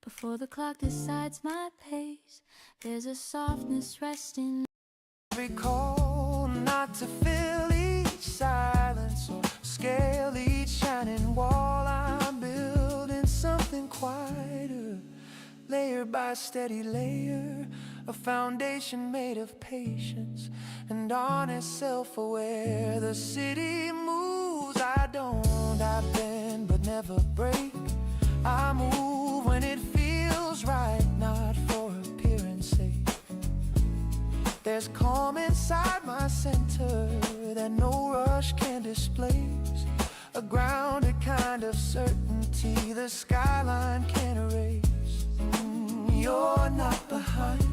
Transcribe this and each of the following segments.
before the clock decides my pace. There's a softness resting. Recall not to fill each silence or scale each shining wall. I'm building something quieter, layer by steady layer, a foundation made of patience and honest self-aware. The city moves, I bend but never break. I move when it feels right, not for appearance sake. There's calm inside my center that no rush can displace, a grounded kind of certainty the skyline can't erase. You're not behind,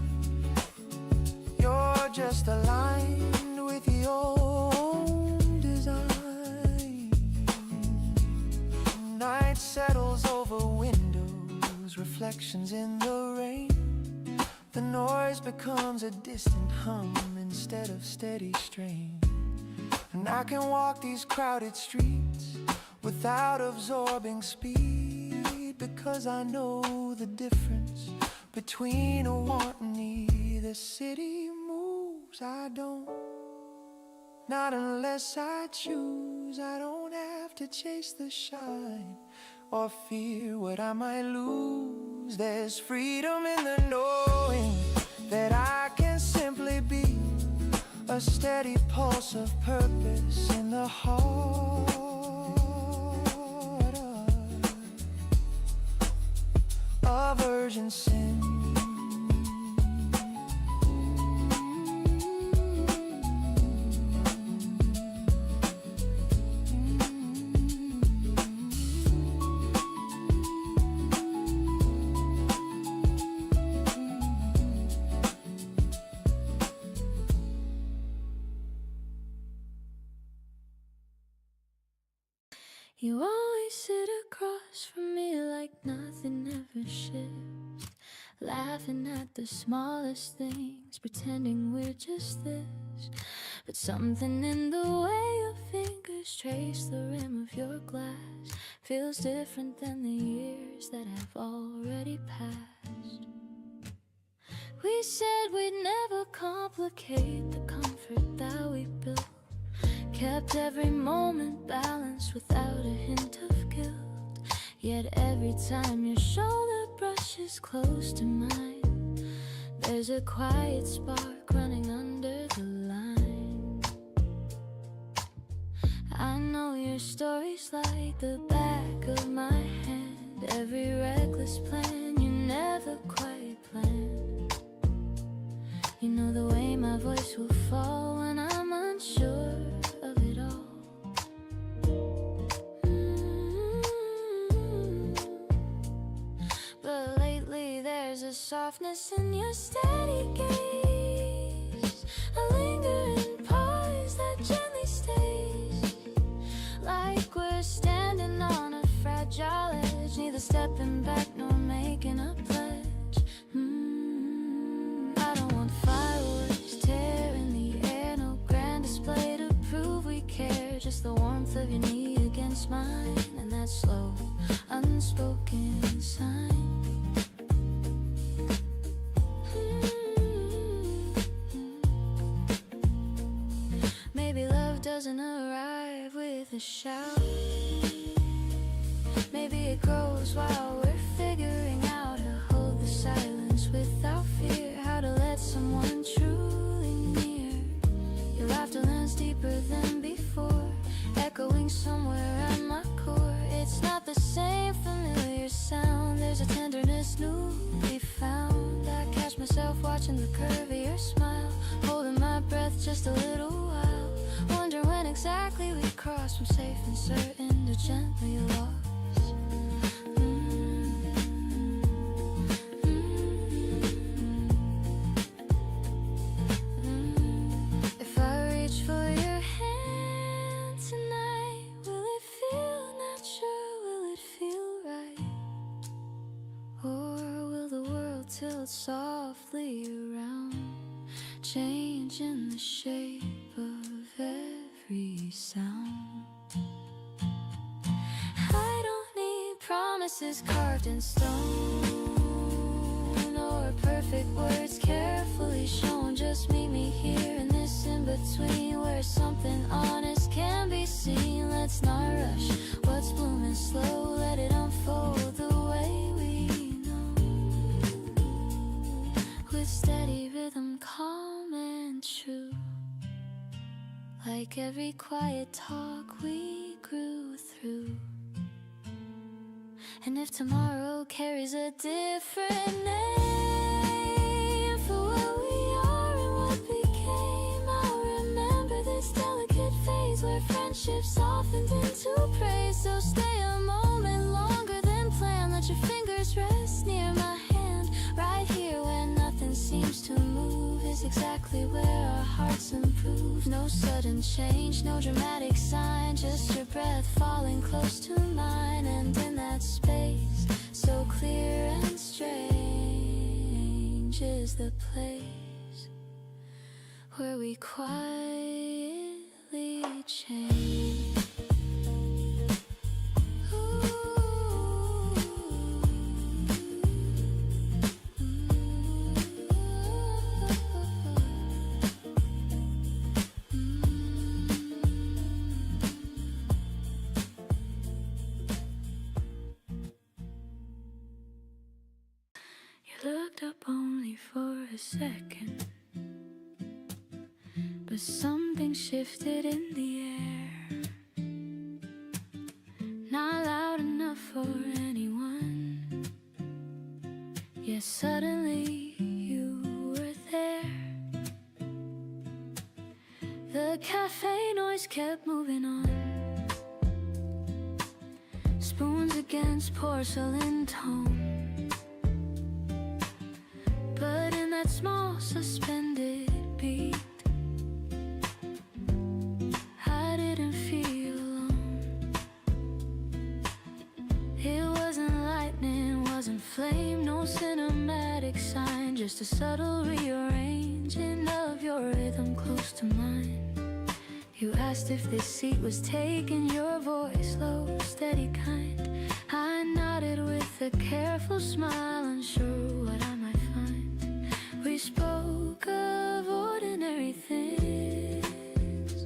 you're just aligned with your own design. Night settles over windows, reflections in the rain. The noise becomes a distant hum instead of steady strain. And I can walk these crowded streets without absorbing speed, because I know the difference between a want and need. The city moves, I don't. Not unless I choose. I don't have to chase the shine or fear what I might lose. There's freedom in the knowing that I can simply be a steady pulse of purpose in the heart of urgency. You always sit across from me like nothing ever shifts, laughing at the smallest things, pretending we're just this. But something in the way your fingers trace the rim of your glass feels different than the years that have already passed. We said we'd never complicate the comfort that we built, kept every moment balanced without a hint of guilt. Yet every time your shoulder brushes close to mine, there's a quiet spark running under the line. I know your story's like the back of my hand, every reckless plan you never quite planned. You know the way my voice will fall when I'm unsure of it all. But lately there's a softness in your steady gaze, a lingering pause that gently stays, like we're standing on a fragile edge, neither stepping back nor making a pledge. I don't want fireworks tearing the air, no grand display to prove we care, just the warmth of your knee against mine, and that slow, unspoken sign. Maybe love doesn't arrive with a shout, maybe it grows while we're figuring out how to hold the silence without fear, how to let someone truly near. Your laughter lands deeper than before, echoing somewhere at my core. It's not the same familiar sound, there's a tenderness newly found. I catch myself watching the curve of your smile, holding my breath just a little while, wonder when exactly we cross from safe and certain to gently lost. If I reach for your hand tonight, will it feel natural? Will it feel right? Or will the world tilt softly around, changing the shape of every sound? I don't need promises carved in stone, perfect words carefully shown. Just meet me here in this in-between, where something honest can be seen. Let's not rush what's blooming slow, let it unfold the way we know. With steady rhythm, calm and true, like every quiet talk we grew through. And if tomorrow carries a different name for what we are and what became, I'll remember this delicate phase where friendship softened into praise. So stay a moment longer than planned, let your fingers rest near my hand. Right here where nothing seems to move is exactly where our hearts improve. No sudden change, no dramatic sign, just your breath falling close to mine. And in that space, so clear and strange, is the place where we quietly change. Looked up only for a second, but something shifted in the air. Not loud enough for anyone, yet suddenly you were there. The cafe noise kept moving on, spoons against porcelain tone. But in that small suspended beat, I didn't feel alone. It wasn't lightning, wasn't flame, no cinematic sign, just a subtle rearranging of your rhythm close to mine. You asked if this seat was taken, your voice low, steady, kind. I nodded with a careful smile, unsure what I might find. We spoke of ordinary things,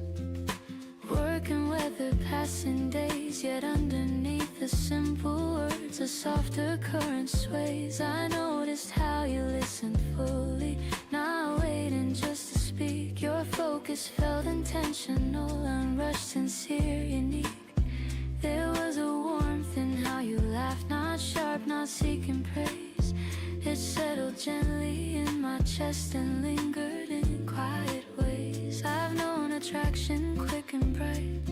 work and weather, passing days, yet underneath the simple words a softer current sways. I noticed how you listened fully, not waiting just to speak. Your focus felt intentional, unrushed, sincere, unique. There was a warmth in how you laughed, not sharp, not seeking praise. It settled gently in my chest and lingered in quiet ways. I've known attraction quick and bright,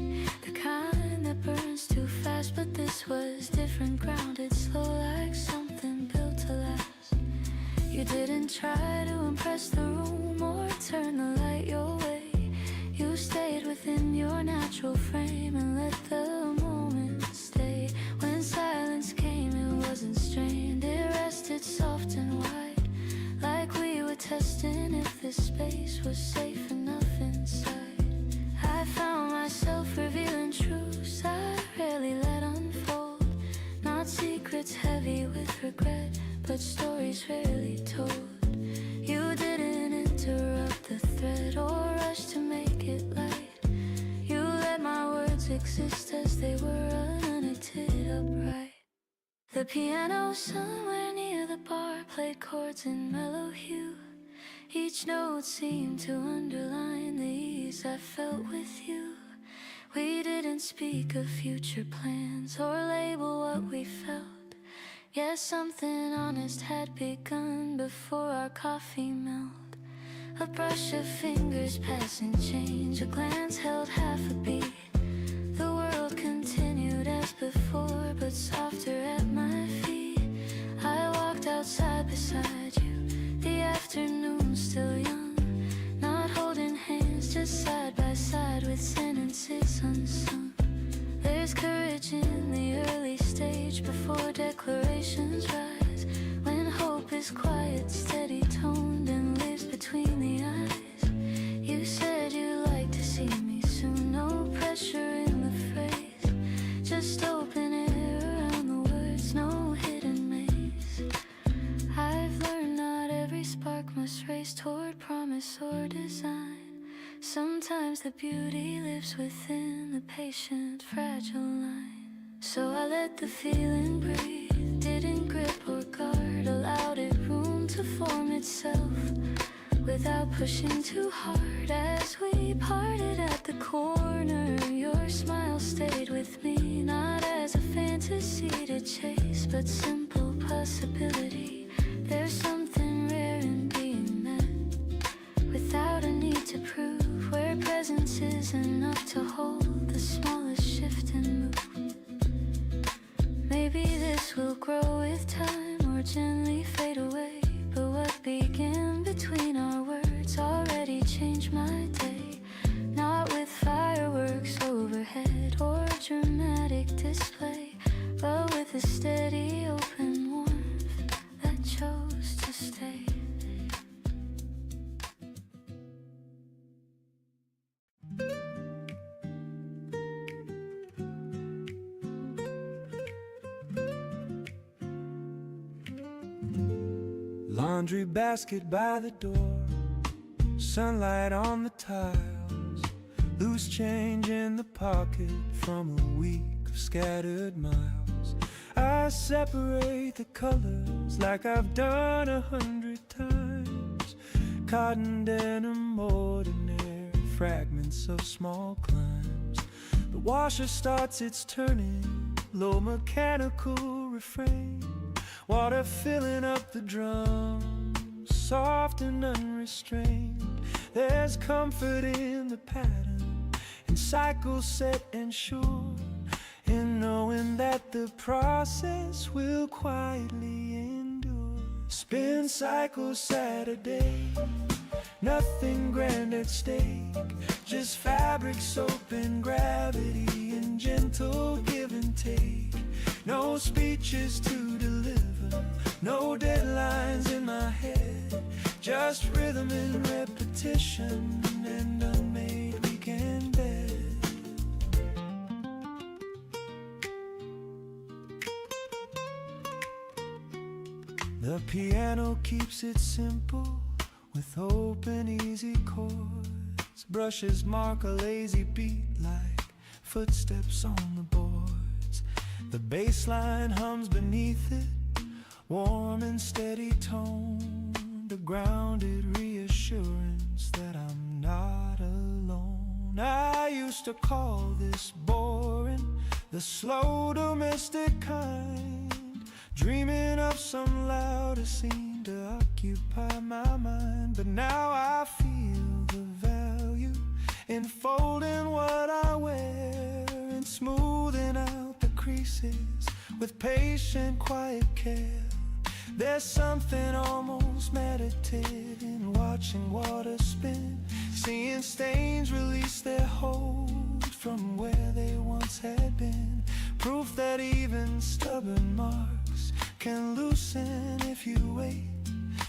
the kind that burns too fast, but this was different, grounded, slow, like something built to last. You didn't try to impress the room or turn the light your way. You stayed within your natural frame and let the moment stay. When silence came, it wasn't strained, it rested soft and wide, like we were testing if this space was safe enough inside. I found myself revealing truths I rarely let unfold, not secrets heavy with regret, but stories rarely told. You didn't interrupt the thread or rush to make it light. You let my words exist as they were, unedited, upright. The piano somewhere near the bar played chords in mellow hue. Each note seemed to underline the ease I felt with you. We didn't speak of future plans or label what we felt, yet something honest had begun before our coffee melt. A brush of fingers passing change, a glance held half a beat. The world continued as before, but softer at my feet. I walked outside beside you, the afternoon still young, not holding hands, just side by side with sentences unsung. There's courage in the early stage before declarations rise, when hope is quiet, steady toned, and lives between the eyes. You said you'd like to see me soon, no pressure in the phrase, just open air around the words, no hidden maze. I've learned not every promise or design. Sometimes the beauty lives within the patient, fragile line. So I let the feeling breathe, didn't grip or guard, allowed it room to form itself without pushing too hard. As we parted at the corner, your smile stayed with me, not as a fantasy to chase, but simple possibility. There's something rare in being met without a need to prove, where presence is enough to hold the smallest shift and move. Maybe this will grow with time or gently fade away, but what began between our words already changed my day. Not with fireworks overhead or dramatic display, but with a steady open warmth that chose to stay. Laundry basket by the door, sunlight on the tiles, loose change in the pocket from a week of scattered miles. I separate the colors like I've done 100 times. Cotton denim, ordinary fragments of small climbs. The washer starts its turning, low mechanical refrain. Water filling up the drum, soft and unrestrained. There's comfort in the pattern, in cycles set and sure, in knowing that the process will quietly endure. Spin cycles Saturday, nothing grand at stake, just fabric, soap and gravity and gentle give and take. No speeches to deliver, no deadlines in my head, just rhythm and repetition and unmade weekend bed. The piano keeps it simple with open easy chords. Brushes mark a lazy beat like footsteps on the boards. The bass line hums beneath it, warm and steady tone, a grounded reassurance that I'm not alone. I used to call this boring, the slow domestic kind, dreaming of some louder scene to occupy my mind. But now I feel the value in folding what I wear and smoothing out the creases with patient, quiet care. There's something almost meditative in watching water spin, seeing stains release their hold from where they once had been. Proof that even stubborn marks can loosen if you wait.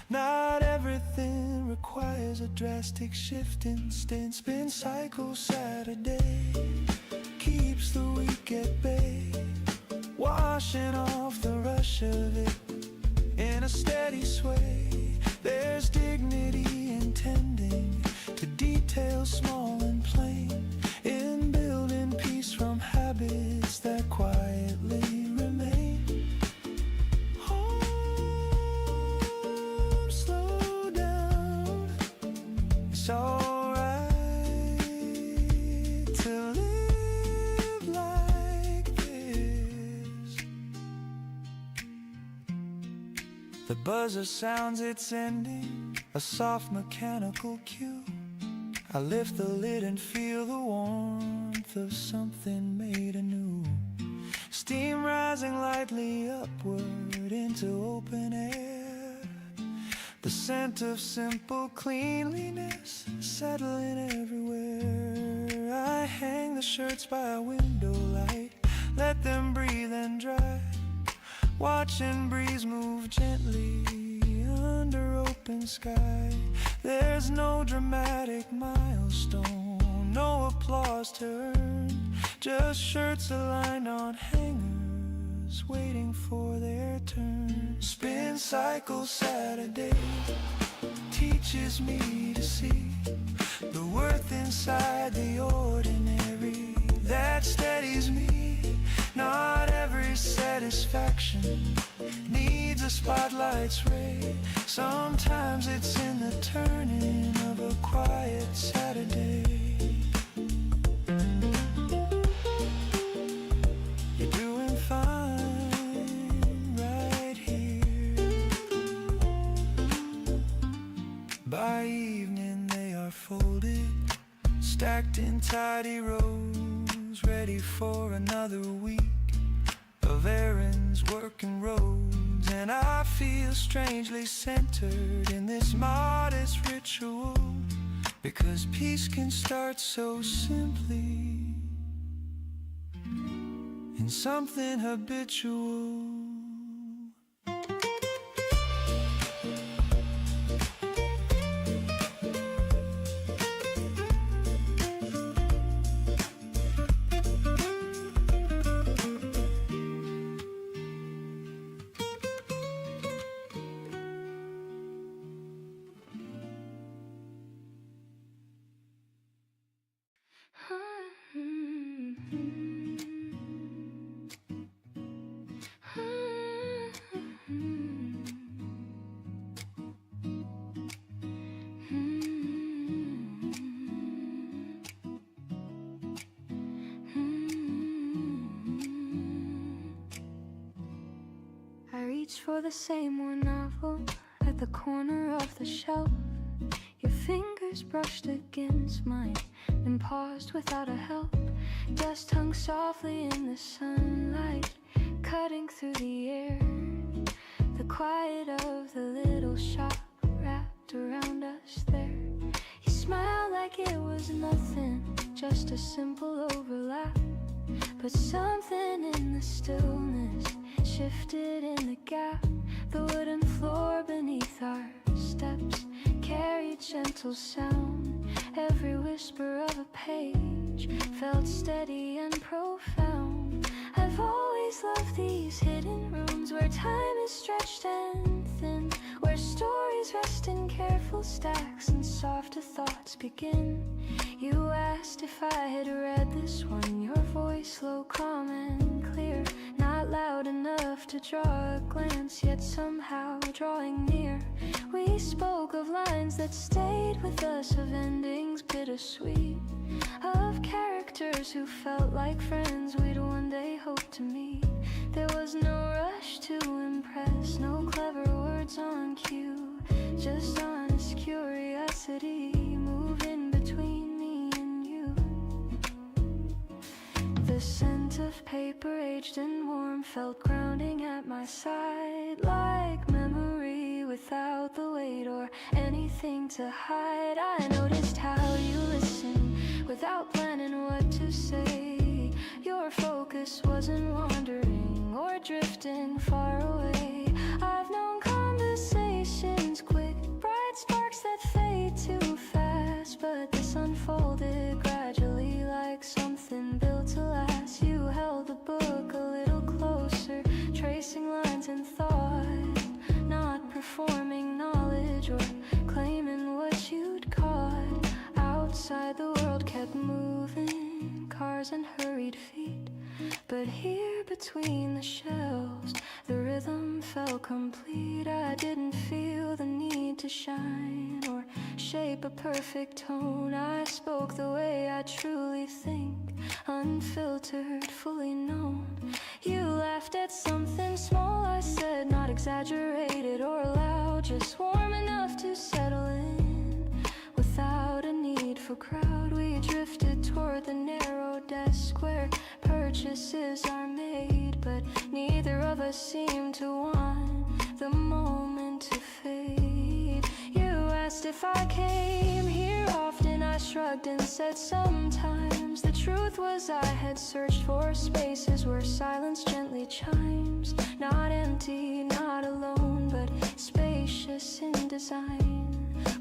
Not everything requires a drastic shift instant. Spin cycle Saturday keeps the week at bay, washing off the rush of it in a steady sway. There's dignity in tending to details small and plain, in building peace from habits that quietly remain. Home, slow down. It's alright to live like this. The buzzer sounds its ending, a soft mechanical cue. I lift the lid and feel the warmth of something made anew. Steam rising lightly upward into open air, the scent of simple cleanliness settling everywhere. I hang the shirts by a window light, let them breathe and dry, watching breeze move gently under open sky. There's no dramatic milestone, no applause to earn, just shirts aligned on hangers waiting for their turn. Spin cycle Saturday teaches me to see the worth inside the ordinary that steadies me. Not every satisfaction needs a spotlight's ray. Sometimes it's in the turning of a quiet Saturday. You're doing fine right here. By evening they are folded, stacked in tidy rows, ready for another week of errands, work and roads. And I feel strangely centered in this modest ritual, because peace can start so simply in something habitual. I reached for the same one novel at the corner of the shelf. Your fingers brushed against mine, then paused without a help. Dust hung softly in the sunlight, cutting through the air. The quiet of the little shop wrapped around us there. You smiled like it was nothing, just a simple overlap. But something in the stillness shifted in the gap. The wooden floor beneath our steps carried gentle sound. Every whisper of a page felt steady and profound. I've always loved these hidden rooms where time is stretched and thin, where stories rest in careful stacks and softer thoughts begin. You asked if I had read this one, your voice low, calm and clear, not loud enough to draw a glance, yet somehow drawing near. We spoke of lines that stayed with us, of endings bittersweet, of characters who felt like friends we'd one day hope to meet. There was no rush to impress, no clever words on cue, just honest curiosity moving between me and you. The scent of paper aged and warm felt grounding at my side, like memory without the weight or anything to hide. I noticed how you listened without planning what to say. Your focus wasn't wandering or drifting far away. I've known conversations quick, bright sparks that fade too fast, but this unfolded gradually like something built to last. You held the book a little closer, tracing lines in thought, not performing knowledge or claiming what you'd caught. Outside the world kept moving, cars and hurried feet, but here between the shelves the rhythm felt complete. I didn't feel the need to shine or shape a perfect tone. I spoke the way I truly think, unfiltered, fully known. You laughed at something small I said, not exaggerated or loud, just warm enough to settle in without a need for crowd. We drifted toward the narrow desk where purchases are made, but neither of us seemed to want the moment to fade. You asked if I came here often, I shrugged and said sometimes. The truth was I had searched for spaces where silence gently chimes, not empty, not alone, but spacious in design,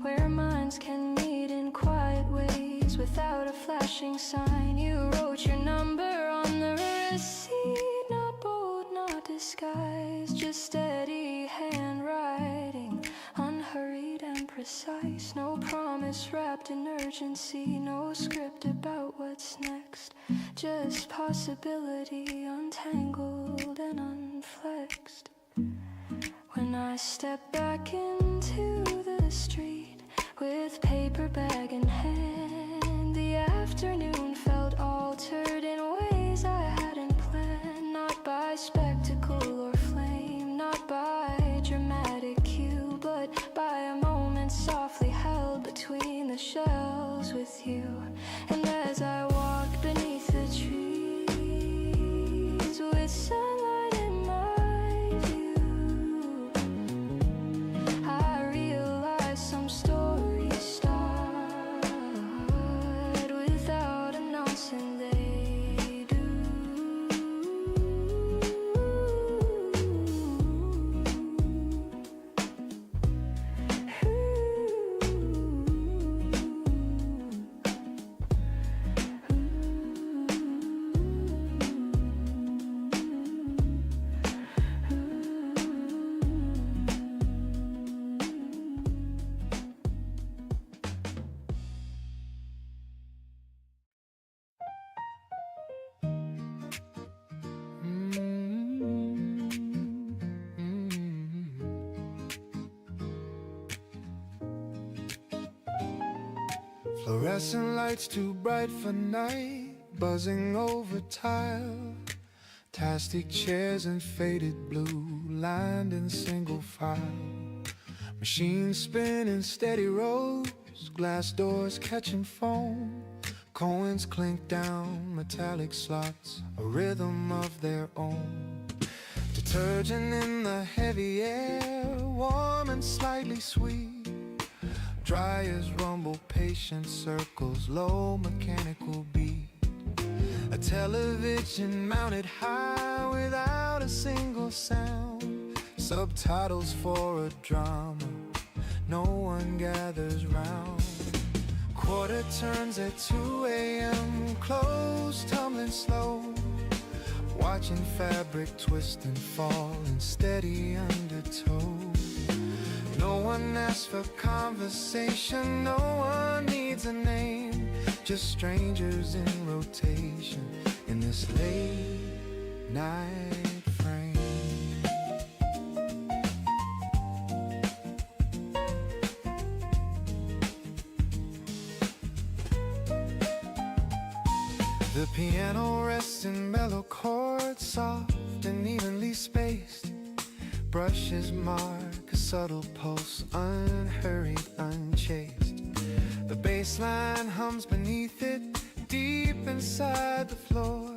where minds can meet in quiet ways without a flashing sign. You wrote your number on the receipt, not bold, not disguised, just steady handwriting, unhurried and precise. precise, no promise wrapped in urgency, no script about what's next, just possibility untangled and unflexed. When I step back into the street with paper bag in hand, the afternoon felt altered in ways I hadn't planned, not by spectacle or flame, not by dramatic cue, but by a moment softly held between the shelves with you. And as I walked beneath the trees with sunlight in my view, I realized some stories start without announcing they do. Fluorescent lights too bright for night, buzzing over tile. Plastic chairs in faded blue, lined in single file. Machines spinning steady rows, glass doors catching foam. Coins clink down metallic slots, a rhythm of their own. Detergent in the heavy air, warm and slightly sweet. Dryers rumble, patient circles, low mechanical beat. A television mounted high without a single sound. Subtitles for a drama, no one gathers round. Quarter turns at 2 a.m., clothes tumbling slow. Watching fabric twist and fall in steady undertow. No one asks for conversation, no one needs a name. Just strangers in rotation in this late night frame. The piano rests in mellow chords, soft and evenly spaced. Brushes mark a subtle pulse, unhurried, unchased. The bass line hums beneath it, deep inside the floor,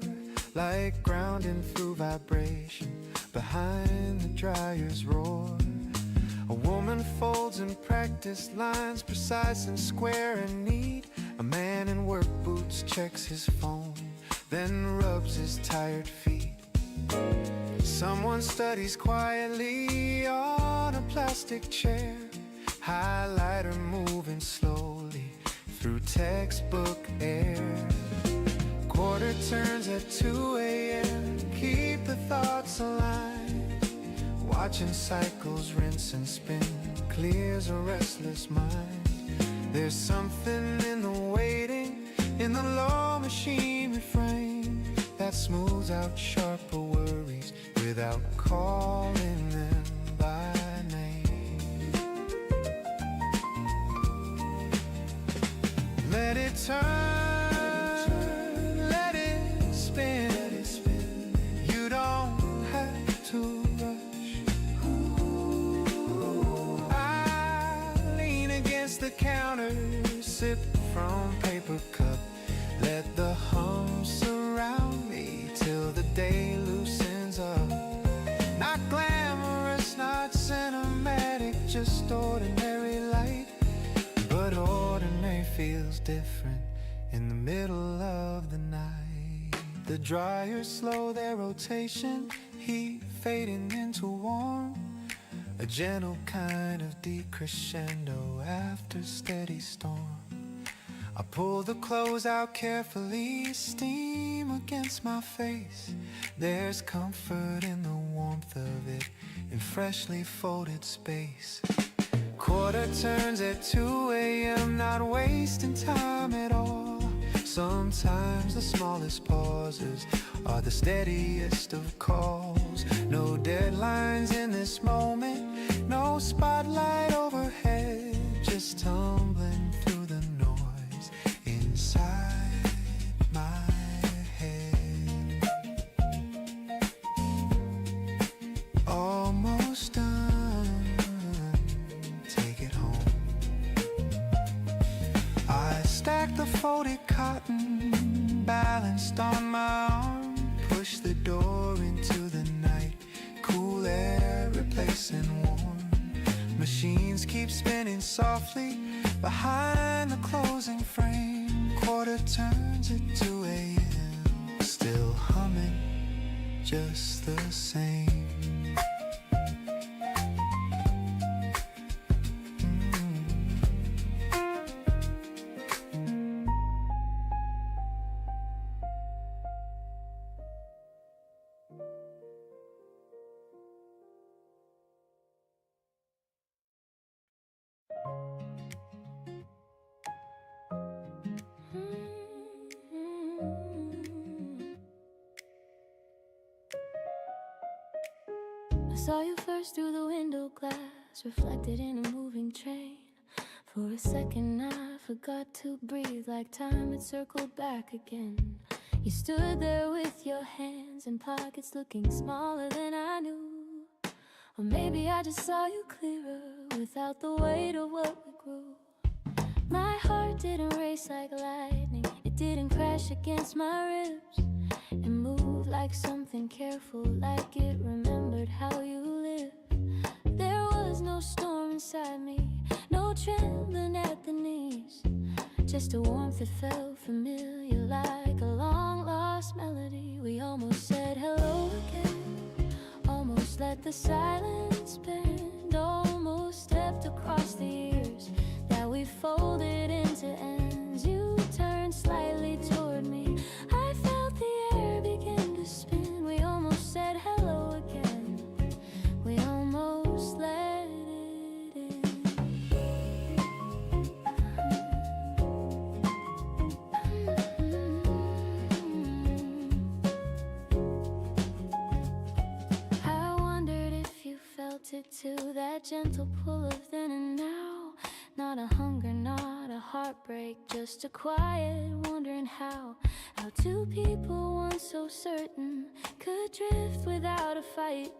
like grounding through vibration behind the dryer's roar. A woman folds in practice lines, precise and square and neat. A man in work boots checks his phone, then rubs his tired feet. Someone studies quietly on a plastic chair, highlighter moving slowly through textbook air. Quarter turns at 2 a.m., keep the thoughts aligned. Watching cycles rinse and spin clears a restless mind. There's something in the waiting, in the low machine refrain, that smooths out sharper worries without calling them by name. Let it turn, let it spin. You don't have to rush. I lean against the counter, sip from paper cup. Let the hum surround me till the day loosens up. Not glamorous, not cinematic, just ordinary light. But ordinary feels different in the middle of the night. The dryers slow their rotation, heat fading into warm. A gentle kind of decrescendo after steady storm. I pull the clothes out carefully, steam against my face. There's comfort in the warmth of it, in freshly folded space. Quarter turns at 2 a.m. Not wasting time at all. Sometimes the smallest pauses are the steadiest of calls. No deadlines in this moment, no spotlight overhead, just tumbling through the noise inside my head. Almost done, take it home. I stack the folded cotton balanced on my arm, push the door into the night, cool air replacing warm. Machines keep spinning softly behind the closing frame. Quarter turns at 2 a.m. Still humming just the same. I saw you first through the window glass, reflected in a moving train. For a second I forgot to breathe, like time had circled back again. You stood there with your hands in pockets, looking smaller than I knew. Or maybe I just saw you clearer, without the weight of what we grew. My heart didn't race like lightning, it didn't crash against my ribs. It moved like something careful, like it remembered how you live. There was no storm inside me, no trembling at the knees, just a warmth that felt familiar, like a long lost melody. We almost said hello again, almost let the silence bend, almost stepped across the years that we folded into ends. You turned slightly toward me, I felt the air begin to spin. We almost said hello again, we almost let it in. I wondered if you felt it too, that gentle pull of then and now. Not a hunger, not a heartbreak, just a quiet wondering how two people once so certain could drift without a fight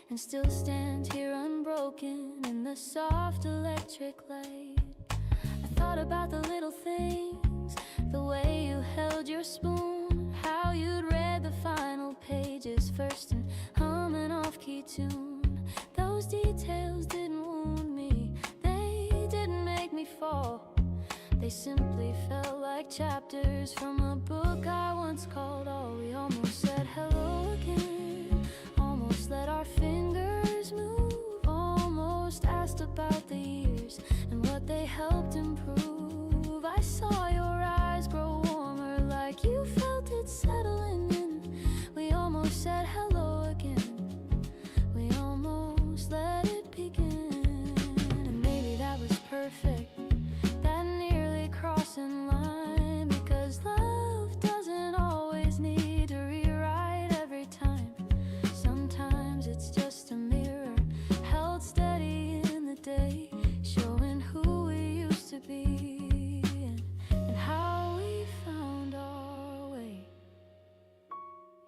and still stand here unbroken in the soft electric light. I thought about the little things, the way you held your spoon, how you'd read the final pages first and hum an off-key tune. Those details didn't wound me, didn't make me fall. They simply felt like chapters from a book I once called all. We almost said hello again, almost let our fingers move, almost asked about the years and what they helped improve. I saw your eyes grow warmer, like you felt it settling in. We almost said hello again, we almost let it begin. Perfect, that nearly crossing line, because love doesn't always need to rewrite every time. Sometimes it's just a mirror held steady in the day, showing who we used to be and how we found our way.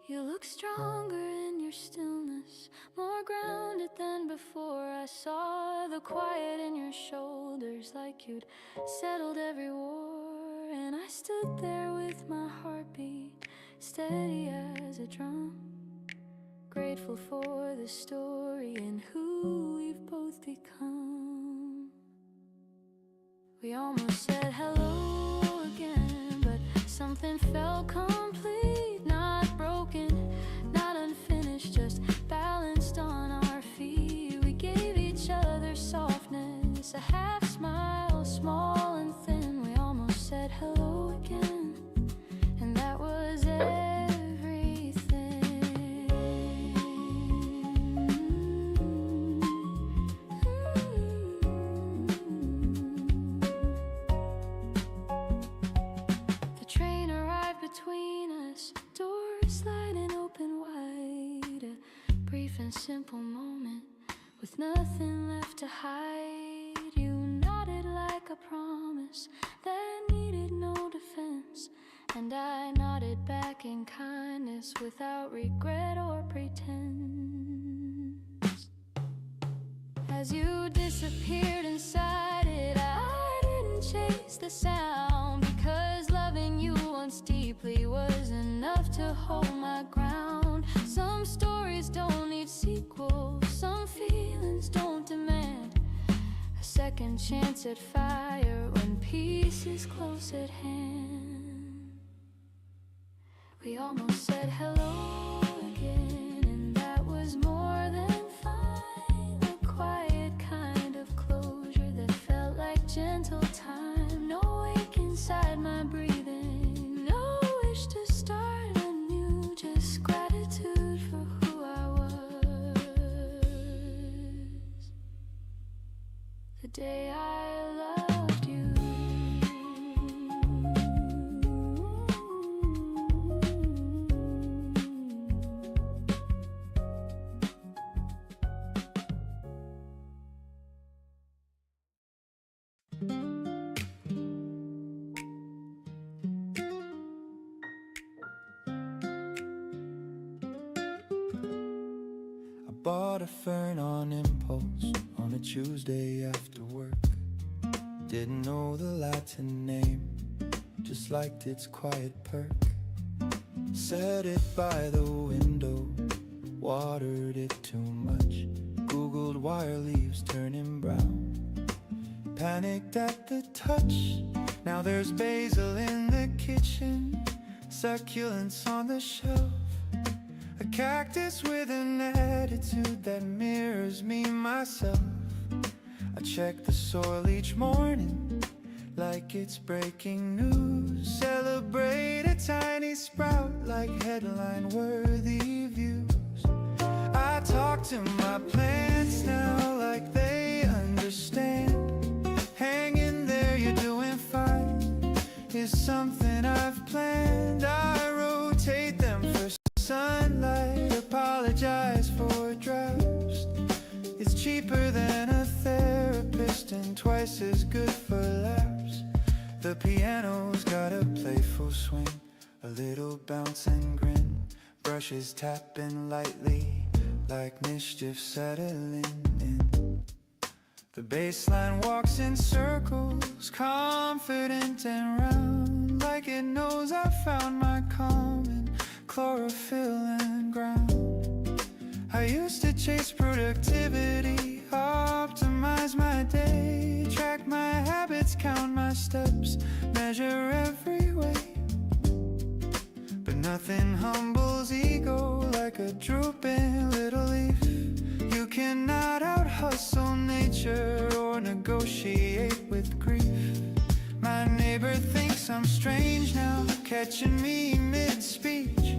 You look stronger in your stillness, more grounded than before. I saw the quiet in your shoulders, like you'd settled every war. And I stood there with my heartbeat steady as a drum, grateful for the story and who we've both become. We almost said hello again, but something felt complete, not broken, not unfinished, just balanced on our feet. We gave each other softness, a half smile, small and thin. We almost said hello again, and that was everything. a simple moment with nothing left to hide. You nodded like a promise that needed no defense, and I nodded back in kindness without regret or pretense. As you disappeared inside it, I didn't chase the sound, because loving you once deeply was enough to hold my ground. Some stories don't need sequels, some feelings don't demand a second chance at fire when peace is close at hand. We almost said hello again, and that was more than fine. A quiet kind of closure that felt like gentle time. No ache inside my breathing, no wish to start anew, just gratitude for who I was the day I loved you. I bought a fern on impulse on a Tuesday after work. Didn't know the Latin name, just liked its quiet perk. Set it by the window, watered it too much. Googled why are leaves turning brown. Panicked at the touch. Now there's basil in the kitchen, succulents on the shelf. A cactus with an attitude that mirrors me myself. I check the soil each morning like it's breaking news. Celebrate a tiny sprout like headline-worthy views. I talk to my plants now like they understand. Hang in there, you're doing fine, is something I've planned. I rotate them for sunlight, apologize for drafts. It's cheaper than a therapist and twice as good for laughs. The piano's got a playful swing, a little bounce and grin. Brushes tapping lightly like mischief settling in. The bass line walks in circles, confident and round, like it knows I found my calm in chlorophyll and ground. I used to chase productivity, optimize my day, track my habits, count my steps, measure every way. But nothing humbles ego like a drooping little leaf. You cannot out-hustle nature or negotiate with grief. My neighbor thinks I'm strange now, catching me mid-speech.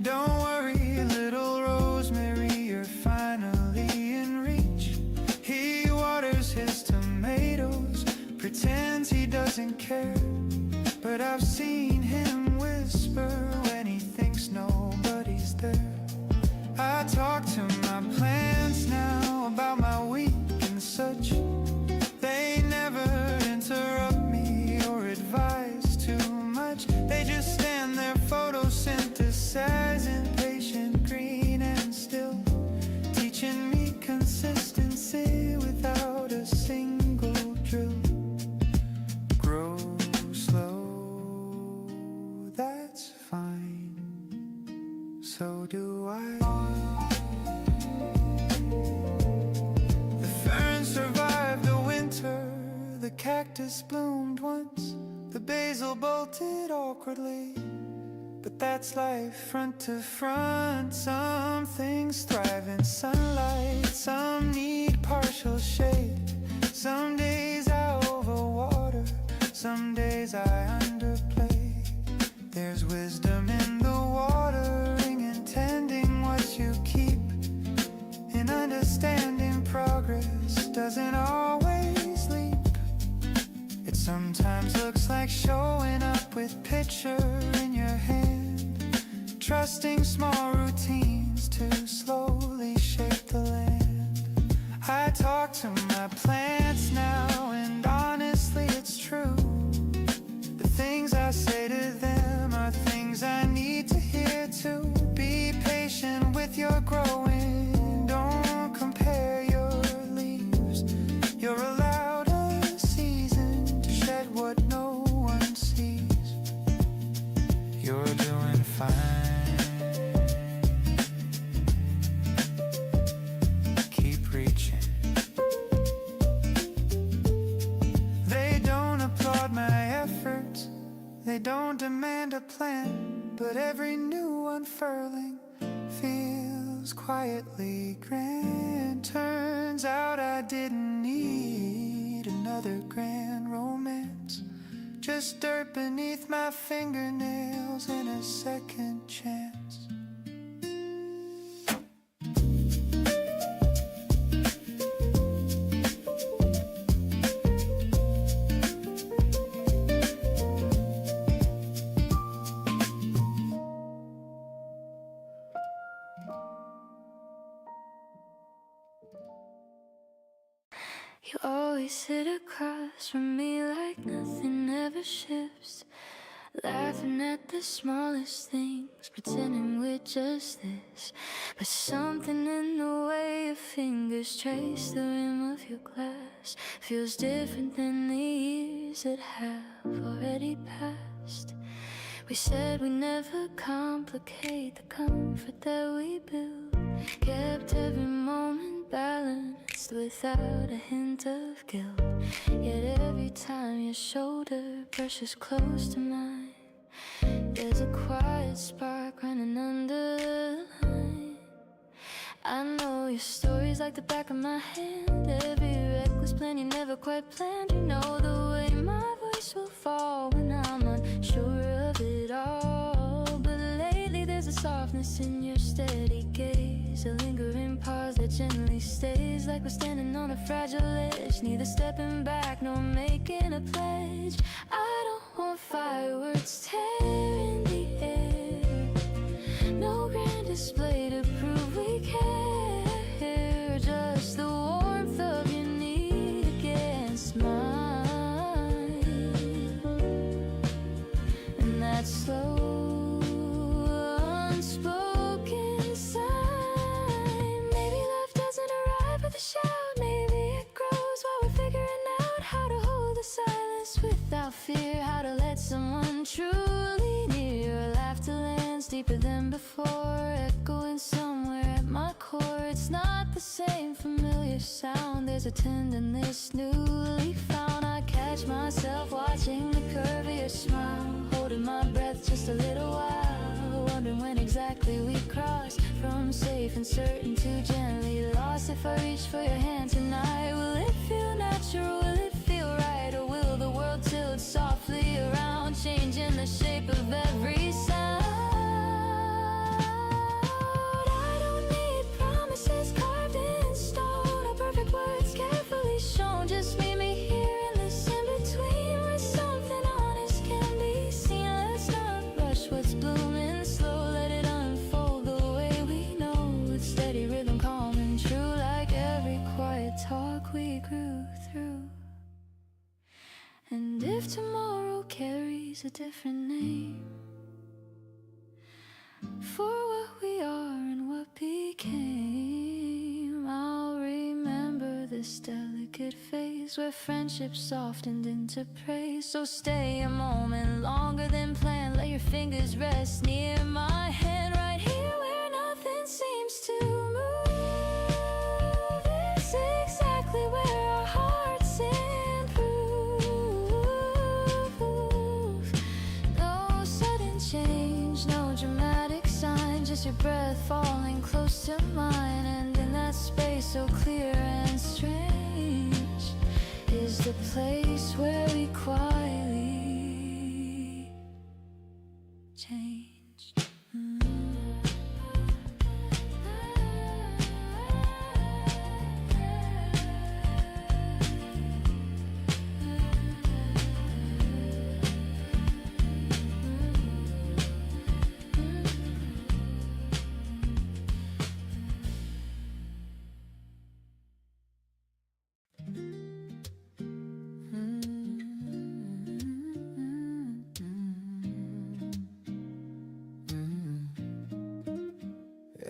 Don't worry, little rosemary, you're finally in reach. He waters his tomatoes, pretends he doesn't care, but I've seen him whisper when he thinks nobody's there. I talk to my plants now about my week and such. They never interrupt me or advise too much. They just stand there photosynthesizing, patient, green and still, teaching me consistency without a single drill. Grow slow, that's fine, so do I. The fern survived the winter, the cactus bloomed once, the basil bolted awkwardly. But that's life, front to front. Some things thrive in sunlight, some need partial shade. Some days I overwater, some days I underplay. There's wisdom in the watering and tending what you keep, and understanding progress doesn't always leap. It sometimes looks like showing up with picture in your hand, trusting small routines to slowly the land. I talk to my plants now, and honestly it's true. The things I say to them are things I need to hear too. Be patient with your growing, don't compare your leaves. You're allowed a season to shed what no one sees. You're doing fine. Keep reaching. They don't applaud my efforts, they don't demand a plan, but every new unfurling feels quietly grand. Turns out I didn't need another grand romance, just dirt beneath my fingernails and a second chance. You always sit across from me like nothing ever shifts, laughing at the smallest things, pretending we're just this. But something in the way your fingers trace the rim of your glass feels different than the years that have already passed. We said we never complicate the comfort that we build, kept every moment balanced without a hint of guilt. Yet every time your shoulder brushes close to mine, there's a quiet spark running under the line. I know your story's like the back of my hand, every reckless plan you never quite planned. You know the way my voice will fall when I'm unsure of it all. But lately there's a softness in your steady gaze, a lingering pause that gently stays, like we're standing on a fragile edge, neither stepping back nor making a pledge. I don't want fireworks tearing the air, no grand display to prove we care, just the warmth of your need against mine, and that slow unspoken sign. Maybe love doesn't arrive with a shout, maybe it grows while we're figuring out how to hold the silence without fear, how to let someone truly near. Your laughter lands deeper than before, echoing somewhere at my core. It's not the same familiar sound, there's a tenderness newly found. I catch myself watching the curve of your smile, holding my breath just a little while, wondering when exactly we cross from safe and certain to gently lost. If I reach for your hand tonight, will it feel natural, will it feel right, or will the world tilt softly around, changing the shape of every sound? I don't need promises carved in stone, or perfect words carefully shown. Just meet me here in this in-between, where something honest can be seen. Let's not rush what's blooming slow, let it unfold the way we know, with steady rhythm, calm and true, like every quiet talk we grew through. And if tomorrow carries a different name, for what we are and what became, I'll remember this delicate phase where friendship softened into praise. So stay a moment longer than planned, let your fingers rest near my hand, right here where nothing seems to move. It's exactly where our hearts improve. No sudden change, no dramatic sign, just your breath falling close to mine. And in that space so clear and strange is the place where we quietly change.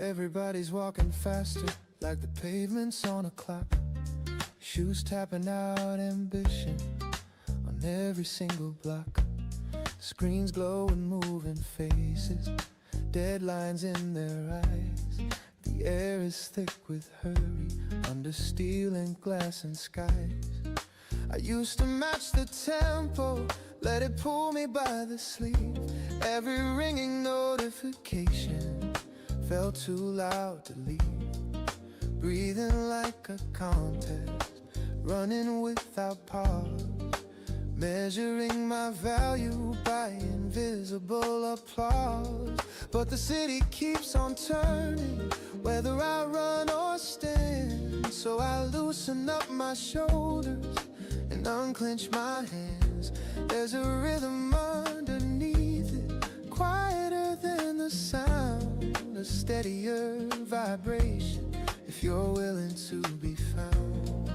Everybody's walking faster, like the pavements on a clock. Shoes tapping out ambition on every single block. Screens glow and moving faces, deadlines in their eyes. The air is thick with hurry under steel and glass and skies. I used to match the tempo, let it pull me by the sleeve. Every ringing notification felt too loud to leave. Breathing like a contest, running without pause. Measuring my value by invisible applause. But the city keeps on turning, whether I run or stand. So I loosen up my shoulders and unclench my hands. There's a rhythm underneath it, quieter than the sound, a steadier vibration if you're willing to be found.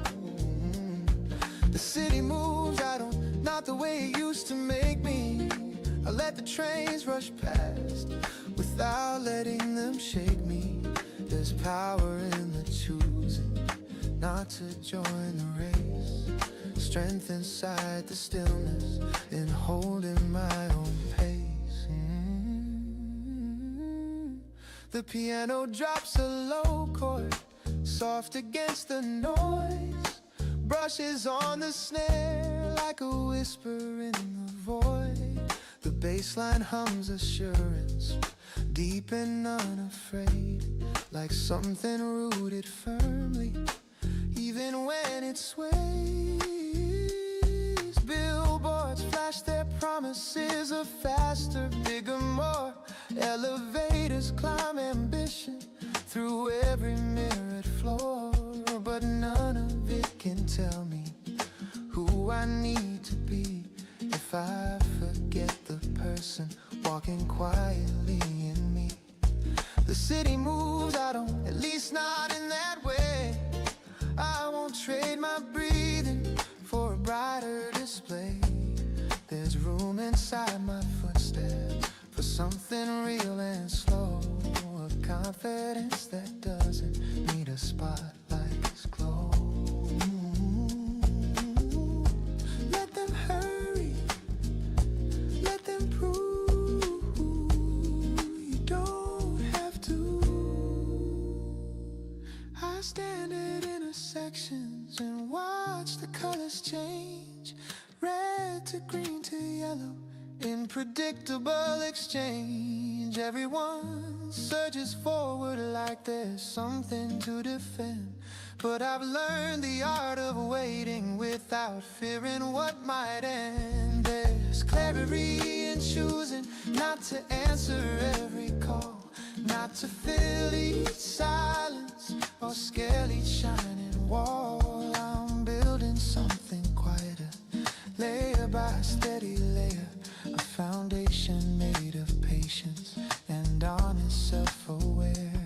The city moves, not the way it used to make me. I let the trains rush past without letting them shake me. There's power in the choosing not to join the race. Strength inside the stillness in holding my own pace. The piano drops a low chord, soft against the noise. Brushes on the snare like a whisper in the void. The bass line hums assurance, deep and unafraid, like something rooted firmly, even when it sways. Billboards flash their promises of faster, bigger, more. Elevators climb ambition through every mirrored floor. But none of it can tell me who I need to be if I forget the person walking quietly in me. The city moves, I don't, at least not in that way. I won't trade my breathing for a brighter display. There's room inside my footsteps for something real and slow, a confidence that doesn't need a spotlight's glow. Let them hurry, let them prove you don't have to. I stand at intersections and watch the colors change, red to green to yellow, in predictable exchange. Everyone surges forward like there's something to defend. But I've learned the art of waiting without fearing what might end. There's clarity in choosing not to answer every call, not to fill each silence or scale each shining wall. I'm building something quieter, layer by steady layer, a foundation made of patience and honest self-aware.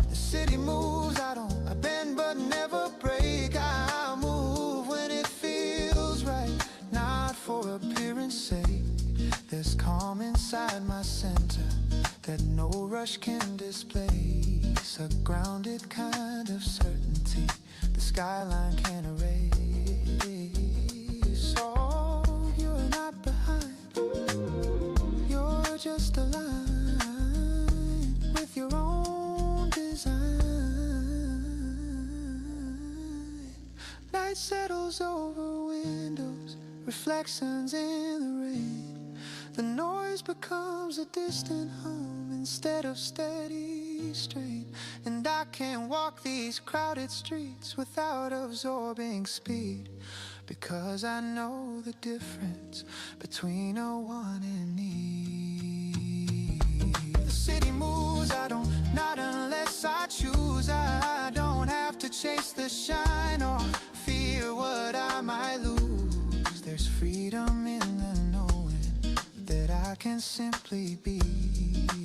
The city moves, I bend but never break. I move when it feels right, not for appearance sake. There's calm inside my center that no rush can displace, a grounded kind of certainty the skyline can't erase. Oh, you're not behind, you're just aligned with your own design. Night settles over windows, reflections in the rain. The noise becomes a distant hum instead of steady strain. And I can't walk these crowded streets without absorbing speed, because I know the difference between a want and need. The city moves, not unless I choose. I don't have to chase the shine or fear what I might lose. There's freedom in the knowing that I can simply be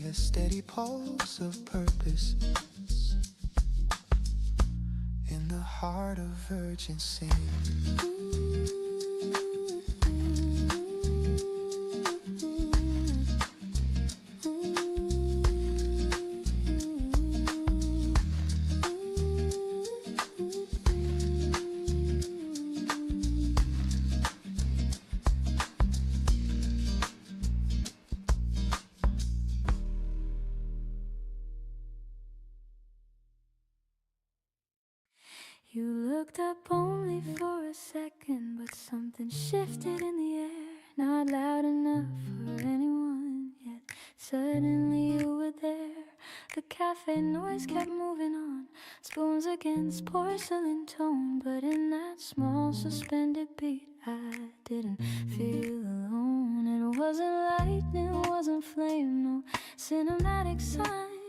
a steady pulse of purpose in the heart of urgency. looked up only for a second, but something shifted in the air, not loud enough for anyone yet. Suddenly you were there. The cafe noise kept moving on, spoons against porcelain tone, but in that small suspended beat I didn't feel alone. It wasn't lightning, it wasn't flame, no cinematic sign,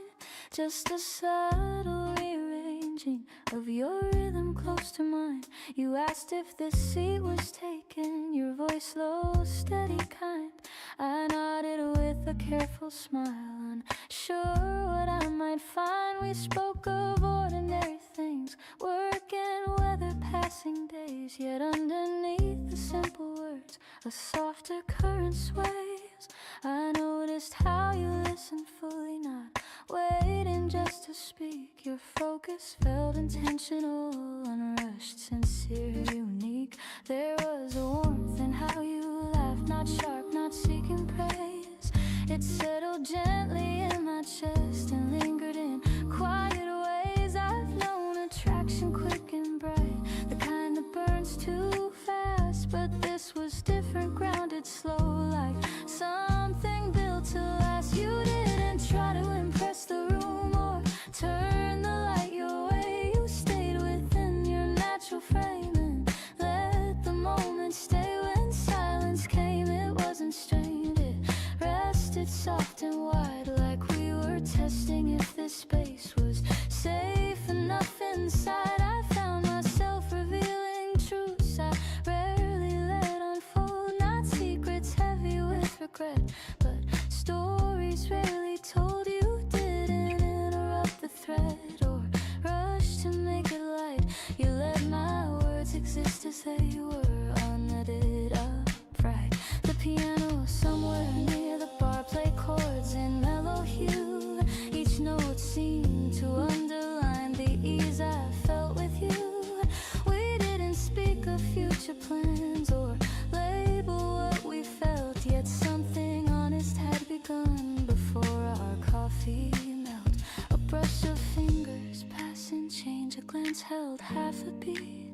just a subtle rearranging of your rhythm close to mine. You asked if the seat was taken, your voice low, steady, kind. I nodded with a careful smile, unsure what I might find. We spoke of ordinary things, work and weather, passing days. Yet underneath the simple words, a softer current sways. I noticed how you listened fully, not waiting just to speak. Your focus felt intentional, unrushed, sincere, unique. There was a warmth in how you laughed, not sharp, not seeking praise. It settled gently in my chest and lingered in quiet ways. I've known attraction quick and bright, the kind that burns too fast, but this was different, grounded, slow, like something built to last. You didn't try to impress the room or turn the light your way. You stayed within your natural frame and let the moment stay. When silence came, it wasn't strained, it rested soft and wide, like we were testing if this space was safe enough inside. I found myself revealing truths I rarely let unfold, not secrets heavy with regret, but stories rarely told. You didn't interrupt the thread or rush to make it light. You let my words exist as they were, unknitted, upright. The piano somewhere near the bar played chords in mellow hue. Each note seemed to underline the ease I felt with you. We didn't speak of future plans or label what we felt, yet something honest had begun before our coffee melt. A brush of fingers passing change, a glance held half a beat.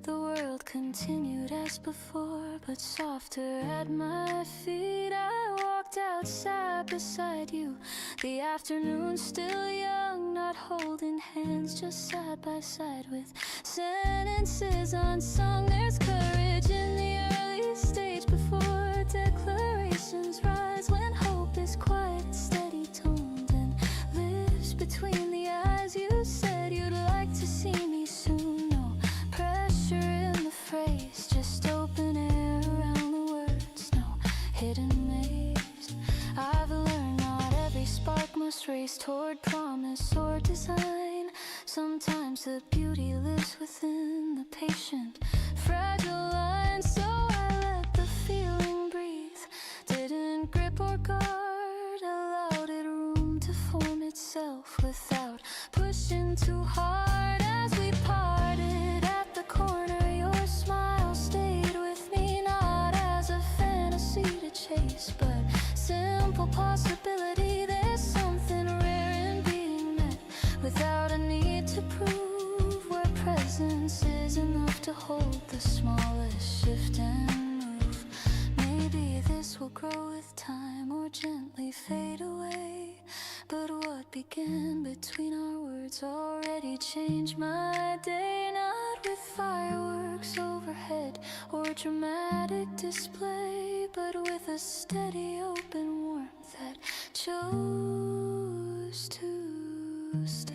The world continued as before, but softer at my feet. I walked outside beside you, the afternoon still young, not holding hands, just side by side with sentences unsung. There's courage in the early stage before declarations rise, when hope is quiet, steady toned, and lives between the eyes. You said you'd like to see me soon, no pressure in the phrase, just open air around the words, no hidden maze. I've learned not every spark must race toward promise or design. Sometimes the beauty lives within the patient, fragile line. So I let the feeling breathe, didn't grip or guard, allowed it room to form itself without pushing too hard. As we parted at the corner, your smile stayed with me, not as a fantasy to chase, but simple possibility. There's something rare in being met without a need to prove, where presence is enough to hold the smallest shift and move. Maybe this will grow with time or gently fade away, but what began between our words already changed my day. Not with fireworks overhead or dramatic display, but with a steady open warmth that chose to stay.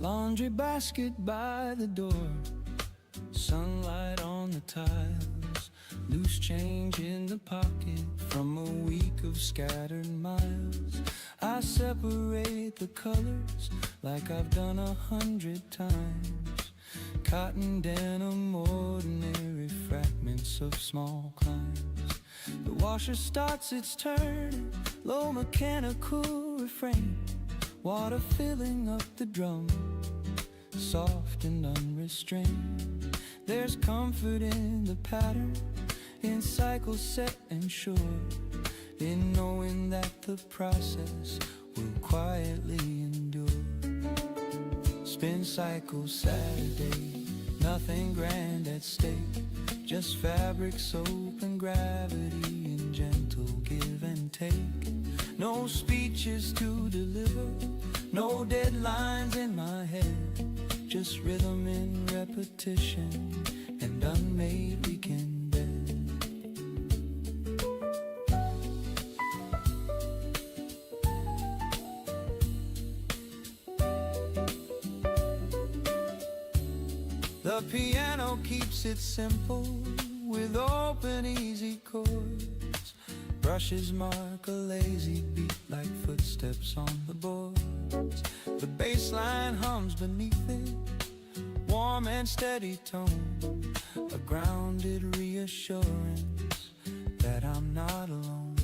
Laundry basket by the door, sunlight on the tiles, loose change in the pocket from a week of scattered miles. I separate the colors like I've done 100 times. Cotton, denim, ordinary fragments of small climbs. The washer starts its turn, low mechanical refrain, water filling up the drum, soft and unrestrained. There's comfort in the pattern, in cycles set and sure, in knowing that the process will quietly endure. Spin cycle Saturday, nothing grand at stake, just fabric, soap and gravity and gentle give and take. No speeches to deliver, no deadlines in my head, just rhythm in repetition and unmade weekend bed. The piano keeps it simple with open easy chords. Brushes mark a lazy beat like footsteps on the boards. The bass line hums beneath it, warm and steady tone, a grounded reassurance that I'm not alone.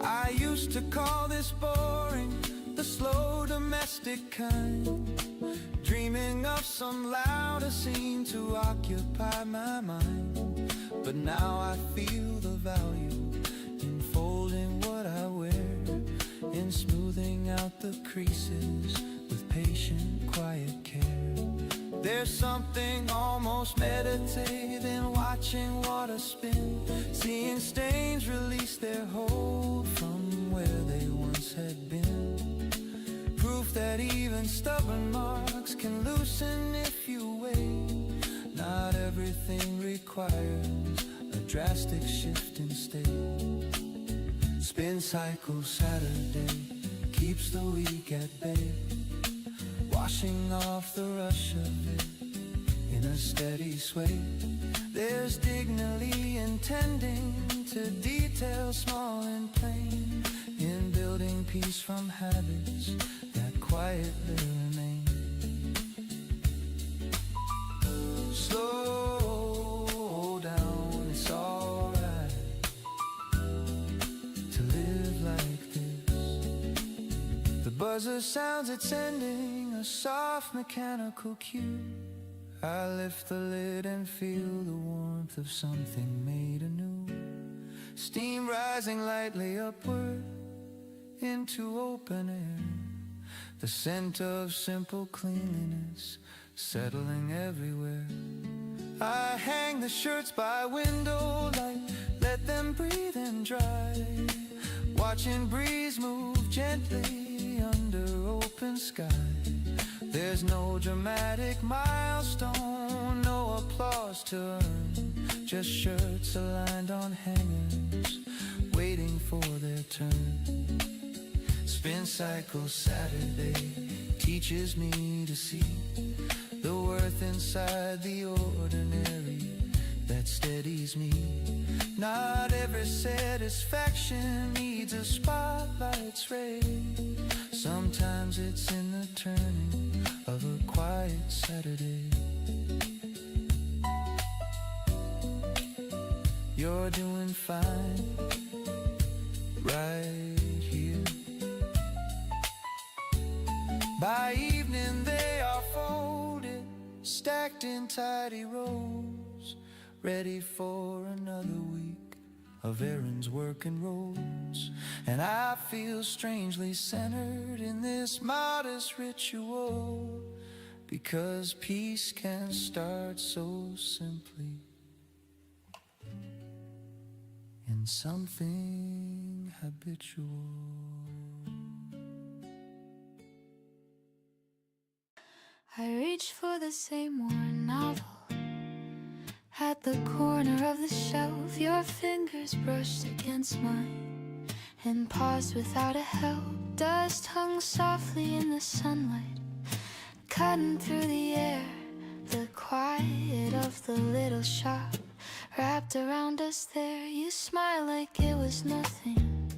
I used to call this boring, the slow domestic kind, dreaming of some louder scene to occupy my mind. But now I feel the value in folding what I wear, in smoothing out the creases with patient, quiet care. There's something almost meditative in watching water spin, seeing stains release their hold from where they once had been. Proof that even stubborn marks can loosen if you wait. Not everything requires a drastic shift in state. Spin cycle Saturday keeps the week at bay, washing off the rush of it in a steady sway. There's dignity in tending to details small and plain, in building peace from habits that quietly remain. Slow down, it's alright to live like this. The buzzer sounds its ending, a soft mechanical cue. I lift the lid and feel the warmth of something made anew. Steam rising lightly upward into open air, the scent of simple cleanliness settling everywhere. I hang the shirts by window light, let them breathe and dry, watching breeze move gently under open sky. There's no dramatic milestone, no applause to earn, just shirts aligned on hangers, waiting for their turn. Spin cycle Saturday teaches me to see the worth inside the ordinary that steadies me. Not every satisfaction needs a spotlight's ray. Sometimes it's in the turning of a quiet Saturday. You're doing fine right here. By evening they are folded, stacked in tidy rows, ready for another week of errands, work and roads. And I feel strangely centered in this modest ritual, because peace can start so simply in something habitual. I reach for the same worn novel at the corner of the shelf, your fingers brushed against mine, and paused without a help. Dust hung softly in the sunlight, cutting through the air. The quiet of the little shop wrapped around us there. You smile like it was nothing,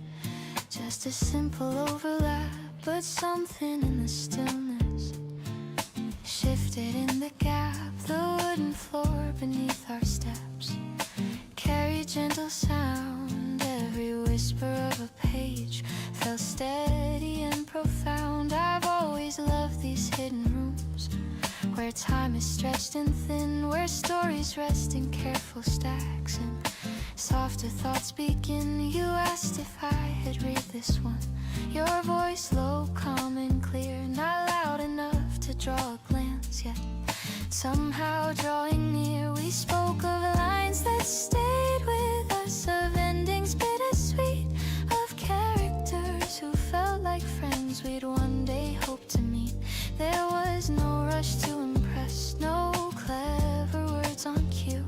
just a simple overlap. But something in the stillness shifted in the gap. The wooden floor beneath our steps carried gentle sound whisper of a page felt steady and profound. I've always loved these hidden rooms where time is stretched and thin, where stories rest in careful stacks and softer thoughts begin. You asked if I had read this one, your voice low, calm and clear, not loud enough to draw a glance, yet somehow drawing near. We spoke of lines that stayed with us, of endings bittersweet, of characters who felt like friends we'd one day hope to meet. There was no rush to impress, no clever words on cue,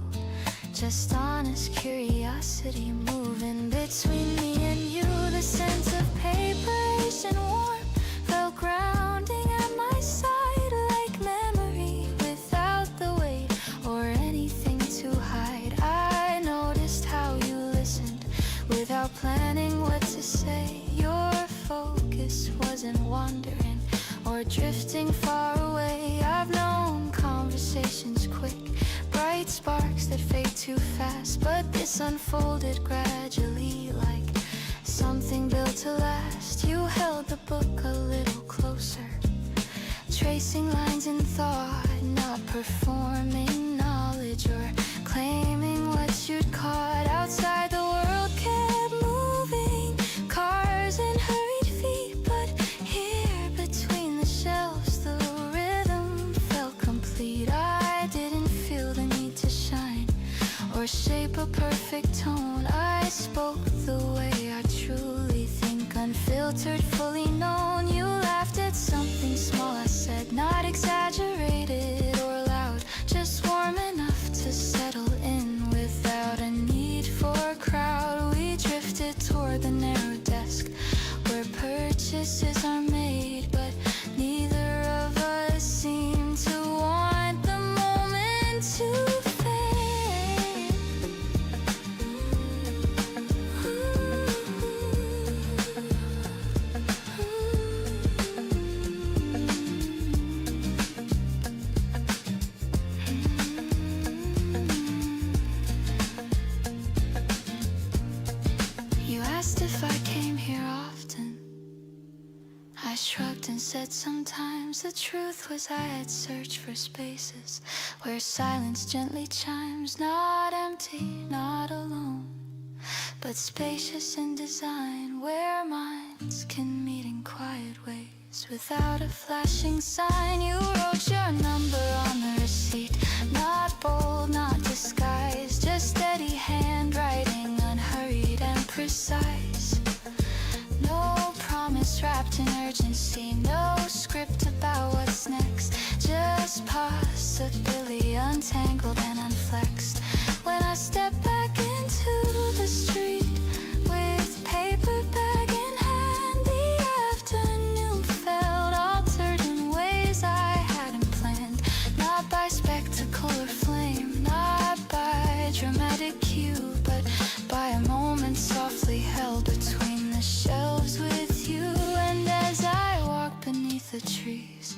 just honest curiosity moving between me and you. The sense of paperation warm felt grounding at my side, like memory without the weight or anything to hide. I noticed how you listened without planning what to say. Your focus wasn't wandering or drifting far away. I've known conversations quick, bright sparks that fade too fast, but this unfolded gradually like something built to last. You held the book a little closer, tracing lines in thought, not performing knowledge or claiming what you'd caught. Outside the world kept moving, cars and hurried feet, but here between the shelves the rhythm felt complete. I didn't feel the need to shine or shape a perfect tone. I spoke the way I truly think, unfiltered, fully known. You laughed at something small I said, not exaggerated or loud, just warm enough to settle in without a need for a crowd. We drifted toward the narrow desk where purchases are made, but neither of us seemed to want the moment to fade. You asked if I came here often. I shrugged and said sometimes. The truth was I had searched for spaces where silence gently chimes, not empty, not alone, but spacious in design, where minds can meet in quiet ways without a flashing sign. You wrote your number on the receipt, not bold, not disguised, just steady handwriting, unhurried and precise. No promise wrapped in urgency, no script about what's next, just possibility untangled and unflexed. When I stepped back into the street with paper bag in hand, the afternoon felt altered in ways I hadn't planned, not by spectacle or flame, not by dramatic cue, but by a moment softly held between the shelves with you. And as I walked beneath the trees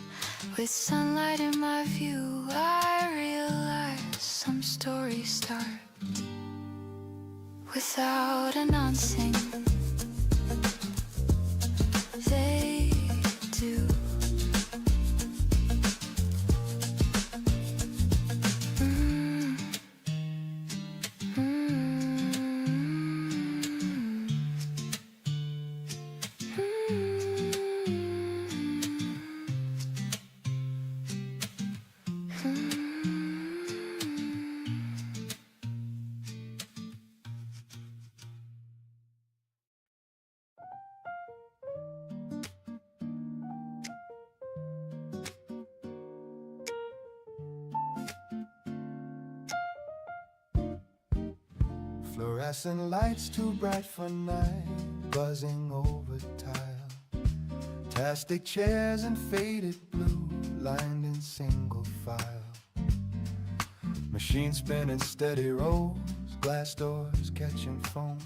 with sunlight in my view, I realized some stories start without announcing. They do. Fluorescent lights too bright for night, buzzing over tile. Plastic chairs in faded blue, lined in single file. Machine spinning steady rows, glass doors catching foam.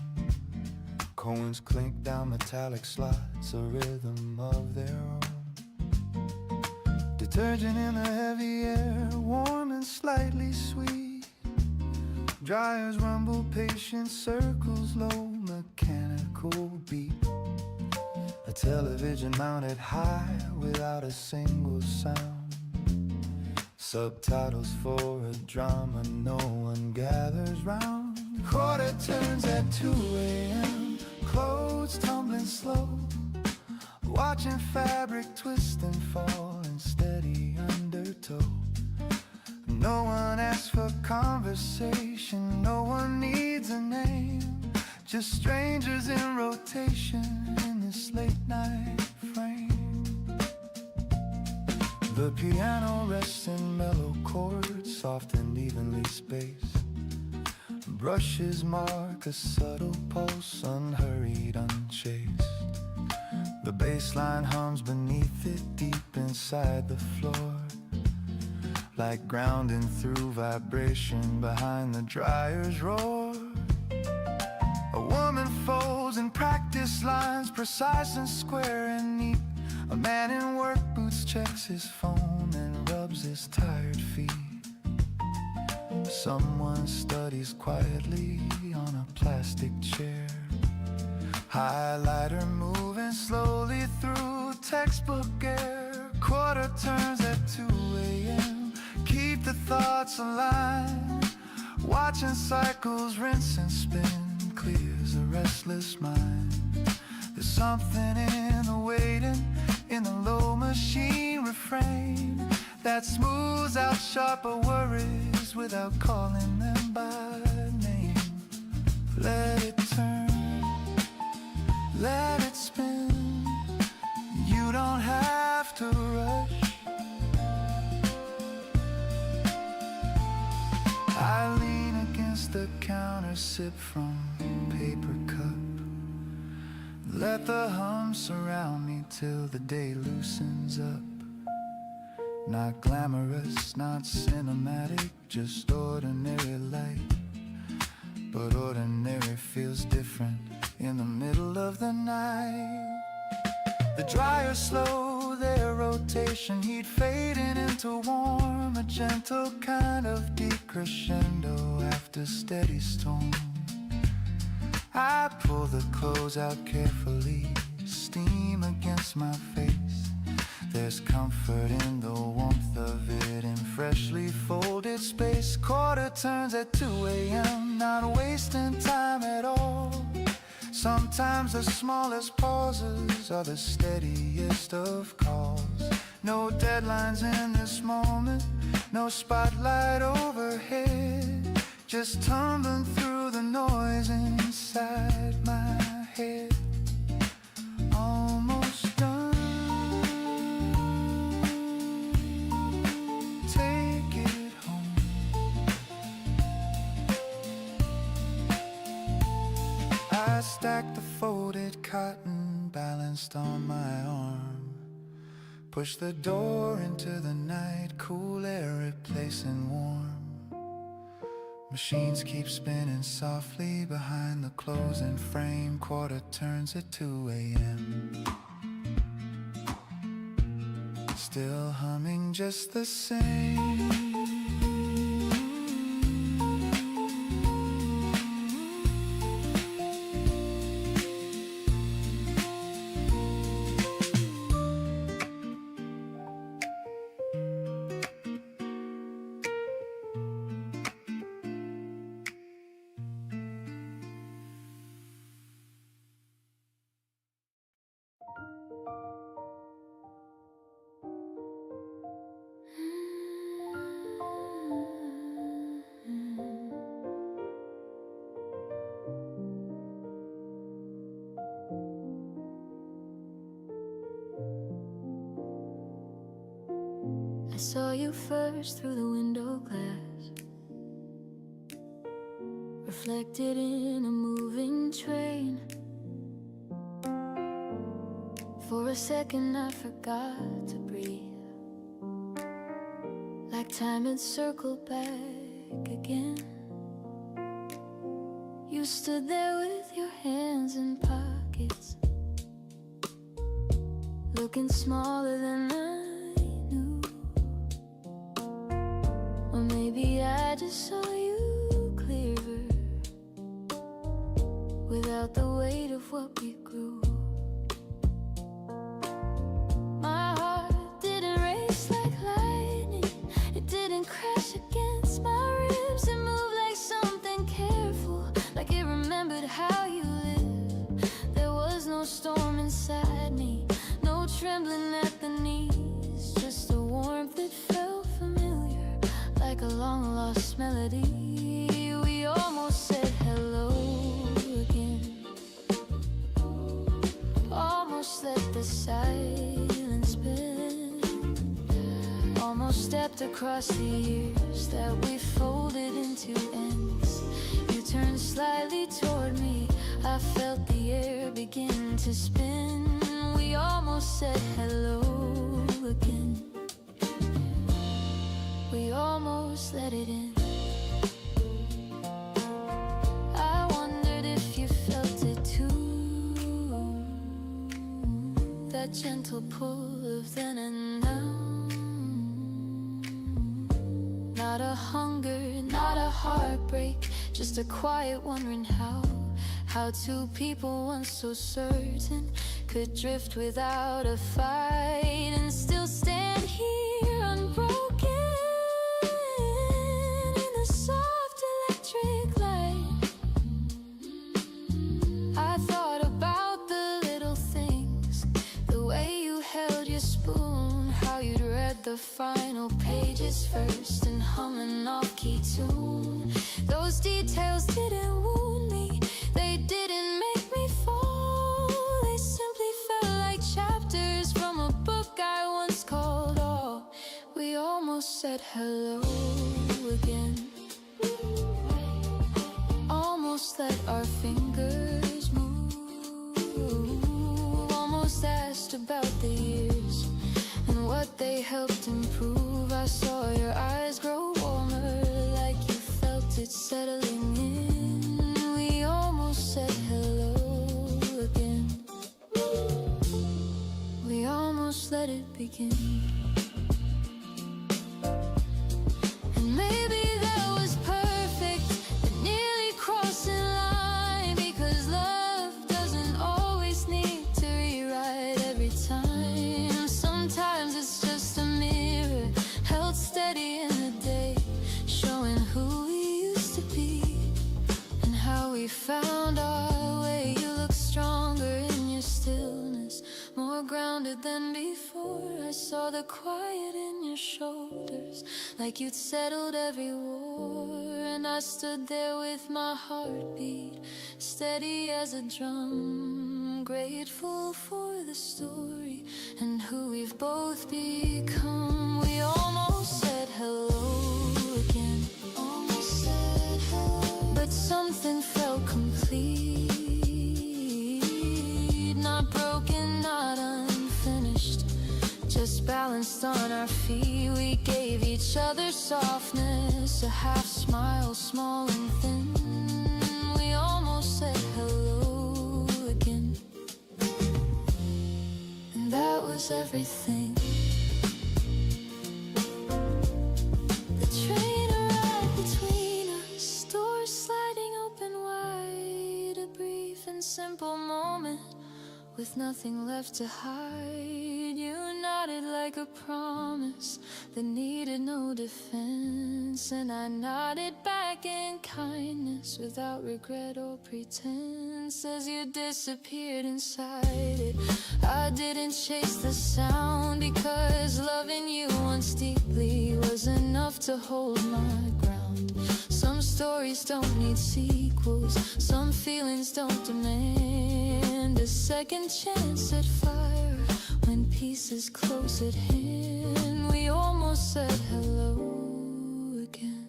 Coins clink down metallic slots, a rhythm of their own. Detergent in the heavy air, warm and slightly sweet. Dryers rumble, patient circles low, mechanical television mounted high without a single sound. Subtitles for a drama no one gathers round. Quarter turns at 2 a.m. Clothes tumbling slow. Watching fabric twist and fall in steady undertow. No one asks for conversation, no one needs a name. Just strangers in rotation in this late night frame. The piano rests in mellow chords, soft and evenly spaced. Brushes mark a subtle pulse, unhurried, unchased. The bass line hums beneath it, deep inside the floor, like grounding through vibration behind the dryer's roar. A woman folds in practice lines, precise and square and neat. A man in work boots checks his phone and rubs his tired feet. Someone studies quietly on a plastic chair. Highlighter moving slowly through textbook air. Quarter turns at 2 a.m. Keep the thoughts aligned. Watching cycles rinse and spin clears a restless mind. There's something in the waiting, in the low machine refrain that smooths out sharper worries without calling them by name. Let it turn, let it spin. You don't have to rush. I lean against the counter, sip from paper cup. Let the hum surround me till the day loosens up. Not glamorous, not cinematic, just ordinary light. But ordinary feels different in the middle of the night. The dryers slow their rotation, heat fading into warm, a gentle kind of decrescendo after steady storm. I pull the clothes out carefully, steam against my face. There's comfort in the warmth of it in freshly folded space. Quarter turns at 2 a.m., not wasting time at all. Sometimes the smallest pauses are the steadiest of calls. No deadlines in this moment, no spotlight overhead. Just tumbling through the noise inside my head. Almost done. Take it home. I stack the folded cotton balanced on my arm. Push the door into the night, cool air replacing warm. Machines keep spinning softly behind the closing frame. Quarter turns at 2 a.m. Still humming just the same. I saw you first through the window glass, reflected in a moving train. For a second I forgot to breathe, like time had circled back again. You stood there with your hands in pockets, looking smaller than I knew. Or maybe I just saw you clearer, without the weight of what we grew. inside me. No trembling at the knees, just a warmth that felt familiar, like a long lost melody. We almost said hello again, almost let the silence bend, almost stepped across the years that we folded into ends. You turned slightly toward me, I felt the air begin to spin. We almost said hello again, we almost let it in. I wondered if you felt it too, that gentle pull of then and now. Not a hunger, not a heartbreak, just a quiet wondering how two people once so certain could drift without a fight and still stand here unbroken in the soft electric light. I thought about the little things, the way you held your spoon, how you'd read the final pages first and hum an off-key tune. Those details didn't wound me, they didn't make me fall, they simply felt like chapters from a book I once called all. We almost said hello again, almost let our fingers move, almost asked about the years and what they helped improve. I saw your eyes grow warmer, like you felt it settling in. We almost said hello again, we almost let it begin. And maybe that was perfect, but nearly crossing line, because love doesn't always need to rewrite every time. Sometimes it's just a mirror held steady in the day, showing who we used to be and how we found our way. You look stronger in your stillness, more grounded than before. I saw the quiet in your shoulders, like you'd settled every war. And I stood there with my heartbeat steady as a drum, grateful for the story and who we've both become. We almost said hello again, almost said hello, but something felt complete, not broken, not unfinished, just balanced on our feet. We gave each other softness, a half smile, small and thin. We almost said hello again, and that was everything. The train arrived between us, doors sliding open wide, a brief and simple moment with nothing left to hide. You nodded like a promise that needed no defense, and I nodded back in kindness without regret or pretense. As you disappeared inside it, I didn't chase the sound, because loving you once deeply was enough to hold my ground. Some stories don't need sequels, some feelings don't demand a second chance at fire when peace is close at hand. We almost said hello again,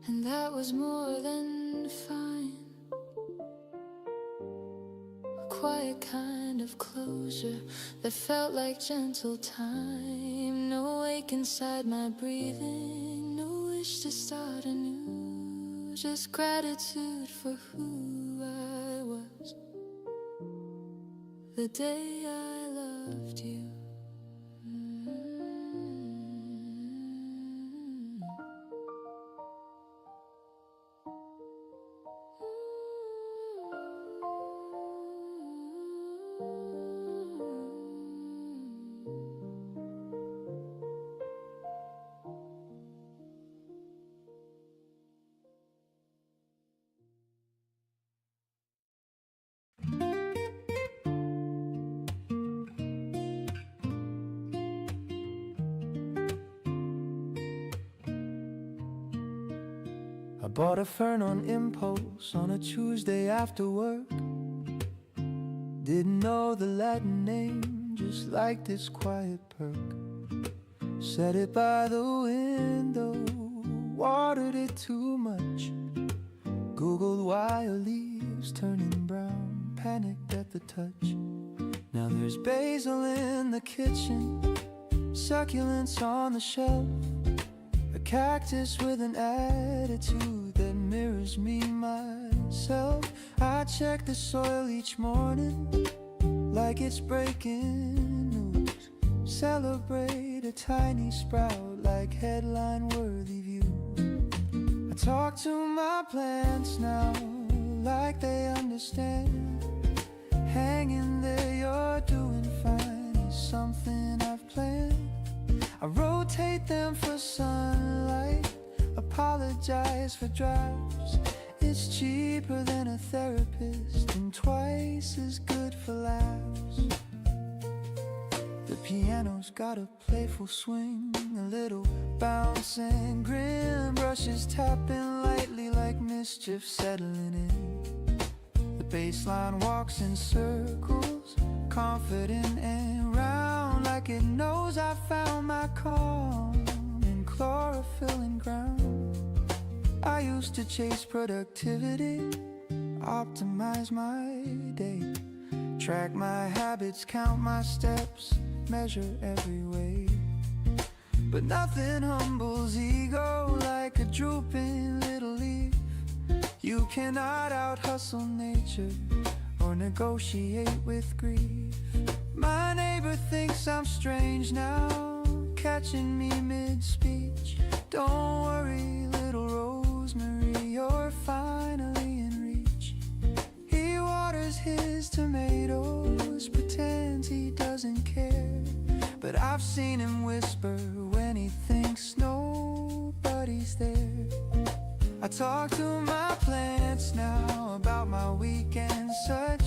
and that was more than fine. A quiet kind of closure that felt like gentle time. No ache inside my breathing, no wish to start anew, just gratitude for who I was the day I loved you. bought a fern on impulse on a Tuesday after work. Didn't know the Latin name, just liked its quiet perk. Set it by the window, watered it too much. Googled why are leaves turning brown, panicked at the touch. Now there's basil in the kitchen, succulents on the shelf, a cactus with an attitude that mirrors me myself. I check the soil each morning like it's breaking news. Celebrate a tiny sprout like headline-worthy views. I talk to my plants now like they understand. Hang in there, you're doing fine, is something I've planned. I rotate them for sunlight, apologize for drafts. It's cheaper than a therapist and twice as good for laughs. The piano's got a playful swing, a little bounce and grin. Brushes tapping lightly like mischief settling in. The bass line walks in circles, confident and round, like it knows I found my calm in chlorophyll and ground. I used to chase productivity, optimize my day, track my habits, count my steps, measure every way. But nothing humbles ego like a drooping little leaf. You cannot out-hustle nature or negotiate with grief. My neighbor thinks I'm strange now, catching me mid-speech. Don't worry, little Rosemary, you're finally in reach. He waters his tomatoes, pretends he doesn't care, but I've seen him whisper when he thinks nobody's there. I talk to my plants now about my week and such.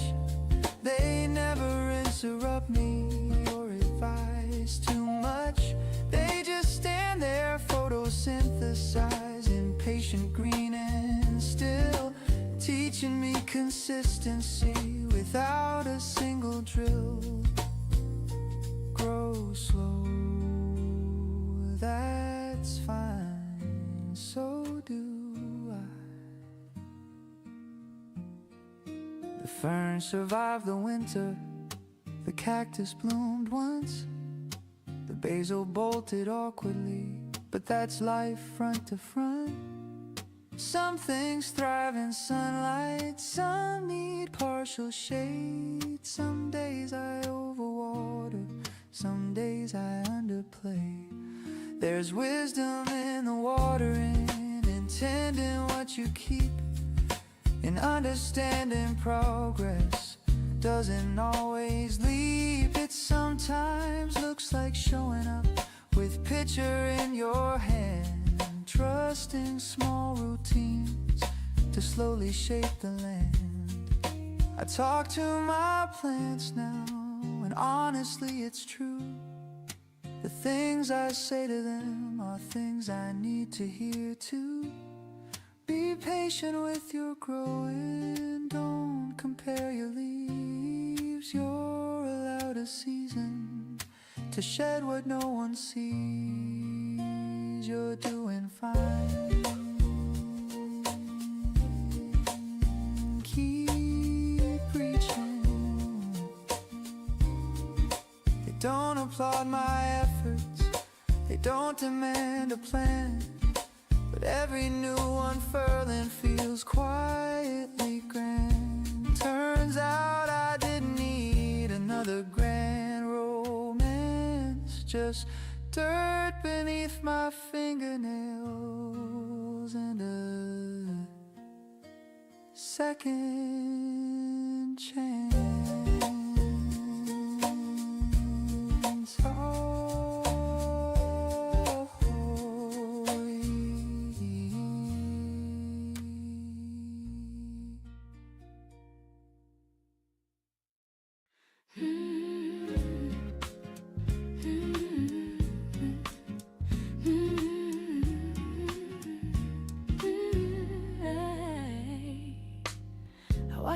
They never interrupt me or advise too much. They just stand there, photosynthesizing, patient, green and still, teaching me consistency without a single drill. Grow slow, that's fine, so do I. The fern survived the winter, the cactus bloomed once, the basil bolted awkwardly, but that's life front to front. Some things thrive in sunlight, some need partial shade. Some days I overwater, some days I underplay. There's wisdom in the watering, intending what you keep, and understanding progress doesn't always leap. It sometimes looks like showing up with picture in your hand, trusting small routines to slowly shape the land. I talk to my plants now, and honestly it's true. The things I say to them are things I need to hear too. Be patient with your growing, don't compare your leaves. You're allowed a season to shed what no one sees. You're doing fine. Keep reaching. They don't applaud my efforts, they don't demand a plan, but every new unfurling feels quietly grand. Turns out I didn't need another grand romance, just dirt beneath my fingernails and a second chance.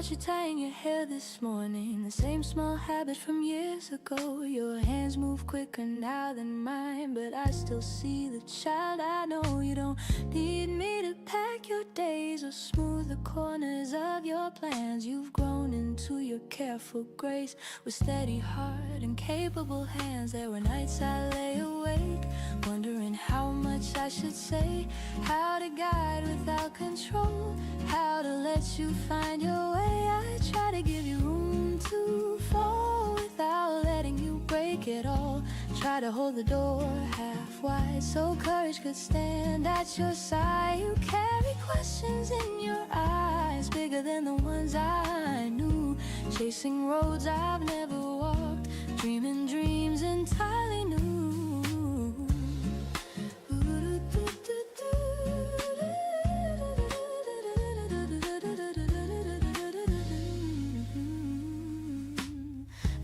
caught you tying your hair this morning. The same small habit from years ago. Your hands move quicker now than mine, but I still see the child I know. You don't need me to pack your days or smooth the corners of your plans. You've grown into your careful grace with steady heart and capable hands. There were nights I lay awake wondering how much I should say, how to guide without control, how to let you find your way. I try to give you room to fall without letting you break it all. Try to hold the door half wide so courage could stand at your side. You carry questions in your eyes bigger than the ones I knew, chasing roads I've never walked, dreaming dreams entirely new.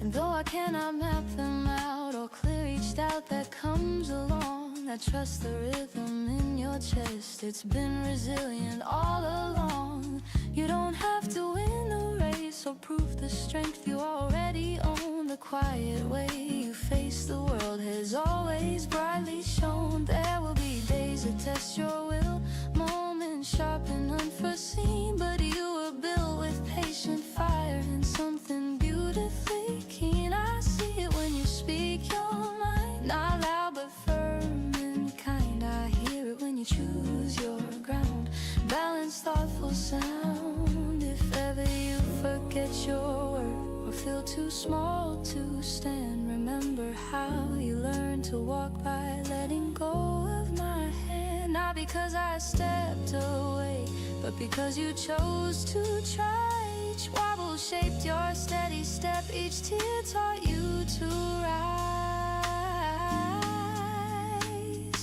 And though I cannot map them out or clear each doubt that comes along, I trust the rhythm in your chest. It's been resilient all along. You don't have to win the race or prove the strength you already own. The quiet way you face the world has always brightly shone. There will be days that test your will, moments sharp and unforeseen, but you were built with patient fire and something beautifully keen. I see it when you speak your mind, not loud but firm and kind. I hear it when you choose your ground, balanced, thoughtful sound. If ever you forget your worth or feel too small to stand, remember how you learned to walk by letting go of my hand. Not because I stepped away, but because you chose to try. Each wobble shaped your steady step, each tear taught you to rise.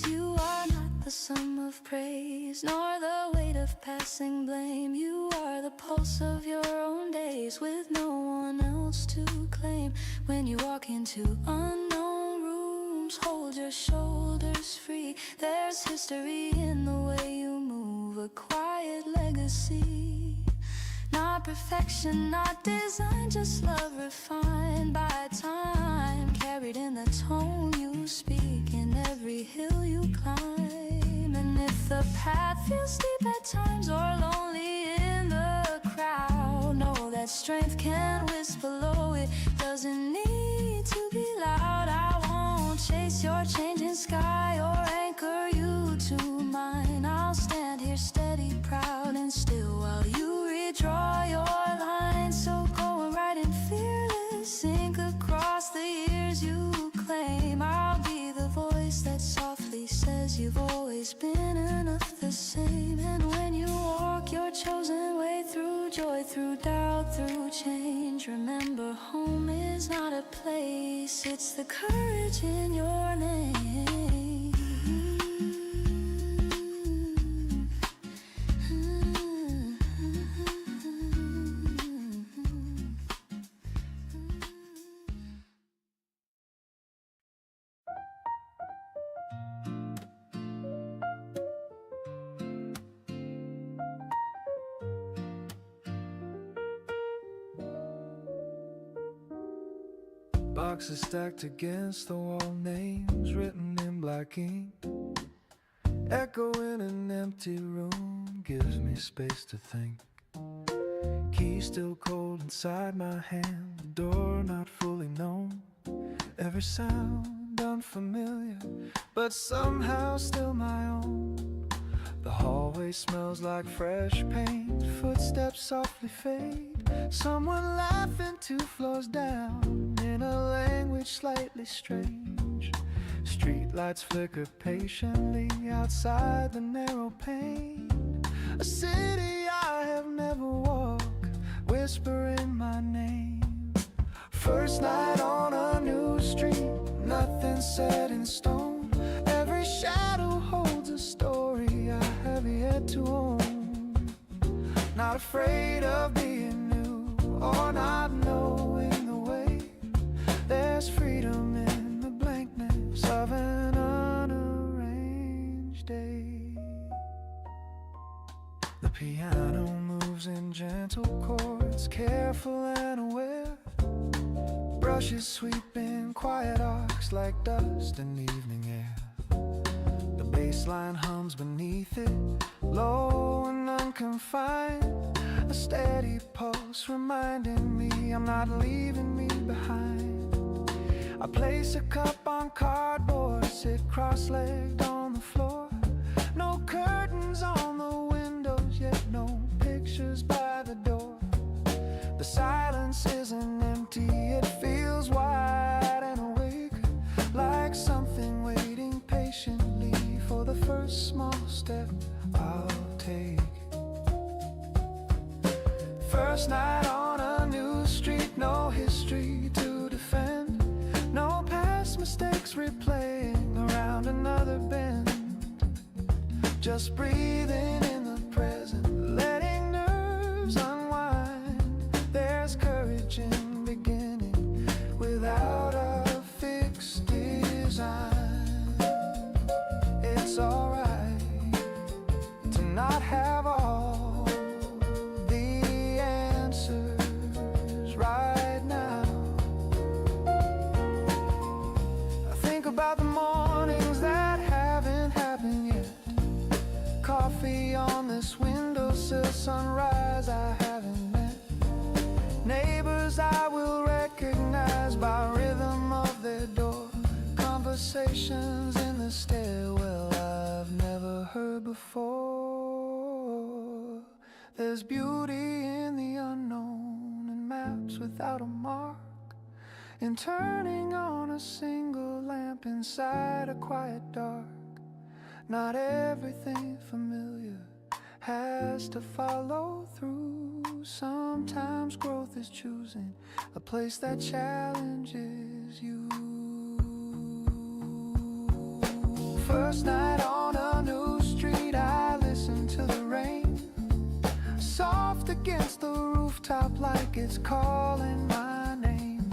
You are not the sum of praise, nor the weight of passing blame. You are the pulse of your own days, with no one else to claim. When you walk into unknown rooms, hold your shoulders free. There's history in the way you move, a quiet legacy. Not perfection, not design, just love refined by time, carried in the tone you speak, in every hill you climb. And if the path feels steep at times or lonely in the crowd, know that strength can whisper low, it doesn't need to be loud. I won't chase your changing sky or anchor you to mine. I'll stand here steady, proud and still while you draw your line. So go and ride and fearless, sink across the years you claim. I'll be the voice that softly says you've always been enough the same. And when you walk your chosen way through joy, through doubt, through change, remember home is not a place, it's the courage in your name. Boxes stacked against the wall, names written in black ink. Echo in an empty room gives me space to think. Key still cold inside my hand, the door not fully known. Every sound unfamiliar, but somehow still my own. The hallway smells like fresh paint, footsteps softly fade. Someone laughing 2 floors down in a language slightly strange. Streetlights flicker patiently outside the narrow pane. A city I have never walked, whispering my name. First night on a new street, nothing set in stone. Every shadow holds a story I have yet to own. Not afraid of being new or not knowing the way. There's freedom in the blankness of an unarranged day. The piano moves in gentle chords, careful and aware. Brushes sweeping quiet arcs like dust in evening air. The bass line hums beneath it, low and unconfined. A steady pulse reminding me I'm not leaving me behind. I place a cup on cardboard, sit cross-legged on the floor. No curtains on the windows, yet no pictures by the door. The silence isn't empty, it feels wide and awake, like something waiting patiently for the first small step I'll take. First night on a new street, no history to defend, no past mistakes replaying around another bend. Just breathing in the present, letting nerves unwind. There's courage in beginning without a fixed design. It's alright to not have all the answers right now. I think about the mornings that haven't happened yet. Coffee on this windowsill, sunrise I haven't met. Neighbors I will recognize by rhythm of their door. Conversations in the stairwell I've never heard before. There's beauty in the unknown and maps without a mark, in turning on a single lamp inside a quiet dark. Not everything familiar has to follow through. Sometimes growth is choosing a place that challenges you. First night on a new street, I listen to the rain, soft against the rooftop like it's calling my name.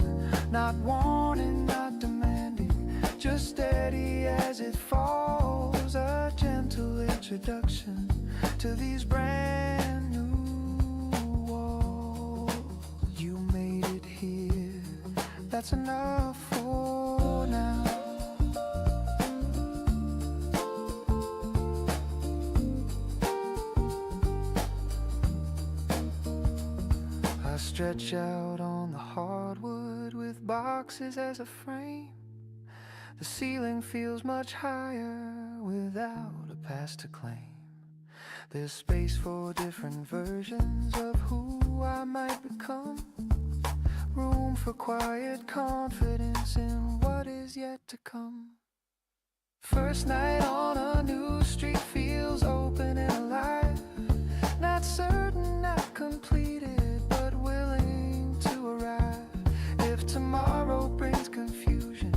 Not warning, not demanding, just steady as it falls. A gentle introduction to these brand new walls. You made it here, that's enough for now. I stretch out on the hardwood with boxes as a frame. The ceiling feels much higher without a past to claim. There's space for different versions of who I might become. Room for quiet confidence in what is yet to come. First night on a new street feels open and alive. Not certain, not completed, but willing to arrive. If tomorrow brings confusion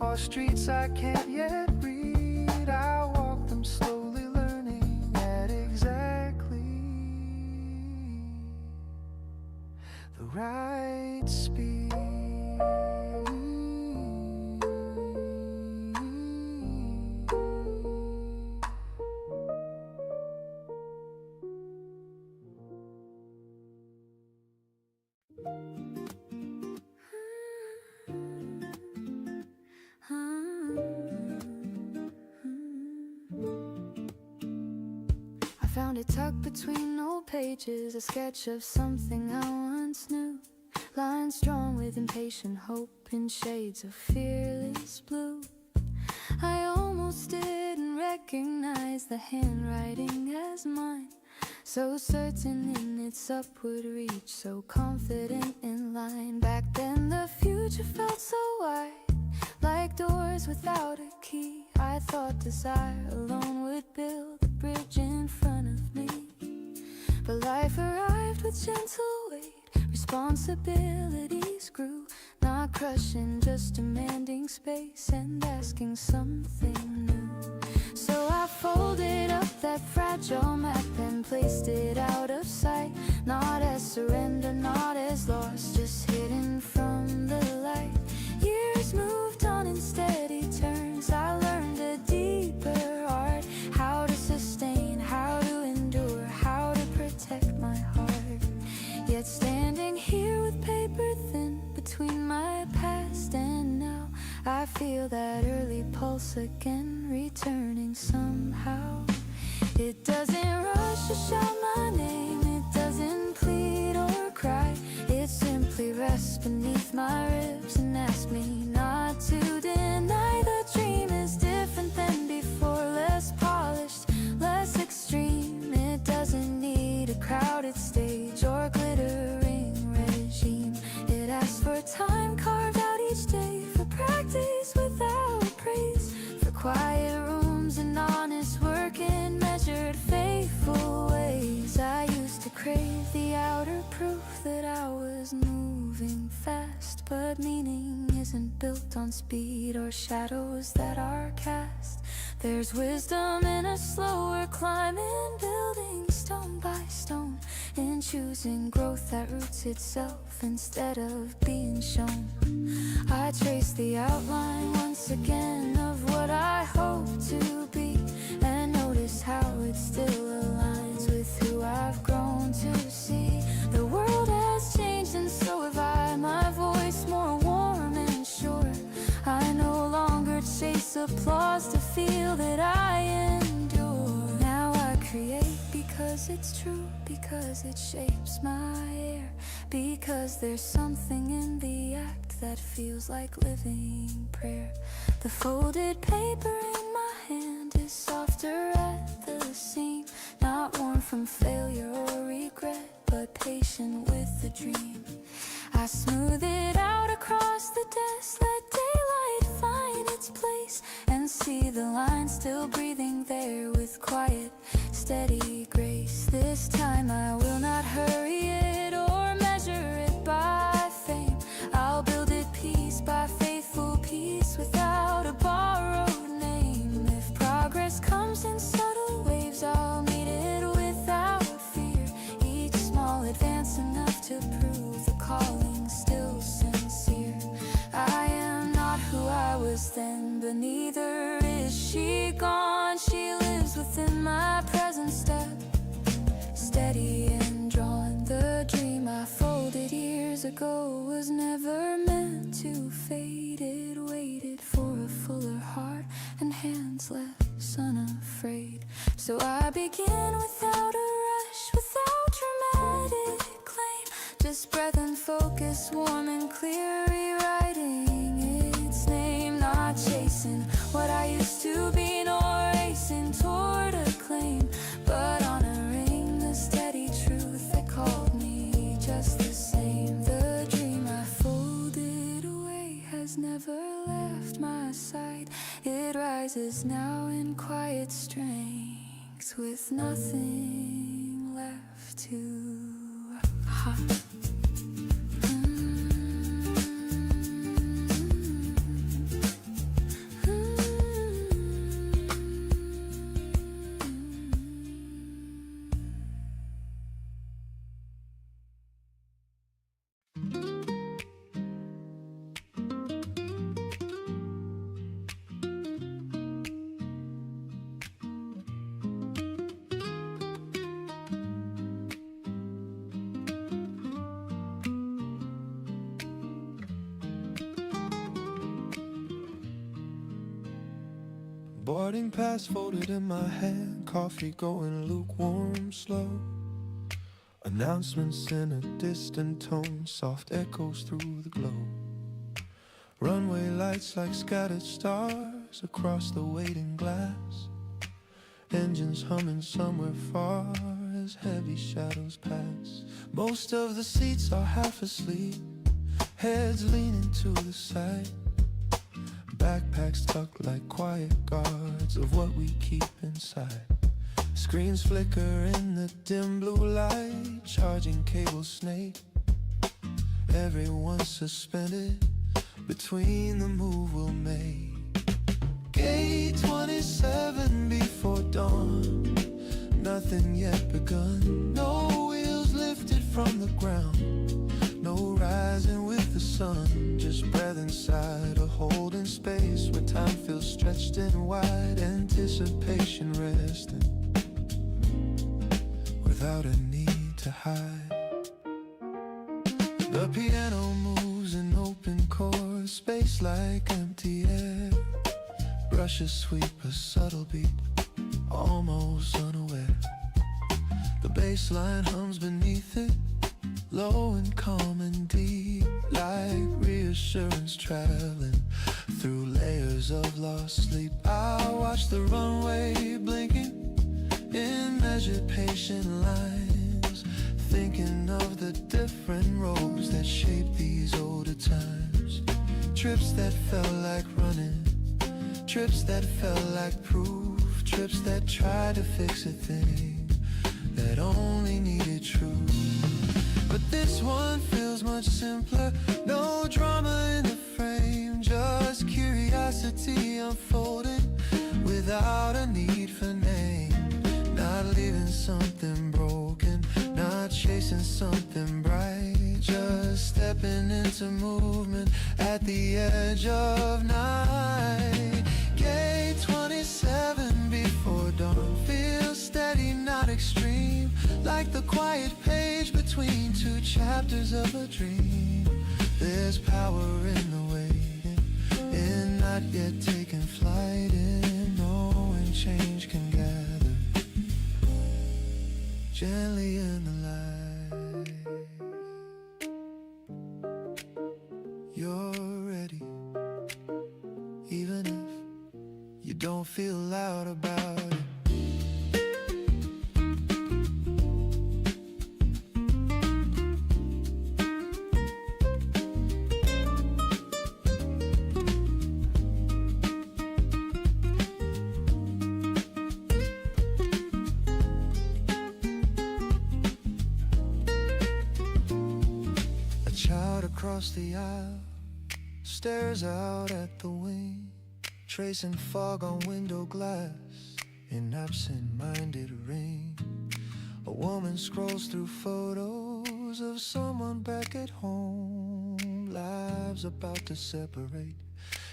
or streets I can't yet read, I'll walk them slowly, learning at exactly the right speed. Found it tucked between old pages, a sketch of something I once knew. Lines drawn with impatient hope in shades of fearless blue. I almost didn't recognize the handwriting as mine, so certain in its upward reach, so confident in line. Back then the future felt so wide, like doors without a key. I thought desire alone would build a bridge in front of me, but life arrived with gentle weight. Responsibilities grew, not crushing, just demanding space and asking something new. So I folded up that fragile map and placed it out of sight, not as surrender, not as loss, just hidden from the light. Years moved on in steady turns, I learned a deeper art, how to sustain, how to endure, how to protect my heart. Yet standing feel that early pulse again, returning somehow. It doesn't rush to shout my name, it doesn't plead or cry. It simply rests beneath my ribs and asks me not to deny the dream is different than before, less polished, less extreme. It doesn't need a crowded stage or glittering regime. It asks for time carved out each day, for practice without praise, for quiet rooms and honest work in measured faithful ways. I used to crave the outer proof that I was moving fast, but meaning isn't built on speed or shadows that are cast. There's wisdom in a slower climb, in building stone by stone, in choosing growth that roots itself instead of being shown. I trace the outline once again of what I hope to be, and notice how it still aligns with who I've grown to see. The world has changed and so have I, my voice more warm and sure. I no longer chase applause to feel that I endure. Now I create because it's true, because it shapes my air, because there's something in the act that feels like living prayer. The folded paper in my hand is softer at the seam, not worn from failure or regret, but patient with the dream. I smooth it out across the desk, let daylight find its place, and see the line still breathing there with quiet, steady grace. This time I will not hurry it or measure it by fame. I'll build it piece by faithful piece without a borrowed name. If progress comes in subtle waves, I'll meet it without fear. Each small advance enough to prove the calling still sincere. I am not who I was then, but neither is she gone. She lives within my present step, steady and drawn. The dream I folded years ago was never meant to fade. It waited for a fuller heart and hands less unafraid. So I begin without a rush, without dramatic claim, just breath and focus, warm and clear, rewriting its name. Not chasing what I used to be, nor racing toward a claim, but honoring the steady truth that called me just the same. The dream I folded away has never left my side. It rises now in quiet strength, with nothing left to hide. Boarding pass folded in my hand, coffee going lukewarm slow. Announcements in a distant tone, soft echoes through the glow. Runway lights like scattered stars across the waiting glass. Engines humming somewhere far as heavy shadows pass. Most of the seats are half asleep, heads leaning to the side. Backpacks tucked like quiet guards of what we keep inside. Screens flicker in the dim blue light, charging cable snake. Everyone's suspended between the move we'll make. Gate 27 before dawn, nothing yet begun. No wheels lifted from the ground, no rising with the sun. Just breath inside a holding space where time feels stretched and wide. Anticipation resting without a need to hide. The piano moves moves in open chords, space like empty air. Brushes sweep a subtle beat, almost unaware. The bass line hums beneath it, low and calm and deep, like reassurance traveling through layers of lost sleep. I watch the runway blinking in measured patient lines, thinking of the different roads that shaped these older times. Trips that felt like running, trips that felt like proof, trips that tried to fix a thing that only needed truth. But this one feels much simpler, no drama in the frame, just curiosity unfolding without a need for name. Not leaving something broken, not chasing something bright, just stepping into movement at the edge of night. Gate 27 before dawn feels steady, not extreme, like the quiet page between two chapters of a dream. There's power in the waiting, in not yet taking flight, in knowing change can gather gently in the light. You're ready, even if you don't feel loud about it. Across the aisle, stares out at the wing, tracing fog on window glass in absent-minded ring. A woman scrolls through photos of someone back at home, lives about to separate,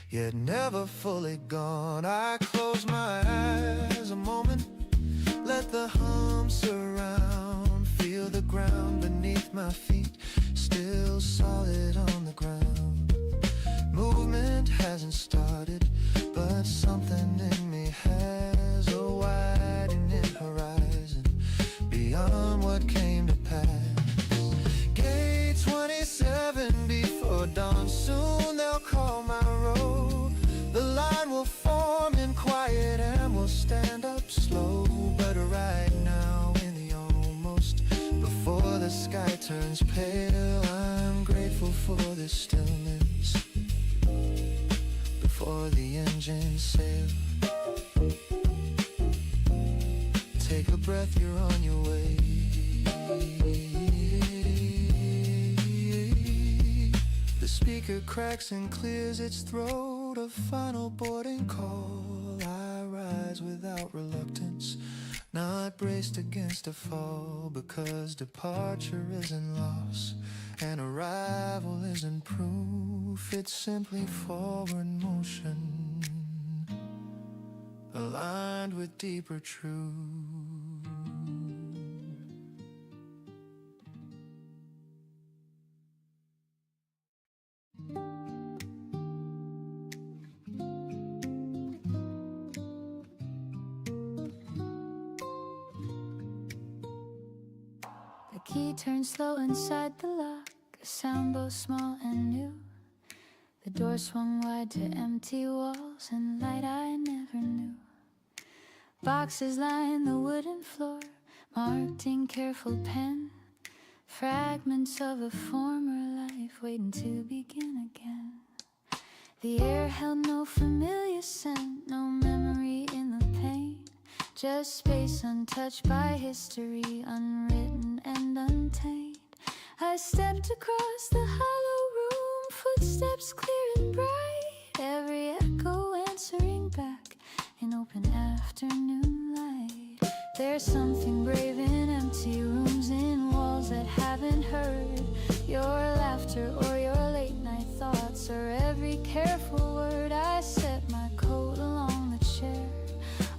yet never fully gone. I close my eyes a moment, let the hum surround, feel the ground beneath my feet, still solid on the ground. Movement hasn't started, but something in me has a widening horizon beyond what came to pass. Gate 27 before dawn, soon they'll call my road. The line will form in quiet and we'll stand up slow, but right now in the almost, before the sky turns pale, I'm grateful for this stillness before the engines sail. Take a breath, you're on your way. The speaker cracks and clears its throat, a final boarding call. I rise without reluctance, not braced against a fall, because departure isn't loss and arrival isn't proof. It's simply forward motion, aligned with deeper truth. The key turns slow inside the lock, a sound both small and new. The door swung wide to empty walls and light I never knew. Boxes line the wooden floor, marked in careful pen, fragments of a former life waiting to begin again. The air held no familiar scent, no memory in the pain, just space untouched by history, unwritten and untamed. I stepped across the hollow room, footsteps clear and bright, every echo answering back in open afternoon light. There's something brave in empty rooms, in walls that haven't heard your laughter or your late night thoughts, or every careful word. I set my coat along the chair,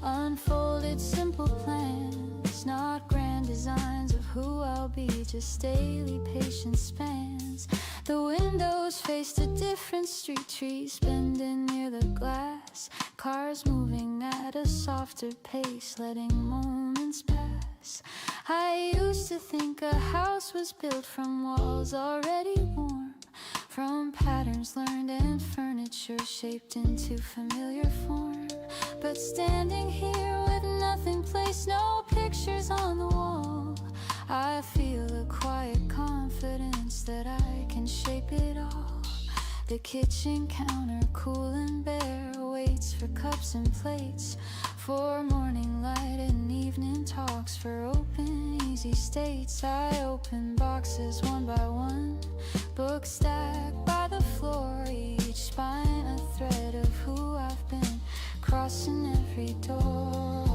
unfolded simple plans, not grand designs of who I'll be, just daily patient spans. The windows faced a different street, trees bending near the glass, cars moving at a softer pace, letting moments pass. I used to think a house was built from walls already warm, from patterns learned and furniture shaped into familiar form. But standing here with nothing placed, no pictures on the wall, I feel a quiet confidence that I can shape it all. The kitchen counter, cool and bare, waits for cups and plates, for morning light and evening talks, for open, easy states. I open boxes one by one, books stacked by the floor, each spine a thread of who I've been, crossing every door.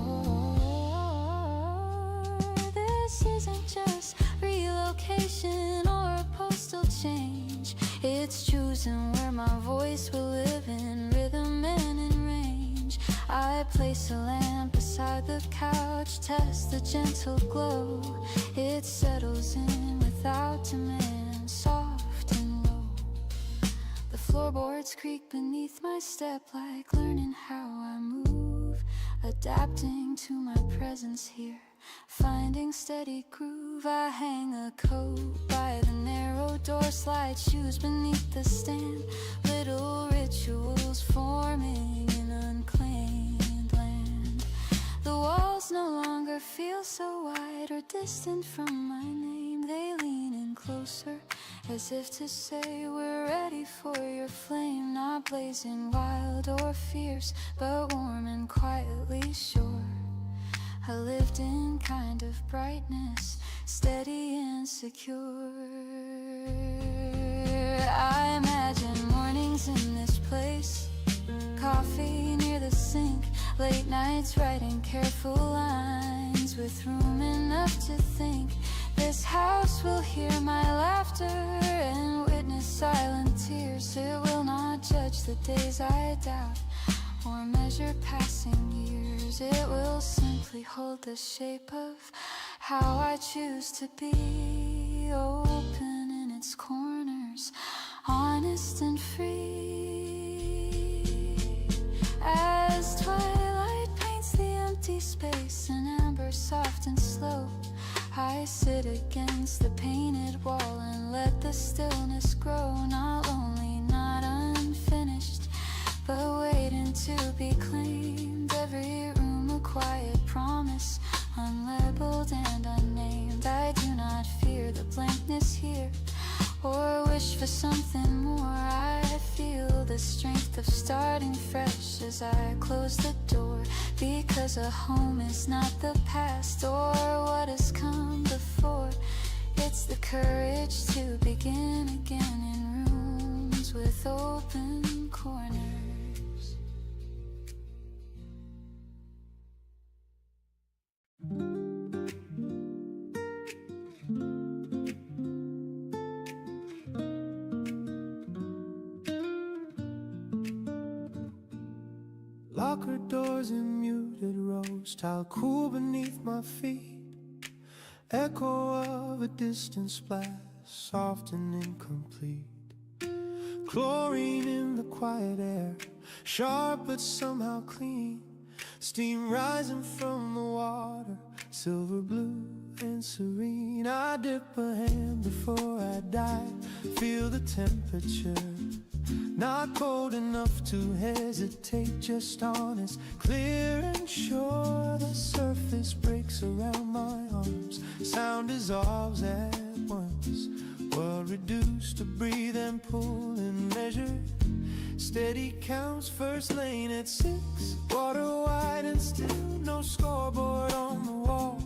This isn't just relocation or a postal change, it's choosing where my voice will live in rhythm and in range. I place a lamp beside the couch, test the gentle glow, it settles in without demand, soft and low. The floorboards creak beneath my step, like learning how I move, adapting to my presence here, finding steady groove. I hang a coat by the narrow door, slide shoes beneath the stand, little rituals forming in unclaimed land. The walls no longer feel so wide or distant from my name, they lean in closer, as if to say we're ready for your flame, not blazing wild or fierce, but warm and quietly sure. A lived-in kind of brightness, steady and secure. I imagine mornings in this place, coffee near the sink, late nights writing careful lines, with room enough to think. This house will hear my laughter and witness silent tears. It will not judge the days I doubt or measure passing years. It will simply hold the shape of how I choose to be, open in its corners, honest and free. As twilight paints the empty space in amber, soft and slow, I sit against the painted wall and let the stillness grow. Not lonely, not unfinished, but waiting to be claimed. Every room a quiet promise, unlabeled and unnamed. I do not fear the blankness here, or wish for something more. I feel the strength of starting fresh as I close the door, because a home is not the past or what has come before. It's the courage to begin again in rooms with open corners. Locker doors in muted rose, tile cool beneath my feet. Echo of a distant splash, soft and incomplete. Chlorine in the quiet air, sharp but somehow clean. Steam rising from the water, silver blue and serene. I dip a hand before I dive, feel the temperature. Not cold enough to hesitate, just honest, clear and sure. The surface breaks around my arms, sound dissolves at once. World reduced to breathe and pull and measure. Steady counts, first lane at 6, water wide and still. No scoreboard on the wall,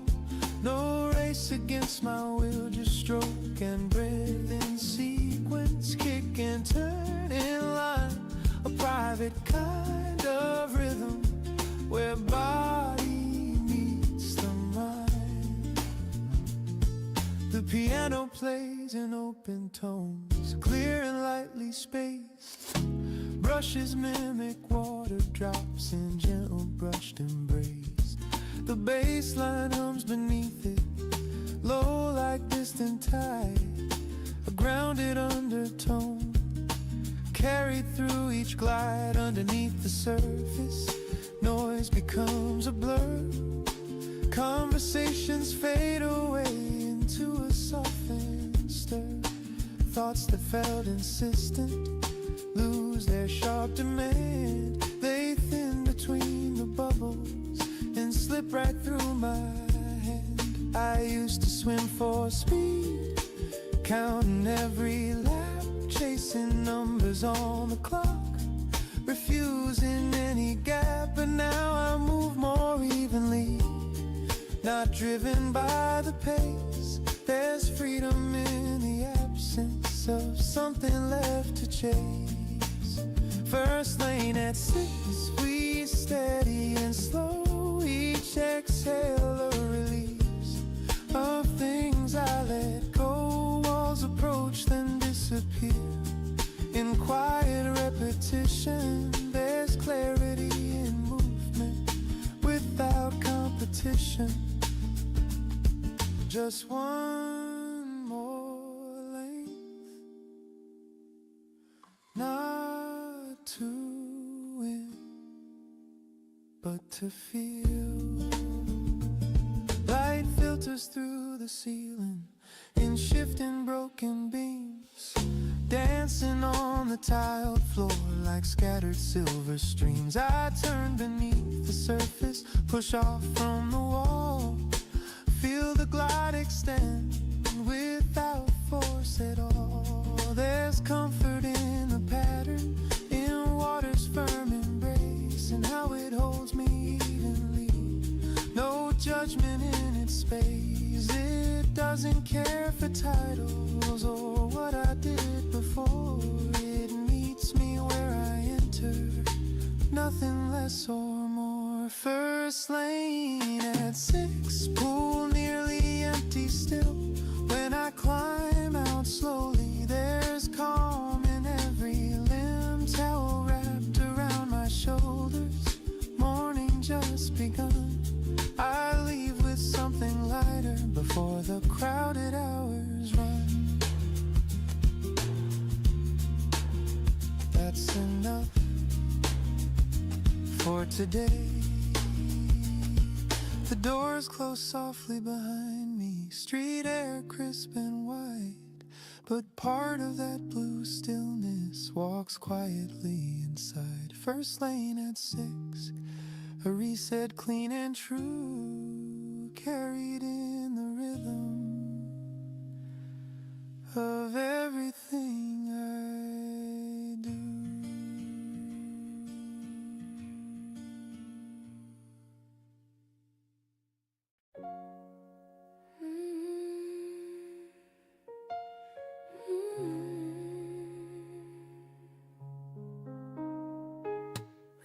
no race against my will, just stroke and breath in sequence, kick and turn in line. A private kind of rhythm where body meets the mind. The piano plays in open tones, clear and lightly spaced. Brushes mimic water drops in gentle brushed embrace. The bass line hums beneath it, low like distant tide. A grounded undertone, buried through each glide underneath the surface. Noise becomes a blur. Conversations fade away into a softened stir. Thoughts that felt insistent lose their sharp demand. They thin between the bubbles and slip right through my hand. I used to swim for speed, counting every lap, chasing numbers on the clock, refusing any gap. But now I move more evenly, not driven by the pace. There's freedom in the absence of something left to chase. First lane at 6, we steady and slow. Each exhale a release of things I let go. Walls approach then disappear. In quiet repetition, there's clarity in movement without competition. Just one more length, not to win, but to feel. Light filters through the ceiling in shifting broken beams, dancing on the tiled floor like scattered silver streams. I turn beneath the surface, push off from the wall, feel the glide extend without force at all. There's comfort in the pattern, in water's firm embrace, and how it holds me evenly. No judgment in its space. It doesn't care for titles or what I did before. It meets me where I enter, nothing less or more. First lane at 6, pool nearly empty still. When I climb out slowly, there's calm in every limb. Towel wrapped around my shoulders, morning just begun. I leave with something lighter before the crowded hours run. That's enough for today. The doors close softly behind me, street air crisp and white, but part of that blue stillness walks quietly inside. First lane at 6, a reset clean and true, carried in the rhythm of everything I do.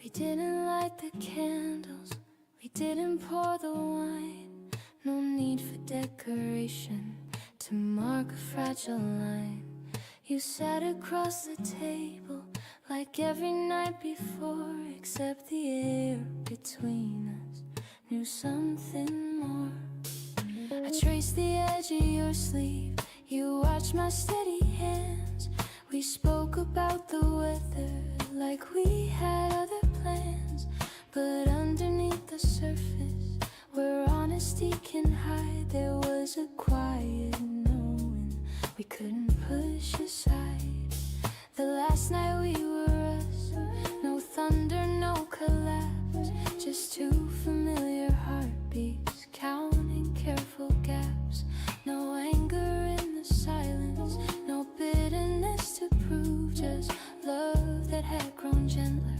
We didn't light the candles, we didn't pour the wine. No need for decoration to mark a fragile line. You sat across the table like every night before, except the air between us knew something more. I traced the edge of your sleeve, you watched my steady hands. We spoke about the weather like we had other plans. But underneath the surface, where honesty can hide, there was a quiet knowing we couldn't push aside. The last night we were us, no thunder, no collapse, just two familiar heartbeats, counting careful gaps. No anger in the silence, no bitterness to prove, just love that had grown gentler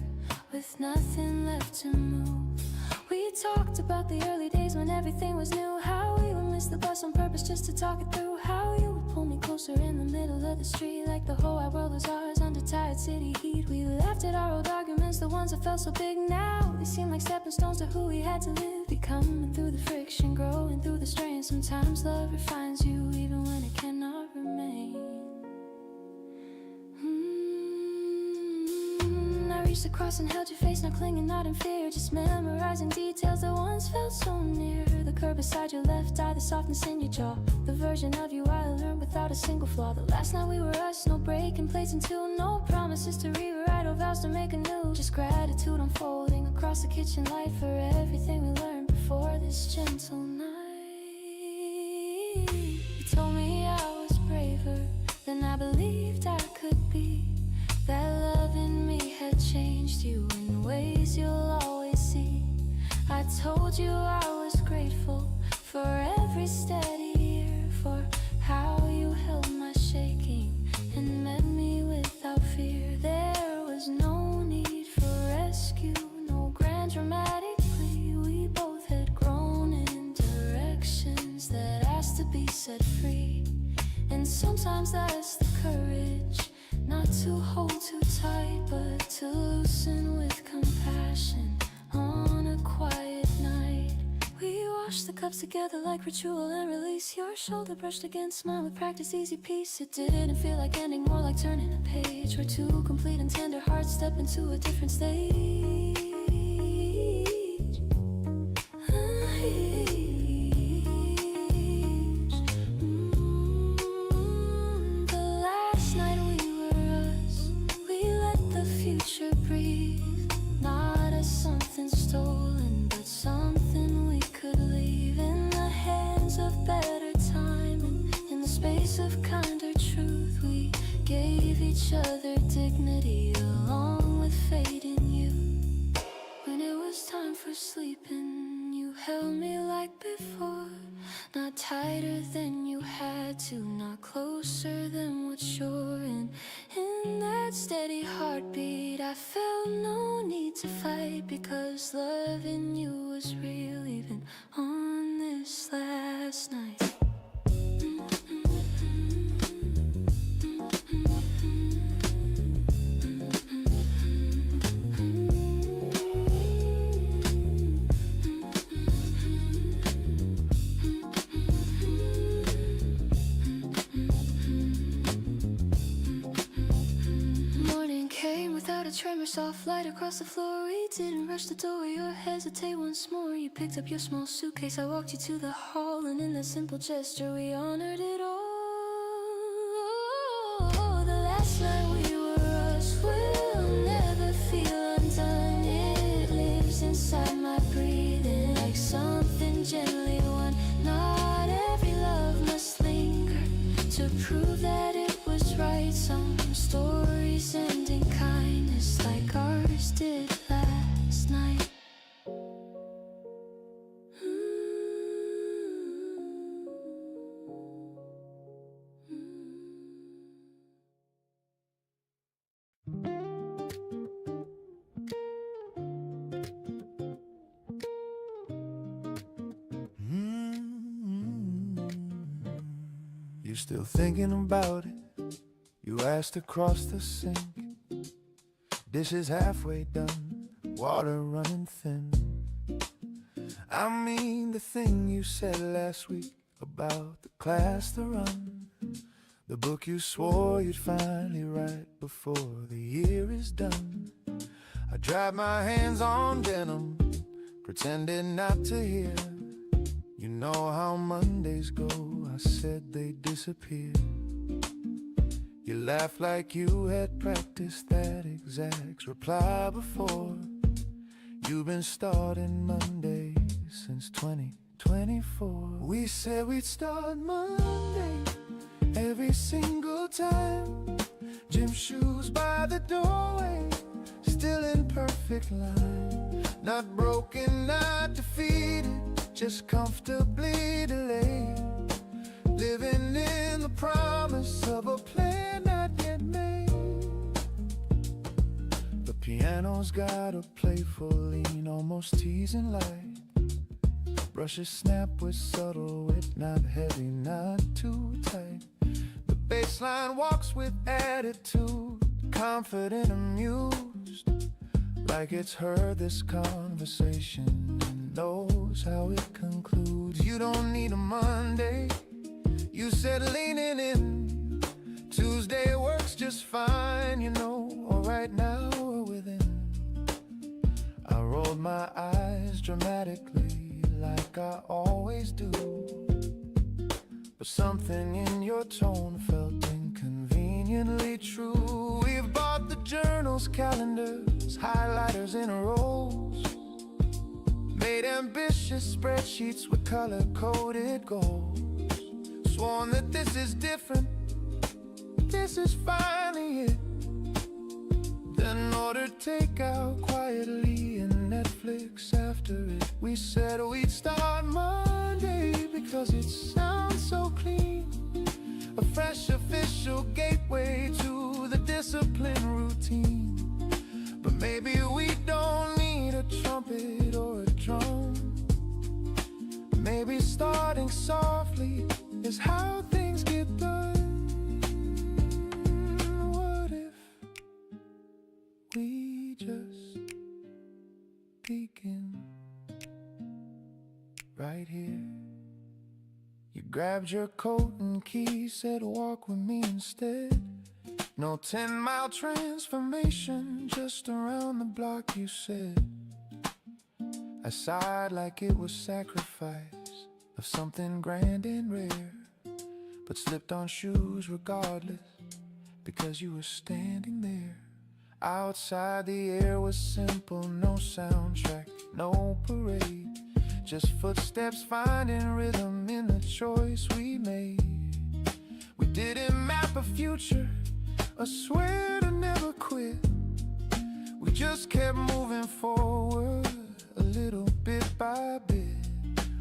with nothing left to move. We talked about the early days when everything was new, how we would miss the bus on purpose just to talk it through, how you would pull me closer in the middle of the street like the whole wide world was ours under tired city heat. We laughed at our old arguments, the ones that felt so big now. They seem like stepping stones to who we had to live, becoming through the friction, growing through the strain. Sometimes love refines you even when it cannot remain. I reached across and held your face, not clinging, not in fear, just memorizing details that once felt so near. The curb beside your left eye, the softness in your jaw, the version of you I learned with without a single flaw. The last night we were us, no breaking plates until no promises to rewrite or vows to make anew. Just gratitude unfolding across the kitchen light for everything we learned before this gentle night. You told me I was braver than I believed I could be. That love in me had changed you in ways you'll always see. I told you I was grateful for every steady year, for how you held my shaking and met me without fear. There was no need for rescue, no grand dramatic plea. We both had grown in directions that asked to be set free. And sometimes that's the courage, not to hold too tight, but to loosen with compassion on a quiet night. We wash the cups together like ritual and release. Your shoulder brushed against mine with practice, easy peace. It didn't feel like ending, more like turning a page where two complete and tender hearts step into a different stage. The last night we were us. We let the future breathe, not as something stolen, but something we could leave in the hands of better time. And in the space of kinder truth, we gave each other dignity along with fate in you. When it was time for sleeping, you held me like before, not tighter than you had to, not closer than what's sure. And in that steady heartbeat, I felt no need to fight, because loving you was real even on this last night. Tremor, soft light across the floor. We didn't rush the doorway or hesitate once more. You picked up your small suitcase, I walked you to the hall, and in that simple gesture we honored it all. The last night we were us will never feel undone. It lives inside my breathing like something gently won. Not every love must linger to prove that it was right. Some stories end in kindness like ours did last night. You're still thinking about it. You asked to cross the sink. Dishes halfway done, water running thin. I mean the thing you said last week about the class to run, the book you swore you'd finally write before the year is done. I dried my hands on denim, pretending not to hear. You know how Mondays go, I said they'd disappear. You laughed like you had practiced that exact reply before. You've been starting Monday since 2024. We said we'd start Monday every single time. Gym shoes by the doorway, still in perfect line. Not broken, not defeated, just comfortably delayed. Living in the promise of a plan not yet made. The piano's got a playful lean, almost teasing light. Brushes snap with subtle wit, not heavy, not too tight. The bass line walks with attitude, confident, amused, like it's heard this conversation and knows how it concludes. You don't need a Monday, you said leaning in. Tuesday works just fine, you know, or right now we're within. I rolled my eyes dramatically like I always do. but something in your tone felt inconveniently true. We've bought the journals, calendars, highlighters in rows, made ambitious spreadsheets with color-coded goals, sworn that this is different, this is finally it. Then ordered takeout quietly and Netflix after it. We said we'd start Monday because it sounds so clean, a fresh official gateway to the discipline routine. But maybe we don't need a trumpet or a drum. Maybe starting softly is how things get done. What if we just begin right here? You grabbed your coat and keys, said walk with me instead. No 10-mile transformation, just around the block, you said. I sighed like it was sacrifice of something grand and rare, but slipped on shoes regardless because you were standing there. Outside the air was simple, no soundtrack, no parade, just footsteps finding rhythm in the choice we made. We didn't map a future or swear to never quit. We just kept moving forward a little bit by bit.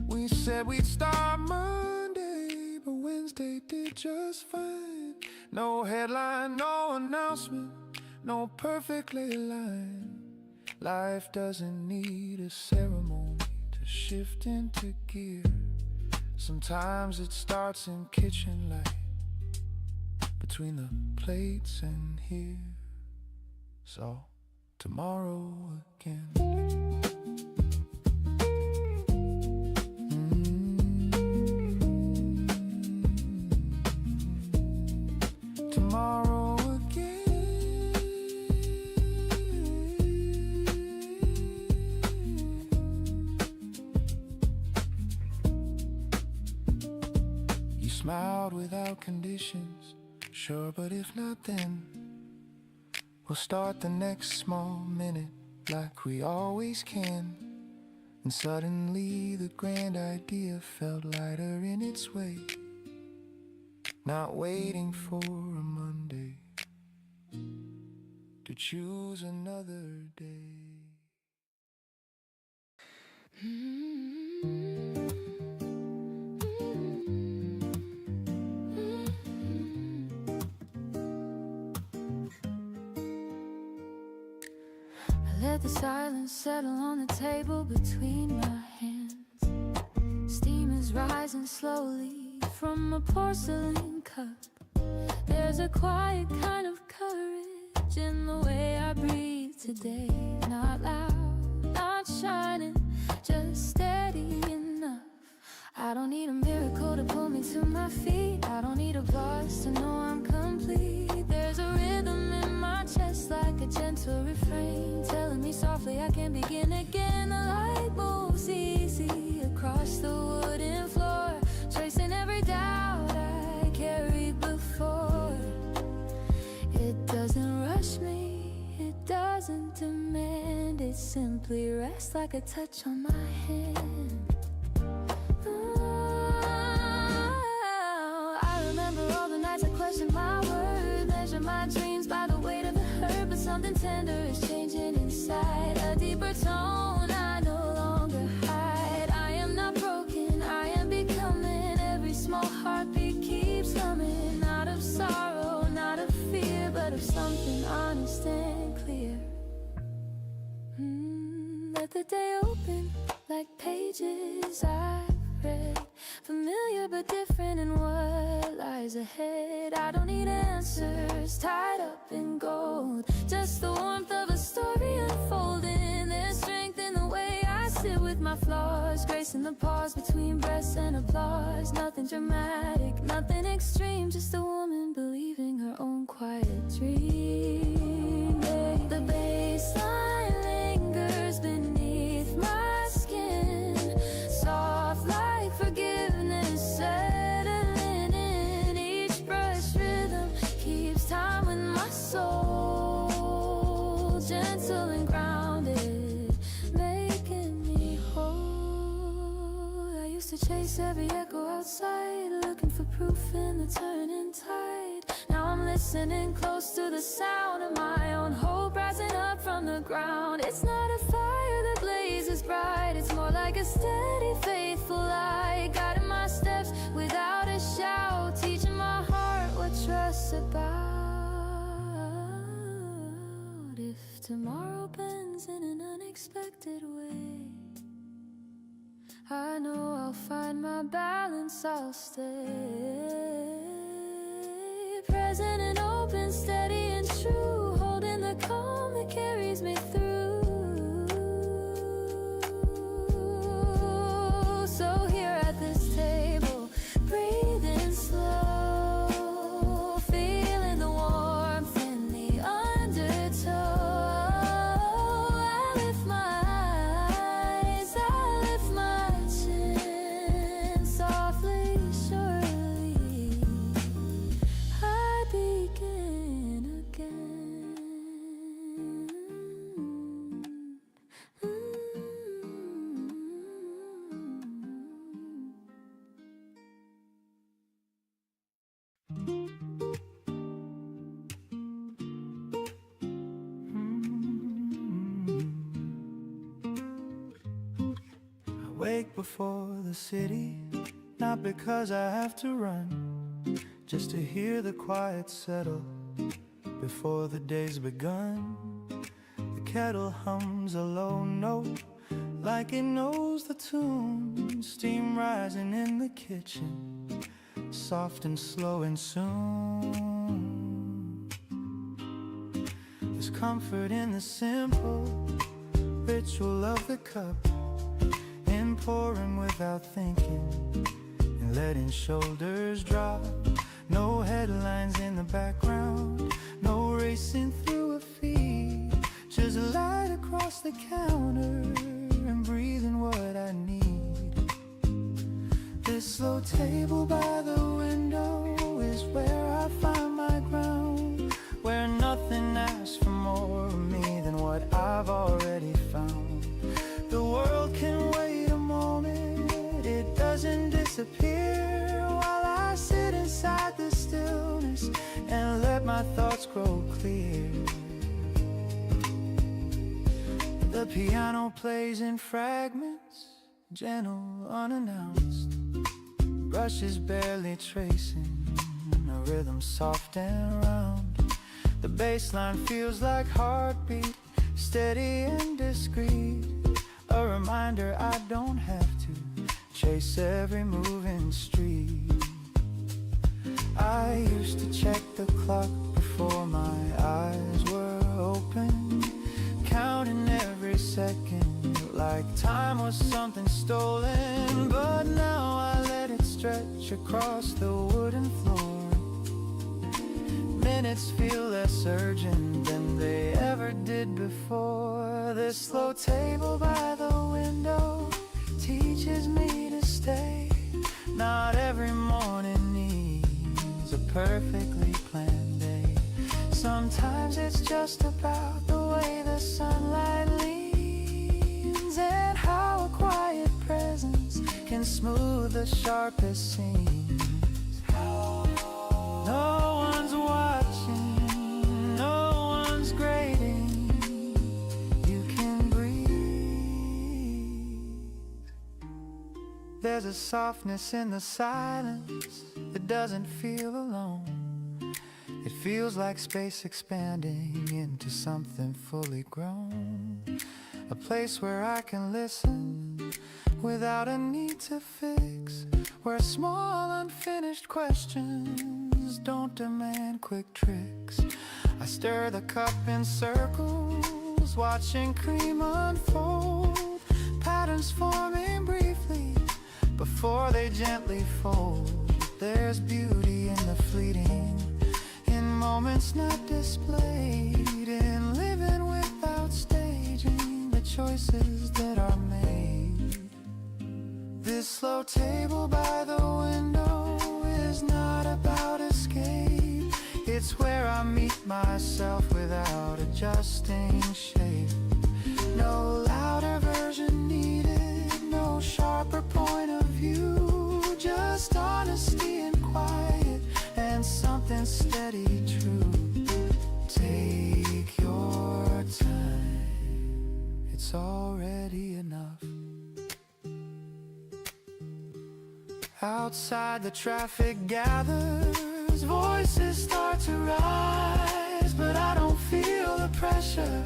We said we'd start Monday, but Wednesday did just fine. No headline, no announcement, no perfectly aligned. Life doesn't need a ceremony to shift into gear. Sometimes it starts in kitchen light, between the plates and here. So tomorrow again. Tomorrow again. You smiled without conditions. Sure, but if not then, we'll start the next small minute like we always can. And suddenly the grand idea felt lighter in its weight, not waiting for a Monday to choose another day. Let the silence settle on the table between my hands. Steam is rising slowly from a porcelain cup. There's a quiet kind of courage in the way I breathe today. Not loud, not shining, just steady enough. I don't need a miracle to pull me to my feet. I don't need a buzz to know I'm complete. There's a rhythm in my chest like a gentle refrain, telling me softly I can begin again. The light moves easy across the wooden floor, tracing every doubt I carried before. It doesn't rush me, it doesn't demand, it simply rests like a touch on my hand. I remember all the nights I questioned my word, measure my dreams by the weight of the hurt, but something tender is changing inside, a deeper tone I no longer hide. I am not broken, I am becoming, every small heartbeat keeps humming, not of sorrow, not of fear, but of something honest and clear. Let the day open like pages I've read, familiar but different in what lies ahead. I don't need answers tied up in gold, just the warmth of a story unfolding. There's strength in the way I sit with my flaws, grace in the pause between breaths and applause. Nothing dramatic, nothing extreme, just a woman believing her own quiet dream. The baseline lingers beneath my skin, soft like forgiveness settling soul, gentle and grounded, making me whole. I used to chase every echo outside, looking for proof in the turning tide. Now I'm listening close to the sound of my own hope rising up from the ground. It's not a fire that blazes bright, it's more like a steady, faithful light, guiding my steps without a shout, teaching my heart what trust's about. If tomorrow bends in an unexpected way, I know I'll find my balance, I'll stay present and open, steady and true, holding the calm that carries me through. So here at this table, breathing slow, feeling the warmth in the undertow. I lift my eyes, I lift my chin, softly, surely I begin again. I wake before the city, not because I have to run, just to hear the quiet settle before the day's begun. The kettle hums a low note, like it knows the tune. Steam rising in the kitchen, soft and slow and soon. There's comfort in the simple ritual of the cup, in pouring without thinking and letting shoulders drop. No headlines in the background, no racing through a feed, just light across the counter and breathing what I need. This slow table by the window is where I find my ground, where nothing asks for more of me than what I've already found. The world can wait a moment, it doesn't disappear, while I sit inside the stillness and let my thoughts grow clear. The piano plays in fragments, gentle, unannounced, brushes barely tracing, a rhythm soft and round. The bass line feels like heartbeat, steady and discreet, a reminder I don't have to chase every moving street. I used to check the clock before my eyes were open, counting every second like time was something stolen. But now I let it stretch across the wooden floor. Minutes feel less urgent than they ever did before. This slow table by the window teaches me to stay. Not every morning needs a perfectly planned day. Sometimes it's just about the way the sunlight leans, and how a quiet presence can smooth the sharpest seams. No one's watching, no one's grading, you can breathe. There's a softness in the silence that doesn't feel alone. It feels like space expanding into something fully grown. A place where I can listen without a need to fix, where small unfinished questions don't demand quick tricks. I stir the cup in circles, watching cream unfold, patterns forming briefly before they gently fold. There's beauty in the fleeting, in moments not displayed, in living without staging the choices that are made. This slow table by the window is not about escape, it's where I meet repeat myself without adjusting shape. No louder version needed, no sharper point of view, just honesty and quiet and something steady true. Take your time, it's already enough. Outside the traffic gathers, voices start to rise, but I don't feel the pressure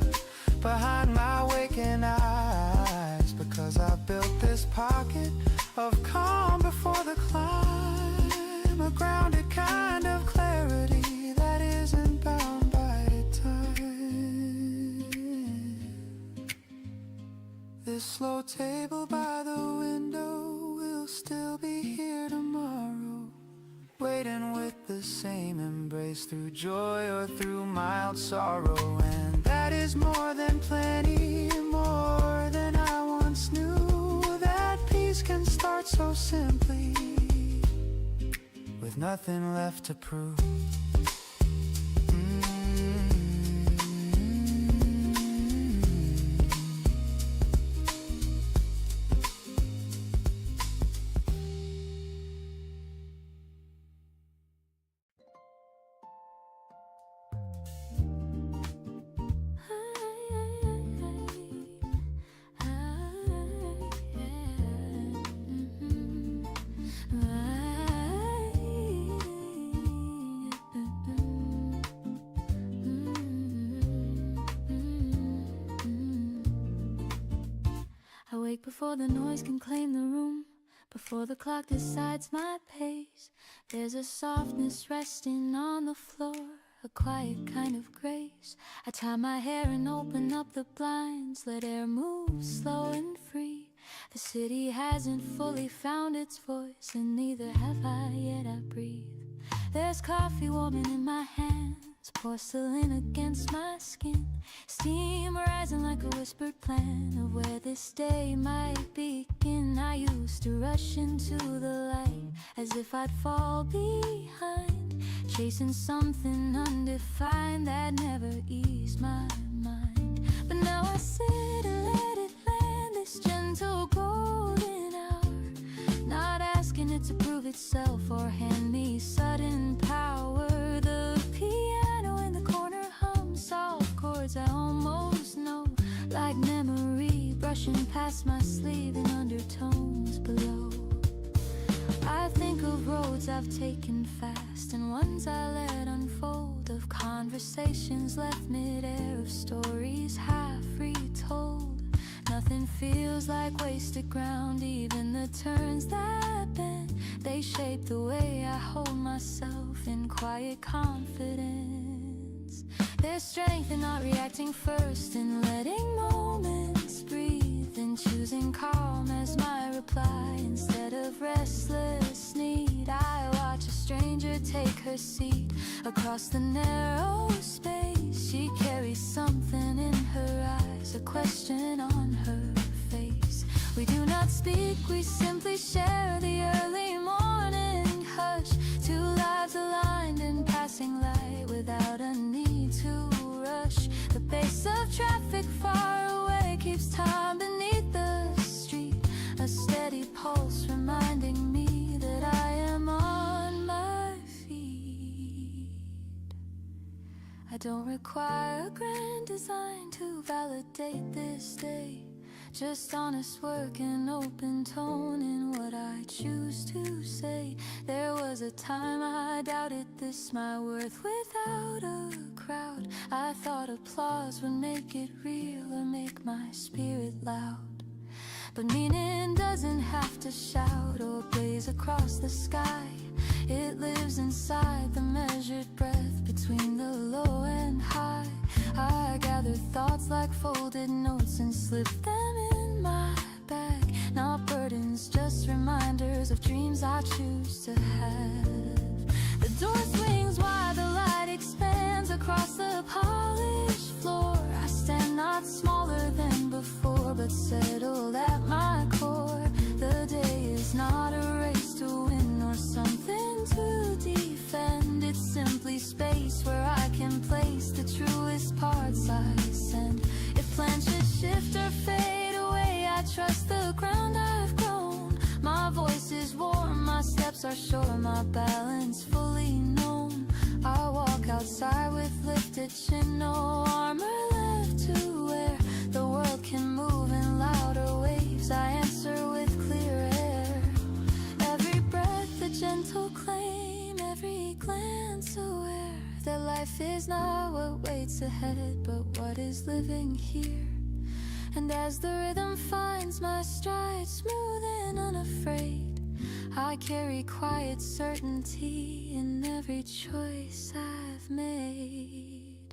behind my waking eyes, because I've built this pocket of calm before the climb, a grounded kind of clarity that isn't bound by time. This slow table by the window will still be here tomorrow, waiting with the same embrace through joy or through mild sorrow. And that is more than plenty, more than I once knew. That peace can start so simply, with nothing left to prove. Before the noise can claim the room, before the clock decides my pace, there's a softness resting on the floor, a quiet kind of grace. I tie my hair and open up the blinds, let air move slow and free. The city hasn't fully found its voice, and neither have I yet. I breathe. There's coffee warming in my hands, porcelain against my skin, steam rising like a whispered plan of where this day might begin. I used to rush into the light as if I'd fall behind, chasing something undefined that never eased my mind. But now I sit and let it land, this gentle golden hour, not asking it to prove itself or hand me sudden power. The piano in the corner hums soft chords I almost know, like memory brushing past my sleeve in undertones below. I think of roads I've taken fast and ones I let unfold, of conversations left mid-air, of stories half retold. Nothing feels like wasted ground, even the turns that bend, they shape the way I hold myself in quiet confidence. There's strength in not reacting first, in letting moments breathe, in choosing calm as my reply instead of restless need. I watch a stranger take her seat across the narrow space. She carries something in her eyes, a question on her face. We do not speak, we simply share the early morning hush, two lives aligned in passing light without a need to rush. The pace of traffic far away keeps time beneath the street, a steady pulse reminding me that I am on my feet. I don't require a grand design to validate this day, just honest work and open tone in what I choose to say. There was a time I doubted this, my worth without a crowd. I thought applause would make it real or make my spirit loud. But meaning doesn't have to shout or blaze across the sky. It lives inside the measured breath between the low and high. I gather thoughts like folded notes and slip them in my bag. Not burdens, just reminders of dreams I choose to have. The door swings wide, the light expands across the polished floor. I stand not smaller than before, but settled at my core. The day is not a race to win or something to defend. It's simply space where I can play precise. And if plans should shift or fade away, I trust the ground I've grown. My voice is warm, my steps are sure, my balance fully known. I walk outside with lifted chin, no armor left to wear. The world can move in louder waves, I answer with clear air. Every breath a gentle claim, every glance aware that life is not what waits ahead, but what is living here. And as the rhythm finds my stride, smooth and unafraid, I carry quiet certainty in every choice I've made.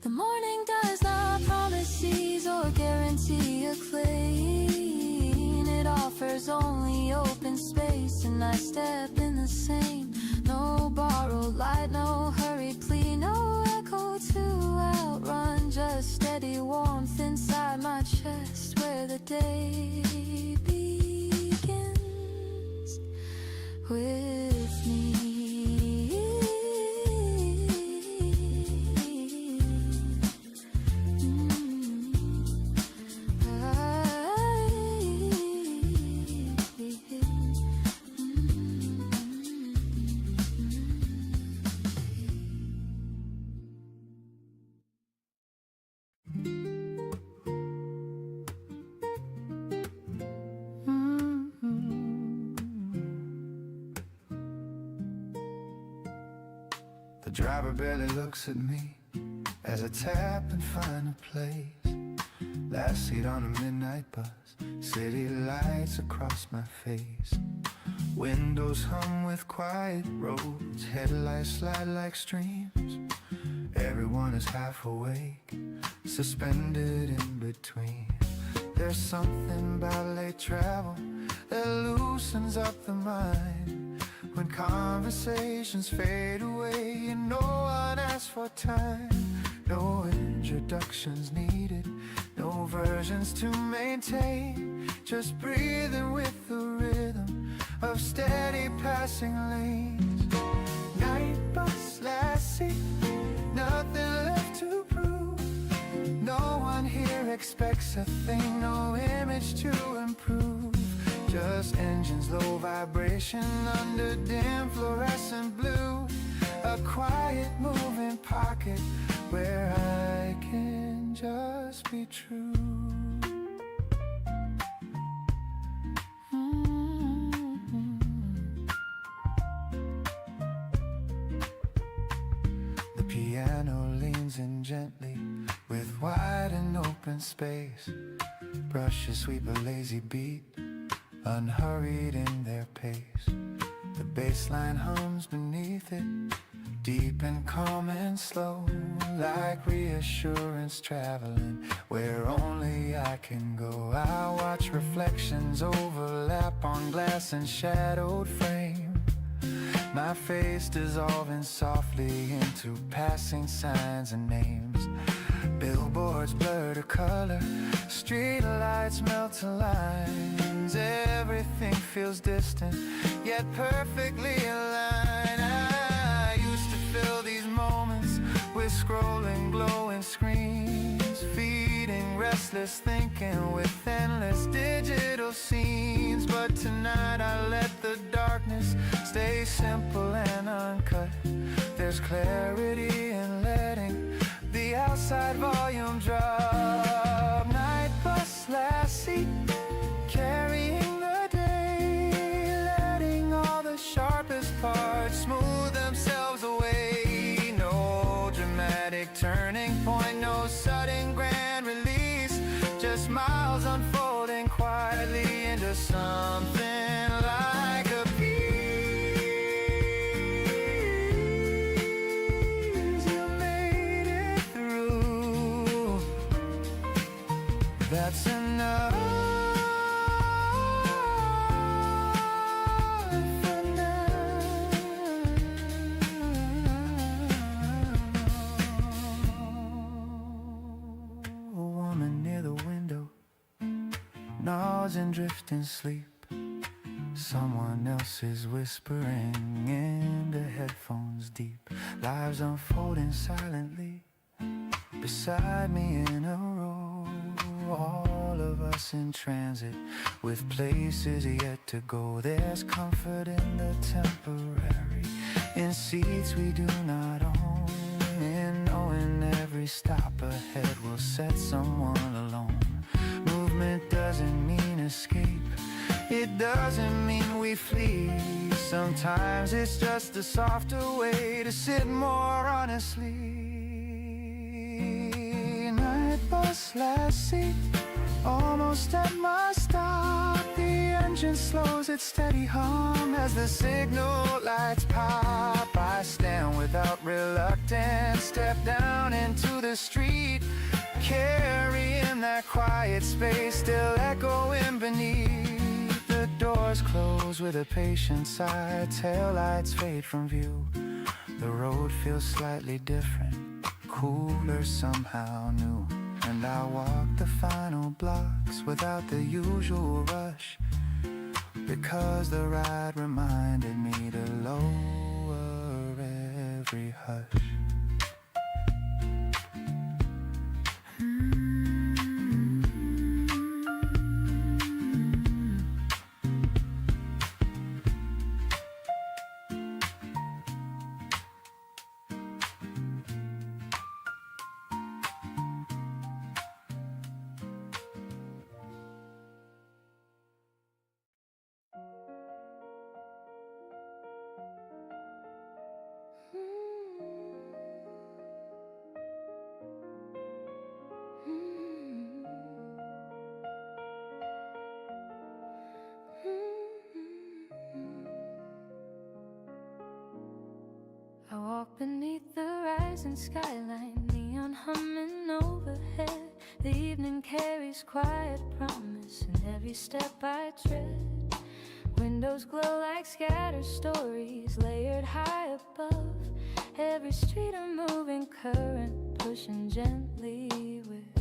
The morning does not promise ease or guarantee a clean. It offers only open space, and I step in the same. No borrowed light, no hurried plea, no echo to outrun, just steady warmth inside my chest where the day begins with me. The driver barely looks at me as I tap and find a place. Last seat on a midnight bus, city lights across my face. Windows hum with quiet roads, headlights slide like streams. Everyone is half awake, suspended in between. There's something about late travel that loosens up the mind. When conversations fade away and no one asks for time. No introductions needed, no versions to maintain. Just breathing with the rhythm of steady passing lanes. Night bus, last seat, nothing left to prove. No one here expects a thing, no image to improve. Just engines, low vibration under dim fluorescent blue. A quiet moving pocket where I can just be true. The piano leans in gently with wide and open space. Brushes sweep a lazy beat, unhurried in their pace. The bass line hums beneath it, deep and calm and slow, like reassurance traveling where only I can go. I watch reflections overlap on glass and shadowed frame. My face dissolving softly into passing signs and names. Billboards blur to color, street lights melt to lines. Everything feels distant, yet perfectly aligned. I used to fill these moments with scrolling, glowing screens, feeding restless thinking with endless digital scenes. But tonight I let the darkness stay simple and uncut. There's clarity in letting the outside volume drop. Night bus, last seat, carrying the day, letting all the sharpest parts smooth themselves away. No dramatic turning point, no sudden grand release, just miles unfolding quietly into something like a piece. You made it through. That's enough. Nods and drifting sleep. Someone else is whispering into headphones deep. Lives unfolding silently beside me in a row. All of us in transit with places yet to go. There's comfort in the temporary, in seats we do not own, in knowing every stop ahead will set someone alone. Movement doesn't mean escape, it doesn't mean we flee. Sometimes it's just a softer way to sit more honestly. Night bus, last seat, almost at my stop. The engine slows its steady hum as the signal lights pop. I stand without reluctance, step down into the street, carrying that quiet space still echoing beneath. The doors close with a patient sigh, taillights fade from view. The road feels slightly different, cooler, somehow new. And I walk the final blocks without the usual rush, because the ride reminded me to lower every hush. I walk beneath the rising skyline, neon humming overhead. The evening carries quiet promise in every step I tread. Windows glow like scattered stories layered high above. Every street a moving current pushing gently with.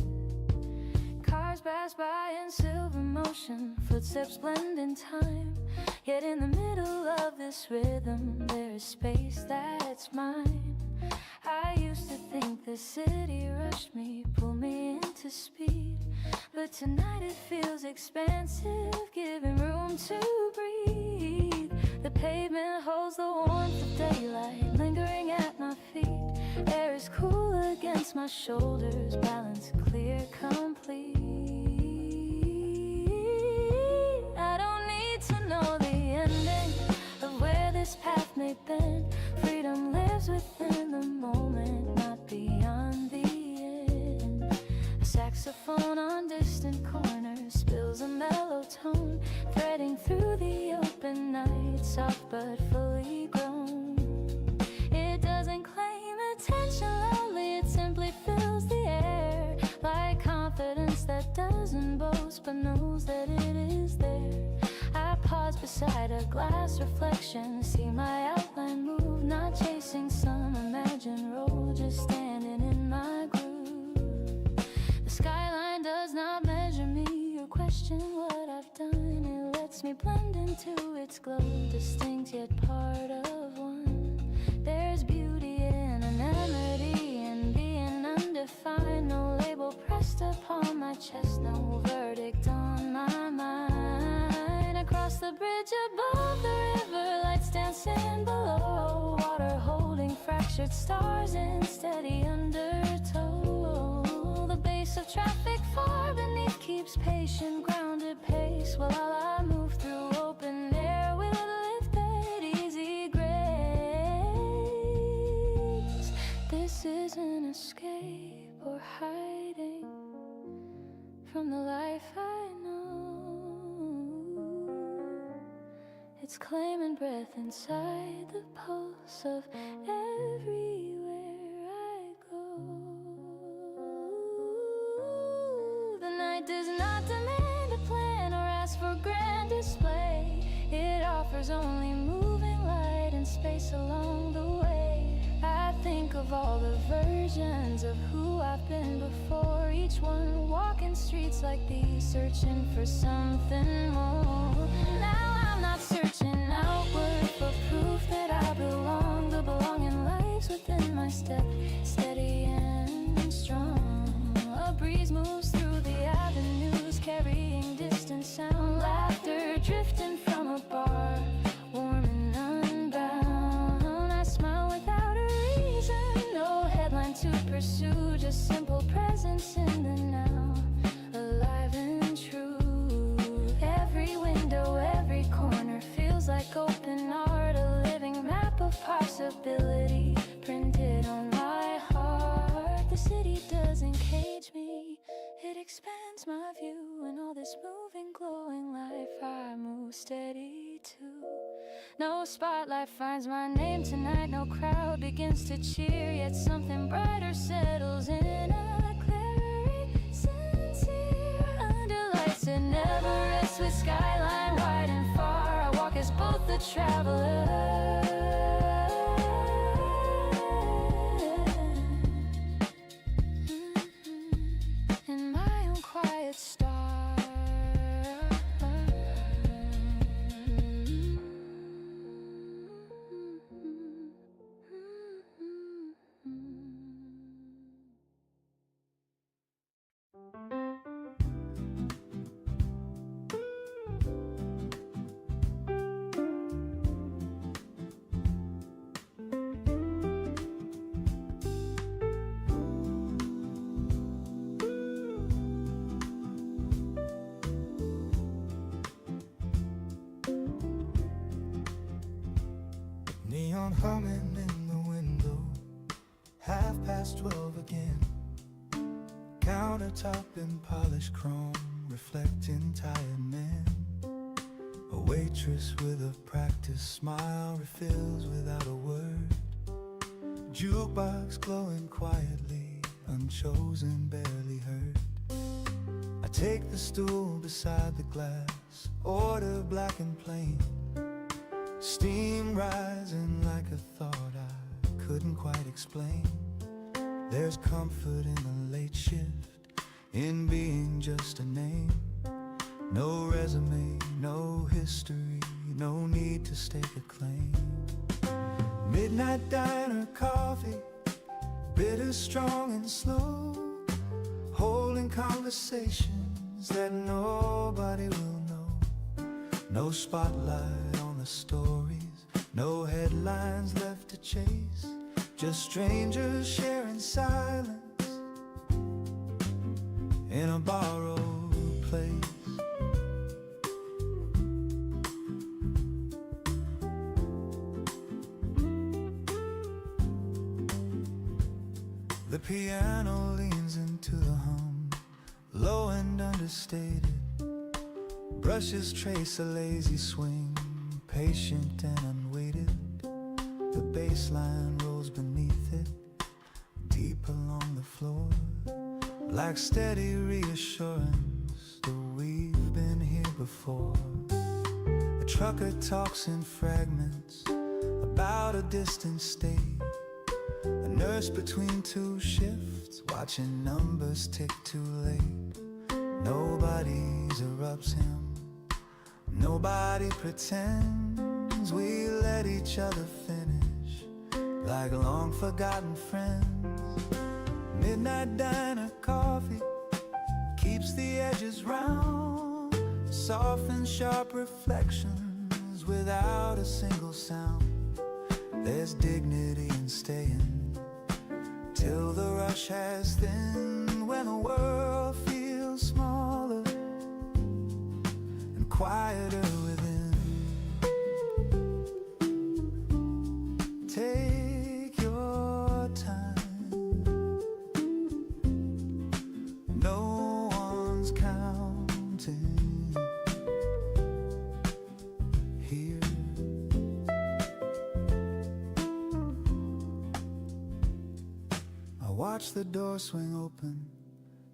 Cars pass by in silver motion, footsteps blend in time. Yet in the middle of this rhythm there is space that's mine. I used to think the city rushed me, pulled me into speed, but tonight it feels expansive, giving room to breathe. The pavement holds the warmth of daylight lingering at my feet. Air is cool against my shoulders, balance clear, complete. I don't need to know the ending of where this path may bend. Freedom lives within the moment, not beyond the end. A saxophone on distant corners spills a mellow tone, threading through the open night, soft but fully grown. It doesn't claim attention loudly, it simply fills the air, like confidence that doesn't boast but knows that it is there. I pause beside a glass reflection, see my outline move, not chasing some imagined road, just standing in my groove. The skyline does not measure me or question what I've done. It lets me blend into its glow, distinct yet part of one. There's beauty in anonymity and being undefined. No label pressed upon my chest, no verdict on my mind. Across the bridge above the river, lights dancing below. Water holding fractured stars in steady undertow. The base of traffic far beneath keeps patient, grounded pace, while I move through open air with lifted, easy grace. This isn't escape or hiding from the life I know. It's claiming breath inside the pulse of everywhere I go. The night does not demand a plan or ask for grand display. It offers only moving light and space along the way. I think of all the versions of who I've been before, each one walking streets like these, searching for something more. Now I'm not searching outward for proof that I belong. The belonging lies within my step, steady and strong. simple presence in the now, alive and true. Every window, every corner feels like open art, a living map of possibility printed on my heart. The city doesn't cage me, it expands my view. In all this moving, glowing life, I move steady too. No spotlight finds my name tonight, no crowd begins to cheer, yet something brighter settles in. A clarity sincere under lights that never rest, with skyline wide and far. I walk as both a traveler in my own quiet star. Neon humming in the window, 12:30 again. Countertop in polished chrome, reflecting tired men. A waitress with a practiced smile refills without a word. Jukebox glowing quietly, unchosen, barely heard. I take the stool beside the glass, order black and plain. Steam rising like a thought I couldn't quite explain. There's comfort in the late shift, in being just a name. No resume, no history, no need to stake a claim. Midnight diner coffee, bitter, strong and slow, holding conversations that nobody will know. No spotlight on the stories, no headlines left to chase, just strangers sharing silence in a borrowed place. The piano leans into the hum, low and understated. Brushes trace a lazy swing, patient and unweighted. The bass line rolls beneath it, deep along the floor, like steady reassurance that we've been here before. A trucker talks in fragments about a distant state. A nurse between two shifts, watching numbers tick too late. Nobody erupts him, nobody pretends. We let each other finish like long forgotten friends. Midnight diner coffee keeps the edges round, soft and sharp reflections without a single sound. There's dignity in staying till the rush has thinned, when the world feels smaller and quieter within. Take your time, no one's counting here. I watch the door swing open,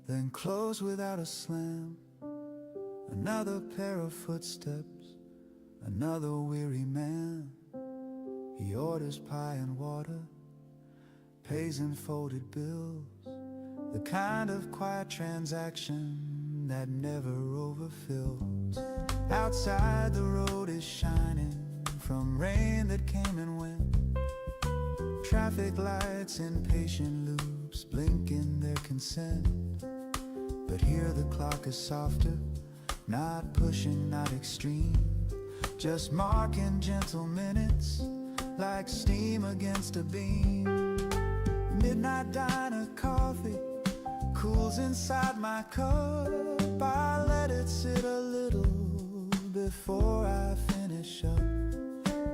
then close without a slam. Another pair of footsteps, another weary man. He orders pie and water, pays in folded bills, the kind of quiet transaction that never overfills. Outside the road is shining from rain that came and went. Traffic lights in patient loops blinking their consent. But here the clock is softer, not pushing, not extreme, just marking gentle minutes like steam against a beam. Midnight diner coffee cools inside my cup. I let it sit a little before I finish up,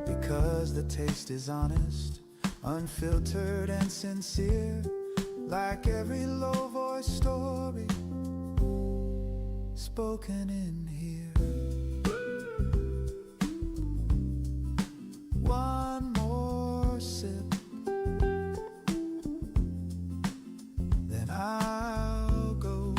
because the taste is honest, unfiltered and sincere, like every low voice story spoken in here. One more sip, then I'll go.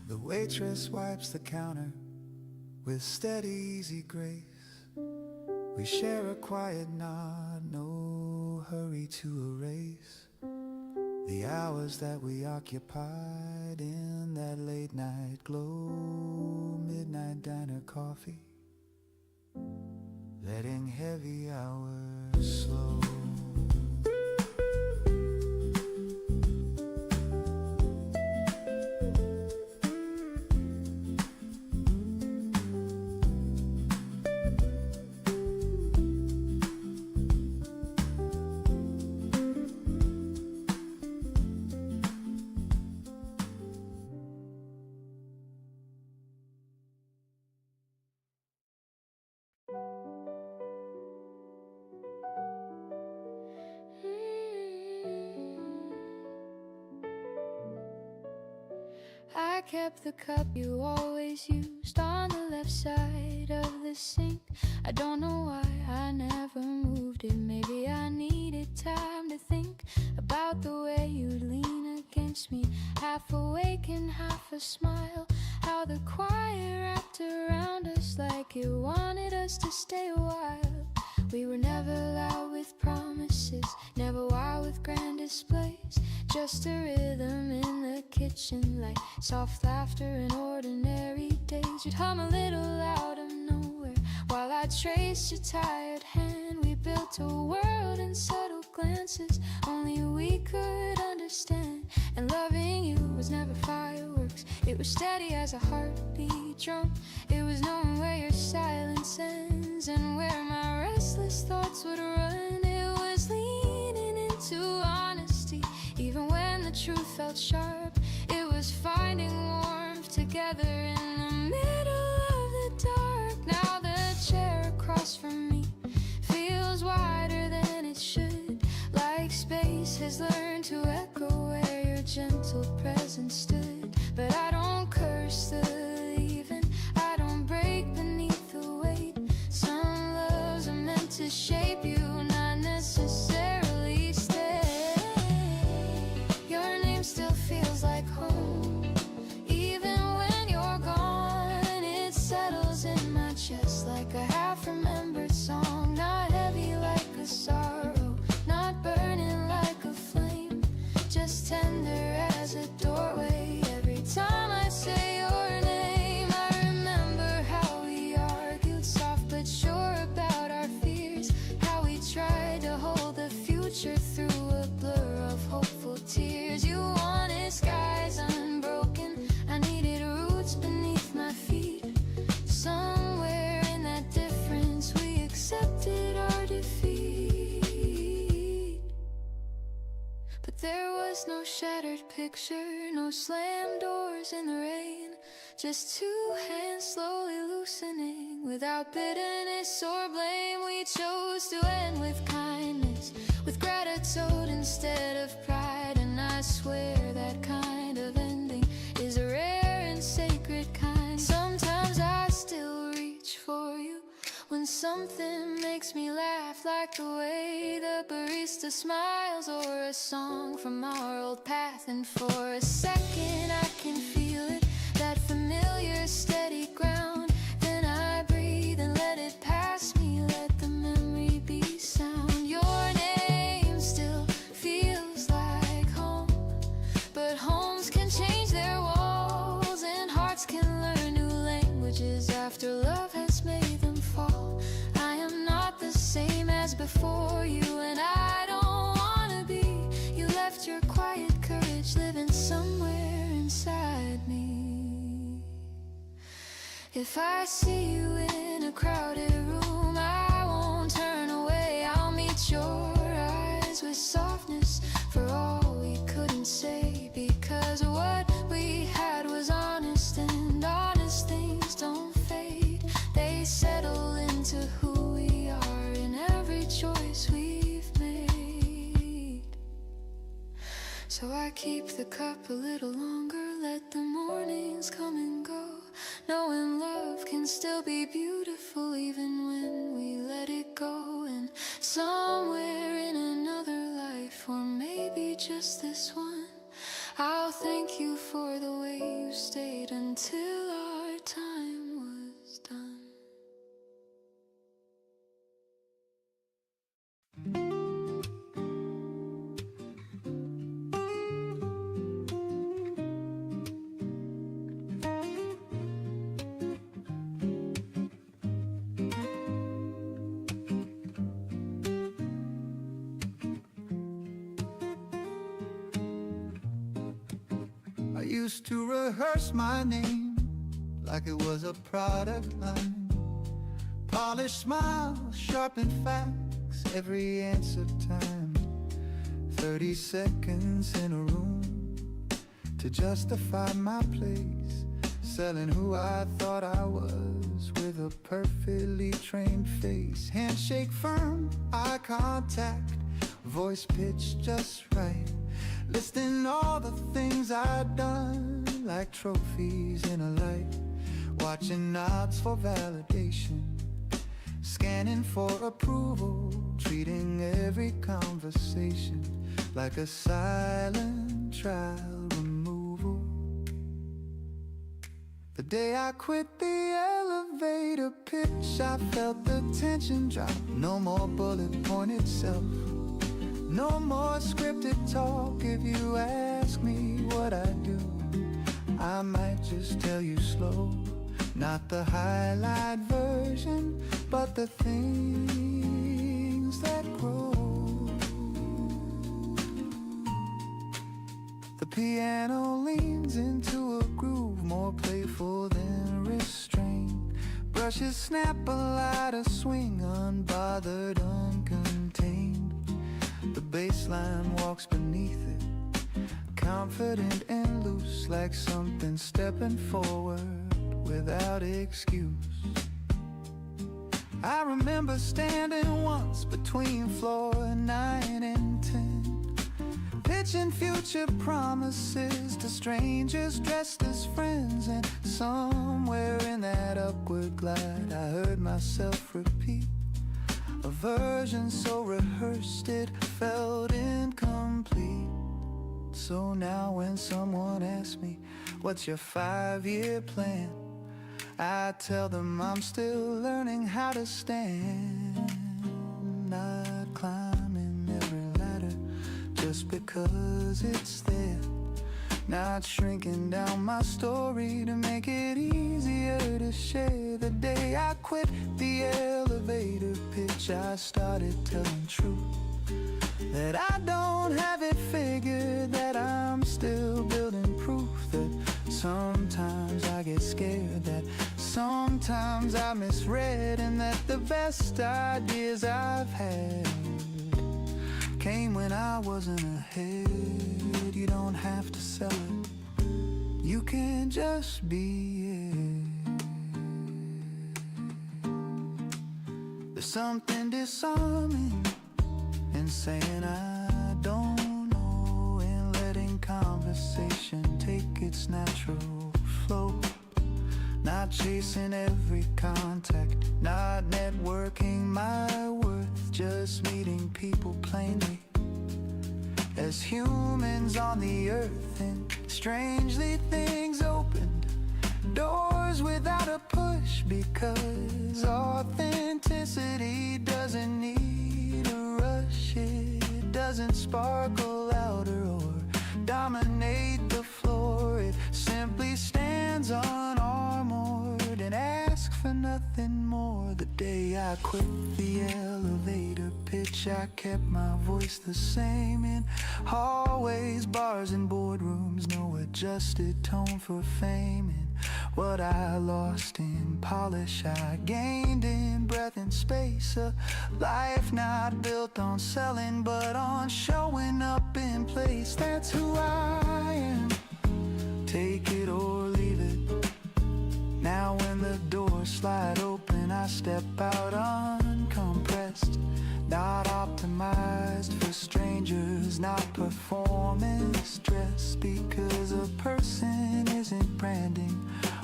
The waitress wipes the counter with steady, easy grace. We share a quiet nod, no hurry to erase the hours that we occupied in that late night glow. Midnight diner coffee, letting heavy hours slow. I kept the cup you always used on the left side of the sink. I don't know why I never moved it. Maybe I needed time to think about the way you'd lean against me, half awake and half a smile. How the quiet wrapped around us like it wanted us to stay a while. We were never loud with promises, never wild with grand displays, just a rhythm in the kitchen, like soft laughter in ordinary days. You'd hum a little out of nowhere while I traced your tired hand. We built a world in subtle glances only we could understand. And loving you was never fireworks, it was steady as a heartbeat drum. It was knowing where your silence ends and where my restless thoughts would run. It was leaning into honesty even when the truth felt sharp. It was finding warmth together in the middle of the dark. Now the chair across from me feels wider than it should, like space has learned to echo where your gentle presence stood. But I don't curse the leaving, I don't break beneath the weight. Some loves are meant to shape you, not necessarily stay. Your name still feels like home, even when you're gone. It settles in my chest like a half-remembered song, not heavy like a sorrow, not burning like a flame, just tender as a doorway. Every time I say your name, I remember how we argued, soft but sure about our fears, how we tried to hold the future through a blur of hopeful tears. You wanted skies unbroken, I needed roots beneath my feet. Somewhere in that difference we accepted our defeat. But there was no shattered picture, no slammed doors in the rain, just two hands slowly loosening without bitterness or blame. We chose to end with kindness, with gratitude instead of pride. And I swear that kind of ending is a rare and sacred kind. Sometimes I still reach for you when something makes me laugh, like the way the barista smiles, or a song from our old path. And for a second I can feel it, that familiar steady ground. Then I breathe and let it pass me, let the memory be sound. Your name still feels like home, but homes can change their walls, and hearts can learn new languages after love has made them fall. I am not the same as before you, and I don't wanna be. You left your quiet courage living somewhere inside me. If I see you in a crowded I keep the cup a little longer, let the mornings come and go, knowing love can still be beautiful even when we let it go. And somewhere in another life, or maybe just this one, I'll thank you for the way you stayed until our time was done. I used to rehearse my name like it was a product line. Polished smiles, sharpened facts, every answer time. 30 seconds in a room to justify my place. Selling who I thought I was with a perfectly trained face. Handshake firm, eye contact, voice pitch just right. Listing all the things I'd done like trophies in a light. Watching nods for validation, scanning for approval, treating every conversation like a silent trial removal. The day I quit the elevator pitch, I felt the tension drop. No more bullet pointed self, no more scripted talk. If you ask me what I do, I might just tell you slow. Not the highlight version, but the things that grow. The piano leans into a groove, more playful than restrained. Brushes snap a lighter swing, unbothered, uncontained. The bass line walks beneath it, confident and loose, like something stepping forward without excuse. I remember standing once between floor 9 and 10, pitching future promises to strangers dressed as friends. And somewhere in that upward glide, I heard myself repeat a version so rehearsed it felt incomplete. So now when someone asks me, what's your 5-year plan? I tell them I'm still learning how to stand. Not climbing every ladder just because it's there. Not shrinking down my story to make it easier to share. The day I quit the elevator pitch, I started telling truth, that I don't have it figured, that I'm still building proof, that sometimes I get scared, that sometimes I misread, and that the best ideas I've had came when I wasn't ahead. You don't have to sell it, you can just be it. There's something disarming in saying I don't know, and letting conversation take its natural flow. Not chasing every contact, not networking my worth, just meeting people plainly as humans on the earth. And strangely things opened, doors without a push, because authenticity doesn't need a rush. It doesn't sparkle louder or dominate the floor. It simply stands unarmored and asks for nothing more. The day I quit the elevator pitch, I kept my voice the same in hallways, bars and boardrooms. No adjusted tone for fame. And what I lost in polish, I gained in breath and space. A life not built on selling, but on showing up in place. That's who I am, take it or leave it. Now when the doors slide open, I step out uncompressed, not optimized dressed for strangers, not performance dress, because a person isn't branding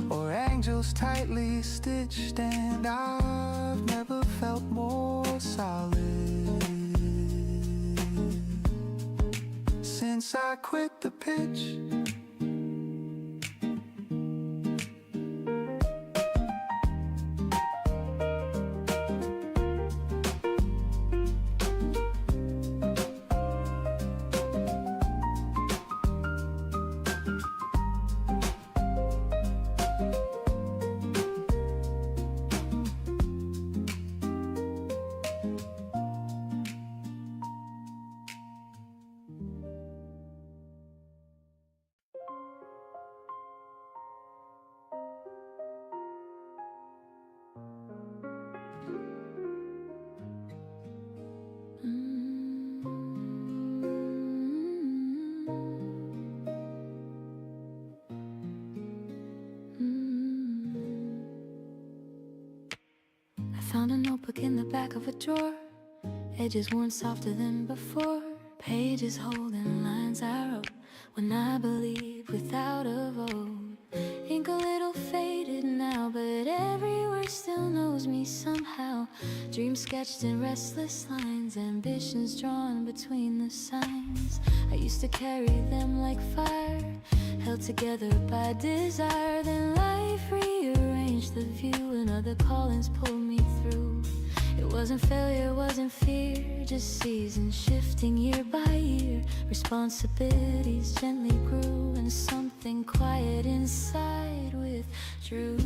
or angels tightly stitched, and I've never felt more solid since I quit the pitch. Found a notebook in the back of a drawer, edges worn softer than before, pages holding lines I wrote when I believed without a vote. Ink a little faded now, but every word still knows me somehow. Dreams sketched in restless lines, ambitions drawn between the signs. I used to carry them like fire, held together by desire. Then life rearranged the view, and other callings pulled me through. It wasn't failure, wasn't fear, just seasons shifting year by year. Responsibilities gently grew, and something quiet inside withdrew.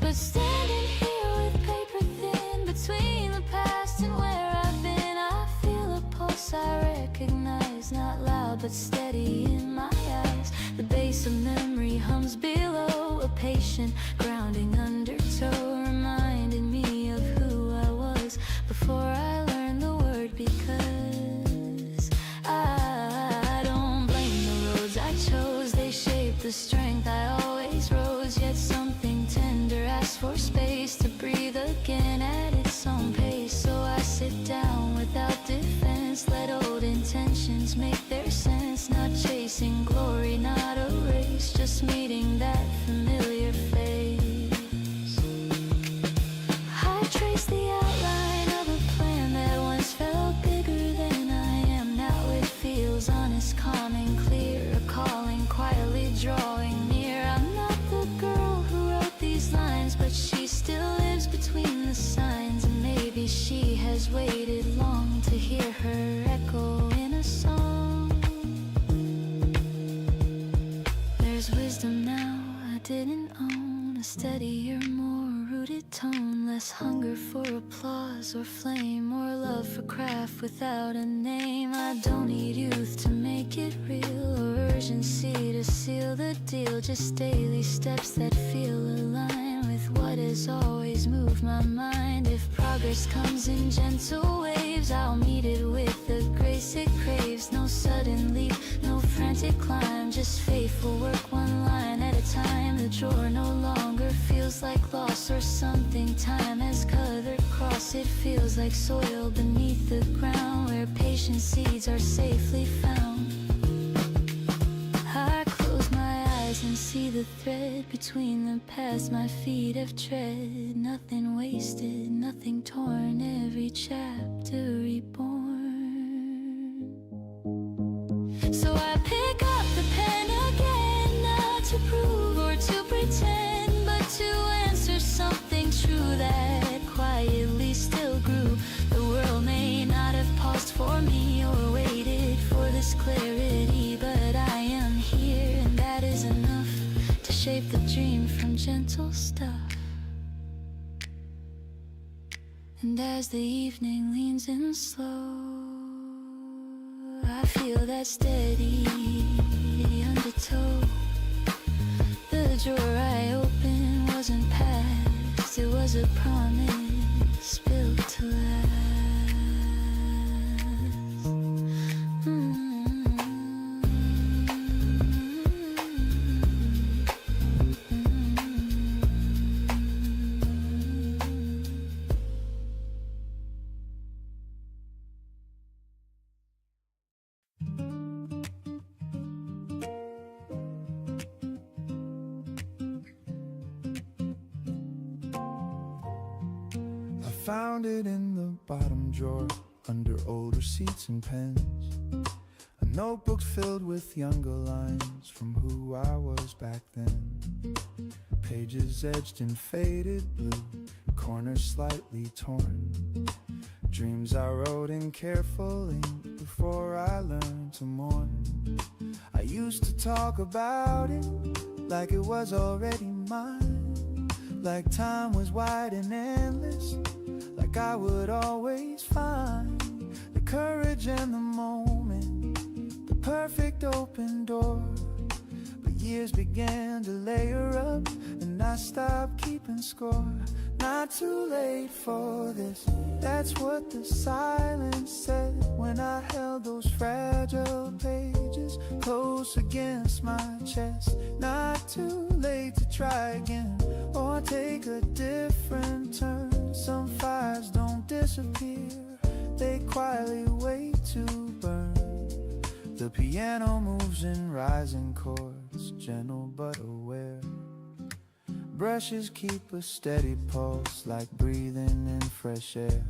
But standing here with paper thin between the past and where I've been, I feel a pulse I recognize, not loud but steady in my eyes. The bass of memory hums below, a patient grounding undertow, reminding me of who I was before I learned the word. Because I don't blame the roads I chose, they shaped the strength I always rose. Yet something tender asked for space to breathe again at its own pace. So I sit down without defense, let old intentions make their sense. Not chasing glory, not a race, just meeting that familiar face. I trace the outline of a plan that once felt bigger than I am. Now it feels honest, calm and clear, a calling quietly drawing near. I'm not the girl who wrote these lines, but she still lives between the signs. And maybe she has waited long to hear her echo in a song. There's wisdom now I didn't own, a steadier, more rooted tone, less hunger for applause or flame, more love for craft without a name. I don't need youth to make it real, or urgency to seal the deal, just daily steps that feel aligned with what has always moved my mind. If progress comes in gentle waves, I'll meet it with the grace it craves. No sudden leap, no frantic climb, just faithful work one line at a time. The drawer no longer feels like loss or something time has colored across. It feels like soil beneath the ground, where patient seeds are safely found. I close my eyes and see the thread between the paths my feet have tread. Nothing wasted, nothing torn, every chapter reborn. So I pick up the pen again, not to prove or to pretend, but to answer something true that quietly still grew. The world may not have paused for me or waited for this clarity, but I am here, and that is enough to shape the dream from gentle stuff. And as the evening leans in slow, I feel that steady undertow. The drawer I opened wasn't past, it was a promise built to last. Found it in the bottom drawer under old receipts and pens. A notebook filled with younger lines from who I was back then. Pages edged in faded blue, corners slightly torn. Dreams I wrote in careful ink before I learned to mourn. I used to talk about it like it was already mine, like time was wide and endless, like I would always find the courage and the moment, the perfect open door. But years began to layer up and I stopped keeping score. Not too late for this, that's what the silence said when I held those fragile pages close against my chest. Not too late to try again or take a different turn. Some fires don't disappear, they quietly wait to burn. The piano moves in rising chords, gentle but aware. Brushes keep a steady pulse, like breathing in fresh air.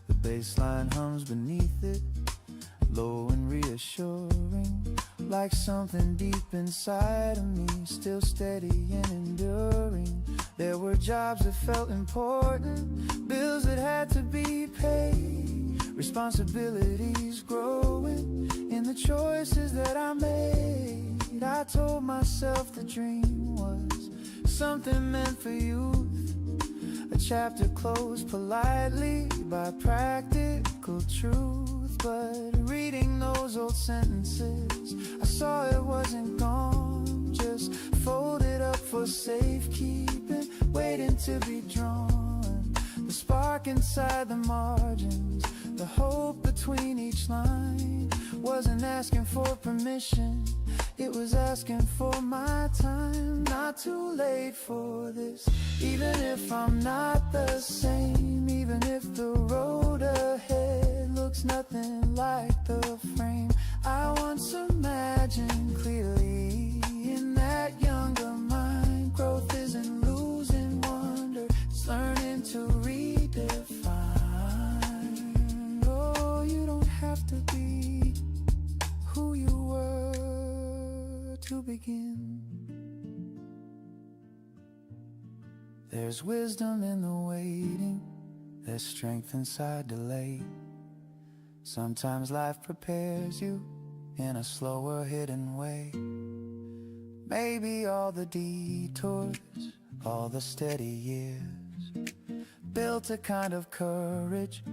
The bass line hums beneath it, low and reassuring, like something deep inside of me, still steady and enduring. There were jobs that felt important, bills that had to be paid, responsibilities growing in the choices that I made. I told myself the dream was something meant for youth, a chapter closed politely by practical truth. But reading those old sentences, I saw it wasn't gone, just folded up for safekeeping, waiting to be drawn. The spark inside the margins, the hope between each line, wasn't asking for permission, it was asking for my time. Not too late for this, even if I'm not the same, even if the road ahead looks nothing like the frame I once imagined clearly. In that younger mind, growth isn't losing wonder, it's learning to redefine. Oh, you don't have to be who you were to begin. There's wisdom in the waiting, there's strength inside delay. Sometimes life prepares you in a slower hidden way. Maybe all the detours, all the steady years, built a kind of courage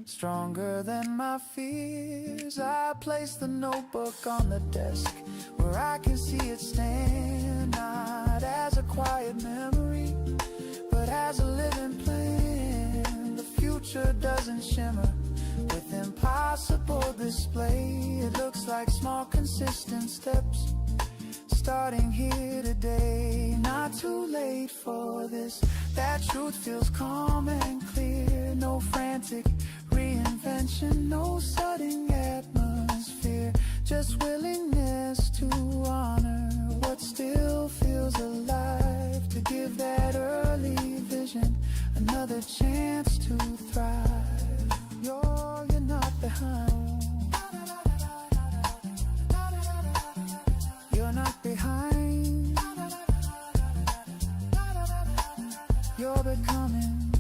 stronger than my fears. I place the notebook on the desk where I can see it stand, not as a quiet memory, but as a living plan. The future doesn't shimmer with impossible display. It looks like small consistent steps starting here today. Not too late for this, that truth feels calm and clear. No frantic reinvention, no sudden atmosphere, just willingness to honor what still feels alive, to give that early vision another chance to thrive. You're not behind, you're not behind, you're becoming.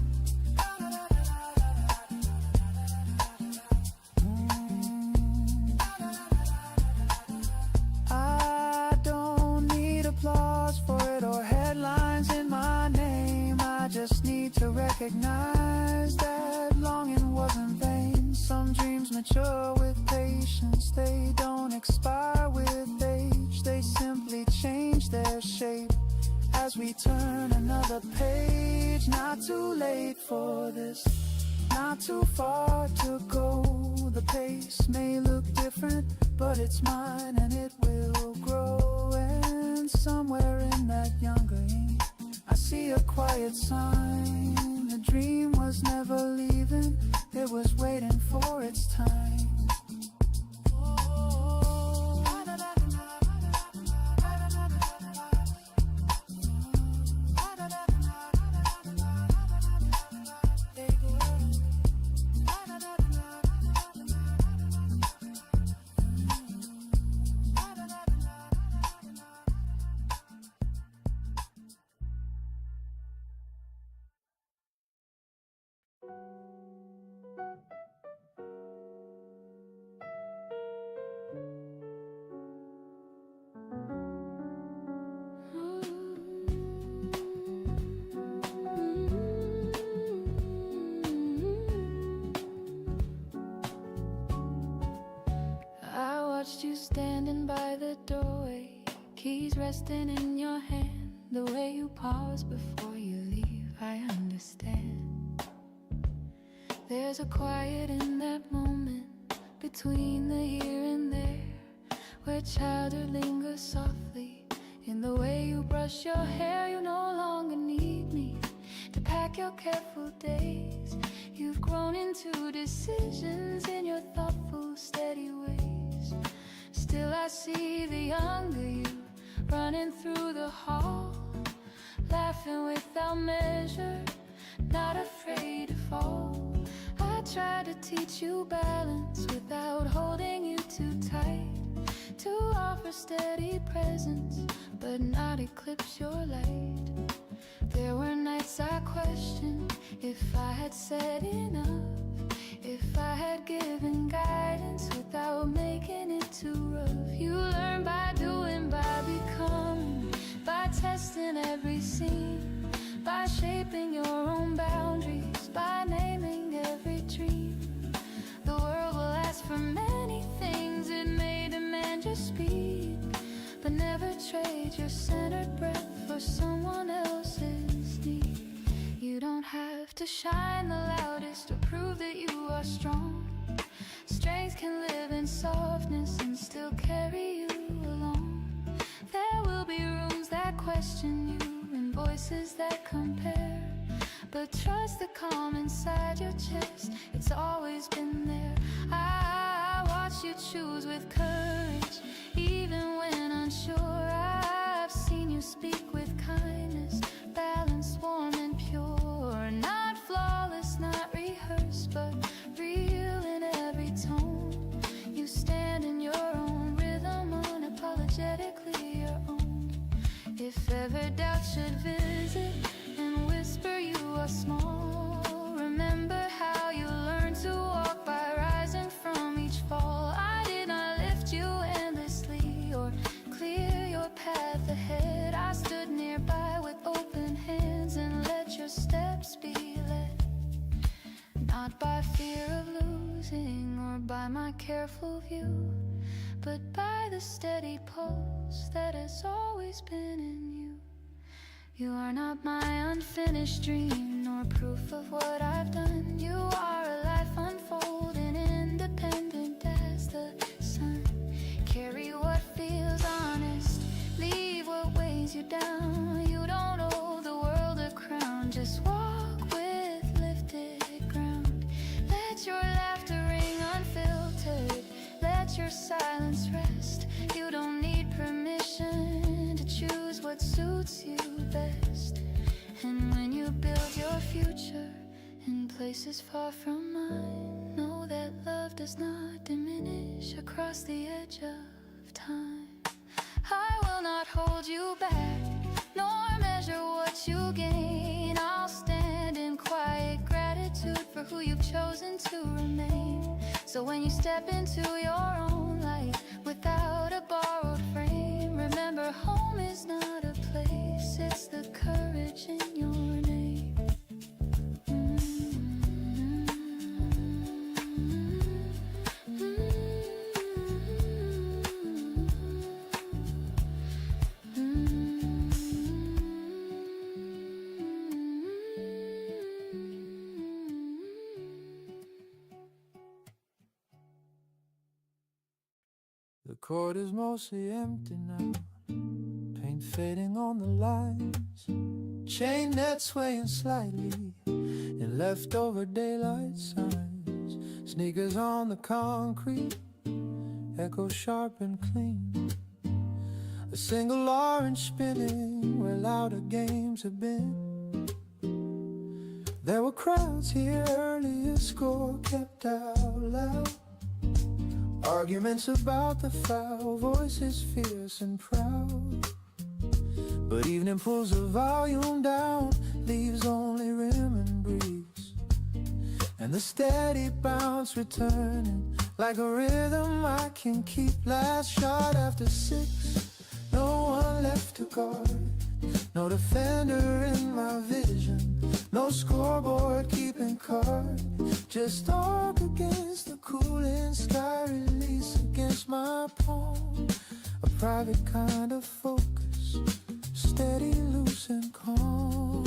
I don't need applause for it or headlines in my name, I just need to recognize that longing wasn't vain. Some dreams mature with patience, they don't expire with age, they simply change their shape as we turn another page. Not too late for this, not too far to go. The pace may look different, but it's mine and it will grow. And somewhere in that younger ink, I see a quiet sign. The dream was never leaving, it was waiting for its time. They go standing by the doorway, keys resting in your hand. The way you pause before you leave, I understand. There's a quiet in that moment, between the here and there, where childhood lingers softly. In the way you brush your hair, you no longer need me to pack your careful days. You've grown into decisions in your thoughtful, steady ways. Still I see the younger you running through the hall, laughing without measure, not afraid to fall. I try to teach you balance without holding you too tight, to offer steady presence but not eclipse your light. There were nights I questioned if I had said enough, if I had given guidance without making it too rough. You learn by doing, by becoming, by testing every scene, by shaping your own boundaries, by naming every dream. The world will ask for many things, it may demand your speed, but never trade your centered breath for someone else's need. You don't have to shine the loudest to prove that you are strong. Strength can live in softness and still carry you along. There will be rooms that question you and voices that compare, but trust the calm inside your chest, it's always been there. I watch you choose with courage, even when unsure. I've seen you speak with kindness, balanced, warm and pure. Not flawless, not rehearsed, but real in every tone. You stand in your own rhythm, unapologetically your own. If ever doubt should visit and whisper you are small, remember how you learned to walk by rising from each fall. I did not lift you endlessly or clear your path ahead. I stood nearby with open hands and let your steps be led, not by fear of losing or by my careful view, but by the steady pulse that has always been in you. You are not my unfinished dream, nor proof of what I've done. You are a life unfolding, independent as the sun. Carry what feels honest, leave what weighs you down. You don't owe the world a crown, just walk with lifted ground. Let your laughter ring unfiltered, let your silence rest. You don't need permission to choose what suits you best. And when you build your future in places far from mine, know that love does not diminish across the edge of time. I will not hold you back, nor measure what you gain. I'll stand in quiet gratitude for who you've chosen to remain. So when you step into your own light without a borrowed frame, remember home is not a place, it's the courage in your name. The court is mostly empty now, paint fading on the lines, chain net swaying slightly in leftover daylight signs. Sneakers on the concrete echo sharp and clean. A single orange spinning where louder games have been. There were crowds here early, a score kept out loud. Arguments about the foul, voices fierce and proud. But evening pulls the volume down, leaves only rim and breeze, and the steady bounce returning like a rhythm I can keep. Last shot after 6, no one left to guard, no defender in my vision. No scoreboard keeping card, just arc against the cooling sky. Release against my palm, a private kind of focus, steady, loose and calm.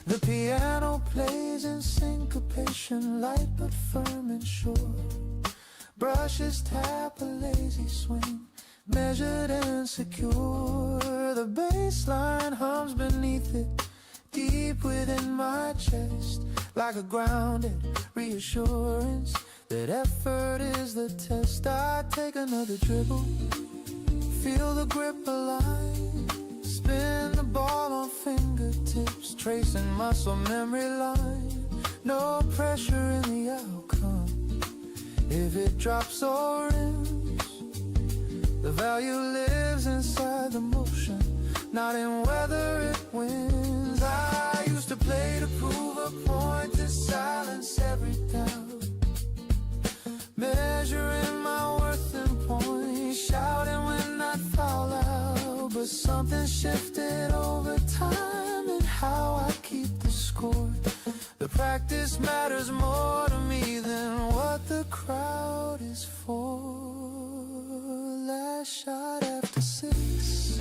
The piano plays in syncopation, light but firm and sure. Brushes tap a lazy swing, measured and secure. The bass line hums beneath it, deep within my chest, like a grounded reassurance that effort is the test. I take another dribble, feel the grip align, spin the ball on fingertips, tracing muscle memory line. No pressure in the outcome, if it drops or rims, the value lives inside the motion, not in whether it wins. I used to play to prove a point, to silence every doubt, measuring my worth in points, shouting when I foul out. But something shifted over time in how I keep the score. The practice matters more to me than what the crowd is for. Last shot after 6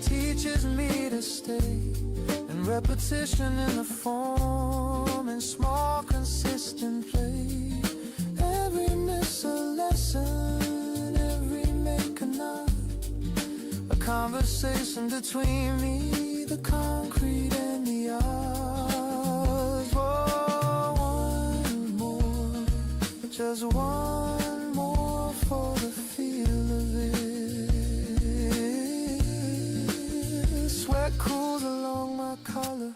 teaches me to stay, and repetition in the form, and small consistent play. Every miss a lesson, every make a nod, a conversation between me, the concrete and the odds. Oh, one more, just one more for the feel of it. Sweat cools along my collar,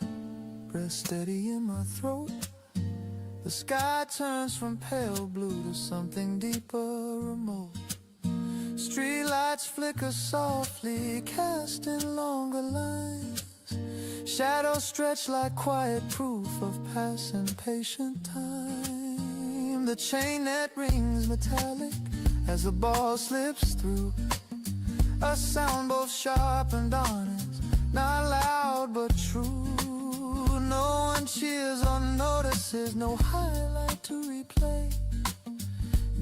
breath steady in my throat. The sky turns from pale blue to something deeper, remote. Street lights flicker softly, casting longer lines. Shadows stretch like quiet proof of passing patient time. The chain net rings metallic as the ball slips through. A sound both sharp and honest, not loud but true. No one cheers or notices, no highlight to replay,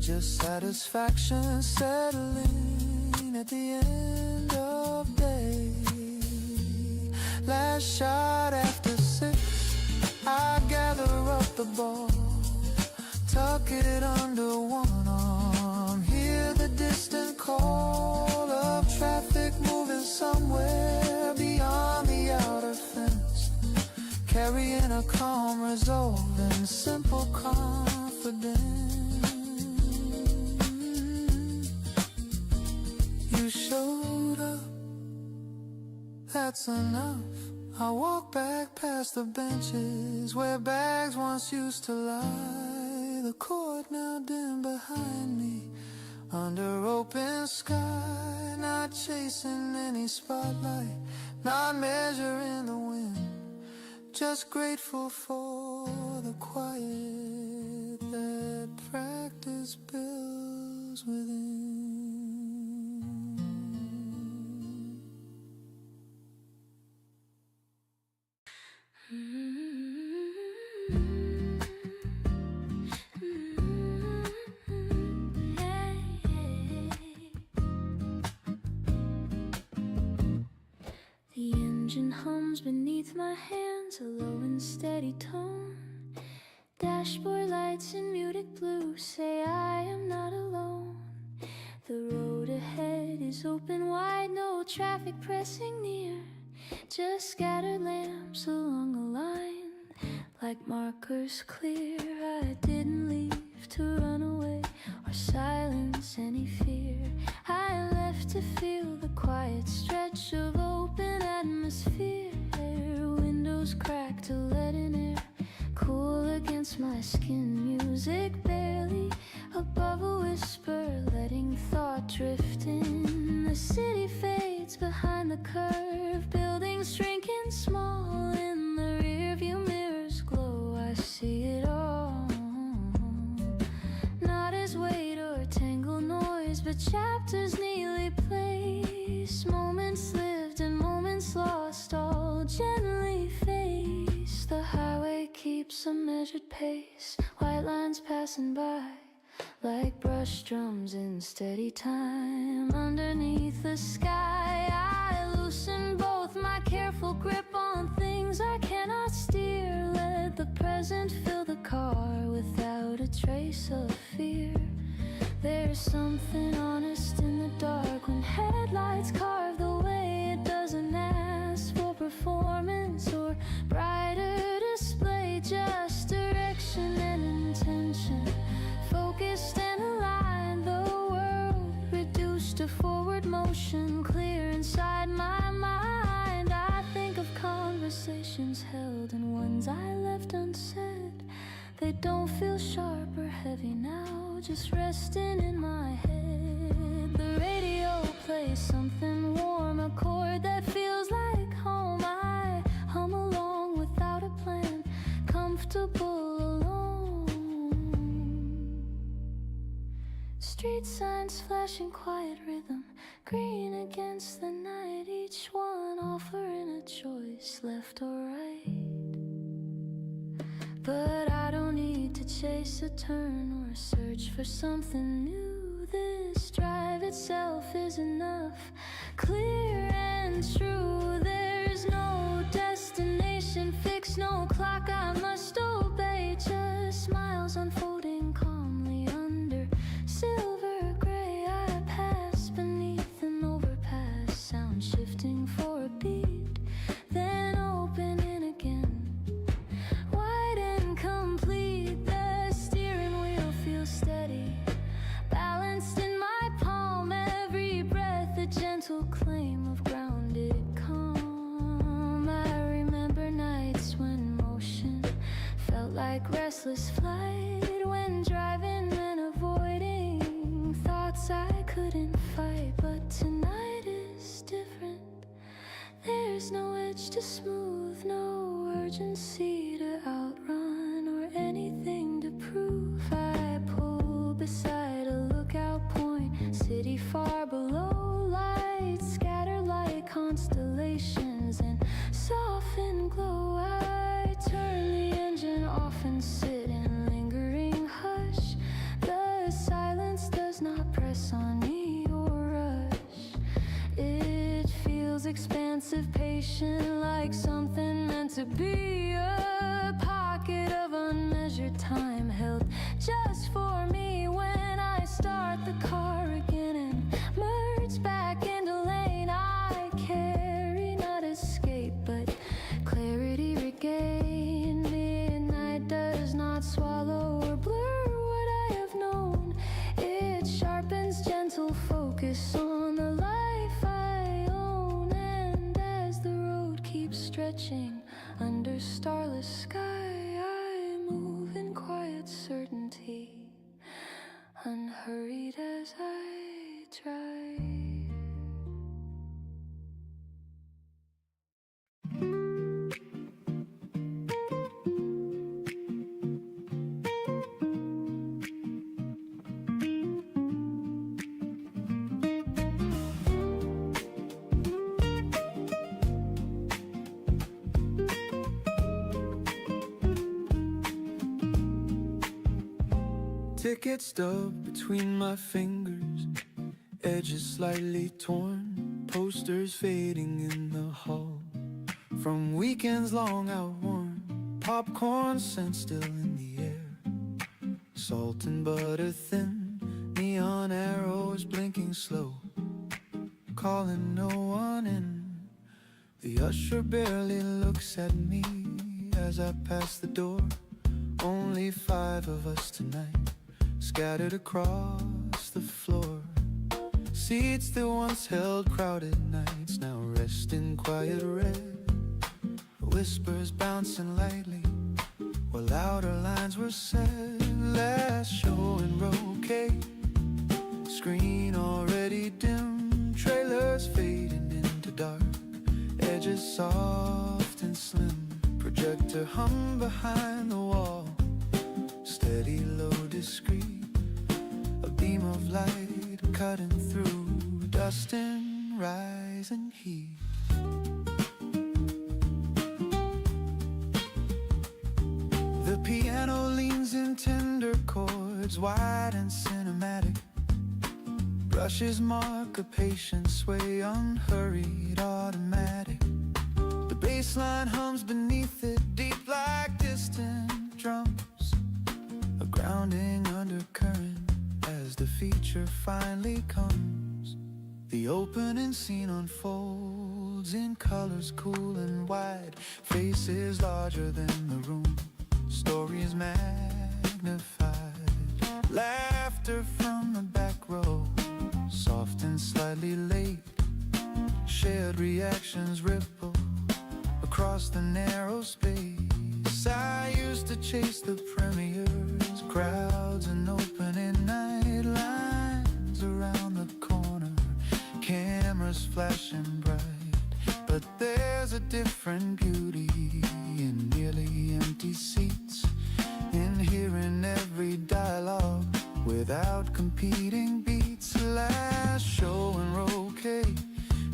just satisfaction settling at the end of day. Last shot after 6, I gather up the ball, tuck it under one arm, hear the distant call of traffic moving somewhere beyond the outer fence, carrying a calm resolve and simple confidence. You showed up, that's enough. I walk back past the benches where bags once used to lie. The court now dim behind me, under open sky, not chasing any spotlight, not measuring the wind, just grateful for the quiet that practice builds within. The engine hums beneath my hands, a low and steady tone. Dashboard lights in muted blue say I am not alone. The road ahead is open wide, no traffic pressing near, just scattered lamps along the line, like markers clear. I didn't leave to run away or silence any fear. I left to feel the quiet stretch of open atmosphere. Windows cracked to let in air, cool against my skin. Music barely above a whisper, letting thought drift in. The city fades behind the curve, buildings shrinking small. In the rearview mirrors glow, I see it all, not as weight or tangled noise, but chapters neatly placed, moments lived and moments lost. gently face. The highway keeps a measured pace. White lines passing by like brush drums in steady time. Underneath the sky I loosen both my careful grip on things I cannot steer. Let the present fill the car without a trace of fear. There's something honest in the dark when headlights carve the way. It doesn't ask for performance or brighter display, just direction and intention, focused and aligned. The world reduced to forward motion, clear inside my mind. I think of conversations held and ones I left unsaid. They don't feel sharp or heavy now, just resting in my head. The radio plays something warm, a chord that feels like home. I hum along without a plan, comfortable alone. Street signs flashing quiet rhythm, green against the night, each one offering a choice, left or right. But I don't need to chase a turn or search for something new. This drive itself is enough, clear and true. There's no destination fixed, no clock I must obey. Just miles unfolding calmly under silver gray. I pass beneath an overpass, sound shifting for a beat, then opening again, wide and complete. The steering wheel feels steady, balanced in my palm. Every breath a gentle claim of grounded calm. I remember nights when motion felt like restless flight, when driving meant avoiding thoughts I couldn't fight. But tonight is different. There's no edge to smooth, no urgency to outrun or anything to prove. I pull beside a lookout point, city far below. Lights scatter like constellations in soften glow. I turn the engine off and sit in lingering hush. The silence does not press on me or rush. It feels expansive, patient, like something meant to be. A pocket of unmeasured time held just for me. When I start the car again and merge back into lane, I carry not escape but clarity regained. Midnight does not swallow or blur what I have known. It sharpens gentle focus on the life I own. And as the road keeps stretching under starless sky, I move in quiet certainty, unhurried as I drive. Ticket stub between my fingers, edges slightly torn, posters fading in the hall from weekends long outworn, popcorn scent still in the air, salt and butter thin, neon arrows blinking slow, calling no one in. The usher barely looks at me as I pass the door. Only 5 of us tonight, scattered across the floor. Seats that once held crowded nights now rest in quiet red. Whispers bouncing lightly while louder lines were said. Last show in brocade, screen already dim, trailers fading into dark, edges soft and slim, projector hung behind the wall, steady, low, discreet, a beam of light cutting through dust and rising heat. words wide and cinematic. Brushes mark a patient sway, unhurried, automatic. The bass line hums beneath it, deep like distant drums. A grounding undercurrent as the feature finally comes. The opening scene unfolds in colors cool and wide. Faces larger than the room, stories magnified. Laughter from the back row, soft and slightly late. Shared reactions ripple across the narrow space. I used to chase the premieres, crowds and opening night lines around the corner, cameras flashing bright. But there's a different beauty in nearly empty seats, in hearing every dialogue without competing beats. Last show in row K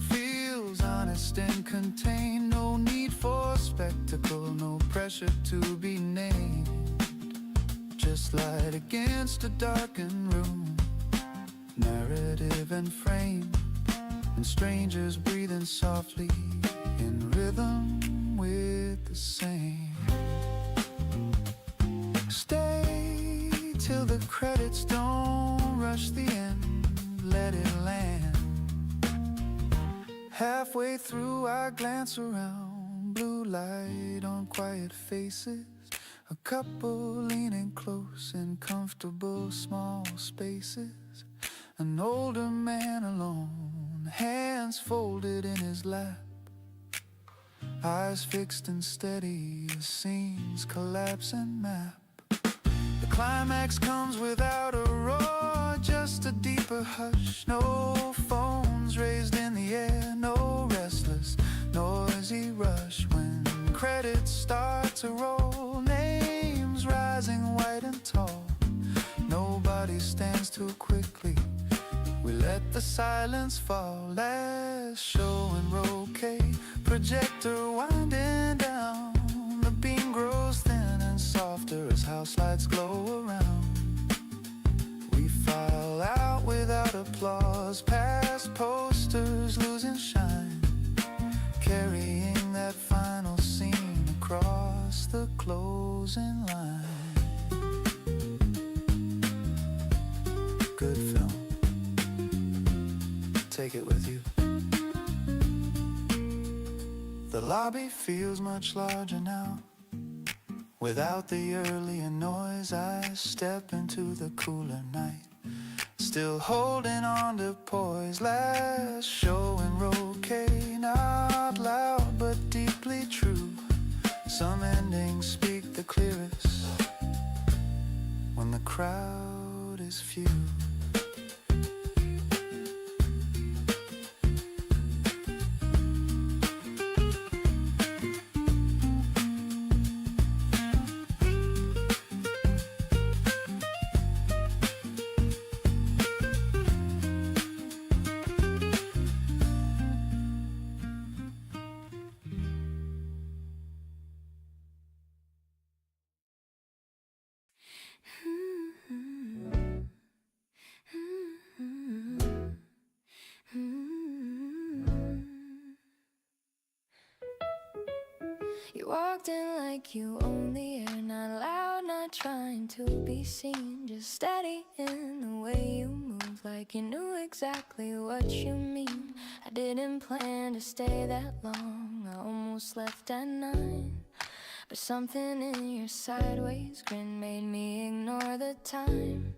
feels honest and contained. No need for spectacle, no pressure to be named. Just light against a darkened room, narrative and frame, and strangers breathing softly in rhythm with the same. Stay till the credits, don't rush the end, let it land. Halfway through I glance around, blue light on quiet faces. A couple leaning close in comfortable small spaces. An older man alone, hands folded in his lap, eyes fixed and steady as scenes collapse and map. The climax comes without a roar, just a deeper hush. No phones raised in the air, no restless, noisy rush. When credits start to roll, names rising white and tall, nobody stands too quickly, we let the silence fall. Last show in row K, projector winding down. The beam grows thin and softer as house lights glow around. We file out without applause, past posters losing shine, carrying that final scene across the closing line. Good film, take it with you. The lobby feels much larger now. Without the earlier noise, I step into the cooler night, still holding on to poise. Last show in row K, not loud but deeply true. Some endings speak the clearest when the crowd is few. You walked in like you own the air, not loud, not trying to be seen, just steady in the way you move, like you knew exactly what you mean. I didn't plan to stay that long, I almost left at 9, but something in your sideways grin made me ignore the time.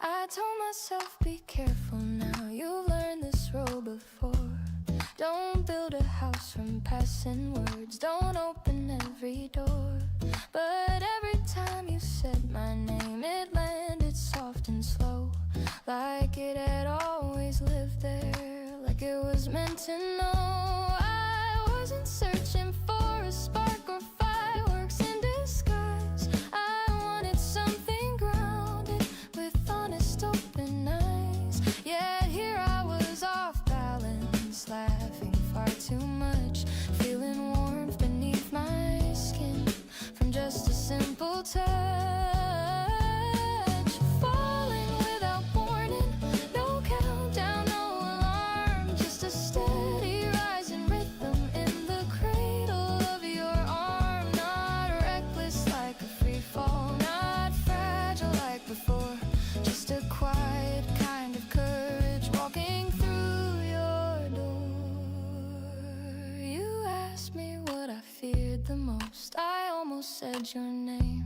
I told myself, be careful now, you've learned this road before. Don't build a house from passing words, don't open every door. But every time you said my name, it landed soft and slow, like it had always lived there, like it was meant to know. I wasn't searching for a spark or fireworks in disguise, I wanted something grounded with honest open eyes. Yet here I was off balance, laughing far too much, feeling warmth beneath my skin from just a simple touch. almost said your name.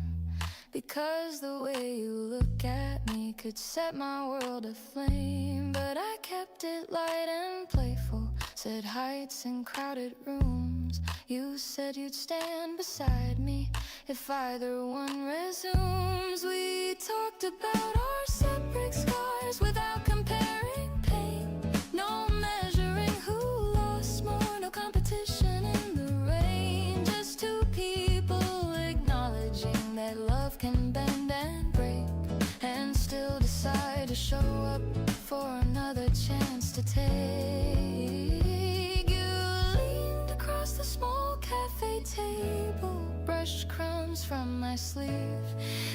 Because the way you look at me could set my world aflame. But I kept it light and playful, said heights and crowded rooms. You said you'd stand beside me if either one resumes. We talked about our separate scars without comparing pain. No measuring who lost more, no competition in the rain. Just two people acknowledging that love can bend and break, and still decide to show up for another chance to take. You leaned across the small cafe table, brushed crumbs from my sleeve.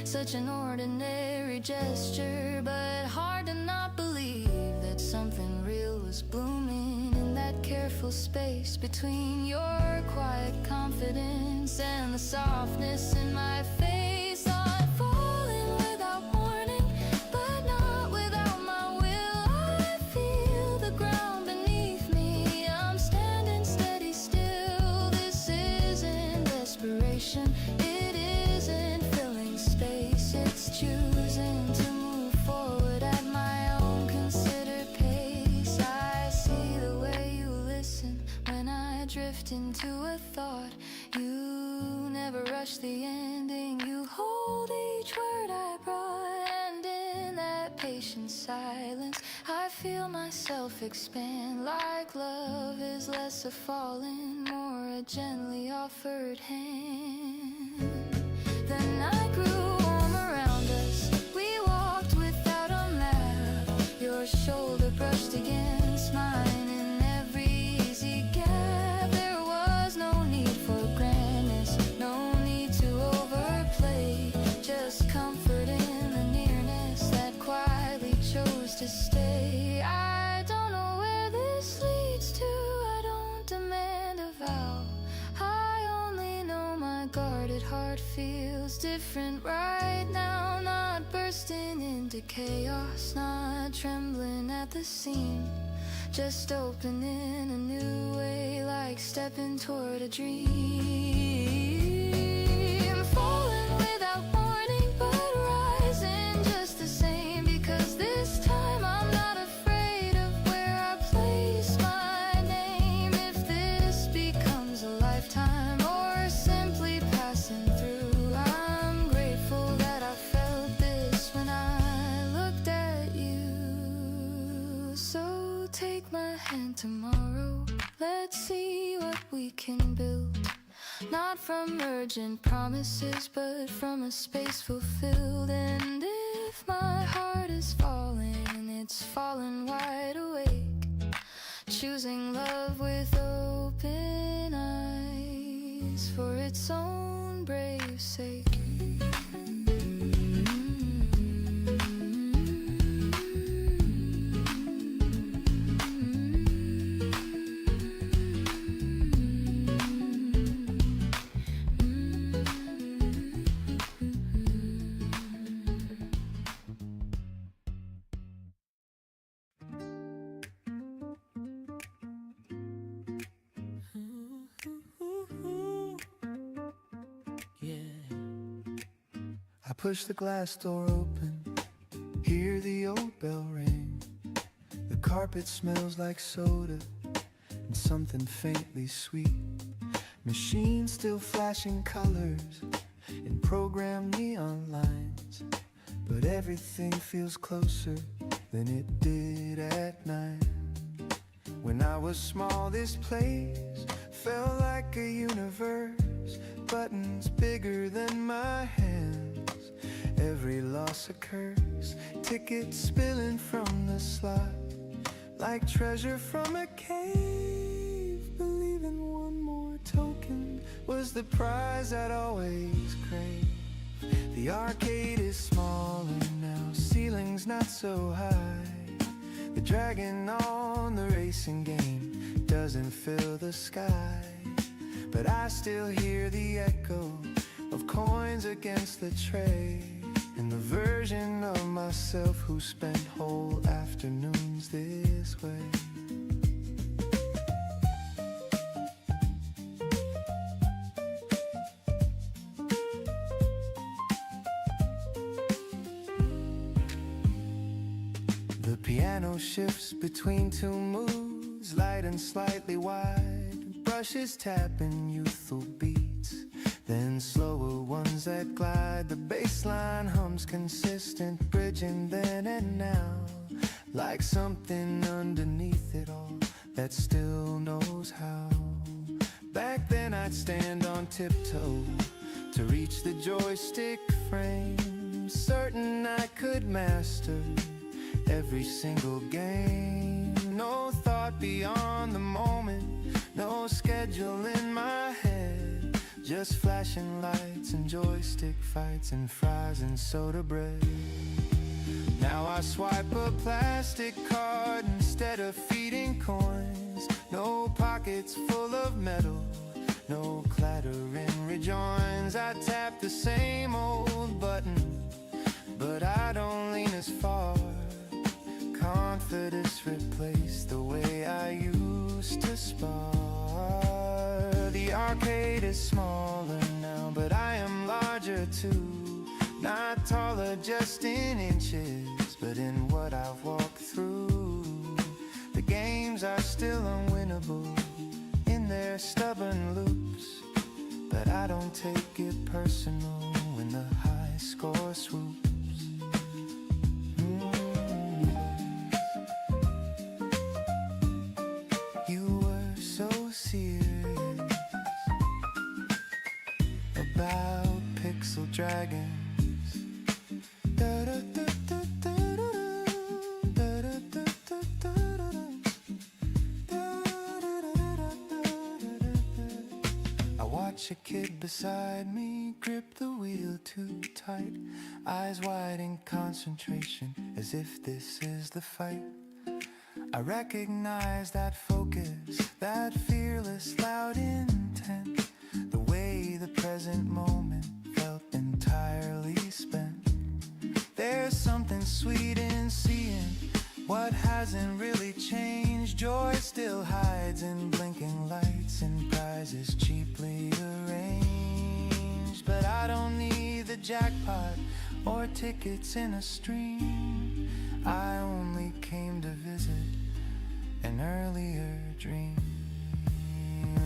Such an ordinary gesture, but hard to not believe that something real was blooming in that careful space between your quiet confidence and the softness in my face. I'm falling without warning, but not without my will. I feel the ground beneath me. I'm standing steady still. This isn't desperation, it isn't filling space. It's choosing to move forward at my own considered pace. I see the way you listen when I drift into a thought. You never rush the ending, you hold each word I brought. And in that patient silence, I feel myself expand, like love is less a falling, more a gently offered hand. The night grew warm around us, we walked without a map. Your shoulder brushed against mine in every easy gap. There was no need for grandness, no need to overplay, just comfort in the nearness that quietly chose to stay. I don't know where this leads to, I don't demand a vow. I only know my guarded heart feels different right now. Not bursting into chaos, not trembling at the seam, just opening a new way, like stepping toward a dream. Falling without warning, but rising just the same. Because this time I'm not afraid of where I place my name. If this becomes a lifetime or simply passing through, I'm grateful that I felt this when I looked at you. So take my hand tomorrow, let's see what we can build. Not from urgent promises, but from a space fulfilled. And if my heart is falling, it's fallen wide awake, choosing love with open eyes for its own brave sake. I push the glass door open, hear the old bell ring. The carpet smells like soda and something faintly sweet. Machines still flashing colors in programmed neon lines, but everything feels closer than it did at night. When I was small, this place felt like a universe, buttons bigger than my hands. Every loss a curse, tickets spilling from the slot, like treasure from a cave. Believing one more token was the prize I'd always crave. The arcade is smaller now, ceiling's not so high. The dragon on the racing game doesn't fill the sky, but I still hear the echo of coins against the tray, and the version of myself who spent whole afternoons this way. The piano shifts between two moods, light and slightly wide, brushes tapping youthful beats, then slower ones that glide. The bass line hums consistent, bridging then and now, like something underneath it all that still knows how. Back then I'd stand on tiptoe to reach the joystick frame, certain I could master every single game. No thought beyond the moment, no schedule in my head, just flashing lights and joystick fights and fries and soda bread. Now I swipe a plastic card instead of feeding coins. No pockets full of metal, no clattering rejoins. I tap the same old button, but I don't lean as far. Confidence replaced the way I used to spar. The arcade is smaller now, but I am larger too. Not taller just in inches, but in what I've walked through. The games are still unwinnable in their stubborn loops, but I don't take it personal when the high score swoops. You were so serious about pixel dragons. A kid beside me grip the wheel too tight, eyes wide in concentration as if this is the fight. I recognize that focus, that fearless loud intent, the way the present moment felt entirely spent. There's something sweet in seeing what hasn't really changed. Joy still hides in blinking lights and prizes cheaply arranged. But I don't need the jackpot or tickets in a stream. I only came to visit an earlier dream.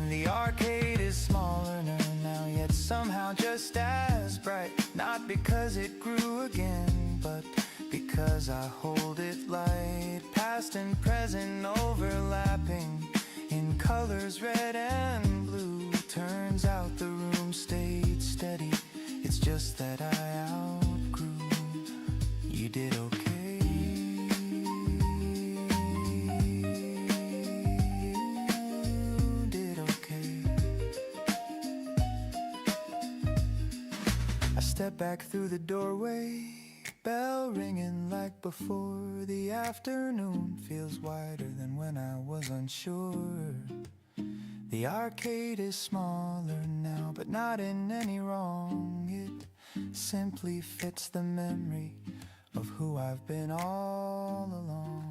The arcade is smaller now, yet somehow just as bright. Not because it grew again, but because I hold it light. Past and present overlapping in colors red and blue. Turns out the room stayed steady, it's just that I outgrew. You did okay. You did okay. I step back through the doorway, bell ringing like before. The afternoon feels wider than when I was unsure. The arcade is smaller now, but not in any wrong. It simply fits the memory of who I've been all along.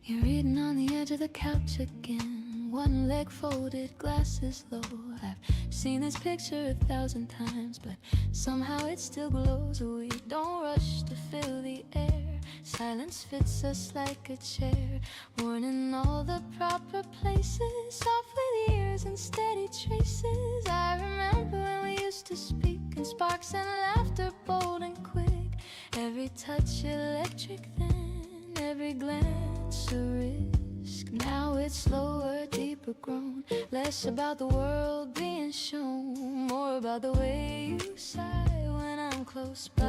You're reading on the edge of the couch again, one leg folded, glasses low. I've seen this picture 1,000 times, but somehow it still glows. We don't rush to fill the air, silence fits us like a chair, worn in all the proper places, soft with ears and steady traces. I remember when we used to speak in sparks and laughter, bold and quick, every touch electric then, every glance a risk. Now it's slower, deeper grown, less about the world being shown, more about the way you sigh when I'm close by.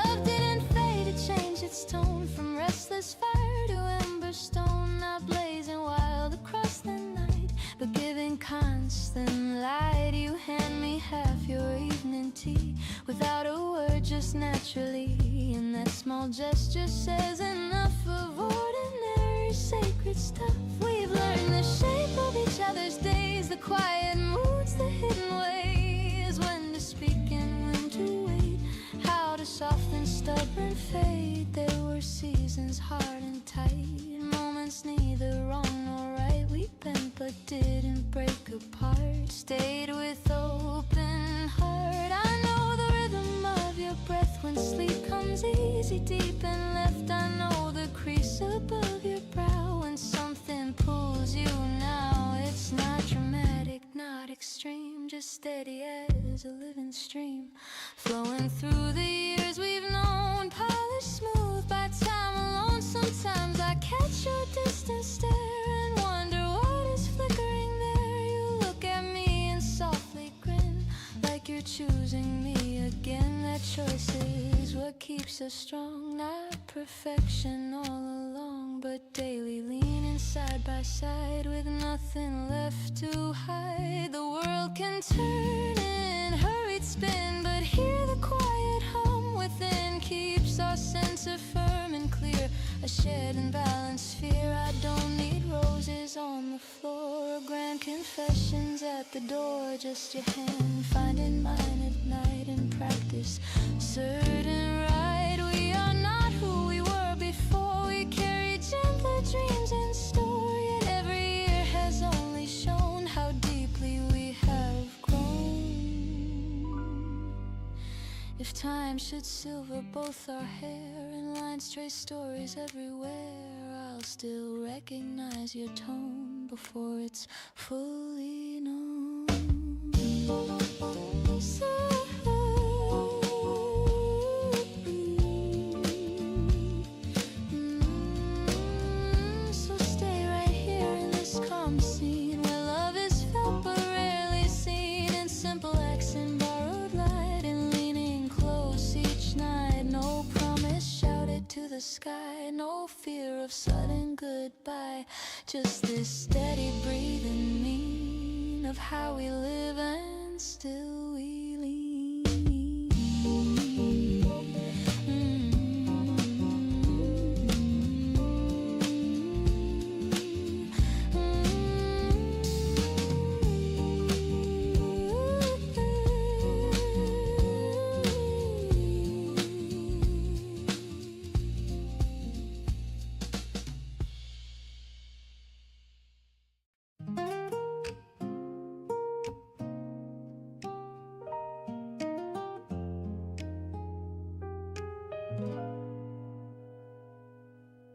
Love didn't fade, it changed its tone from restless fire to ember stone, not blazing wild across the night, but giving constant light. You hand me half your evening tea without a word, just naturally, and that small gesture says enough of ordinary sacred secret stuff. We've learned the shape of each other's days, the quiet moods, the hidden ways, when to speak and when to wait, how to soften stubborn fate. There were seasons hard and tight, moments neither wrong nor right. We bent but didn't break apart, stayed with open heart. I know the rhythm of your breath when sleep comes easy, deep and left. I know the crease above your brow when something pulls you now. It's not dramatic, not extreme, just steady as a living stream, flowing through the years we've known, polished smooth by time alone. Sometimes I catch your distant stare and wonder what is flickering there. You look at me and softly grin, like you're choosing me again. That choice is what keeps us strong, not perfection all along, but daily leaning side by side with nothing left to hide. The world can turn in hurried spin, but hear the quiet hum within keeps our center firm and clear, a shared and balanced fear. I don't need roses on the floor or grand confessions at the door, just your hand finding mine at night in practice, certain right. We are not who we were before, we carry gentler dreams in store, yet every year has only shown how deeply we have grown. If time should silver both our hair and lines trace stories everywhere, I'll still recognize your tone before it's fully known. So stay right here in this calm scene where love is felt but rarely seen, in simple acts and borrowed light, and leaning close each night. No promise shouted to the sky, no fear of sudden goodbye, just this steady breathing mean of how we live and still we lean.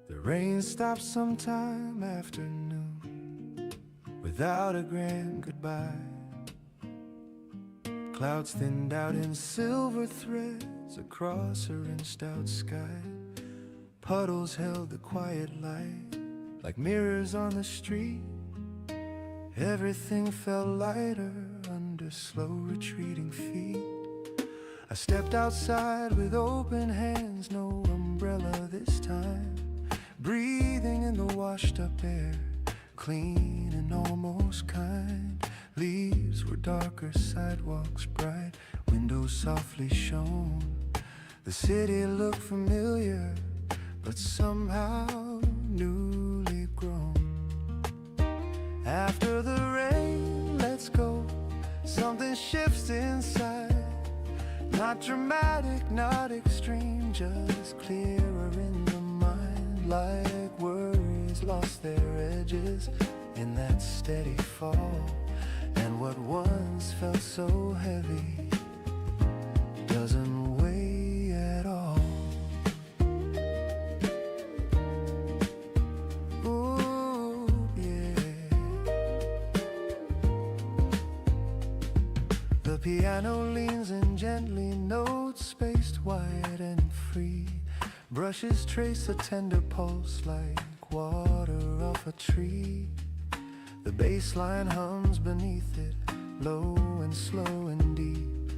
The rain stopped sometime after noon without a grand goodbye. Clouds thinned out in silver threads across a rinsed out sky. Puddles held the quiet light like mirrors on the street. Everything felt lighter under slow retreating feet. I stepped outside with open hands, no umbrella this time, breathing in the washed up air, clean and almost kind. Leaves were darker, sidewalks bright, windows softly shone. The city looked familiar, but somehow newly grown. After the rain, let's go. Something shifts inside. Not dramatic, not extreme, just clearer in the mind. Like worries lost their edges in that steady fall. And what once felt so heavy doesn't weigh at all. Ooh, yeah. The piano leans in gently, notes spaced wide and free. Brushes trace a tender pulse like water off a tree. The bass line hums beneath it, low and slow and deep.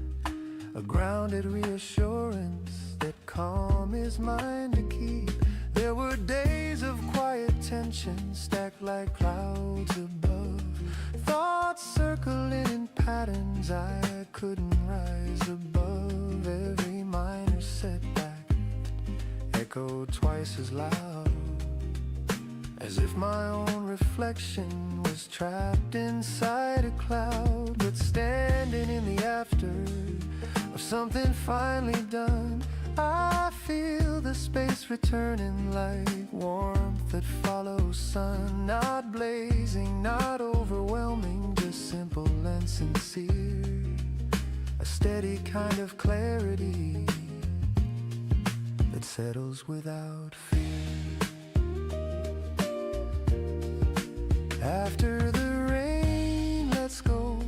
A grounded reassurance that calm is mine to keep. There were days of quiet tension stacked like clouds above. Thoughts circling in patterns I couldn't rise above. Every minor setback echoed twice as loud as if my own reflection was trapped inside a cloud. But standing in the after of something finally done, I feel the space returning like warmth that follows sun. Not blazing, not overwhelming, just simple and sincere. A steady kind of clarity that settles without fear. After the rain, let's go.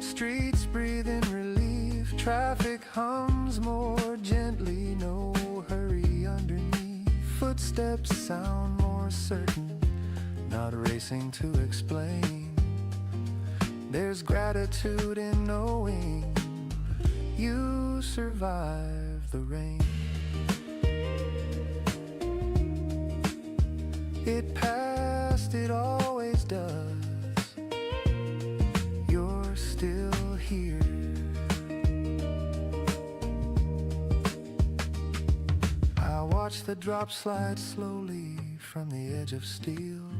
Streets breathe in relief. Traffic hums more gently. No hurry underneath. Footsteps sound more certain. Not racing to explain. There's gratitude in knowing you survived the rain. It passed, it always does. You're still here. I watch the drop slide slowly from the edge of steel,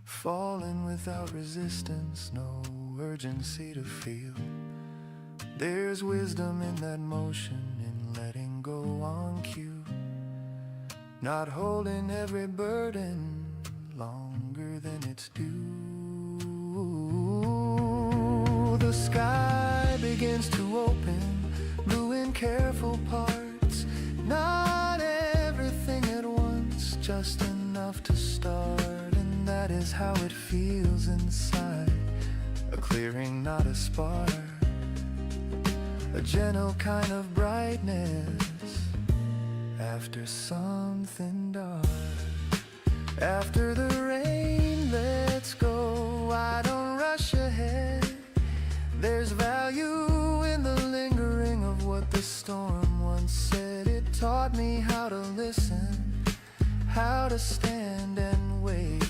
falling without resistance, no urgency to feel. There's wisdom in that motion, in letting go on cue, not holding every burden longer than it's due. The sky begins to open, blue in careful parts, not everything at once, just enough to start. And that is how it feels inside, a clearing, not a spark, a gentle kind of brightness after something dark. After the rain, let's go. I don't rush ahead. There's value in the lingering of what the storm once said. It taught me how to listen, how to stand and wait,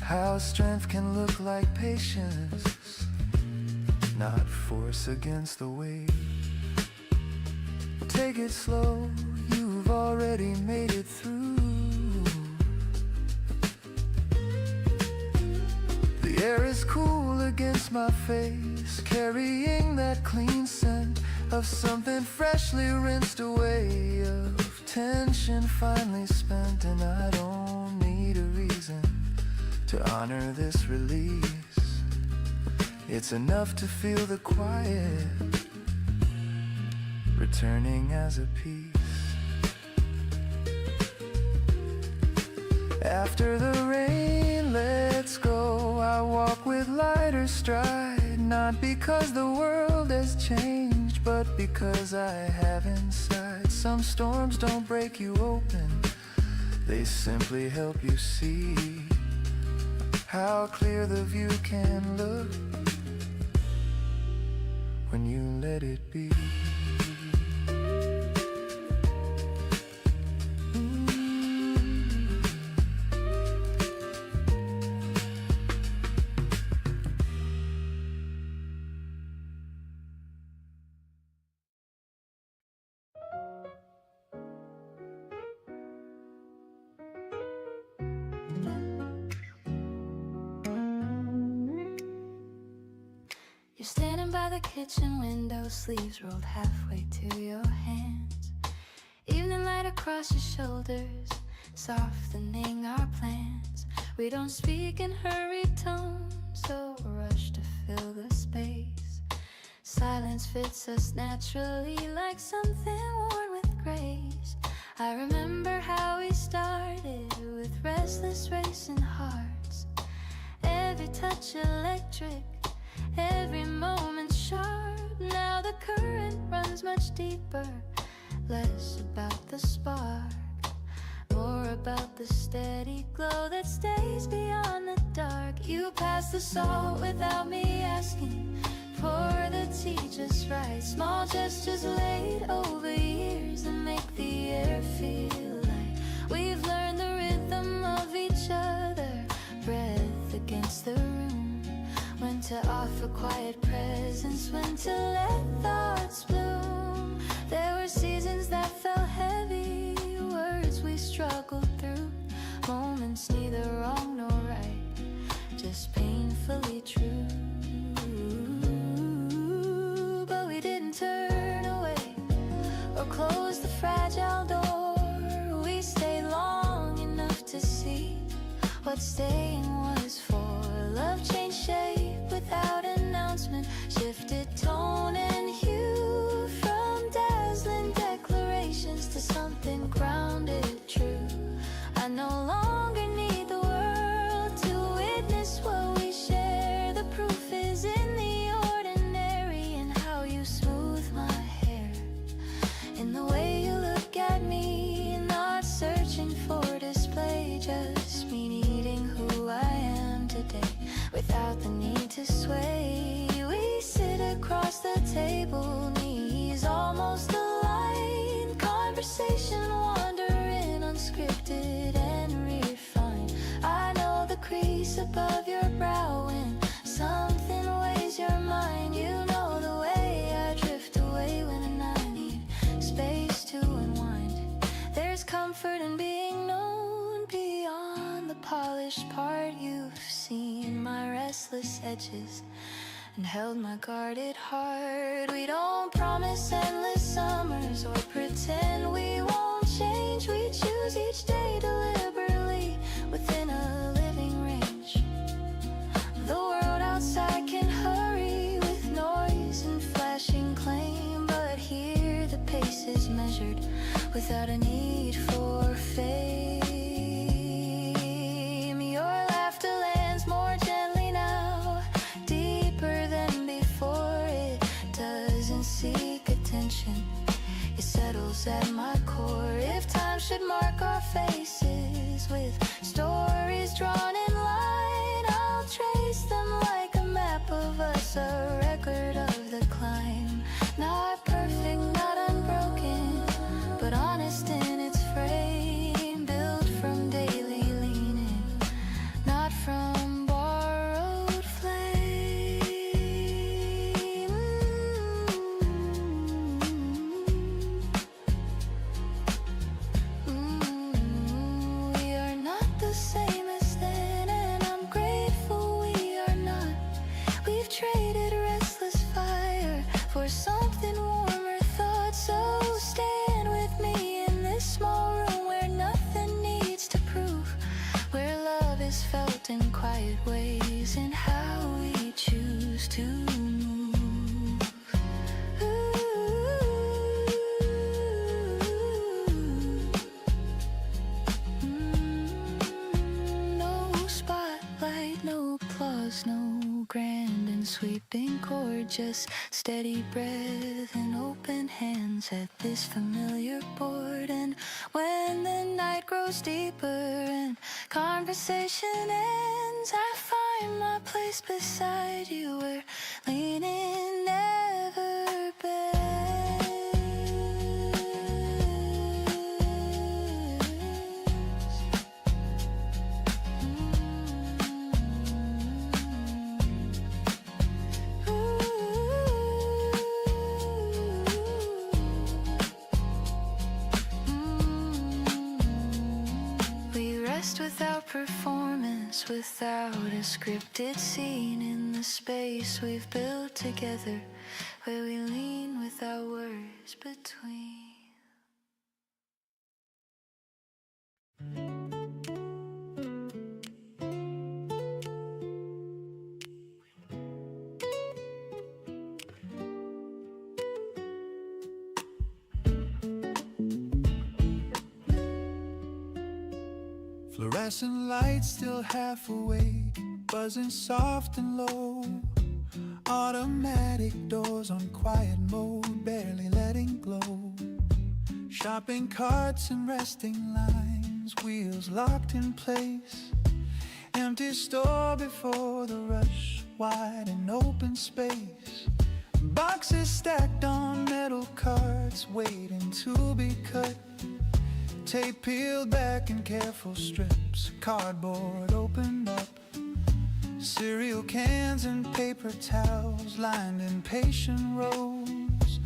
how strength can look like patience, not force against the weight. Take it slow, you've already made it through. The air is cool against my face, carrying that clean scent of something freshly rinsed away, of tension finally spent. And I don't need a reason to honor this release. It's enough to feel the quiet returning as a piece. After the rain, let's go. I walk with lighter stride, not because the world has changed, but because I have inside. Some storms don't break you open, they simply help you see how clear the view can look when you let it be. You're standing by the kitchen window, sleeves rolled halfway to your hands. Evening light across your shoulders, softening our plans. We don't speak in hurried tones, so rush to fill the space. Silence fits us naturally like something worn with grace. I remember how we started with restless racing hearts. Every touch electric, every moment sharp. Now the current runs much deeper, less about the spark, more about the steady glow that stays beyond the dark. You pass the salt without me asking, pour the tea just right. Small gestures laid over years and make the air feel light. We've learned the rhythm of each other, breath against the room, when to offer quiet presence, when to let thoughts bloom. There were seasons that felt heavy, words we struggled through, or close the fragile door. We stay long enough to see what staying was for. Love changed shape without announcement, shifted tone and hue from dazzling declarations to something grounded true. I no longer need the world to witness what we share. The proof is in the ordinary, in how you smooth my hair, in the way you look at me, not searching for display, just me needing who I am today without the need to sway. We sit across the table, knees almost aligned, conversation wandering unscripted and refined. I know the crease above your brow when something weighs your mind. You know the way I drift away when I need space to unwind. There's comfort in being known beyond the polished part. You've seen my restless edges and held my guarded heart. We don't promise endless summers or pretend we won't change. We choose each day deliberately within a living range. The world outside can hurry with noise and flashing claim, but here the pace is measured without a need for fame. Your laughter lands more gently now, deeper than before. It doesn't seek attention, it settles at my core. If time should mark our faces with stories drawn in line, I'll trace them like a map of us, a record of the climb. Not perfect, not unbroken, but honest in its frame, built from daily leaning, not from borrowed flame. We are not the same as then, and I'm grateful we are not. We've traded restless fire for something warmer thought. So stand with me in this small room where nothing needs to prove, where love is felt in quiet ways, and how we choose to move. No spotlight, no applause, no grand and sweeping chord, just steady breath and open hands at this familiar board. And when the night grows deeper and conversation ends, I find my place beside you where leaning never bends. We rest without performance, without a scripted scene, in the space we've built together, where we lean without words between. Fluorescent lights still half awake, buzzing soft and low. Automatic doors on quiet mode, barely letting glow. Shopping carts and resting lines, wheels locked in place. Empty store before the rush, wide and open space. Boxes stacked on metal carts, waiting to be cut. Tape peeled back in careful strips, cardboard opened up. Cereal cans and paper towels lined in patient rows.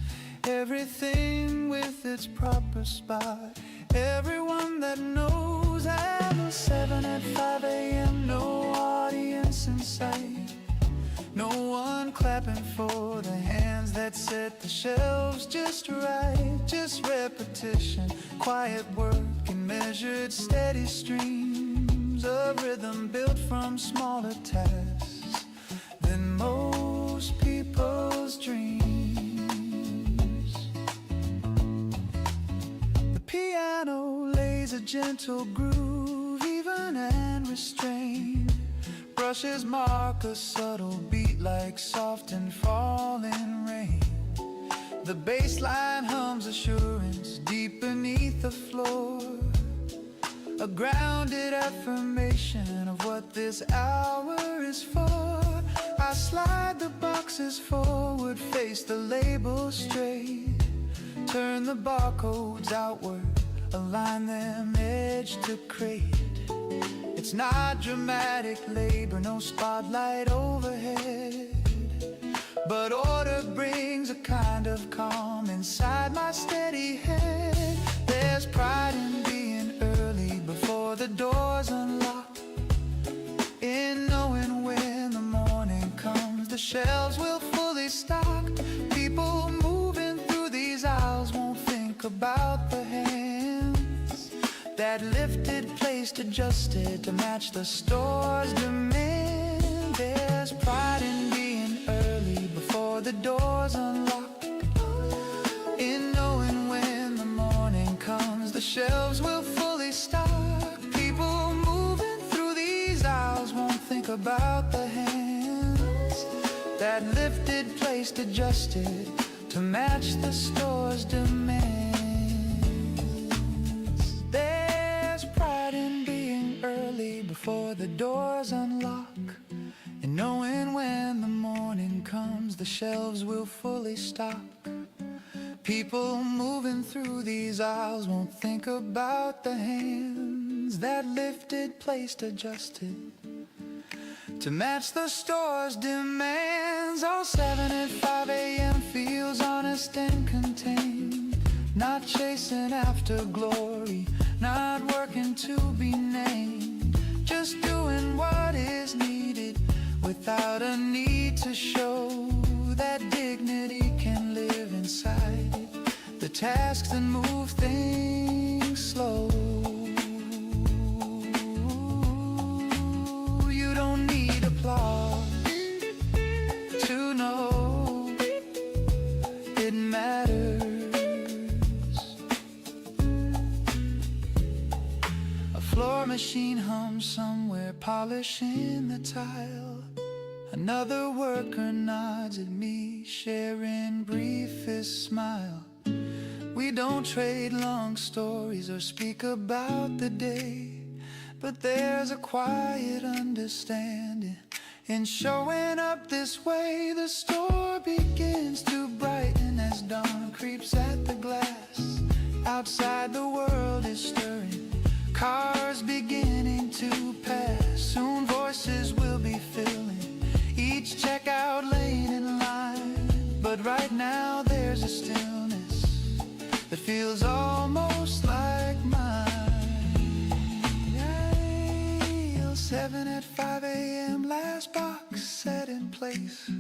Everything with its proper spot, everyone that knows. At 7 at 5 a.m., no audience in sight. No one clapping for the hands that set the shelves just right, just ready repetition, quiet work and measured steady streams of rhythm built from smaller tasks than most people's dreams. The piano lays a gentle groove, even and restrained. Brushes mark a subtle beat like soft and falling rain. The bass line hums assurance deep beneath the floor, a grounded affirmation of what this hour is for. I slide the boxes forward, face the labels straight, turn the barcodes outward, align them edge to crate. It's not dramatic labor, no spotlight overhead, but order brings a kind of calm inside my steady head. There's pride in being early before the doors unlock, in knowing when the morning comes the shelves will fully stock. People moving through these aisles won't think about the hands that lifted, placed, adjusted to match the store's demand. There's pride in being early before the doors unlock, in knowing when the morning comes the shelves will fully stock. People moving through these aisles won't think about the hands that lifted, placed, adjusted to match the store's demands. There's pride in being early before the doors unlock, and knowing when the morning comes the shelves will fully stock. People moving through these aisles won't think about the hands that lifted, placed, adjusted to match the store's demands. All 7 and 5 a.m. feels honest and contained, not chasing after glory, not working to be named, just doing what is needed without a need to show that dignity can live inside it. The tasks that move things slow. You don't need applause to know it matters. A floor machine hums somewhere, polishing the tile. Another worker nods at me, sharing briefest smile. We don't trade long stories or speak about the day, but there's a quiet understanding in showing up this way. The store begins to brighten as dawn creeps at the glass. Outside the world is stirring, cars beginning to pass. Soon voices will be filling each checkout lane in line, but right now there's a stillness that feels almost like mine. 7 at 5 a.m. last box set in place.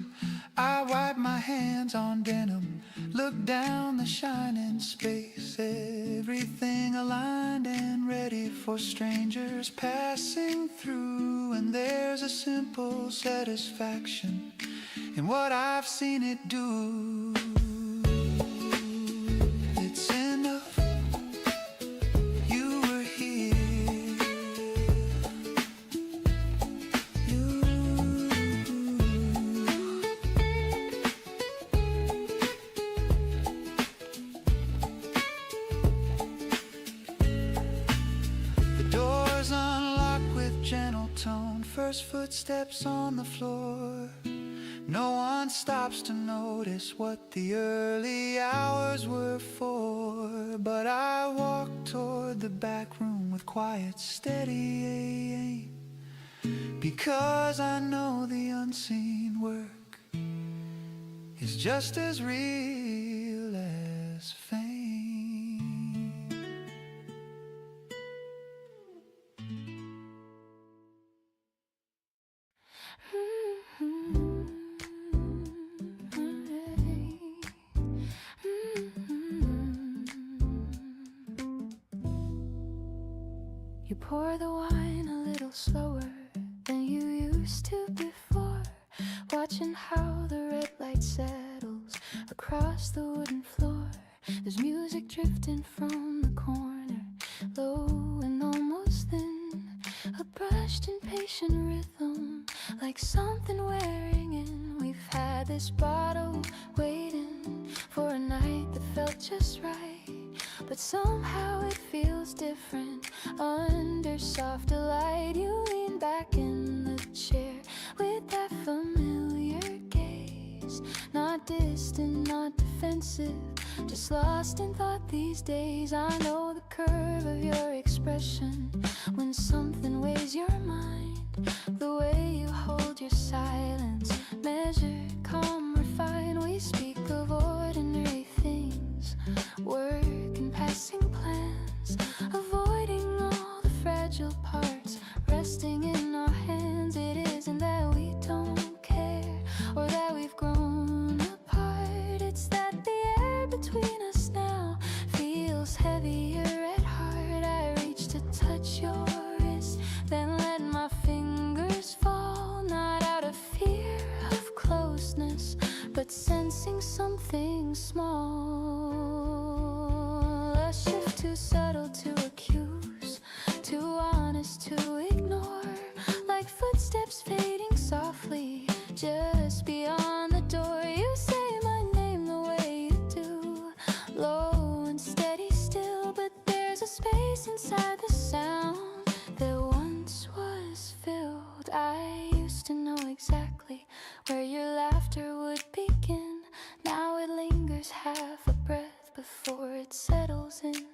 I wipe my hands on denim, look down the shining space. Everything aligned and ready for strangers passing through, and there's a simple satisfaction in what I've seen it do. It's enough, you were here. The doors unlock with gentle tone, first footsteps on the floor. No one stops to notice what the early hours were for, but I walk toward the back room with quiet, steady aim, because I know the unseen work is just as real as fame. pour the wine a little slower than you used to before, watching how the red light settles across the wooden floor. There's music drifting from the corner, low and almost thin, a brushed impatient rhythm, like something wearing in. We've had this bottle waiting for a night that felt just right, but somehow it feels different under softer light. You lean back in the chair with that familiar gaze, not distant, not defensive, just lost in thought these days. I know the curve of your expression when something weighs your mind, the way you hold your silence, measured, calm, refined. We speak of ordinary things, work and passing plans, avoiding all the fragile parts, resting in our hands. It isn't that we don't care or that we've grown apart, it's that the air between us now feels heavier at heart. I reach to touch your wrist, then let my fingers fall, not out of fear of closeness, but sensing something small. A shift too subtle to accuse, too honest to ignore, like footsteps fading softly just beyond the door. You say my name the way you do, low and steady still, but there's a space inside the sound that once was filled. I used to know exactly where your laughter would begin. Now it lingers half a breath before it settles in.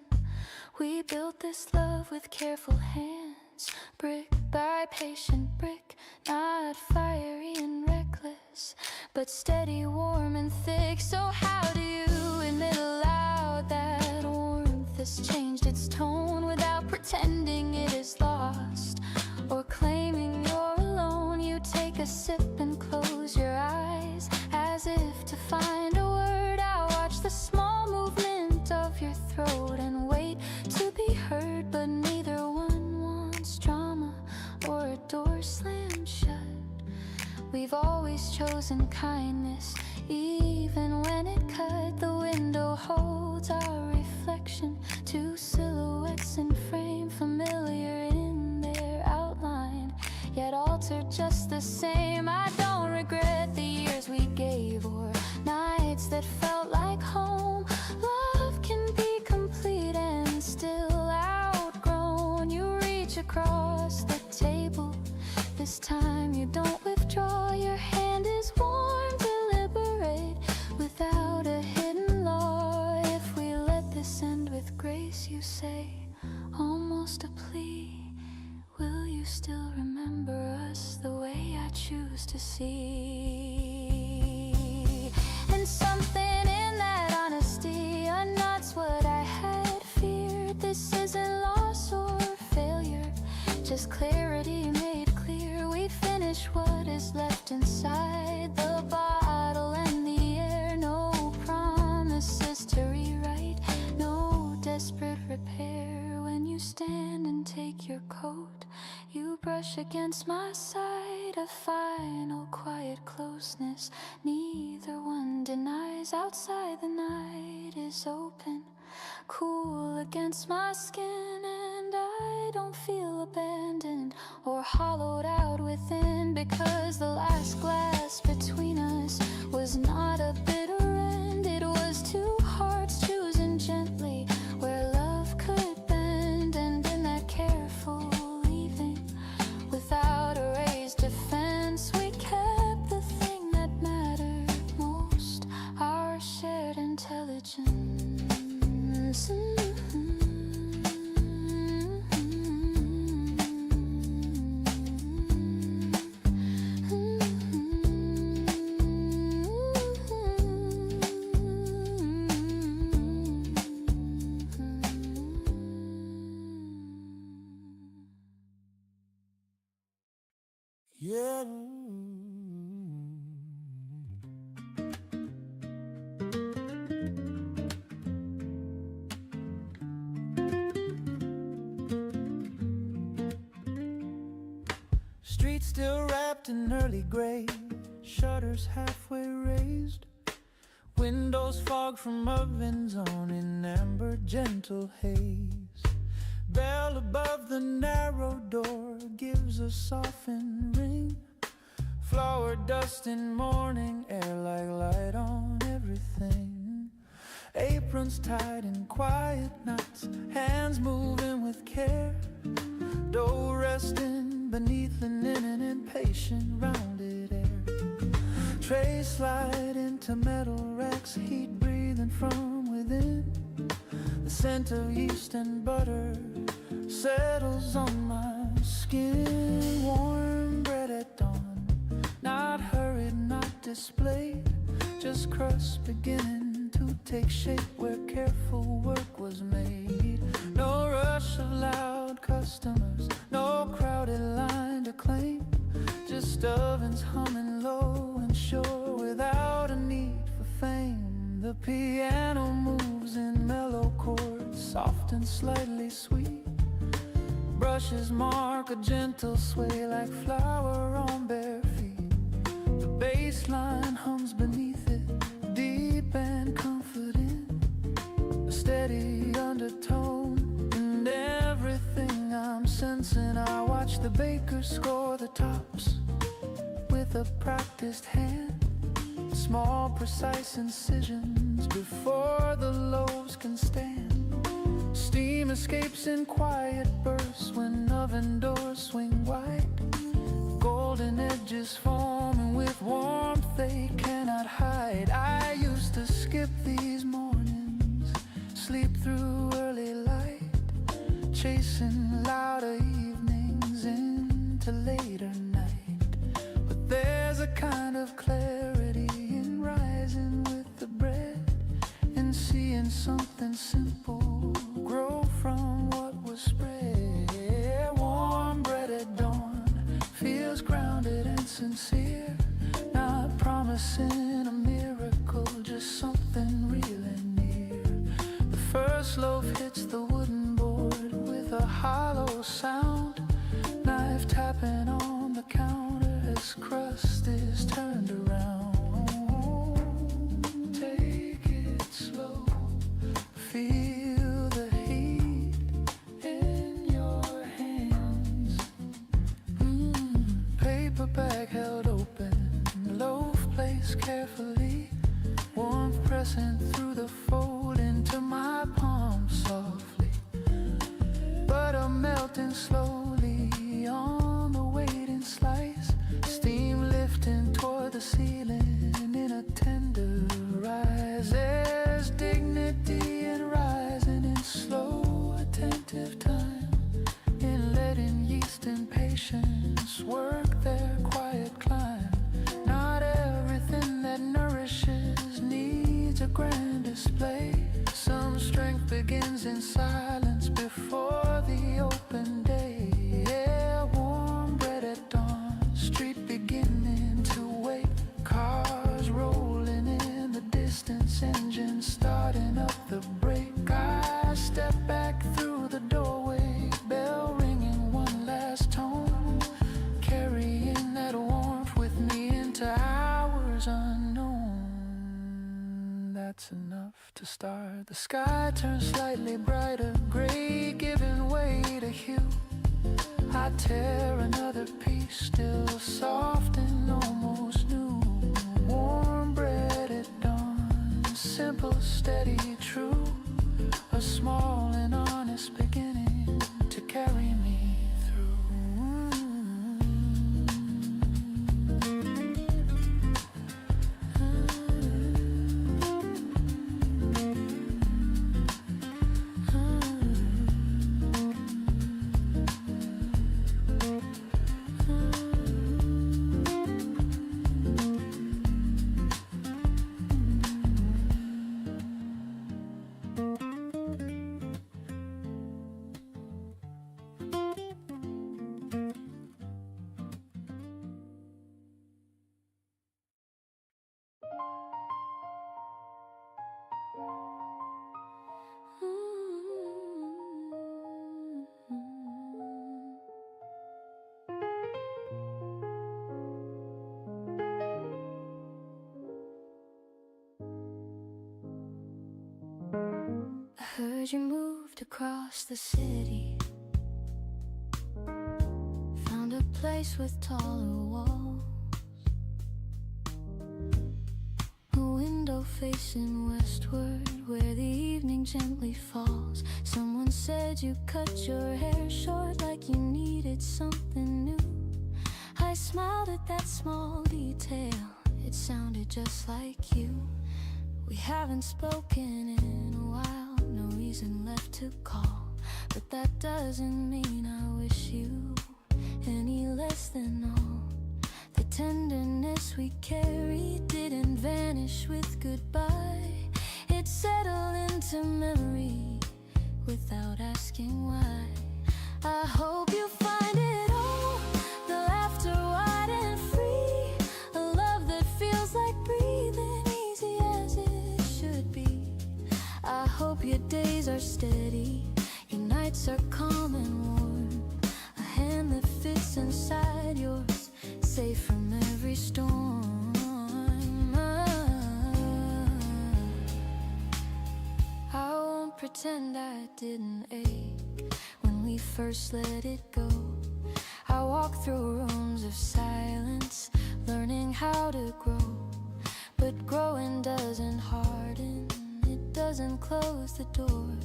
We built this love with careful hands, brick by patient brick, not fiery and reckless, but steady, warm and thick. So how do you admit aloud that warmth has changed its tone without pretending it is lost or claiming you're alone? You take a sip and close your eyes as if to find a word. I watch the small movement of your throat and wait to be heard, but neither one wants drama or a door slammed shut. We've always chosen kindness, even when it cut. The window holds our reflection, two silhouettes in frame, familiar in their outline, yet altered just the same. I don't regret the years we gave or nights that felt like home. Love can be complete and still outgrown. You reach across the table, this time you don't withdraw. Your hand is warm, deliberate, without a hidden law. If we let this end with grace, you say, almost a plea, will you still remember us the way I choose to see? And something in that honesty unnots what I had feared. This isn't loss or failure, just clarity made clear. We finish what is left inside the bottle and the air. No promises to rewrite, no desperate repair. When you stand and take your coat, you brush against my side, a final quiet closeness neither one denies. Outside the night is open, cool against my skin, and I don't feel abandoned or hollowed out within, because the last glass between us was not a bitter end. It was two hearts choosing gently where love could bend, and in that careful leaving without a raised defense, we kept the thing that mattered most, our shared intelligence. Yeah. Streets still wrapped in early gray, shutters halfway raised, windows fogged from ovens on in amber gentle haze. Bell above the narrow door gives a softened ring, flower dust in morning air like light on everything. Aprons tied in quiet knots, hands moving with care, dough resting beneath linen and patient rounded air. Trays slide into metal racks, heat breathing from within. The scent of yeast and butter settles on my skin. Warm bread at dawn, not hurried, not displayed, just crust beginning to take shape where careful work was made. No rush of loud customers, no crowded line to claim, just ovens humming low and sure without a need for fame. The piano moves in mellow chords, soft and slightly sweet. Brushes mark a gentle sway like flower on bare feet. The bass line hums beneath it, deep and comforting, a steady undertone in everything I'm sensing. I watch the baker score the tops with a practiced hand, small precise incisions before the loaves can stand. Steam escapes in quiet bursts when oven doors swing wide, golden edges forming with warmth they cannot hide. I used to skip these mornings, sleep through early light, chasing louder evenings into later night. But there's a kind of clarity in rising with the bread and seeing something simple grow from what was spread. Warm bread at dawn feels grounded and sincere, not promising a miracle, just something real and near. The first loaf hits the wooden board with a hollow sound, knife tapping on the counter as crust is turned around. Take it slow, feel the heat in your hands. Paper bag held open, loaf placed carefully, warmth pressing through the fold into my palm softly. Butter melting slowly on the waiting slice, steam lifting toward the ceiling in a tender rise. There's dignity in rising in slow, attentive time, in letting yeast and patience work their quiet climb. Not everything that nourishes needs a grand display. Some strength begins in silence before the open day. Yeah, warm bread at dawn, street beginning to wake, cars rolling in the distance, engines starting up the brake. I step back through the doorway, bell ringing one last tone, carrying that warmth with me into hours unknown. That's enough to start. The sky turns slightly brighter, gray giving way to hue. I tear another piece, still soft and almost new. Warm bread at dawn, simple, steady, true. A small and honest beginning to carry me through. heard you moved across the city, found a place with taller walls, a window facing westward where the evening gently falls. Someone said you cut your hair short like you needed something new. I smiled at that small detail, it sounded just like you. We haven't spoken in a while, no reason left to call, but that doesn't mean I wish you any less than all. The tenderness we carried didn't vanish with goodbye. It settled into memory without asking why. I hope you find it all, the laughter wide and free, a love that feels like breathing, easy as it should be. I hope your days are steady, your nights are calm and warm, a hand that fits inside yours, safe from every storm. I won't pretend I didn't ache when we first let it go. I walked through rooms of silence, learning how to grow. But growing doesn't harden, it doesn't close the door.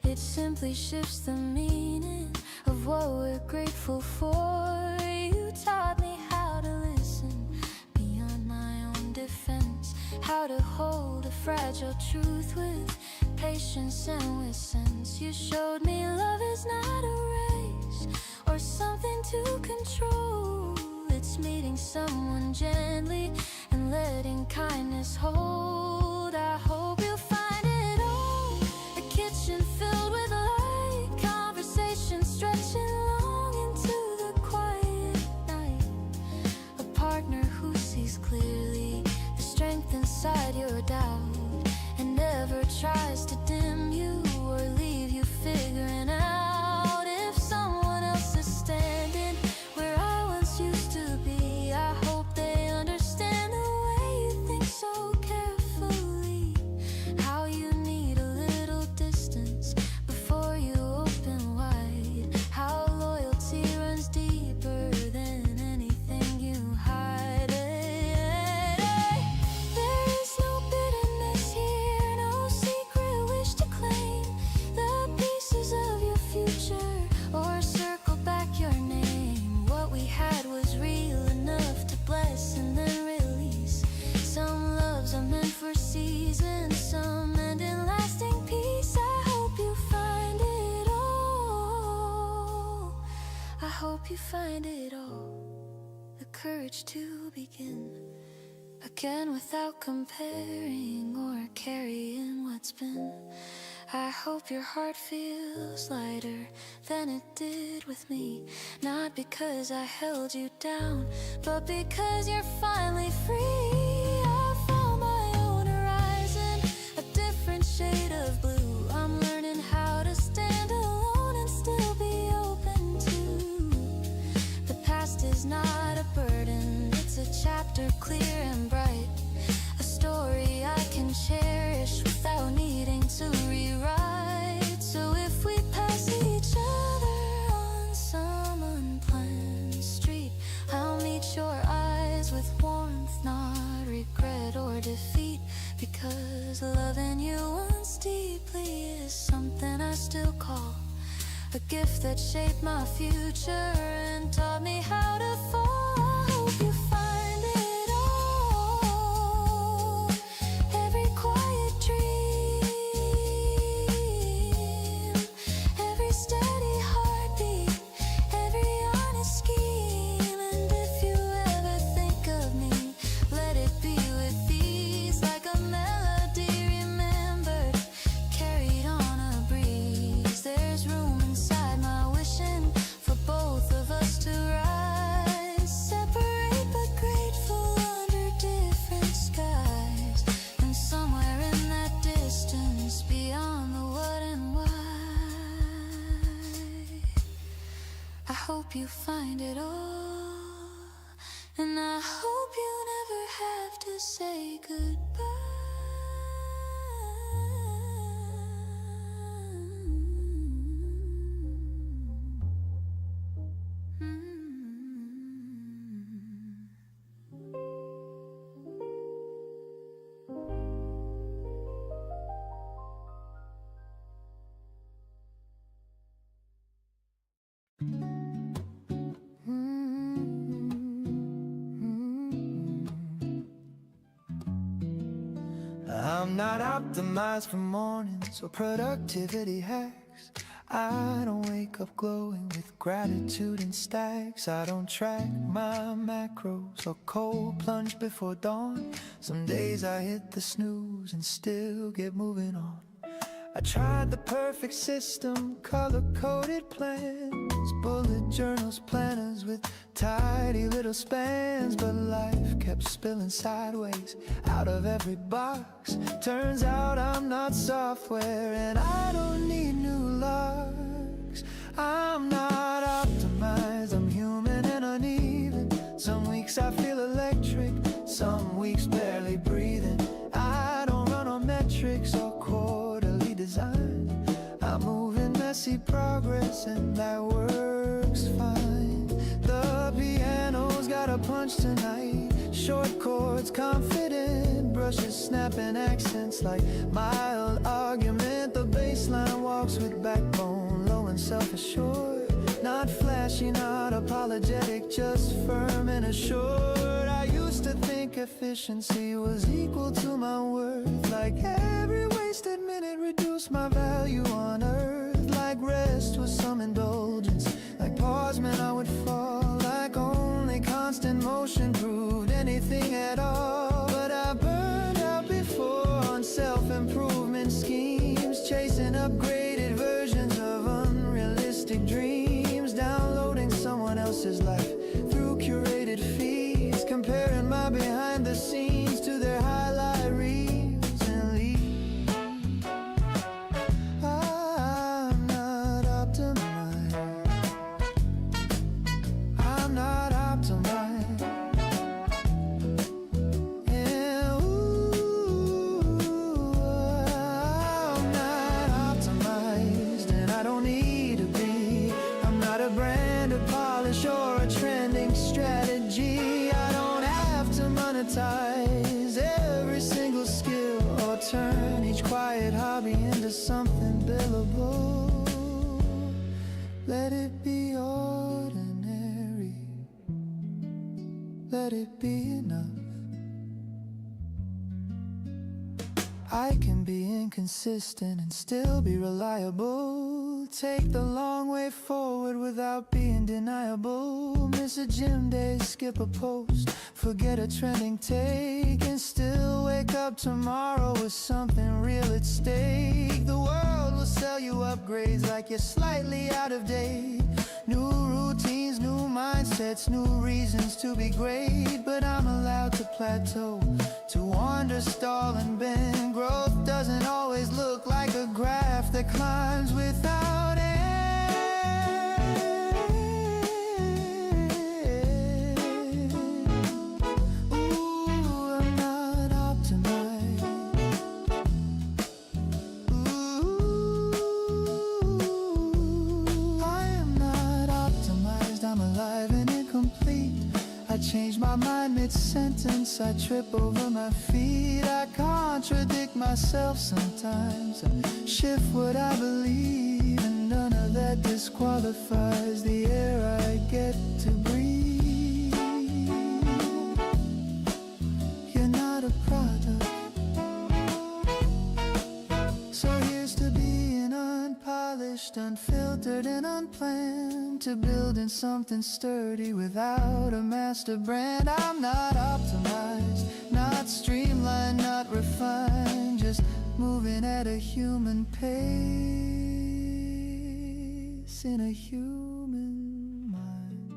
It simply shifts the meaning of what we're grateful for. You taught me how to listen beyond my own defense, how to hold a fragile truth with patience and with sense. You showed me love is not a race or something to control. It's meeting someone gently and letting kindness hold. I hope you find it all, a kitchen filled with light, conversation stretching long into the quiet night, a partner who sees clearly the strength inside your doubt and never tries to dim you or leave you figuring out. If someone else is standing where I once used to be, I hope they understand the way you think so carefully, how you need a little distance before you open wide, how loyalty runs deeper than anything you hide. There is no bitterness here, no secret wish to claim the pieces of your future or circle back your name. What we had was real enough to bless and then release. Some loves are meant for seasons, some end in lasting peace. I hope you find it all, I hope you find it all, the courage to begin again without comparing or carrying what's been. I hope your heart feels lighter than it did with me, not because I held you down, but because you're finally free. I found my own horizon, a different shade of blue. I'm learning how to stand alone and still be open to. The past is not a burden, it's a chapter clear and bright, a story I can cherish without needing to rewrite. So if we pass each other on some unplanned street, I'll meet your eyes with warmth, not regret or defeat, because loving you once deeply is something I still call a gift that shaped my future and taught me how to fall. I hope you find it all, every quiet dream, every steady heartbeat, every honest scheme. And if you ever think of me, let it be with ease, like a melody remembered, carried on a breeze. There's room inside my wishing for both of us to rise, separate but grateful under different skies, and somewhere in that distance beyond the what and why, I hope you find it all, and I hope you never have to say goodbye. I'm not optimized for mornings or productivity hacks. I don't wake up glowing with gratitude and stacks. I don't track my macros or cold plunge before dawn. Some days I hit the snooze and still get moving on. I tried the perfect system, color-coded plans, bullet journals, planners with tidy little spans. But life kept spilling sideways out of every box. Turns out I'm not software and I don't need new locks. I'm not optimized, I'm human and uneven. Some weeks I feel electric, some weeks barely breathing. I don't run on metrics or quarterly design. I move in messy progress and that works fine. The piano's got a punch tonight, short chords, confident brushes, snapping accents like mild argument. The bass line walks with backbone, low and self-assured. Not flashy, not apologetic, just firm and assured. I used to think efficiency was equal to my worth. Like every wasted minute reduced my value on earth. Like rest was some indulgence. Like pause meant I would fall. Like only constant motion proved anything at all. But I burned out before on self-improvement schemes, chasing upgraded versions of unrealistic dreams, downloading someone else's life through curated feeds, comparing my behind the scenes to their highlight reels and leaves. I'm not optimized. I'm not optimized. Yeah, ooh, I'm not optimized, and I don't need to be. I'm not a brand of polish or a trending strategy. I don't have to monetize every single skill or turn each quiet hobby into something billable. Let it be ordinary. Let it be enough. I can be inconsistent and still be reliable. Take the long way forward without being deniable. Miss a gym day, skip a post, forget a trending take, and still wake up tomorrow with something real at stake. The world will sell you upgrades like you're slightly out of date. New routines, new mindsets, new reasons to be great. But I'm allowed to plateau, to wander, stall and bend. Growth doesn't always look like a graph that climbs without end. Ooh, I'm not optimized. Ooh, I am not optimized. I'm alive and incomplete. I change my mind mid-sentence, I trip over my feet. I contradict myself sometimes, I shift what I believe, and none of that disqualifies the air I get to breathe. You're not a product, so here's to being unpolished, unfiltered and unplanned, to building something sturdy without a master brand. I'm not optimized, not streamlined, not refined, just moving at a human pace in a human mind.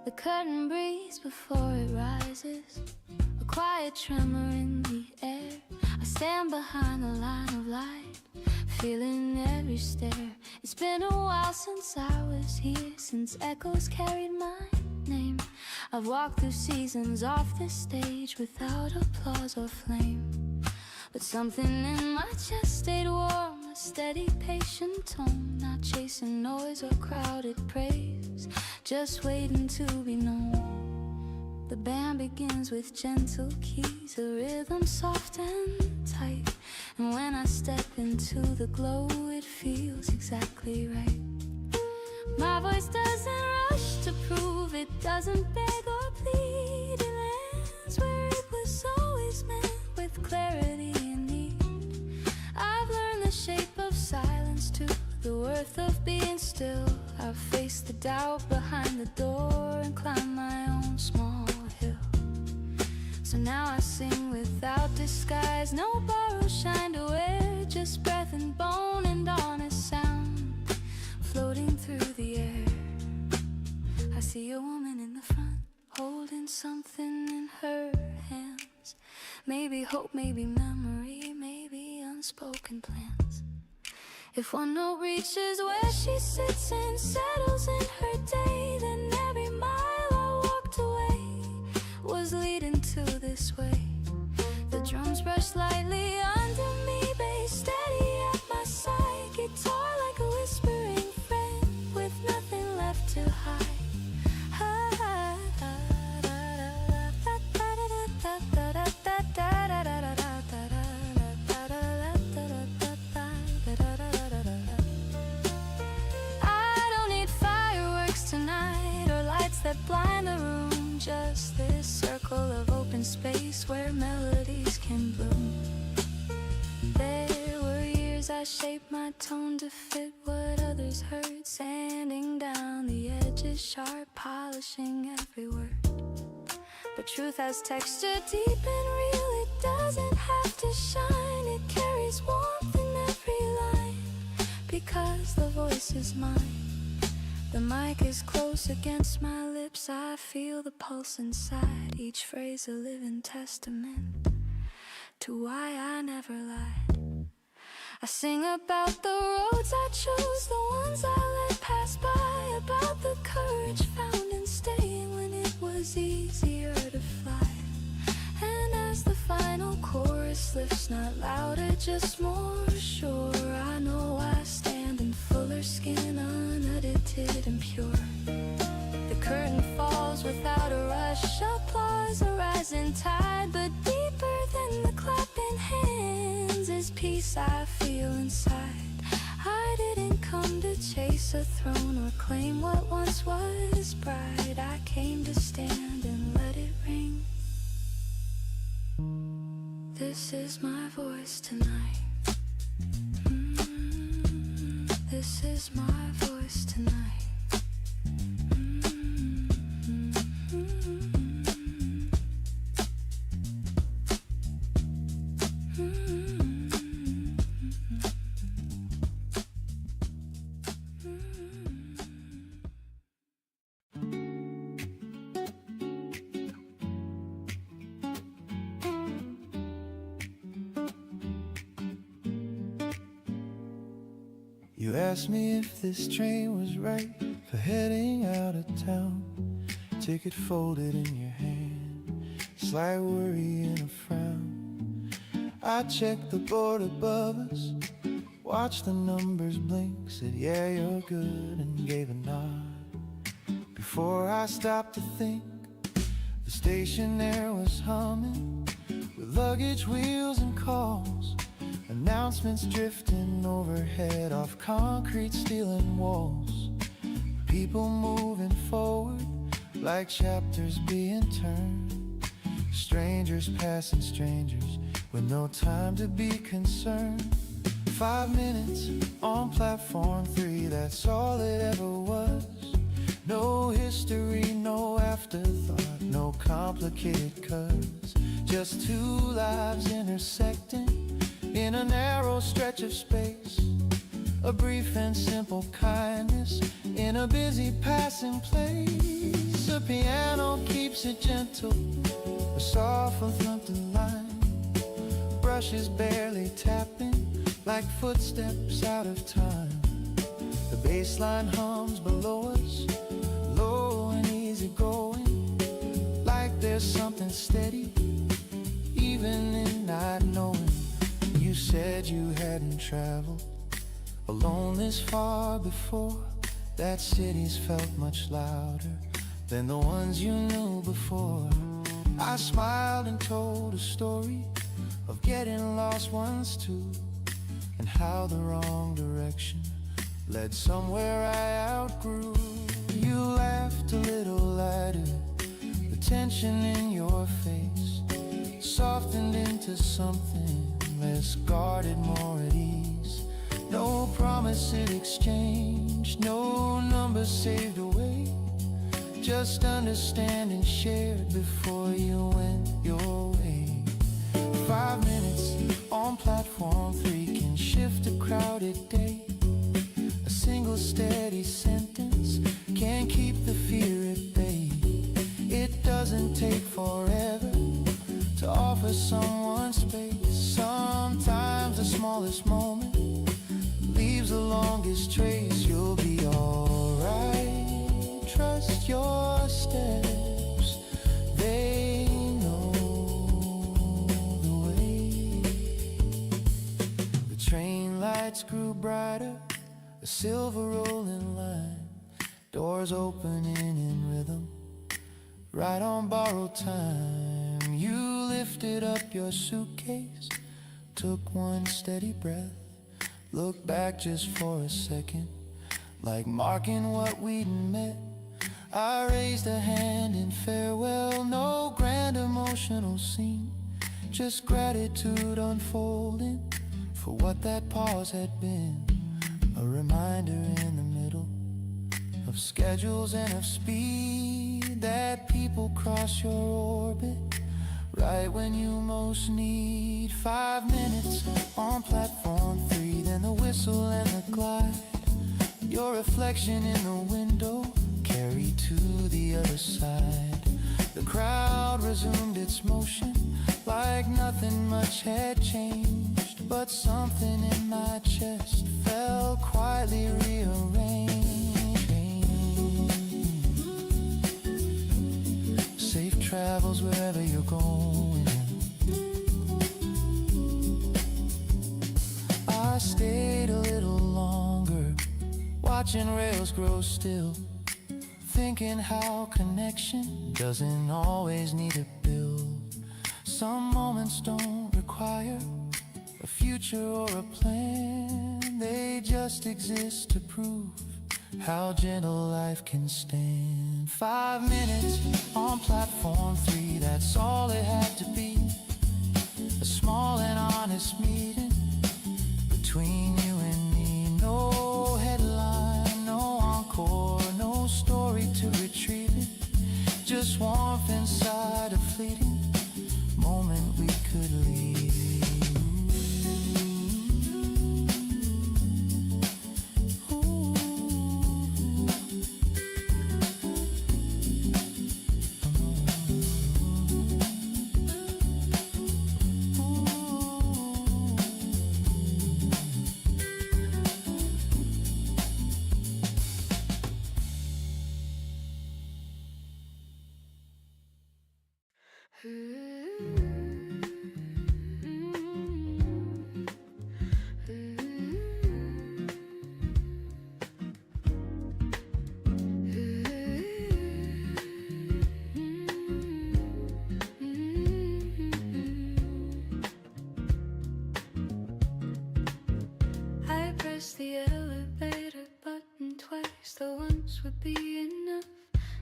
The curtain breathes before it rises, a quiet tremor in the air. I stand behind the line of light, feeling every stare. It's been a while since I was here, since echoes carried my name. I've walked through seasons off the stage without applause or flame, But something in my chest stayed warm, a steady, patient tone, not chasing noise or crowded praise, just waiting to be known. The band begins with gentle keys, a rhythm soft and tight, and when I step into the glow, it feels exactly right. My voice doesn't rush to prove, it doesn't beg or plead, it lands where it was always meant, with clarity and need. I've learned the shape of silence too, the worth of being still. I've faced the doubt behind the door and climbed my own small hill. So now I sing without disguise, no borrowed shine to wear, just breath and bone and honest sound floating through the air. I see a woman in the front, holding something in her hands. Maybe hope, maybe memory, maybe unspoken plans. If one note reaches where she sits and settles in her day, then every mile I walked away was leading to this way. The drums brush lightly under me, bass steady at my side, guitar like a whispering friend with nothing left to hide. That blind the room, just this circle of open space where melodies can bloom. There were years I shaped my tone to fit what others heard, sanding down the edges, sharp, polishing every word. But truth has texture deep and real, it doesn't have to shine, it carries warmth in every line, because the voice is mine. The mic is close against my lips, I feel the pulse inside, each phrase a living testament to why I never lied. I sing about the roads I chose, the ones I let pass by, about the courage found in staying when it was easier to fly. And as the final chorus lifts, not louder, just more sure, I know I stand in fuller skin, unedited and pure. The curtain falls without a rush, applause, a rising tide, but deeper than the clapping hands is peace I feel inside. I didn't come to chase a throne or claim what once was bright, I came to stand and let it ring. This is my voice tonight. This is my voice tonight. You asked me if this train was right for heading out of town. Ticket folded in your hand, slight worry and a frown. I checked the board above us, watched the numbers blink, said yeah you're good and gave a nod. Before I stopped to think, the station there was humming with luggage, wheels and calls. Announcements drifting overhead off concrete, steel and walls. People moving forward like chapters being turned. Strangers passing strangers with no time to be concerned. 5 minutes on platform 3, that's all it ever was. No history, no afterthought, no complicated curves. Just two lives intersecting in a narrow stretch of space. A brief and simple kindness in a busy passing place. A piano keeps it gentle, a soft and thumping line. Brushes barely tapping like footsteps out of time. The bass line hums below us, low and easy going, like there's something steady even in not knowing. said you hadn't traveled alone this far before. That city's felt much louder than the ones you knew before. I smiled and told a story of getting lost once too, and how the wrong direction led somewhere I outgrew. You laughed a little lighter, the tension in your face softened into something less guarded, more at ease. No promise in exchange, no number saved away, just understanding shared before you went your way. 5 minutes on platform 3 can shift a crowded day. A single steady sentence can keep the fear at bay. It doesn't take forever to offer someone space. Sometimes the smallest moment leaves the longest trace. You'll be alright, trust your steps, they know the way. The train lights grew brighter, a silver rolling line, doors opening in rhythm, right on borrowed time. You lifted up your suitcase, took one steady breath, looked back just for a second, like marking what we'd met. I raised a hand in farewell, no grand emotional scene, just gratitude unfolding for what that pause had been. A reminder in the middle of schedules and of speed, that people cross your orbit right when you most need. 5 minutes on platform 3, then the whistle and the glide, your reflection in the window carried to the other side. The crowd resumed its motion like nothing much had changed, but something in my chest felt quietly rearranged. Safe travels wherever you're going. I stayed a little longer, watching rails grow still, thinking how connection doesn't always need a build. Some moments don't require a future or a plan, they just exist to prove how gentle life can stand. 5 minutes on platform 3, that's all it had to be. A small and honest meeting between you and me. No headline, no encore, no story to retrieve it, just warmth inside a fleeting moment we could leave. I pressed the elevator button twice, the once would be enough.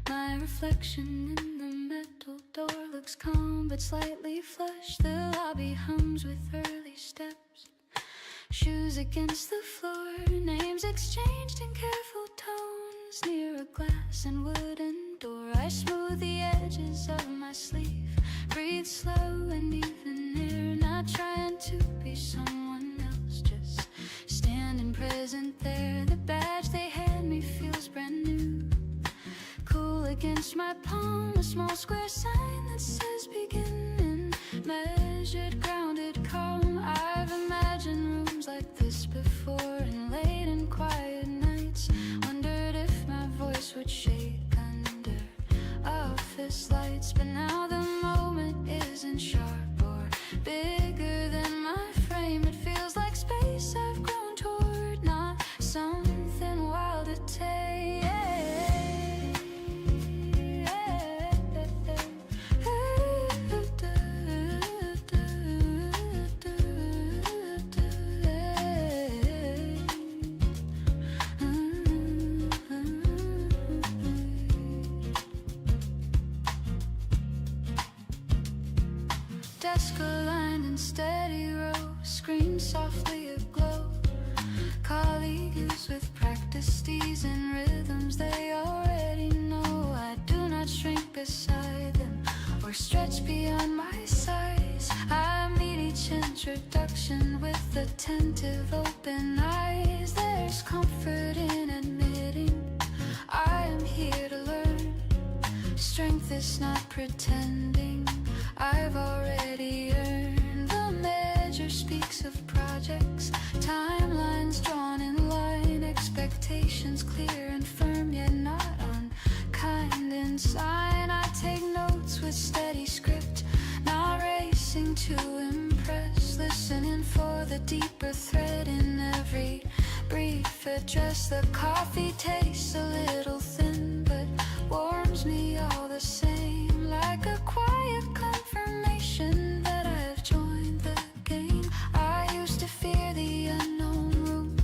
My reflection in the metal door looks calm but slightly flushed. The lobby hums with early steps, shoes against the floor, names exchanged in careful tones near a glass and wooden door. I smooth the edges of my sleeve, breathe slow and even air, not trying to be someone else, just standing present there. The badge they hand me feels brand new, cool against my palm, a small square sign that says beginning, measured, grounded, calm. I've imagined rooms like this before, and late and quiet nights wondered if my voice would shake under office lights. But now the moment isn't sharp or bigger than my frame, it feels desk aligned in steady rows, screen softly aglow. Colleagues with practice steez and rhythms they already know. I do not shrink beside them or stretch beyond my size. I meet each introduction with attentive open eyes. There's comfort in admitting I am here to learn. Strength is not pretending I've already earned. The measure speaks of projects, timelines drawn in line, expectations clear and firm yet not unkind in sign. I take notes with steady script, not racing to impress, listening for the deeper thread in every brief address. The coffee tastes a little thin but warms me all the same, like a quiet confirmation that I have joined the game. I used to fear the unknown room,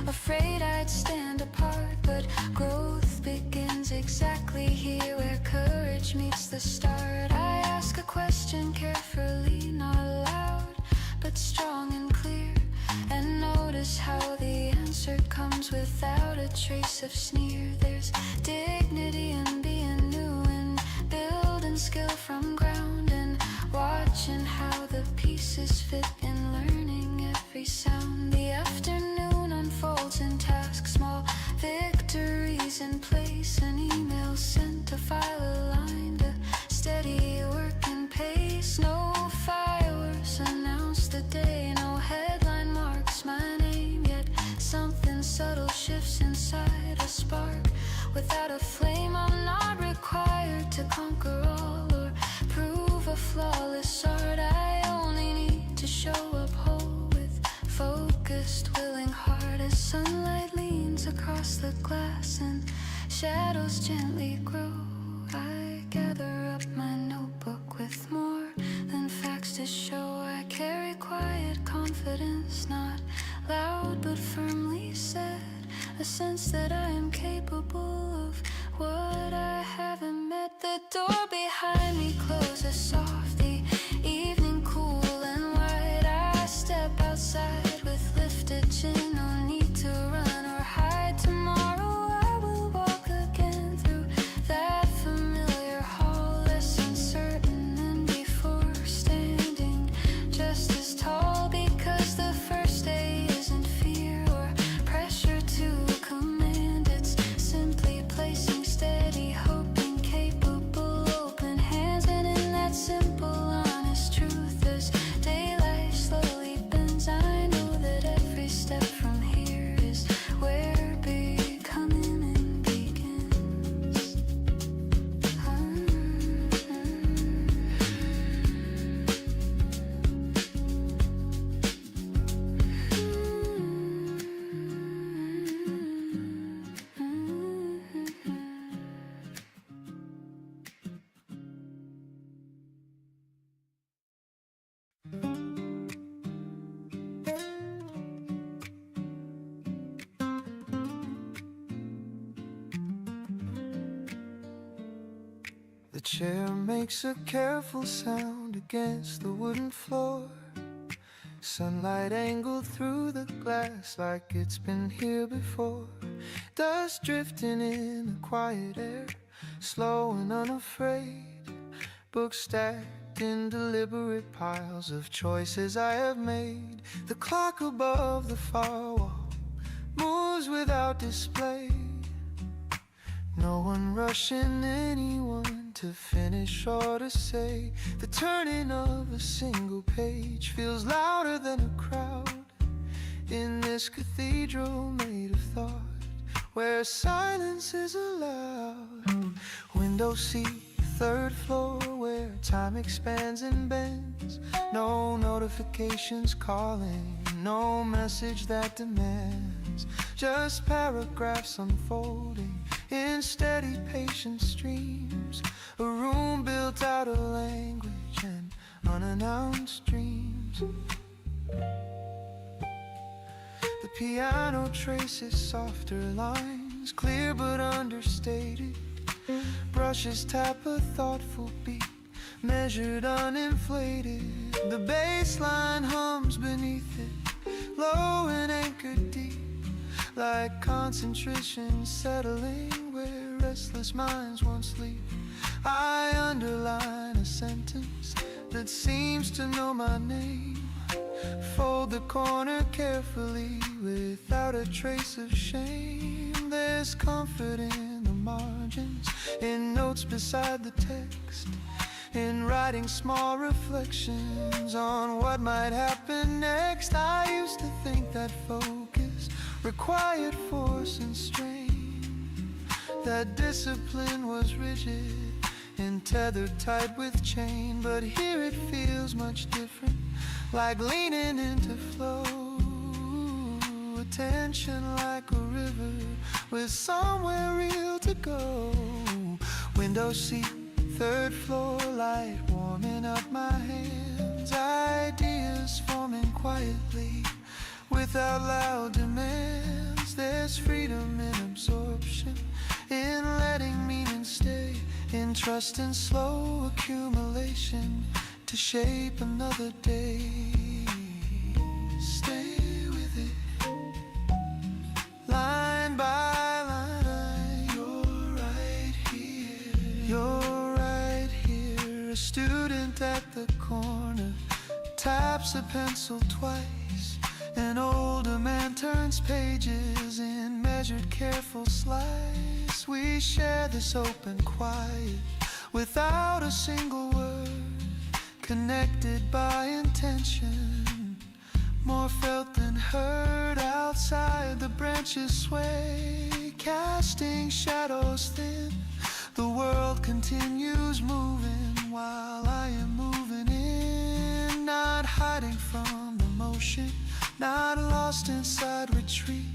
afraid I'd stand apart, but growth begins exactly here where courage meets the start. I ask a question carefully, not loud, but strong and clear, and notice how the answer comes without a trace of sneer. There's dignity in being new and building skill from ground, and watching how the pieces fit in learning every sound. The afternoon unfolds in tasks, small victories in place, an email sent, a file aligned, a steady working pace. No fireworks announce the day, no headline marks my name, yet something subtle shifts inside, a spark without a flame. I'm not required to conquer all or prove a flawless art. I only need to show up whole with focused, willing heart. As sunlight leans across the glass and shadows gently grow, I gather up my notebook with more than facts to show. I carry quiet confidence, not loud but firmly said, a sense that I am capable of what I haven't met. The door behind me closes soft, the evening cool and wide. I step outside with lifted chin, no need to run or hide. Tomorrow I will walk again through that familiar hall, less uncertain than before, standing just as tall, because the first day isn't fear or pressure to command. It's simply placing steady, hoping, capable, open hands. And in that simple, honest truth, as daylight slowly bends, I know that every step from here is where becoming begins. The chair makes a careful sound against the wooden floor. Sunlight angled through the glass like it's been here before. Dust drifting in the quiet air, slow and unafraid. Books stacked in deliberate piles of choices I have made. The clock above the far wall moves without display. No one rushing anyone to finish or to say. The turning of a single page feels louder than a crowd in this cathedral made of thought, where silence is allowed. Window seat, third floor, where time expands and bends. No notifications calling, no message that demands, just paragraphs unfolding in steady, patient streams. A room built out of language and unannounced dreams. The piano traces softer lines, clear but understated. Brushes tap a thoughtful beat, measured, uninflated. The bass line hums beneath it, low and anchored deep, like concentration settling where restless minds won't sleep. I underline a sentence that seems to know my name, fold the corner carefully without a trace of shame. There's comfort in the margins, in notes beside the text, in writing small reflections on what might happen next. I used to think that focus required force and strain, that discipline was rigid and tethered tight with chain. But here it feels much different, like leaning into flow, attention like a river with somewhere real to go. Window seat, third floor light warming up my hands, ideas forming quietly without loud demands. There's freedom in absorption, in letting meaning stay, in trust and slow accumulation to shape another day. Stay with it, line by line. You're right here, you're right here. A student at the corner taps a pencil twice. An older man turns pages in measured, careful slice. We share this open quiet without a single word, connected by intention, more felt than heard. Outside the branches sway, casting shadows thin. The world continues moving while I am moving in, not hiding from the motion, not lost inside retreat,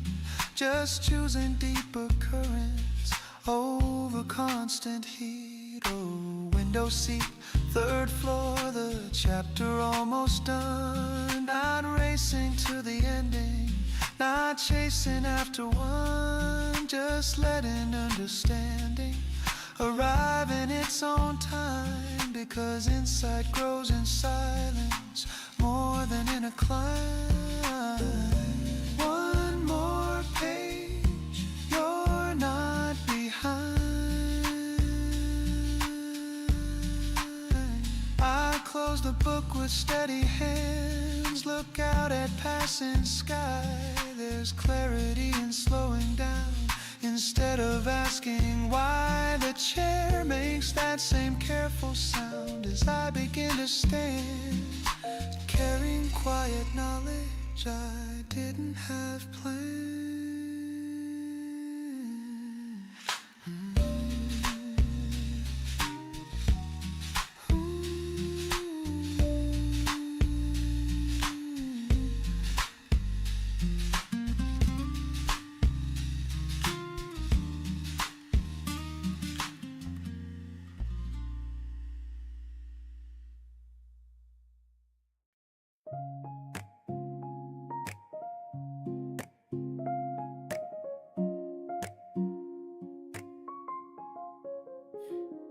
just choosing deeper currents over constant heat. Oh, window seat, third floor, the chapter almost done. Not racing to the ending, not chasing after one, just letting understanding arrive in its own time, because insight grows in silence more than in a climb. One more page, you're not behind. I close the book with steady hands, look out at passing sky. There's clarity in slowing down, instead of asking why. The chair makes that same careful sound as I begin to stand, carrying quiet knowledge I didn't have planned.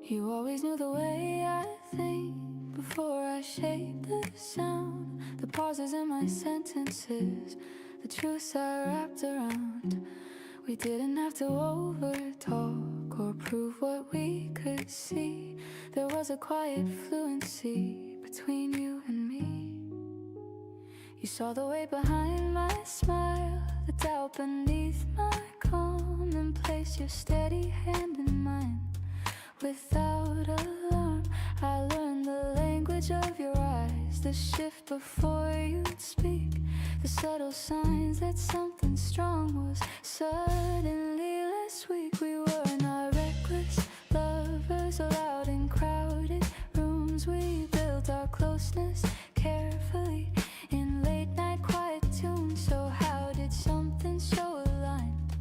You always knew the way I think before I shaped the sound, the pauses in my sentences, the truths I wrapped around. We didn't have to over-talk or prove what we could see. There was a quiet fluency between you and me. You saw the way behind my smile, the doubt beneath my calm, and placed your steady hand in mine. Without alarm, I learned the language of your eyes, the shift before you'd speak, the subtle signs that something strong was suddenly less weak. We were not reckless lovers, allowed in crowded rooms. We built our closeness carefully in late night quiet tunes. So how did something so aligned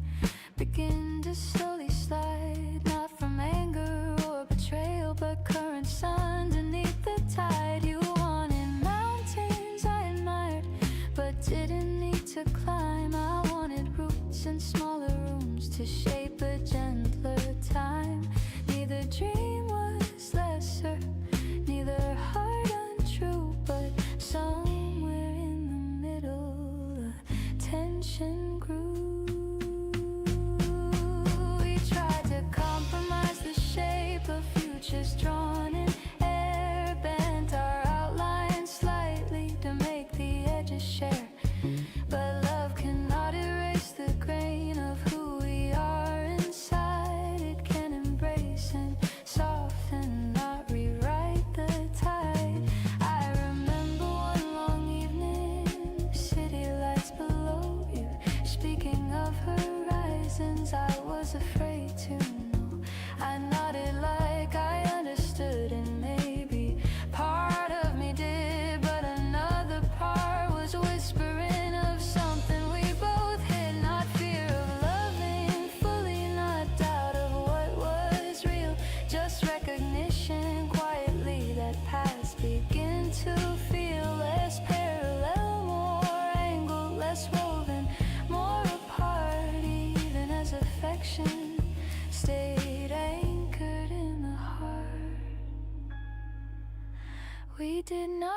begin to slowly slide? Not from anger or betrayal, but currents underneath the tide. You wanted mountains I admired, but didn't need to climb. I wanted roots in smaller rooms to shape a gentler time. Neither dream was lesser, neither heart untrue, but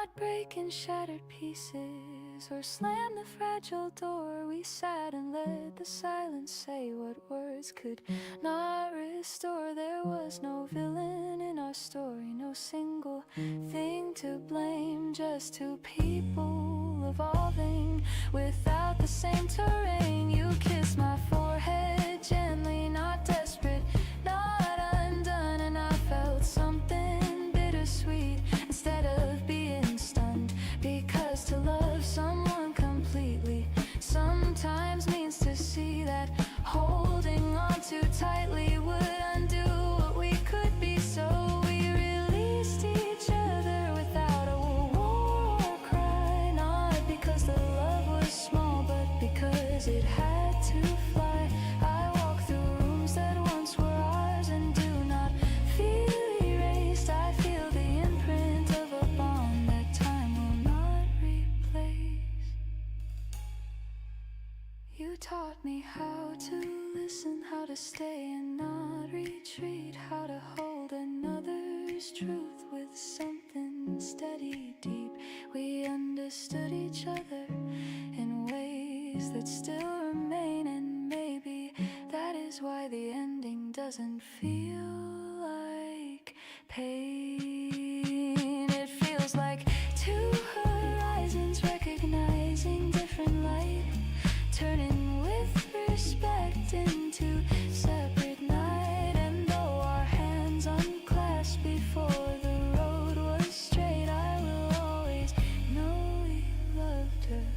not break in shattered pieces or slam the fragile door. We sat and let the silence say what words could not restore. There was no villain in our story, no single thing to blame, just two people evolving without the same terrain. You kissed my forehead gently, not desperate, not undone, and I felt something bittersweet instead of being stunned, because to love someone completely sometimes means to see that holding on too tightly would undo what we could be. So we released each other without a war cry, not because the love was small, but because it had to fly. I walk through rooms that once were ours and do not feel erased. I feel the imprint of a bond that time will not replace. You taught me how to listen, how to stay and not retreat, how to hold another's truth with something steady deep. We understood each other in ways that still remain, and maybe that is why the ending doesn't feel like pain. It feels like two horizons recognizing different light, turning with respect into separate night. And though our hands unclasped before the road was straight, I will always know we loved her.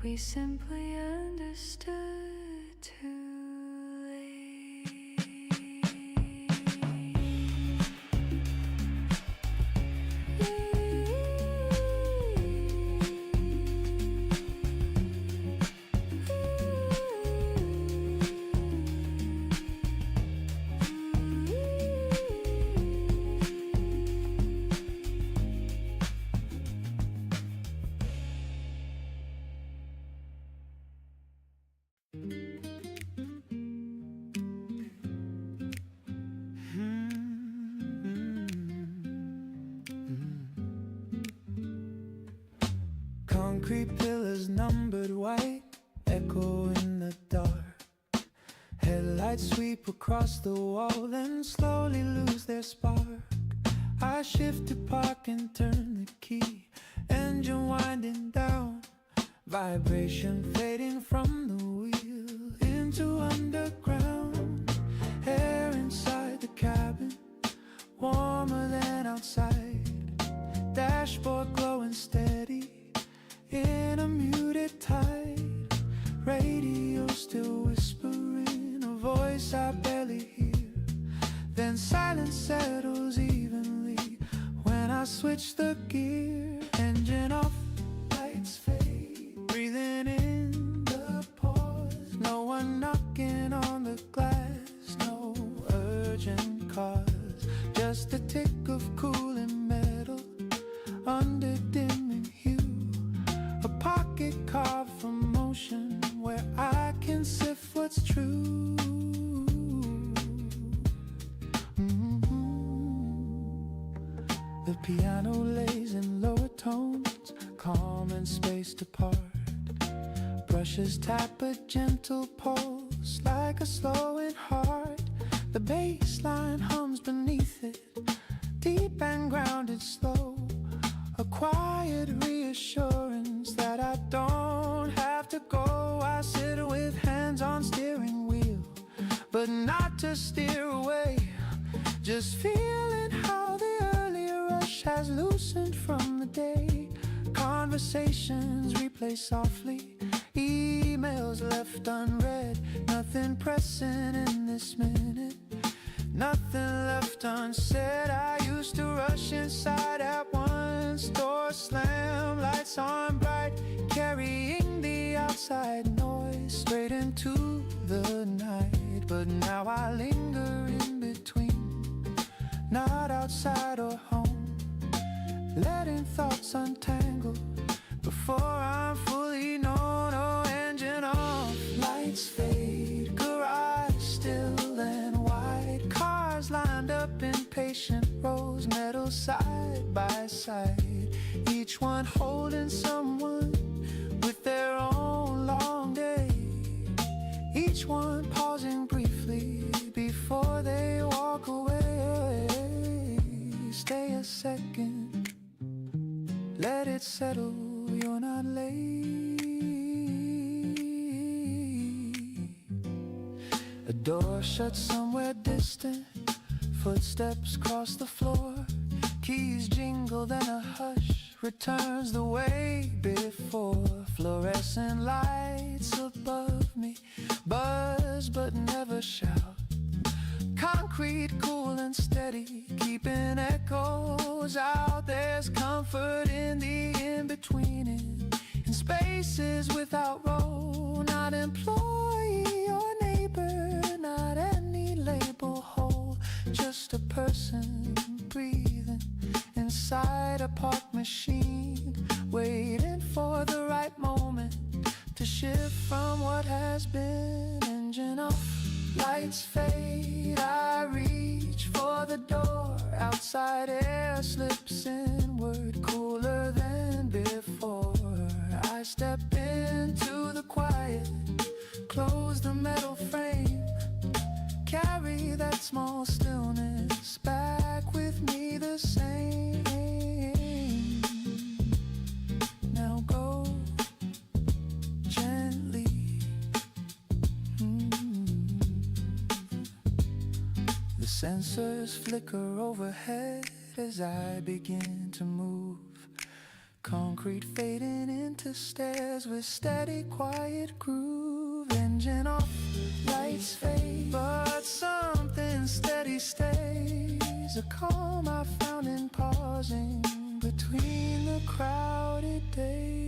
We simply understood too late. Concrete pillars numbered white, echo in the dark. Headlights sweep across the wall, then slowly lose their spark. I shift to park and turn the key, engine winding down, vibration fading from the wheel into underground. Air inside the cabin, warmer than outside. Dashboard glowing steady in a muted tide. Radio still whispering a voice I barely hear. Then silence settles evenly when I switch the gear. Engine off, lights fade, breathing in the pause. No one knocking on the glass, no urgent cause, just a tick of cooling metal under dimming hue. A pocket carved from motion where I can sift what's true. The piano lays in lower tones, calm and spaced apart. Brushes tap a gentle pulse like a slowing heart. The bass line hums beneath it, deep and grounded slow. A quiet reassurance that I don't have to go. I sit with hands on steering wheel, but not to steer away. Just feeling how the earlier rush has loosened from the day. Conversations replay softly, emails left unread. Nothing pressing in this minute, nothing left unsaid. I used to rush inside at one store, slam lights on bright, carrying the outside noise straight into the night. But now I linger in between, not outside or home, letting thoughts untangle before I'm fully known. Oh, engine off, lights fade, garage still and wide. Cars lined up in patient rows, metal side by side. each one holding someone with their own long day, each one pausing briefly before they walk away. Stay a second, let it settle, you're not late. A door shut somewhere distant, footsteps cross the floor, keys jingle, then a hush returns the way before. Fluorescent lights above me buzz but never shout. Concrete cool and steady, keeping echoes out. There's comfort in the in-between, in spaces without role. Not employee or neighbor, not any label whole, just a person breathing inside a parked machine, waiting for the right moment to shift from what has been. Engine off, lights fade, I reach for the door. Outside air slips inward, cooler than before. I step into the quiet, close the metal frame, carry that small stillness back with me the same. Now go gently. The sensors flicker overhead as I begin to move. Concrete fading into stairs with steady, quiet groove. Engine off, lights fade, but something steady stays. A calm I found in pausing between the crowded days.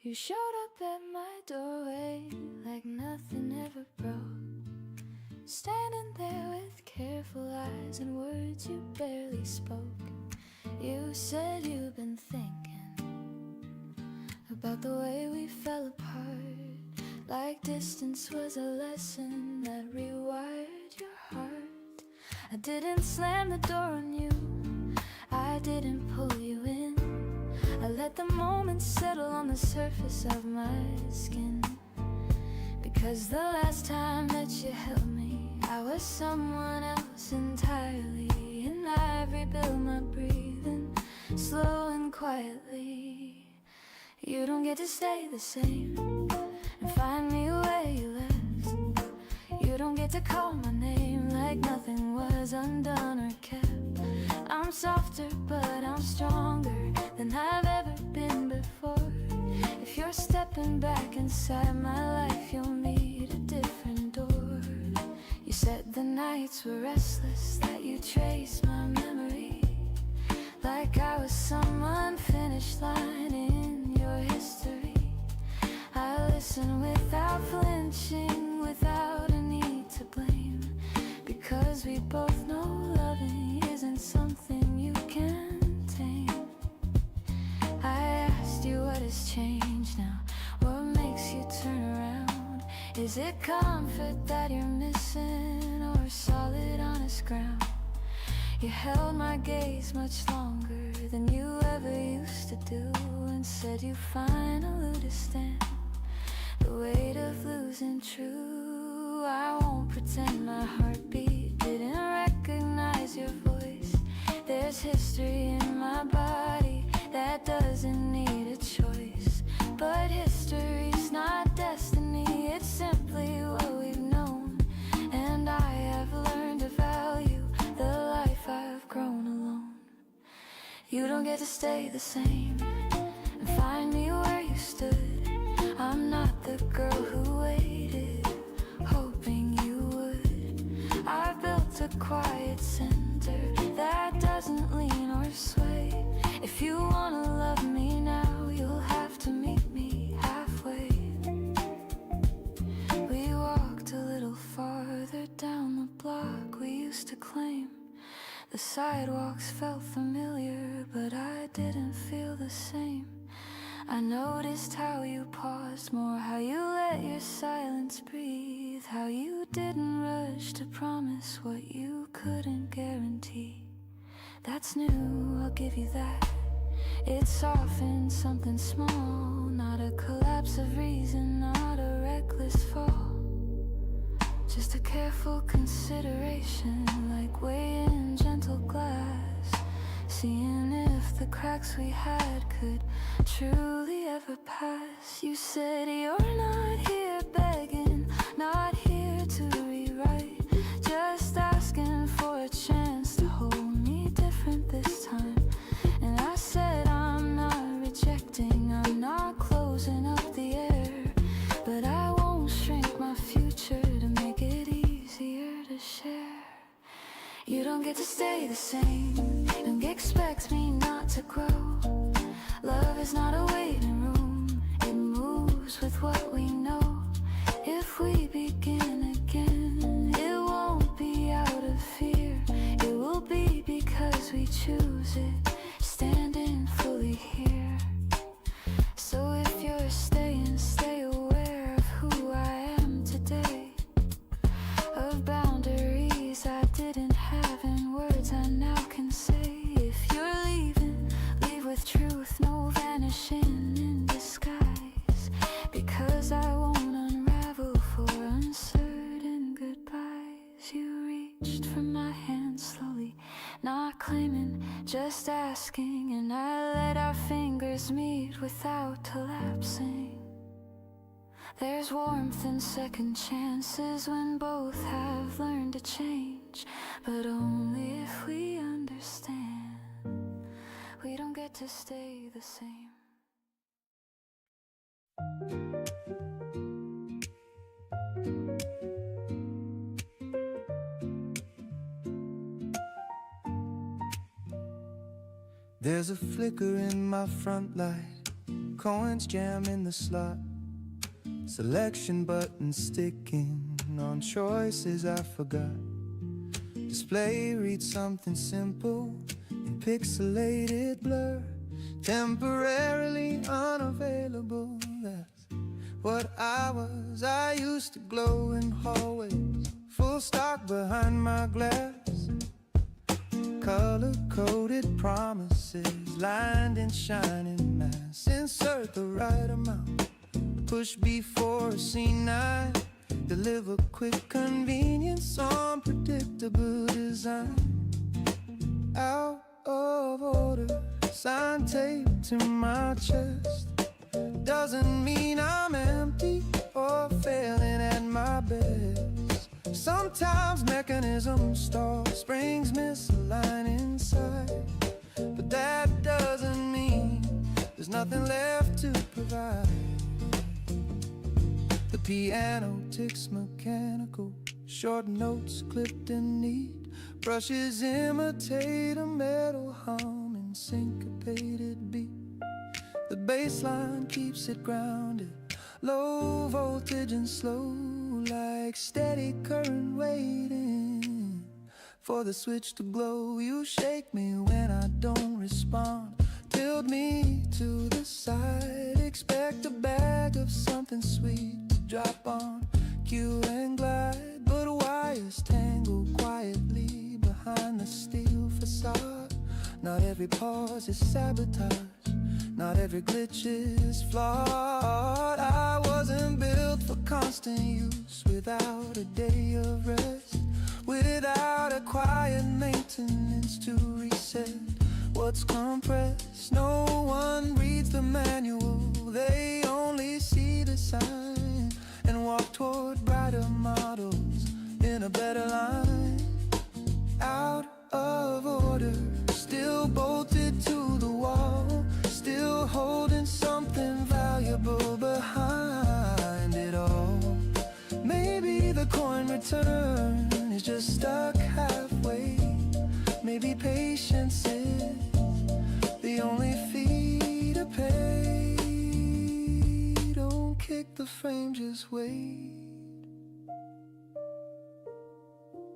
You showed up at my doorway like nothing ever broke, standing there with careful eyes and words you barely spoke. You said you've been thinking about the way we fell apart, like distance was a lesson that rewired your heart. I didn't slam the door on you, I didn't pull you in, I let the moment settle on the surface of my skin. Because the last time that you held me, I was someone else entirely. And I've rebuilt my breathing, slow and quietly. You don't get to stay the same and find me where you left. You don't get to call my name like nothing was undone or kept. I'm softer but I'm stronger than I've ever been before. If you're stepping back inside my life, you'll meet a different door. You said the nights were restless, that you traced my memory like I was some unfinished line in your history. I listen without flinching, without a need to blame, because we both know loving isn't something you can tame. I asked you what has changed now, what makes you turn around. Is it comfort that you're missing, or solid honest ground? You held my gaze much longer than you ever used to do, and said you finally understand the weight of losing true. I won't pretend my heartbeat didn't recognize your voice. There's history in my body that doesn't need a choice. But history's not destiny, it's simply what we've known. And I have learned to value the life I've grown alone. You don't get to stay the same and find me where you stood. I'm not the girl who waited, hoping you would. I've built a quiet center that doesn't lean or sway. If you wanna love me now, you'll have to meet me halfway. We walked a little farther down the block we used to claim. The sidewalks felt familiar, but same. I noticed how you paused more, how you let your silence breathe, how you didn't rush to promise what you couldn't guarantee. That's new, I'll give you that. It's often something small, not a collapse of reason, not a reckless fall. Just a careful consideration, like weighing gentle glass, seeing if the cracks we had could truly ever pass. You said you're not here begging, not here to rewrite, just asking for a chance to hold me different this time. And I said I'm not rejecting, I'm not closing up the air, but I won't shrink my future to make it easier to share. You don't get to stay the same, don't expect me not to grow. Love is not a waiting room, it moves with what we know. If we begin again, it won't be out of fear, it will be because we choose it, standing fully here. So if you're staying, stay aware of who I am today, of boundaries I didn't have in words I now can say. If you're leaving, leave with truth, no vanishing in disguise, because I won't unravel for uncertain goodbyes. You reached for my hand slowly, not claiming, just asking, and I let our fingers meet without collapsing. There's warmth in second chances when both have learned to change, but only if we understand we don't get to stay the same. There's a flicker in my front light, coins jam in the slot, selection button sticking on choices I forgot. Display reads something simple in pixelated blur, temporarily unavailable. That's what I was. I used to glow in hallways, full stock behind my glass, color-coded promises lined in shining mass. Insert the right amount, push before C9, deliver quick convenience on predictable design. Out of order, sign taped to my chest, doesn't mean I'm empty or failing at my best. Sometimes mechanisms stall, springs misalign inside, but that doesn't mean there's nothing left to provide. The piano ticks mechanical, short notes clipped and neat, brushes imitate a metal hum in syncopated beat. The bass line keeps it grounded, low voltage and slow, like steady current waiting for the switch to glow. You shake me when I don't respond, tilt me to the side, expect a bag of something sweet to drop on cue and glide, but wires tangle quietly behind the steel facade. Not every pause is sabotage, not every glitch is flawed. I wasn't built for constant use, without a day of rest, without a quiet maintenance to reset what's compressed. No one reads the manual, they only see the sign and walk toward brighter models in a better line. Out of order, still bolted to the wall, still holding something valuable behind it all. Maybe the coin return is just stuck halfway, maybe patience is the only fee to pay. Don't kick the frame, just wait.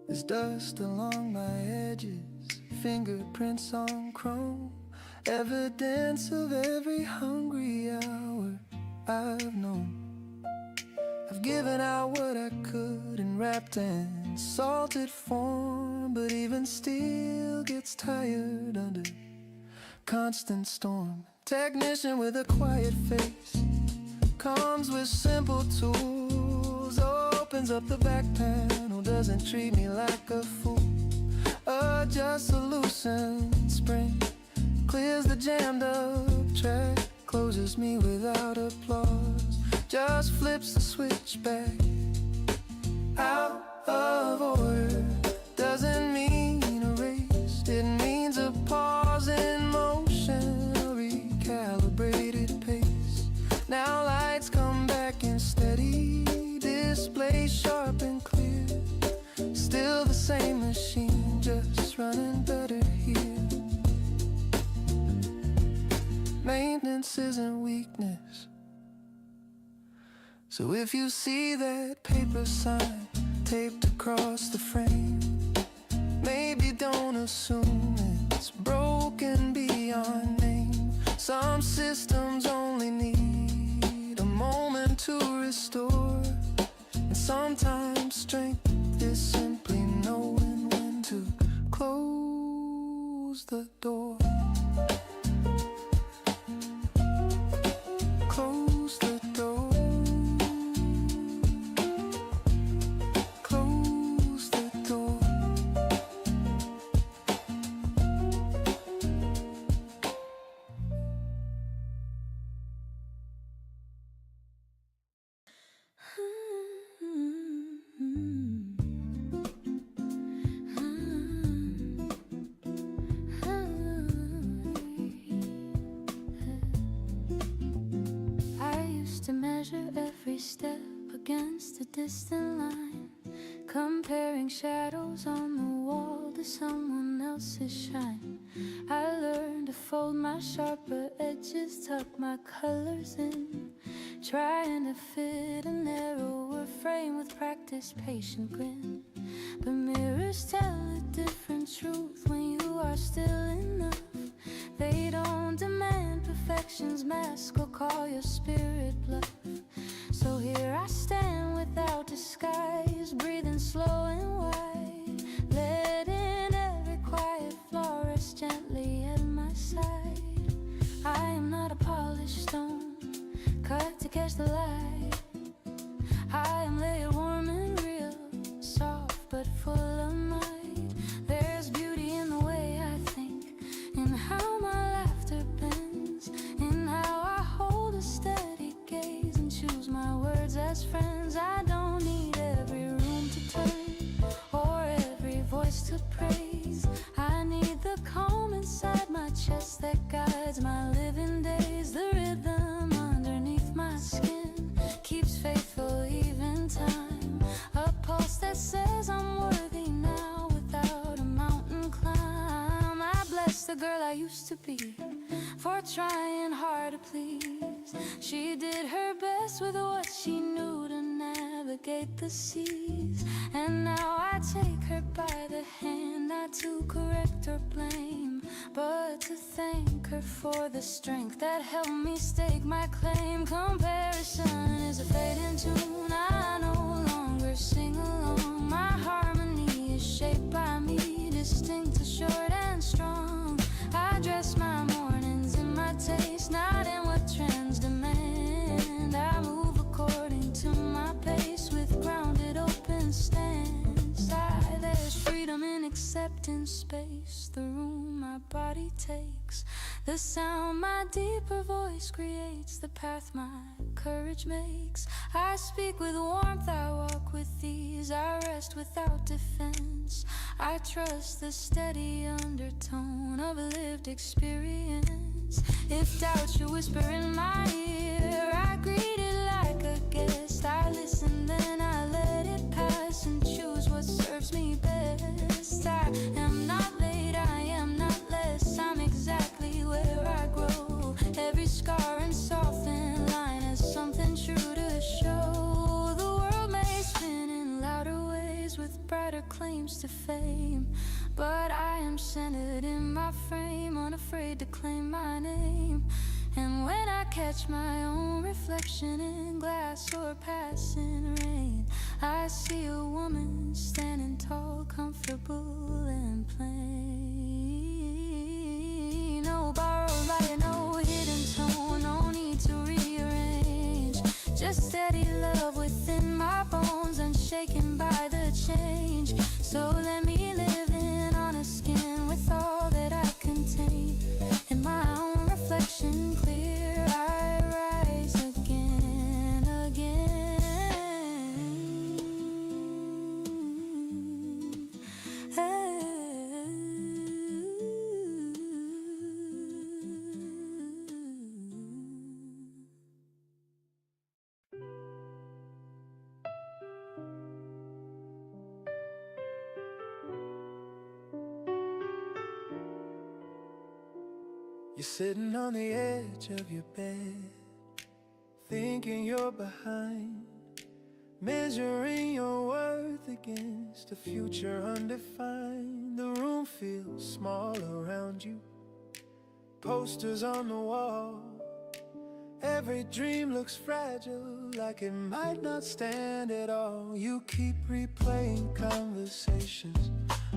There's dust along my edges, fingerprints on chrome, evidence of every hungry hour I've known. I've given out what I could in wrapped and salted form, but even still gets tired under constant storm. Technician with a quiet face comes with simple tools, opens up the back panel, doesn't treat me like a fool. Adjusts a loosened spring, clears the jammed up track, closes me without applause, just flips the switch back. Out of order doesn't mean erased, it means a pause in motion, a recalibrated pace. Now lights come back in steady, display sharp and clear, still the same machine, just running better here. Maintenance isn't weakness, so if you see that paper sign taped across the frame, maybe don't assume it's broken beyond name. Some systems only need a moment to restore, and sometimes strength is simply knowing when to close the door. Close the door. Close the door. To measure every step against a distant line, comparing shadows on the wall to someone else's shine. I learned to fold my sharper edges, tuck my colors in, trying to fit a narrower frame with practice, patient grin. But mirrors tell a different truth when you are still enough. They don't demand perfection's mask or call your spirit bluff. So here I stand without disguise, breathing slow and wide, letting every quiet flaw rest gently at my side. I am not a polished stone, cut to catch the light. I am layered, warm and real, soft but full of might. There's beauty in the way I think, in how my laughter bends, in how I hold a steady gaze and choose my words as friends. I don't need every room to turn or every voice to praise. I need the calm inside my chest that guides my living days. The rhythm underneath my skin keeps faithful even time, a pulse that says I'm worthy now without a mountain climb. I bless the girl I used to be for trying hard to please. She did her best with what she knew to navigate the seas, and now I take her by the hand, not to correct or blame, but to thank her for the strength that helped me stake my claim. Comparison is a fading tune, I no longer sing along. My harmony is shaped by me, distinct, short and strong. I dress my mornings in my taste, not in what trends demand. I move according to my pace with grounded open stance. There's freedom in accepting space, the room my body takes, the sound my deeper voice creates, the path my courage makes. I speak with warmth, I walk with ease, I rest without defense. I trust the steady undertone of a lived experience. If doubt should whisper in my ear, I greet it like a guest. I listen, then I let it pass and choose what serves me best. I am not late, I am not less, I'm exactly where I grow. Every scar and softened line has something true to show. The world may spin in louder ways with brighter claims to fame, but I am centered in my frame, unafraid to claim my name. And when I catch my own reflection in glass or passing rain, I see a woman standing tall, comfortable and plain. No borrowed light, no hidden tone, no need to rearrange. Just steady love within my bones, unshaken by the change. So let me live in honest skin with all that I contain. In my own reflection clear, I rise again, again. You're sitting on the edge of your bed, thinking you're behind, measuring your worth against a future undefined. The room feels small around you, posters on the wall. Every dream looks fragile, like it might not stand at all. You keep replaying conversations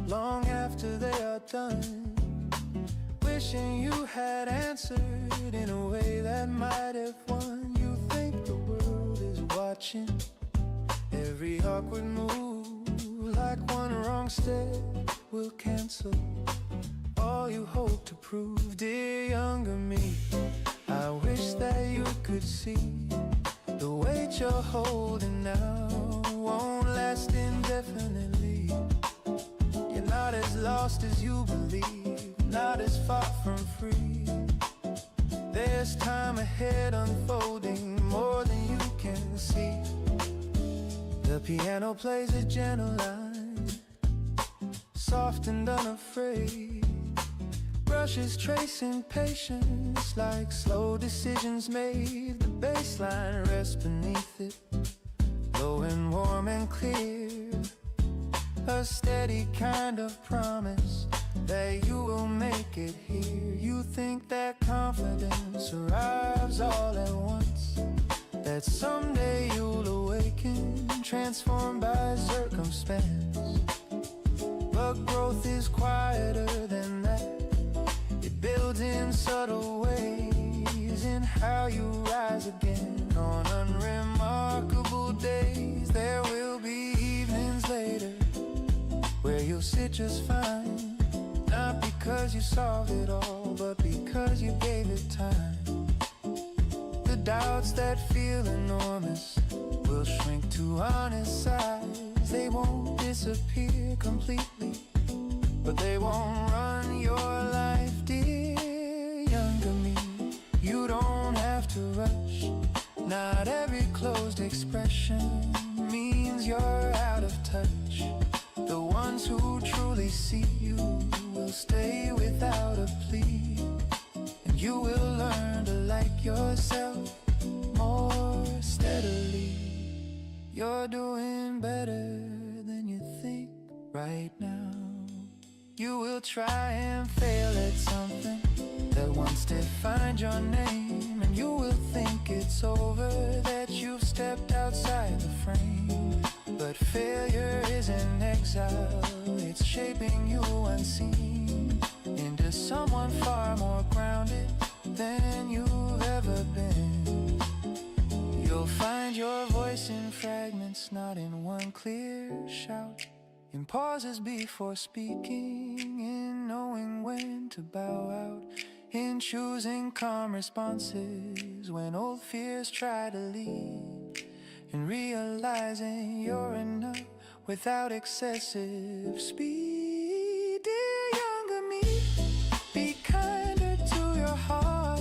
long after they are done, wishing you had answered in a way that might have won. You think the world is watching every awkward move, like one wrong step will cancel all you hope to prove. Dear younger me, I wish that you could see the weight you're holding now won't last indefinitely. You're not as lost as you believe, not as far from free. There's time ahead unfolding more than you can see. The piano plays a gentle line, soft and unafraid. Brushes tracing patience like slow decisions made. The bass line rests beneath it, low and warm and clear. A steady kind of promise that you will make it here. You think that confidence arrives all at once, that someday you'll awaken, transformed by circumstance. But growth is quieter than that. It builds in subtle ways, in how you rise again. On unremarkable days, there will be evenings later where you'll sit just fine, not because you solved it all, but because you gave it time. The doubts that feel enormous will shrink to honest size. They won't disappear completely, but they won't run your life. Dear younger me, you don't have to rush. Not every closed expression means you're out of touch. The ones who truly see you will stay without a plea, and you will learn to like yourself more steadily. You're doing better than you think right now. You will try and fail at something that once defined your name, and you will think it's over, that you've stepped outside the frame. But failure is an exile, it's shaping you unseen into someone far more grounded than you've ever been. You'll find your voice in fragments, not in one clear shout, in pauses before speaking, in knowing when to bow out, in choosing calm responses when old fears try to lead, in realizing you're enough without excessive speed. Dear younger me, be kinder to your heart.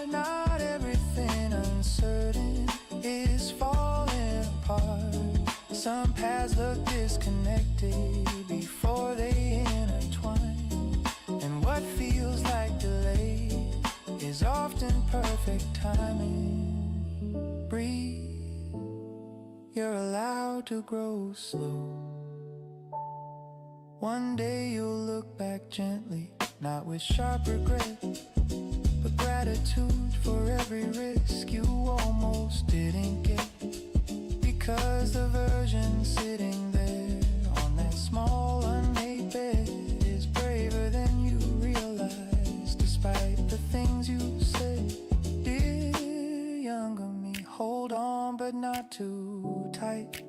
Not everything uncertain is falling apart. Some paths look disconnected before they intertwine, and what feels like delay is often perfect timing. Breathe, you're allowed to grow slow, One day you'll look back gently, not with sharp regret, but gratitude for every risk you almost didn't get. Because the version sitting there on that small unmade bed is braver than you realize, despite the things you said. Dear younger me, hold on but not too tight.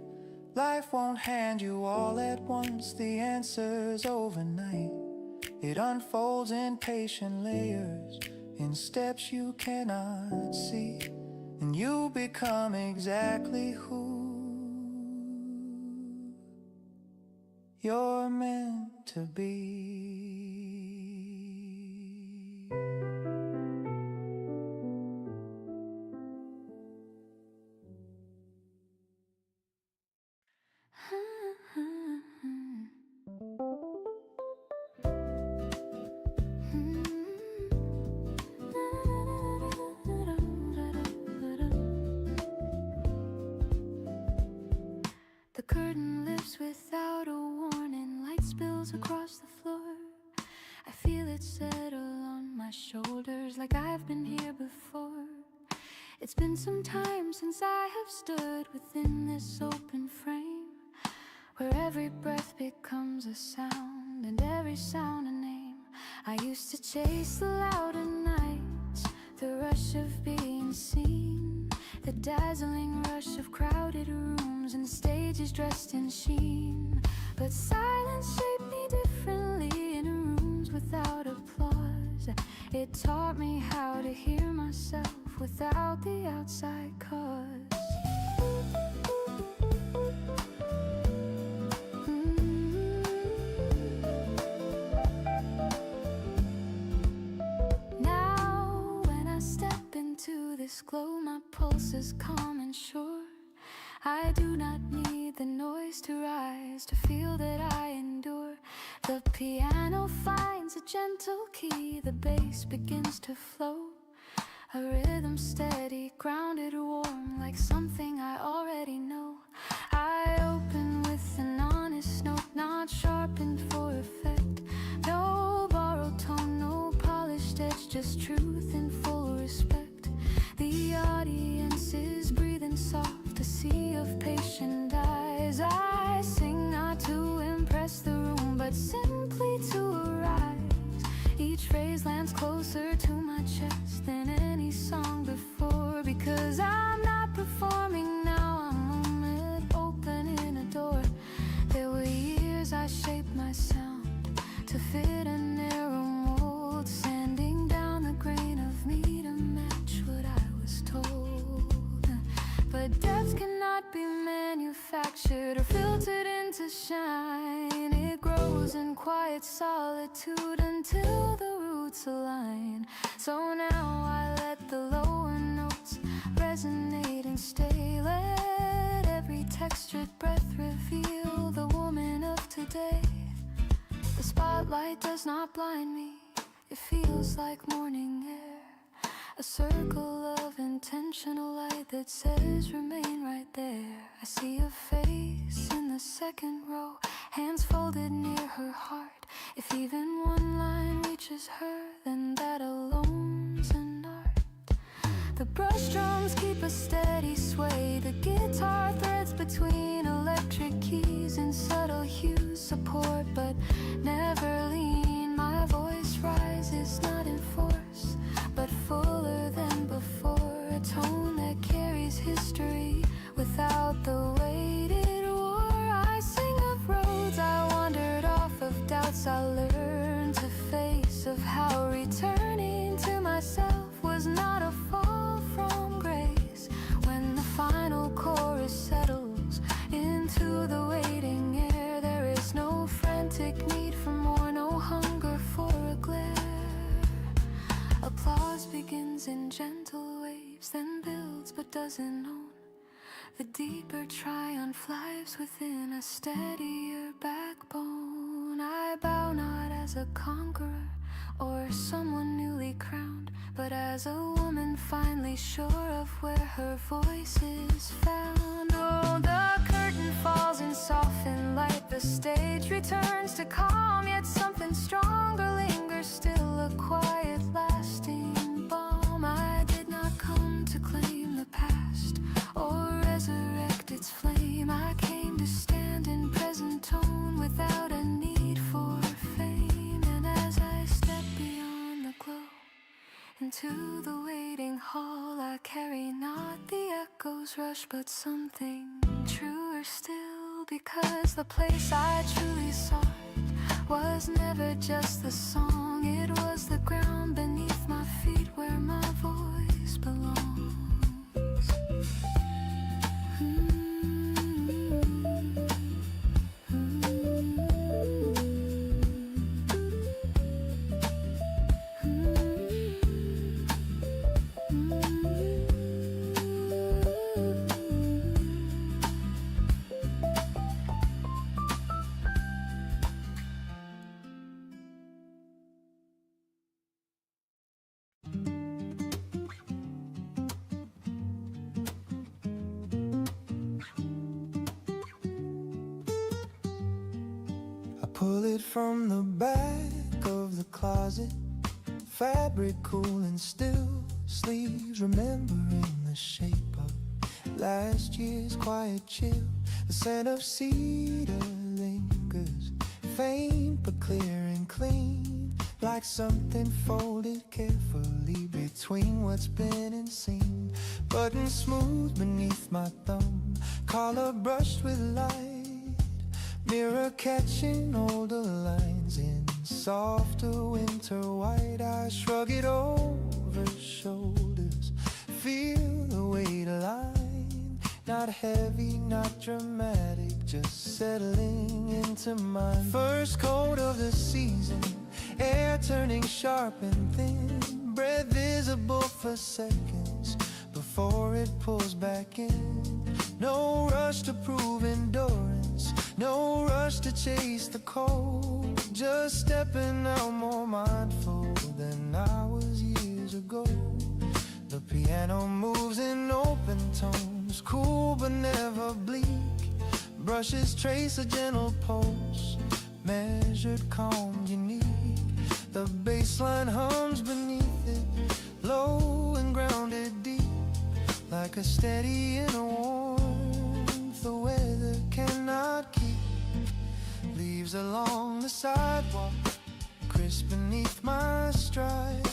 Life won't hand you all at once the answers overnight. It unfolds in patient layers, in steps you cannot see, and you become exactly who you're meant to be. The curtain lifts without a warning, light spills across the floor. I feel it settle on my shoulders like I've been here before. It's been some time since I have stood within this open frame, where every breath becomes a sound and every sound a name. I used to chase the louder nights, the rush of being seen, the dazzling rush of crowded rooms and stages dressed in sheen. But silence shaped me differently in rooms without applause. It taught me how to hear myself without the outside cause. Now when I step into this glow, my pulse is calm and sure. I do not need the noise to rise, to feel that I endure. The piano finds a gentle key, the bass begins to flow. A rhythm steady, grounded, warm, like something I already know. I open with an honest note, not sharpened for effect. No borrowed tone, no polished edge, just truth in full respect. The audience is breathing soft, a sea of patient eyes. I sing not to impress the room, but simply to arise. Each phrase lands closer to my chest than any song before. Because I'm not performing now, I'm moment opening a door. There were years I shaped my sound to fit a narrow mold, sanding down the grain of me to match what I was told. But depth cannot be manufactured or filtered into shine. It grows in quiet solitude until the roots align. So now I let the lower notes resonate and stay. Let every textured breath reveal the woman of today. The spotlight does not blind me, it feels like morning air. A circle of intentional light that says remain right there. I see a face in the second row, hands folded near her heart. If even one line reaches her, then that alone's an art. The brush drums keep a steady sway, the guitar threads between electric keys and subtle hues support but never lean. My voice rises not in force, but fuller than before. A tone that carries history without the weight it wore. I sing of roads I wandered off, of doubts I learned to face, of how returning to myself was not a fall from grace. When the final chorus settles into the waiting air, there is no frantic need for more, no hunger for a glare. Applause begins in gentle waves, then builds but doesn't own. The deeper triumph lies within a steadier backbone. I bow not as a conqueror or someone newly crowned, but as a woman finally sure of where her voice is found. Oh, the curtain falls in soften like the stage returns to calm, yet something stronger lingers, still a quiet lasting balm. I did not come to claim the past or resurrect its flame. I came to stand in present tone without a need for fame. And as I step beyond the glow into the waiting hall, I carry not the echoes rush, but something truer still, because the place I truly sought was never just the song. It was the ground beneath my feet where my voice belongs. Pull it from the back of the closet, fabric cool and still, sleeves remembering the shape of last year's quiet chill. The scent of cedar lingers, faint but clear and clean, like something folded carefully between what's been and seen. Button smooth beneath my thumb, collar brushed with light, mirror catching older lines in softer winter white. I shrug it over shoulders, feel the weight align. Not heavy, not dramatic, just settling into mine. First coat of the season, air turning sharp and thin, breath visible for seconds before it pulls back in. No rush to prove endurance, no rush to chase the cold, just stepping out more mindful than I was years ago. The piano moves in open tones, cool but never bleak. Brushes trace a gentle pulse, measured, calm, unique. The bass line hums beneath it, low and grounded deep, like a steady inner warmth the weather cannot keep. Leaves along the sidewalk, crisp beneath my stride,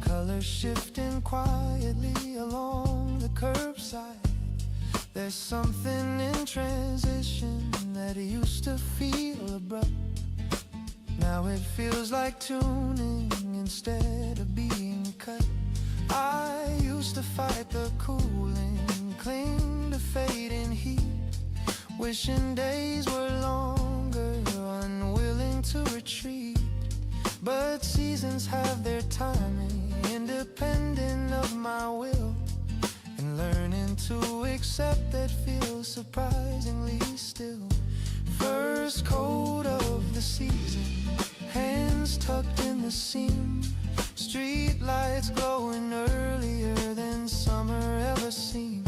colors shifting quietly along the curbside. There's something in transition that used to feel abrupt. Now it feels like tuning instead of being cut. I used to fight the cooling, cling to fading heat, wishing days were longer, unwilling to retreat. But seasons have their timing, independent of my will, and learning to accept that feels surprisingly still. First coat of the season, hands tucked in the seam, street lights glowing earlier than summer ever seemed.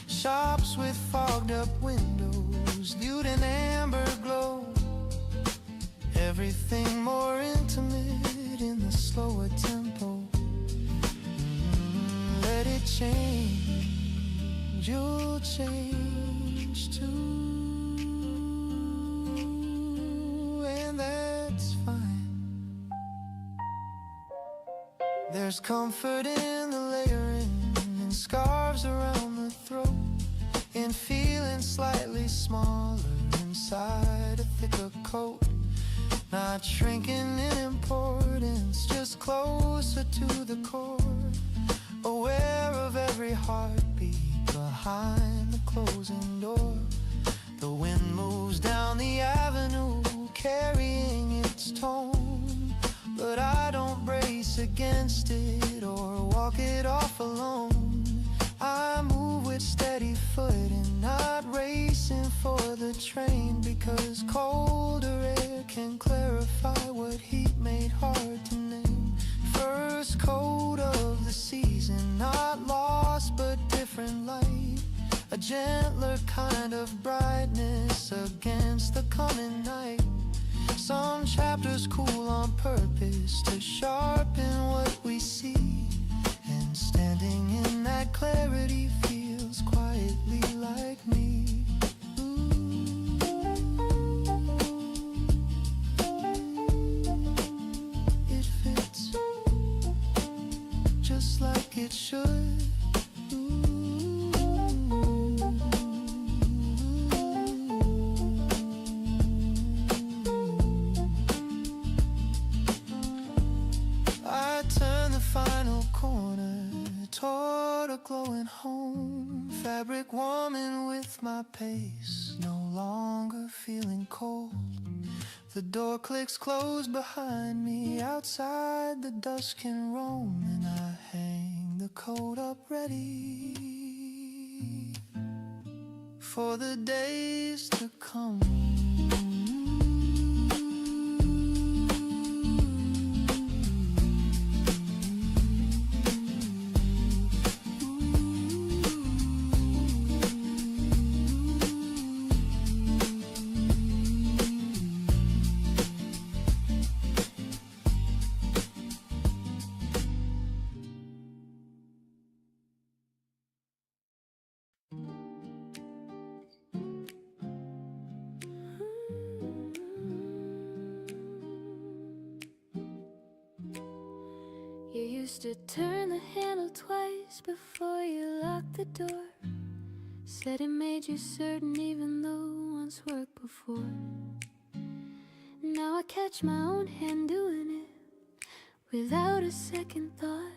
Shops with fogged up windows, viewed an amber glow. Everything more intimate in the slower tempo. Let it change, you'll change too. And that's fine. There's comfort in the layering and scarves around the throat, in feeling slightly smaller inside a thicker coat. Not shrinking in importance, just closer to the core, aware of every heartbeat behind the closing door. The wind moves down the avenue, carrying its tone, but I don't brace against it or walk it off alone. I move with steady foot and not racing for the train, because colder air can clarify what heat made hard to name. First coat of the season, not lost but different light, a gentler kind of brightness, race against the coming night. Some chapters cool on purpose to sharpen what we see. And standing in that clarity feels quietly like me. It fits just like it should. I turn the final corner toward a glowing home, fabric warming with my pace, no longer feeling cold. The door clicks closed behind me, outside the dust can roam, and I hang the coat up ready for the days to come. You used to turn the handle twice before you locked the door. Said it made you certain even though once worked before. Now I catch my own hand doing it without a second thought.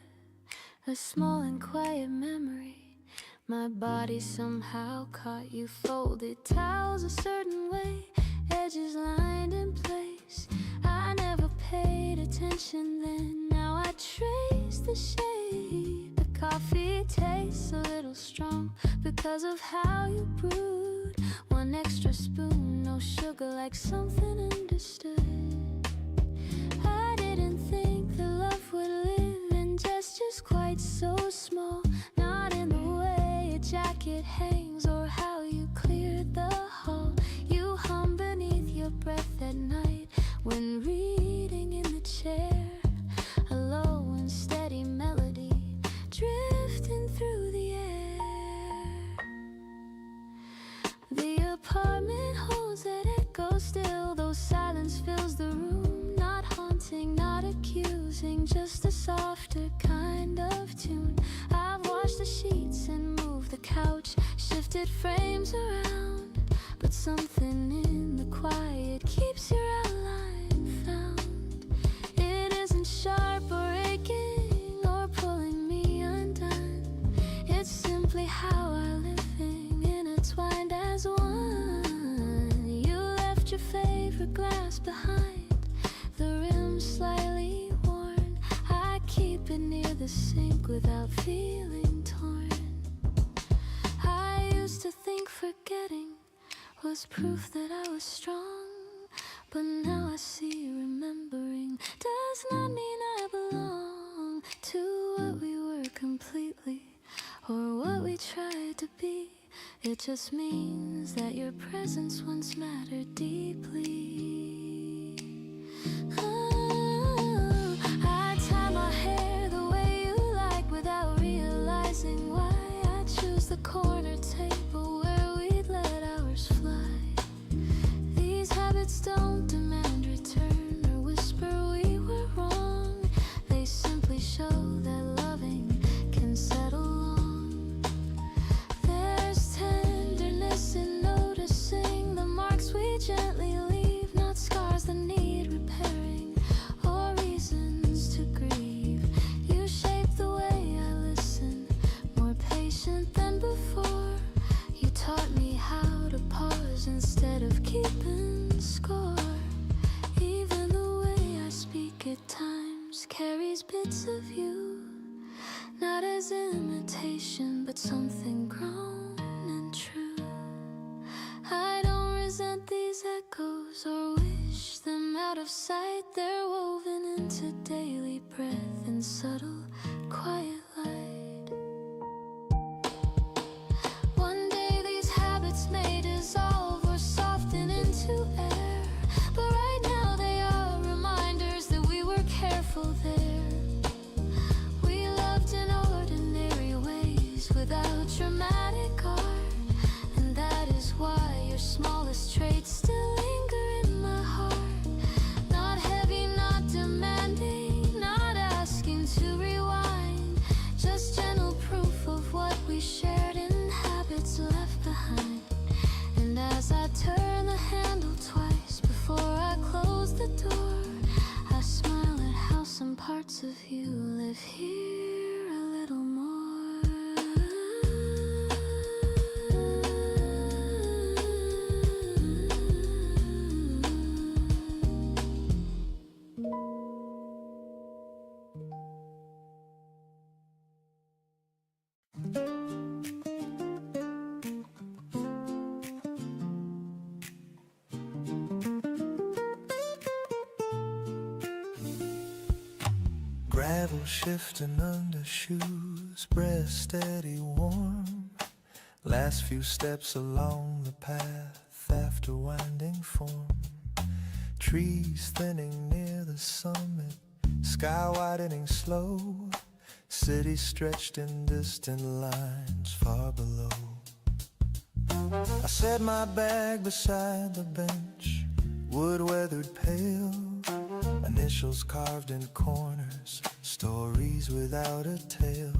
A small and quiet memory. My body somehow caught you. Folded towels a certain way, edges lined in place. I never paid attention then. Now I trace the shade. The coffee tastes a little strong because of how you brewed. One extra spoon, no sugar, like something understood. I didn't think that love would live in gestures quite so small. Not in the way a jacket hangs or how you cleared the hall. You hum beneath your breath at night when reading in the chair. A low and steady melody drifting through the air. The apartment holds that echo still, though silence fills the room. Not haunting, not accusing, just a softer kind of tune. I've washed the sheets and moved the couch, shifted frames around, but something in the quiet keeps your outline found. It isn't sharp or aching or pulling me undone. It's simply how our living intertwined as one. You left your favorite glass behind, the rim slightly worn. I keep it near the sink without feeling torn. I used to think forgetting was proof that I was strong, but now I see remembering does not mean I belong to what we were completely or what we tried to be. It just means that your presence once mattered deeply. Oh, I tie my hair the way you like without realizing why. I choose the corner table where we'd let ours fly. These habits don't demand return or whisper we were wrong. They simply show that loving can settle long. There's tenderness in noticing the marks we gently leave, not scars that need repairing or reasons to grieve. You shape the way I listen, more patient than before. You taught me how to pause instead of keeping score. Even the way I speak at times carries bits of you, not as imitation but something grown and true. I don't resent these echoes or wish them out of sight. They're woven into daily breath and subtle quiet light. One day these habits may dissolve or soften Gravel shifting under shoes, breath steady warm. Last few steps along the path after winding form. Trees thinning near the summit, sky widening slow. City stretched in distant lines far below. I set my bag beside the bench, wood weathered pale. Initials carved in corners, stories without a tale.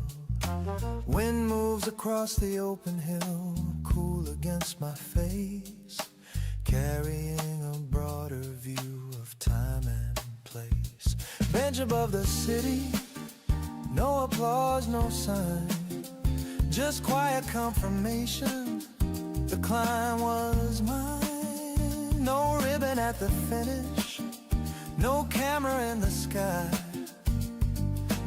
Wind moves across the open hill, cool against my face, carrying a broader view of time and place. Bench above the city, no applause, no sign, just quiet confirmation. The climb was mine. No ribbon at the finish, no camera in the sky,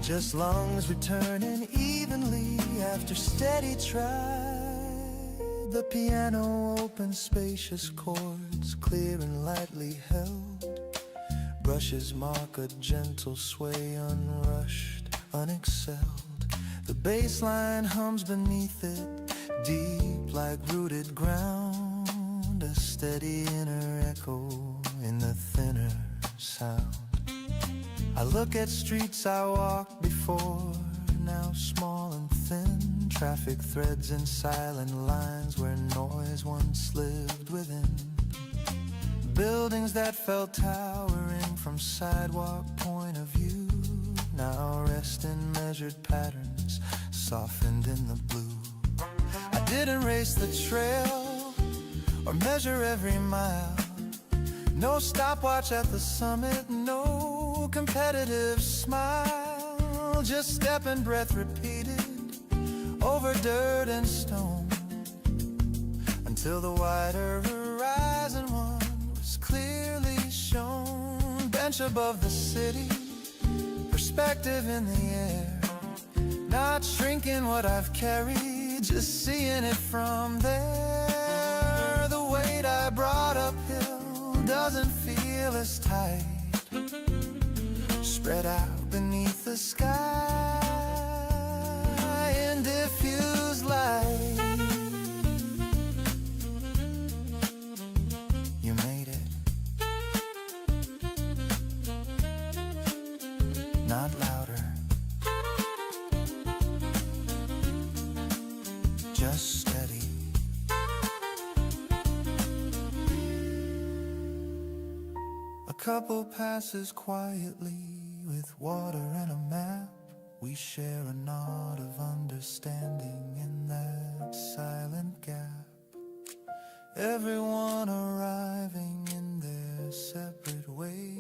just lungs returning evenly after steady try. The piano open, spacious chords, clear and lightly held. Brushes mark a gentle sway, unrushed, unexcelled. The bass line hums beneath it, deep like rooted ground. A steady inner echo in the thinner sound. I look at streets I walked before, now small and thin. Traffic threads and silent lines where noise once lived within. Buildings that felt towering from sidewalk point of view now rest in measured patterns, softened in the blue. I didn't race the trail or measure every mile. No stopwatch at the summit, no competitive smile. Just step and breath repeated over dirt and stone, until the wider horizon one was clearly shown. Bench above the city, perspective in the air, not shrinking what I've carried, just seeing it from there. The weight I brought uphill doesn't feel as tight, spread out beneath the sky in diffused light. You made it, not louder, just steady. A couple passes quietly with water and a map. We share a nod of understanding in that silent gap. Everyone arriving in their separate way,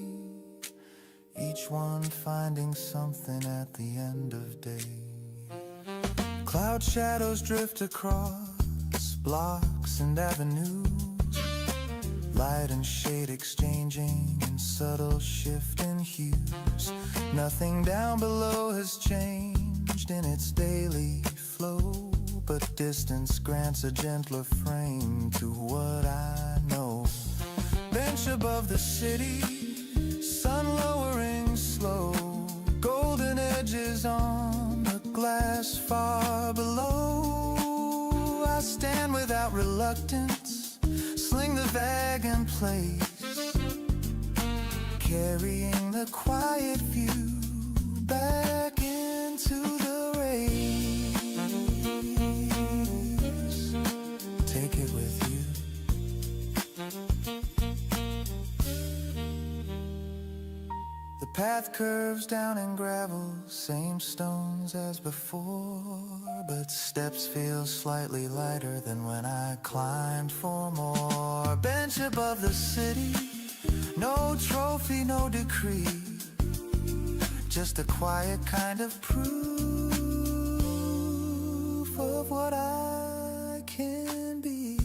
each one finding something at the end of day. Cloud shadows drift across blocks and avenues, light and shade exchanging in subtle shifting hues. Nothing down below has changed in its daily flow, but distance grants a gentler frame to what I know. Bench above the city, sun lowering slow, golden edges on the glass far below. I stand without reluctance, sling the bag in place, carrying the quiet view back into the race. Take it with you. The path curves down in gravel, same stones as before, but steps feel slightly lighter than when I climbed for more. Bench above the city, no trophy, no decree, just a quiet kind of proof of what I can be.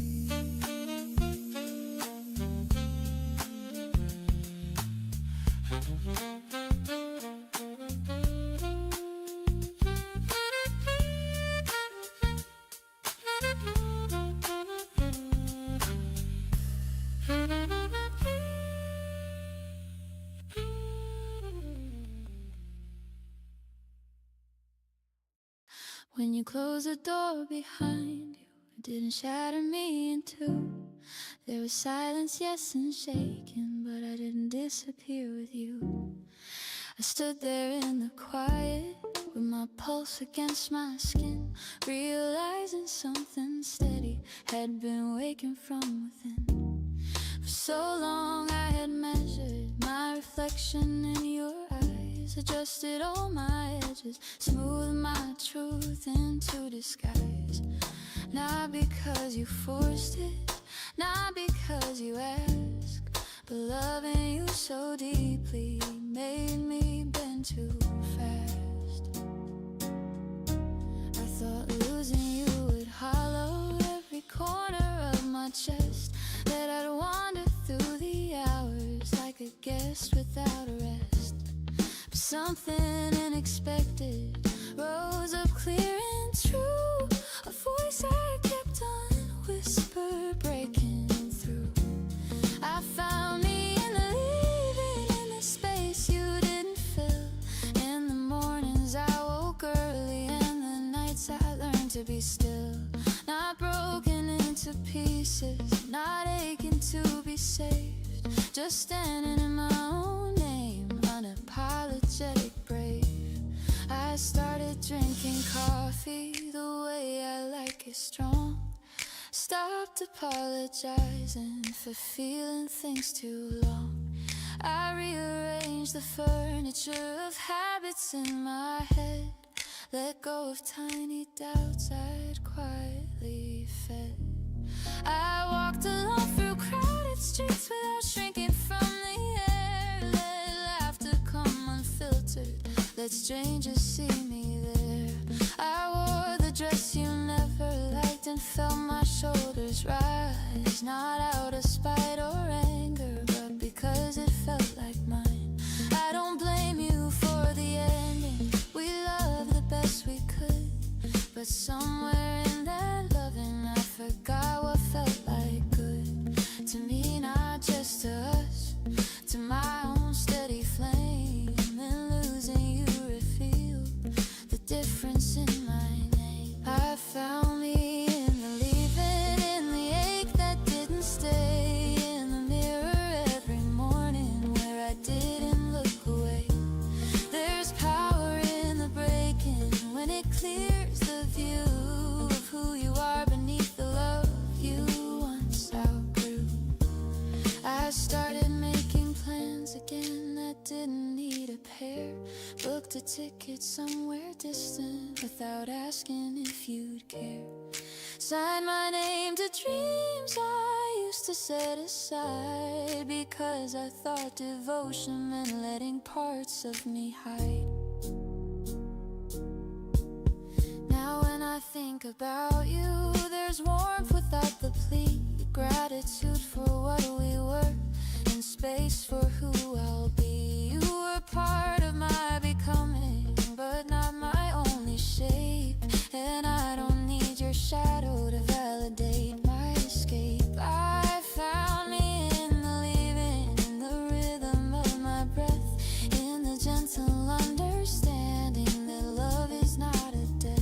When you closed the door behind you, it didn't shatter me in two. There was silence, yes, and shaking, but I didn't disappear with you. I stood there in the quiet, with my pulse against my skin, realizing something steady had been waking from within. For so long I had measured my reflection in your eyes, adjusted all my edges, smoothed my truth into disguise. Not because you forced it, not because you asked, but loving you so deeply made me bend too fast. I thought losing you would hollow every corner of my chest, that I'd wander through the hours like a guest without a rest. But something unexpected rose up clear and true, a voice I kept on whisper breaking through. I found me in the leaving, in the space you didn't fill. In the mornings I woke early, and the nights I learned to be still. Not broken into pieces, not aching to be saved, just standing in my own name, unapologetic brave. I started drinking coffee the way I like it strong. Stopped apologizing for feeling things too long. I rearranged the furniture of habits in my head, let go of tiny doubts I'd quietly fed. I walked alone through crowded streets without shrinking from the air, let laughter come unfiltered, let strangers see me there. I wore the dress you never liked and felt my shoulders rise, not out of spite or anger, but because it felt like mine. I don't blame you for the ending, we loved the best we could, but somewhere in that loving I forgot what felt like good. To me, not just to us, to my own steady flame, and losing you revealed the difference in my name. I found me in the leaving, in the ache that didn't stay, in the mirror every morning where I didn't look away. There's power in the breaking when it clears the view of who you are beneath the love you once outgrew. I started making plans again that didn't need a pair, booked a ticket somewhere distant without asking if you'd care. Signed my name to dreams I used to set aside, because I thought devotion meant letting parts of me hide. Now when I think about you, there's warmth without the plea, gratitude for what we were, and space for who I'll be. You were part of my becoming, but not my only shape, and I don't need your shadow to validate my escape. I found me in the leaving, in the rhythm of my breath, in the gentle understanding that love is not a debt.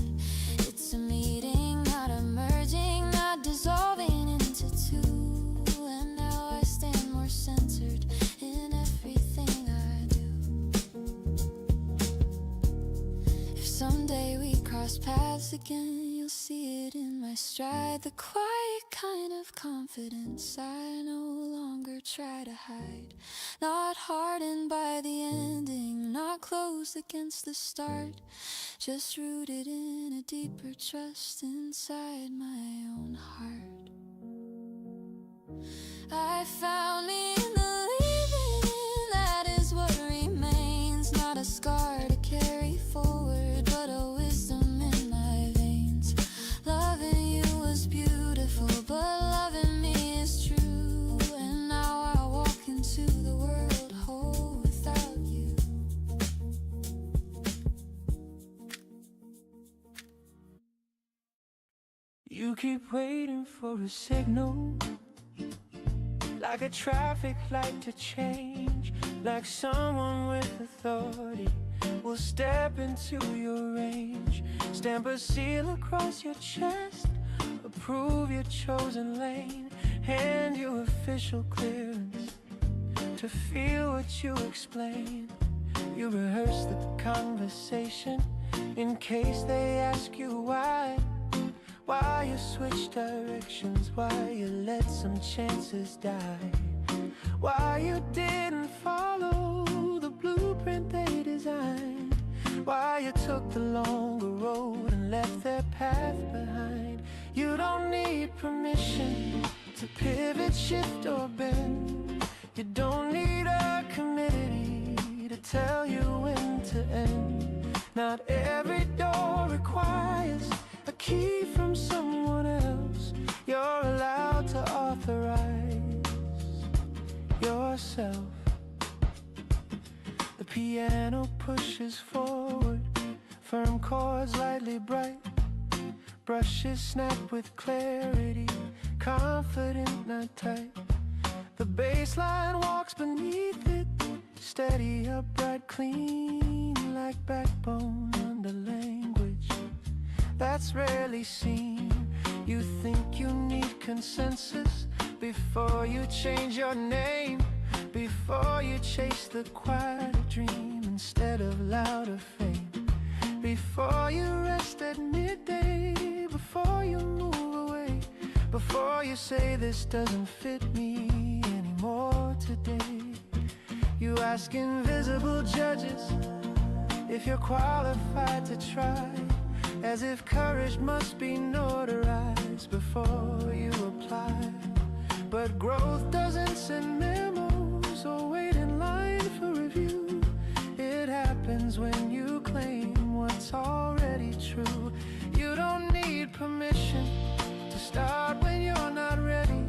It's a meeting, not a merging, not dissolving into two, and now I stand more centered in everything I do. If someday we cross paths again, you'll see it in my stride, the quiet kind of confidence I no longer try to hide. Not hardened by the ending, not closed against the start, just rooted in a deeper trust inside my own heart. I found me in the leaving, and that is what remains, not a scar to carry forward, but a wisdom in my veins. Loving you was beautiful, but loving me is true, and now I walk into the world whole without you. You keep waiting for a signal, like a traffic light to change, like someone with authority will step into your range. Stamp a seal across your chest, approve your chosen lane, hand you official clearance to feel what you explain. You rehearse the conversation in case they ask you why you switch directions, why you let some chances die, why you didn't follow the blueprint they designed, why you took the longer road and left their path behind. You don't need permission to pivot, shift, or bend. You don't need a committee to tell you when to end. Not every door requires a key from someone else. You're allowed to authorize yourself. The piano pushes forward, firm chords lightly bright, brushes snap with clarity, confident, not tight. The bass line walks beneath it, steady, upright, clean, like backbone under language that's rarely seen. You think you need consensus before you change your name, before you chase the quieter dream instead of louder fame, before you rest at midday, before you move away, before you say this doesn't fit me anymore today. You ask invisible judges if you're qualified to try, as if courage must be notarized before you apply. But growth doesn't send memos or wait in line for review. It happens when you claim what's already true. You don't need permission to start when you're not ready,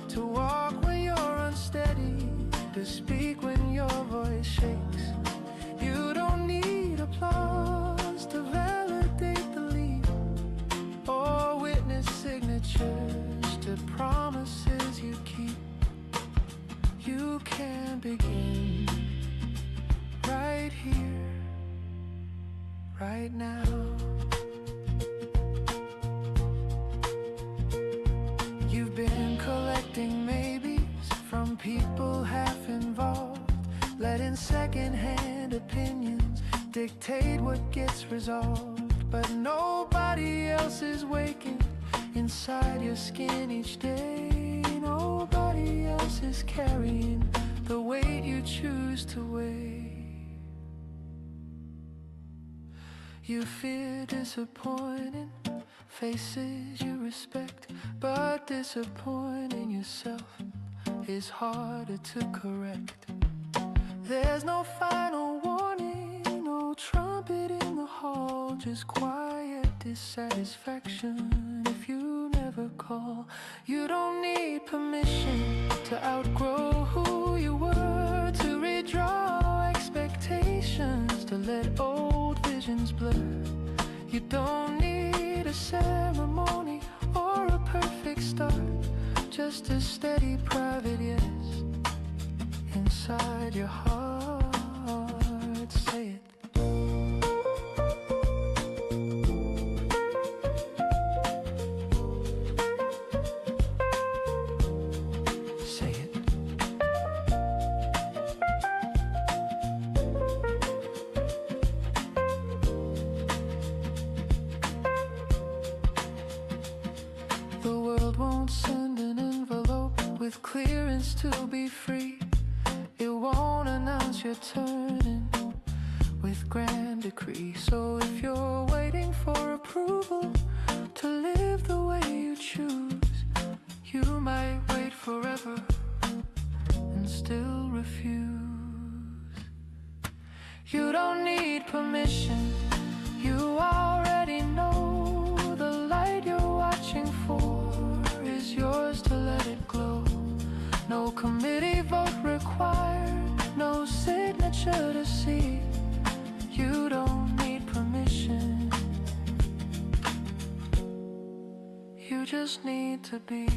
to walk when you're unsteady, to speak when your voice shakes. You don't need applause to validate the leap, or witness signatures to promises you keep. You can begin right here, right now. You've been collecting maybes from people half involved, letting second-hand opinions dictate what gets resolved. But nobody else is waking inside your skin each day. Nobody else is carrying the weight you choose to weigh. You fear disappointing faces you respect, but disappointing yourself is harder to correct. There's no final warning, no trumpet in the hall, just quiet dissatisfaction if you never call. You don't need permission to outgrow who you were, to redraw expectations, to let old visions blur. You don't need a ceremony or a perfect start, just a steady private yes inside your heart. Say it. Say it. The world won't send an envelope with clearance to be free. It won't announce you're turning with grand decree. So if you're waiting for approval to live the way you choose, you might wait forever and still refuse. You don't need permission, you already know the light you're watching for is yours to let it glow. No committee vote required, no signature to see. You don't need permission, you just need to be.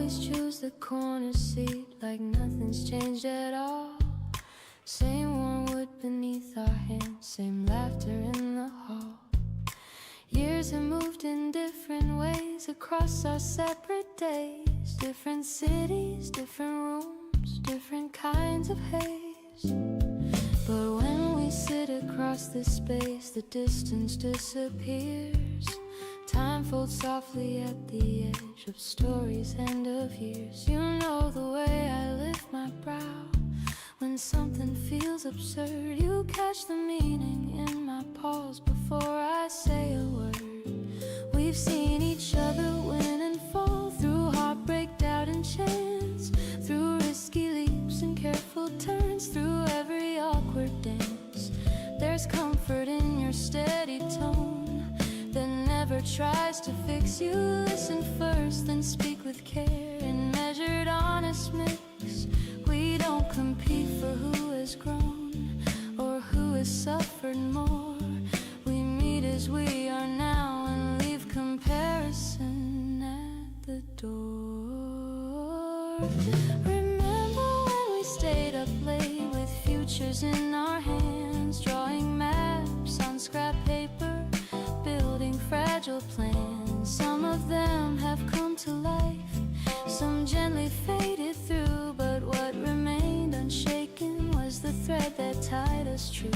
always choose the corner seat like nothing's changed at all. Same warm wood beneath our hands, same laughter in the hall. Years have moved in different ways across our separate days. Different cities, different rooms, different kinds of haze. But when we sit across the space, the distance disappears. Time folds softly at the edge of stories and of years. You know the way I lift my brow when something feels absurd. You catch the meaning in my pause before I say a word. We've seen each other win and fall through heartbreak, doubt and chance, through risky leaps and careful turns, through every awkward dance. There's comfort in your steady tone that never tries to fix you. Listen first, then speak with care in measured, honest mix. We don't compete for who has grown or who has suffered more. We meet as we are now and leave comparison at the door. Remember when we stayed up late with futures in our hands, drawing maps on scrap paper, building fragile plans. Some of them have come to life, some gently faded through, but what remained unshaken was the thread that tied us true.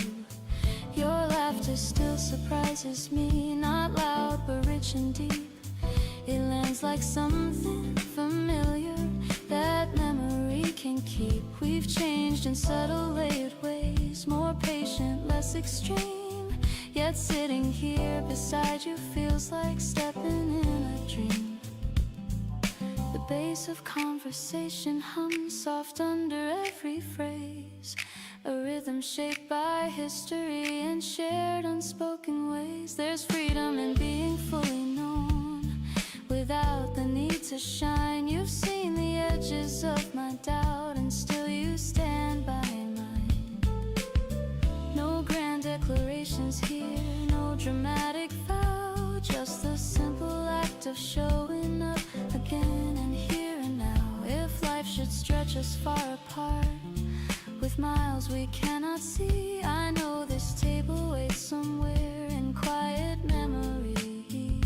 Your laughter still surprises me, not loud but rich and deep. It lands like something familiar that memory can keep. We've changed in subtle layered ways, more patient, less extreme. Yet sitting here beside you feels like stepping in a dream. The bass of conversation hums soft under every phrase, a rhythm shaped by history and shared unspoken ways. There's freedom in being fully known without the need to shine. You've seen the edges of my doubt and still you stand by mine. No grand declarations here, no dramatic vow, just the simple act of showing up again and here and now. If life should stretch us far apart with miles we cannot see, I know this table waits somewhere in quiet memory,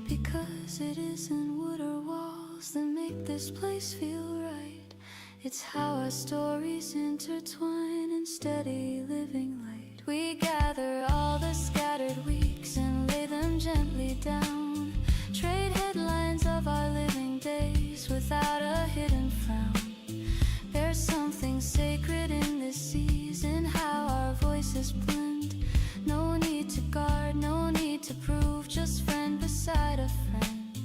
because it isn't wood or walls that make this place feel right. It's how our stories intertwine in steady living light. We gather all the scattered weeks and lay them gently down, trade headlines of our living days without a hidden frown. There's something sacred in this season, how our voices blend. No need to guard, no need to prove, just friend beside a friend.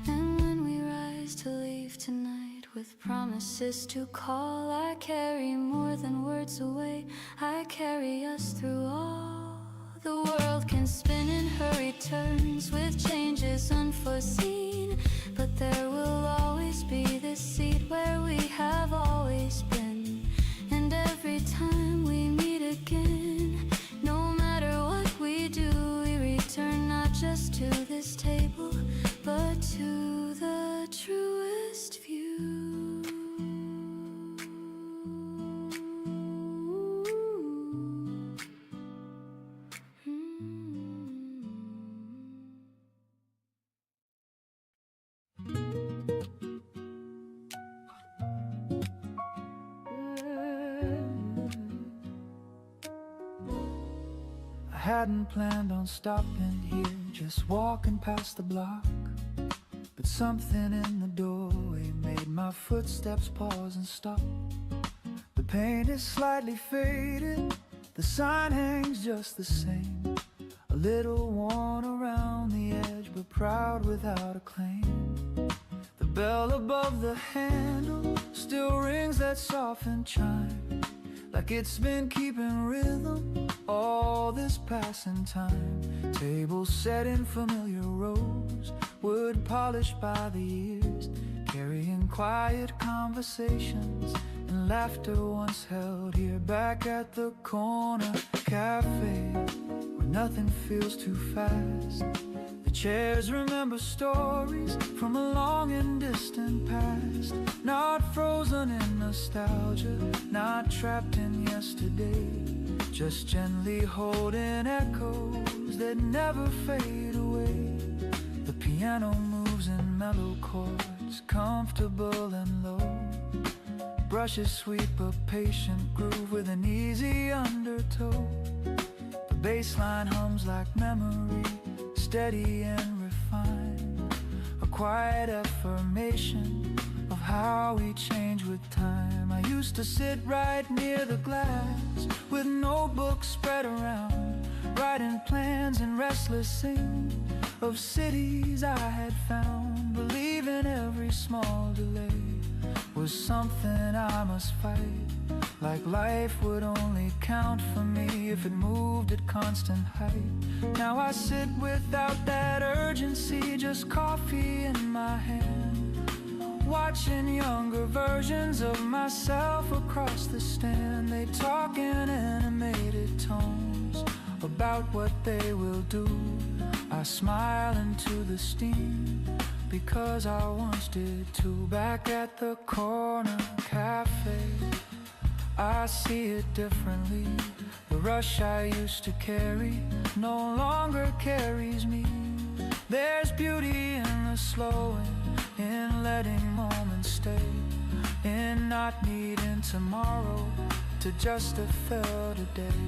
And when we rise to leave tonight with promises to call, I carry more than words away, I carry us through all. The world can spin in hurried turns with changes unforeseen, but there will always be this seat where we have always been. And every time we meet again, no matter what we do, we return not just to this table, but to the truest view. I hadn't planned on stopping here, just walking past the block, but something in the doorway made my footsteps pause and stop. The paint is slightly faded, the sign hangs just the same, a little worn around the edge, but proud without a claim. The bell above the handle still rings that softened chime, like it's been keeping rhythm all this passing time. Tables set in familiar rows, wood polished by the years, carrying quiet conversations and laughter once held here. Back at the corner cafe, where nothing feels too fast, The chairs remember stories from a long and distant past, not frozen in nostalgia, not trapped in yesterday, just gently holding echoes that never fade away. The piano moves in mellow chords, comfortable and low. Brushes sweep a patient groove with an easy undertow. The bass line hums like memory, steady and refined, a quiet affirmation of how we change with time. I used to sit right near the glass with notebooks spread around, writing plans and restless scenes of cities I had found, believing every small delay was something I must fight, like life would only count for me if it moved at constant height. Now I sit without that urgency, just coffee in my hand, watching younger versions of myself across the stand. They talk in animated tones about what they will do. I smile into the steam because I once did too. Back at the corner cafe, I see it differently. The rush I used to carry no longer carries me. There's beauty in the slowing, in letting moments stay, in not needing tomorrow to just have felt a day.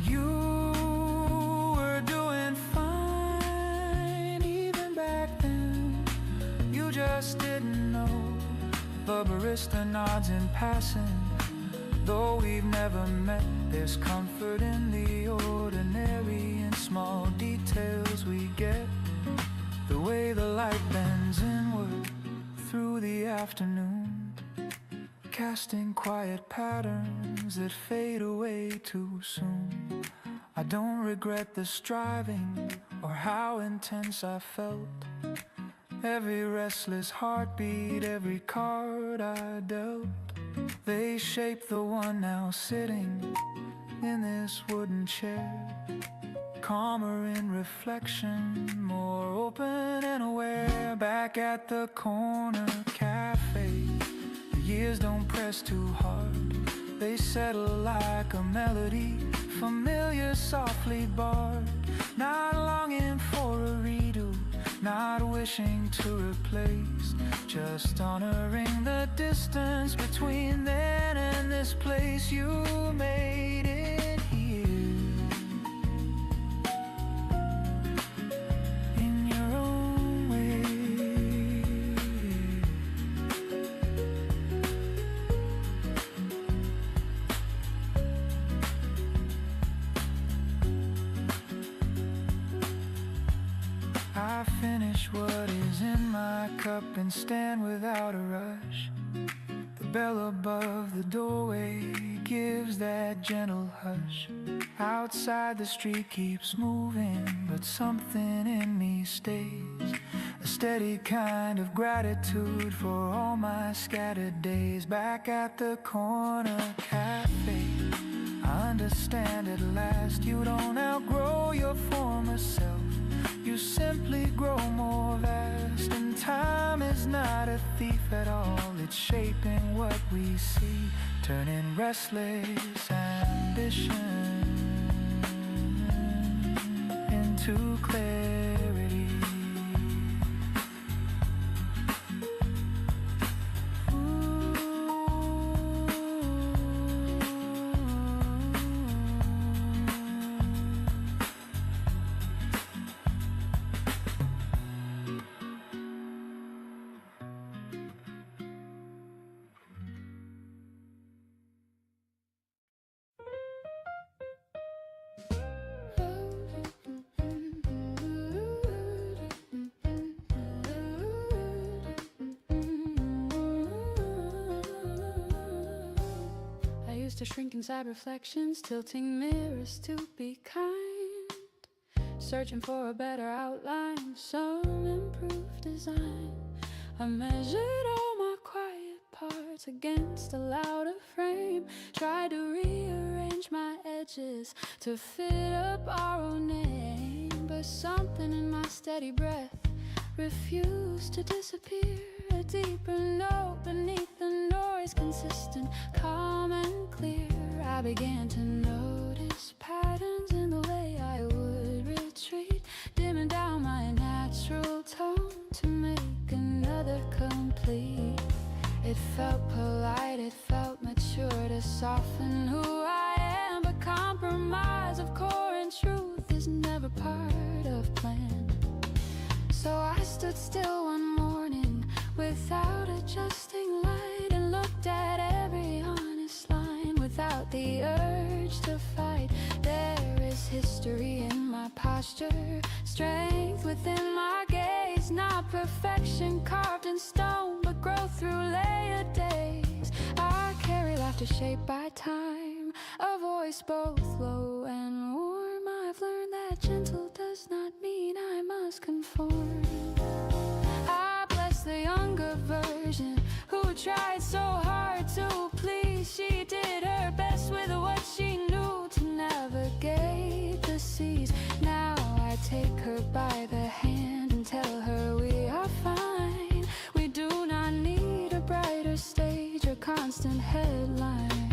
You were doing fine even back then. You just didn't know. The barista nods in passing. Though we've never met, there's comfort in the ordinary, in small details we get. The way the light bends inward through the afternoon, casting quiet patterns that fade away too soon. I don't regret the striving or how intense I felt. Every restless heartbeat, every card I dealt, they shape the one now sitting in this wooden chair. Calmer in reflection, more open and aware. Back at the corner cafe, the years don't press too hard. They settle like a melody, familiar, softly barred. Not longing for a redo, not wishing to replace, just honoring the distance between then and this place. You made it here in your own way. I finish what is in my cup and stand without a rush. The bell above the doorway gives that gentle hush. Outside the street keeps moving, but something in me stays. A steady kind of gratitude for all my scattered days. Back at the corner cafe, I understand at last you don't outgrow your former self. You simply grow more vast, and time is not a thief at all. It's shaping what we see, turning restless ambition into clarity. To shrink inside reflections, tilting mirrors to be kind, searching for a better outline, some improved design. I measured all my quiet parts against a louder frame, tried to rearrange my edges to fit a borrowed name. was something in my steady breath, refused to disappear. A deeper note beneath the noise, consistent, calm and clear. I began to notice patterns in the way I would retreat, dimming down my natural tone to make another complete. It felt polite, it felt mature to soften who I am, but compromise of core and truth is never part of plan. So I stood still one morning without adjusting light and looked at every honest line without the urge to fight. There is history in my posture, strength within my gaze, not perfection carved in stone, but growth through layered days. I carry laughter shaped by time, a voice both low and warm. I've learned that gentle does not mean I must conform. I bless the younger version who tried so hard to please. She did her best with what she knew to navigate the seas. Now I take her by the hand and tell her we are fine. We do not need a brighter stage or constant headline.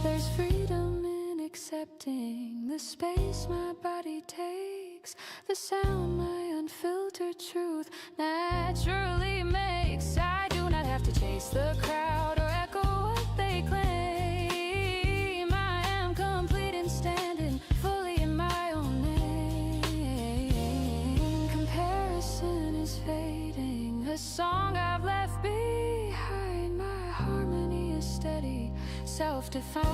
There's freedom in accepting the space my body takes, the sound my unfiltered truth naturally makes. I do not have to chase the crowd or echo what they claim. I am complete in standing fully in my own name. Comparison is fading, a song I've left behind. My harmony is steady, self-defined.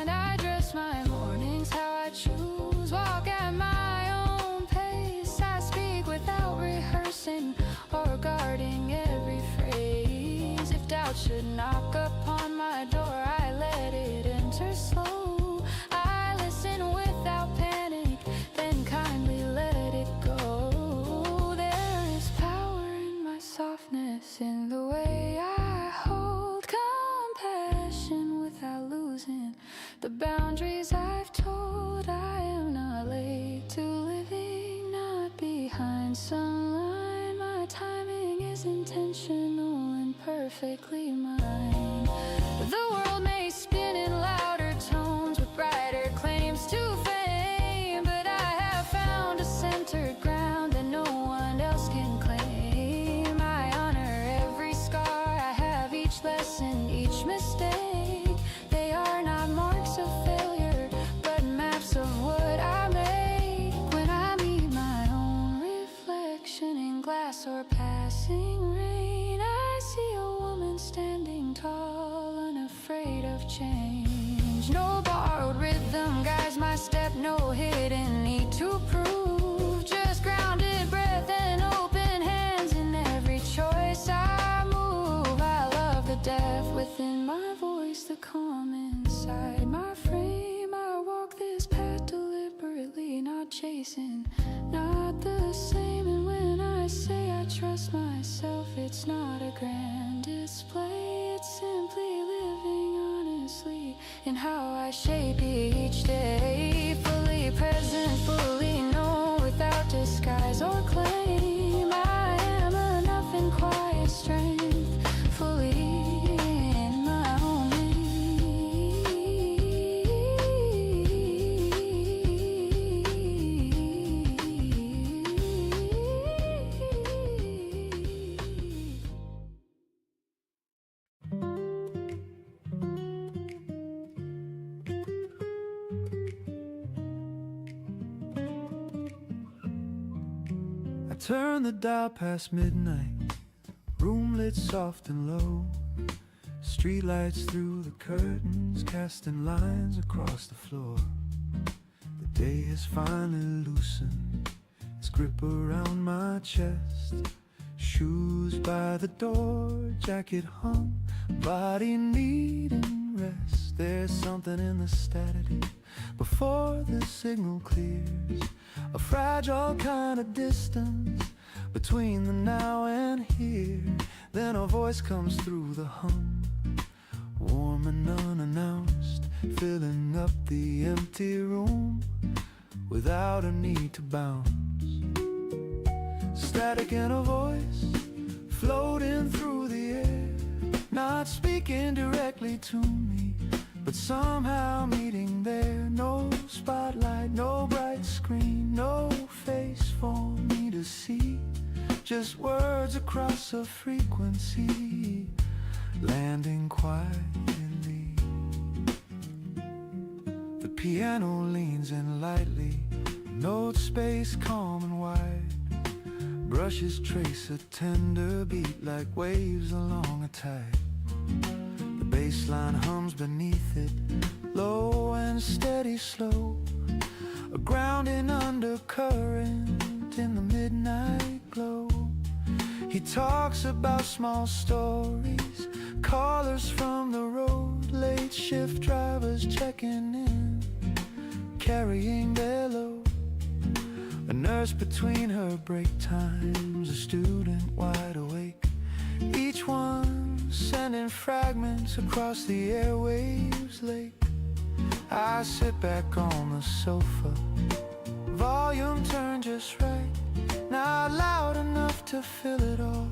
I dress my mornings how I choose, walk at my own pace. I speak without rehearsing or guarding every phrase. If doubt should knock upon my door, I let it enter slow. I listen without panic, then kindly let it go. There is power in my softness, in the way I hold compassion without losing the boundaries I've told. I am not late to living, not behind some line. My timing is intentional and perfectly mine. The world may spin in louder tones with brighter claims to fame, but I have found a centered ground that no one else can claim. I honor every scar I have, each lesson, each mistake. They are not marks of failure, but maps of what I make. When I meet my own reflection in glass or passing rain, I see a woman standing tall, unafraid of change. No borrowed rhythm guides my step, no hidden need to prove. Just grounded breath and open hands in every choice I move. I love the depth within my voice, the calm inside my frame. I walk this path deliberately, not chasing, not the same. And when I say I trust myself, it's not a grand display. It's simply living honestly in how I shape each day. Fully present, fully known, without disguise or claim. I am enough in quiet strength, fully in my own I turn the dial past midnight, room lit soft and low. Streetlights through the curtains, casting lines across the floor. The day has finally loosened its grip around my chest. Shoes by the door, jacket hung, body needing rest. There's something in the static before the signal clears, a fragile kind of distance between the now and here. Then a voice comes through the hum, warm and unannounced, filling up the empty room. without a need to bounce. Static in a voice floating through the air, not speaking directly to me, but somehow meeting there. No spotlight, no bright screen, no face for me to see, just words across a frequency, landing quietly. The piano leans in lightly, note space calm and wide. Brushes trace a tender beat like waves along a tide. The bass line hums beneath it, low and steady slow, a grounding undercurrent in the midnight glow. He talks about small stories, callers from the road, late shift drivers checking in, carrying their load. A nurse between her break times, a student wide awake, each one sending fragments across the airwaves lake. I sit back on the sofa, volume turned just right, not loud enough to fill it all,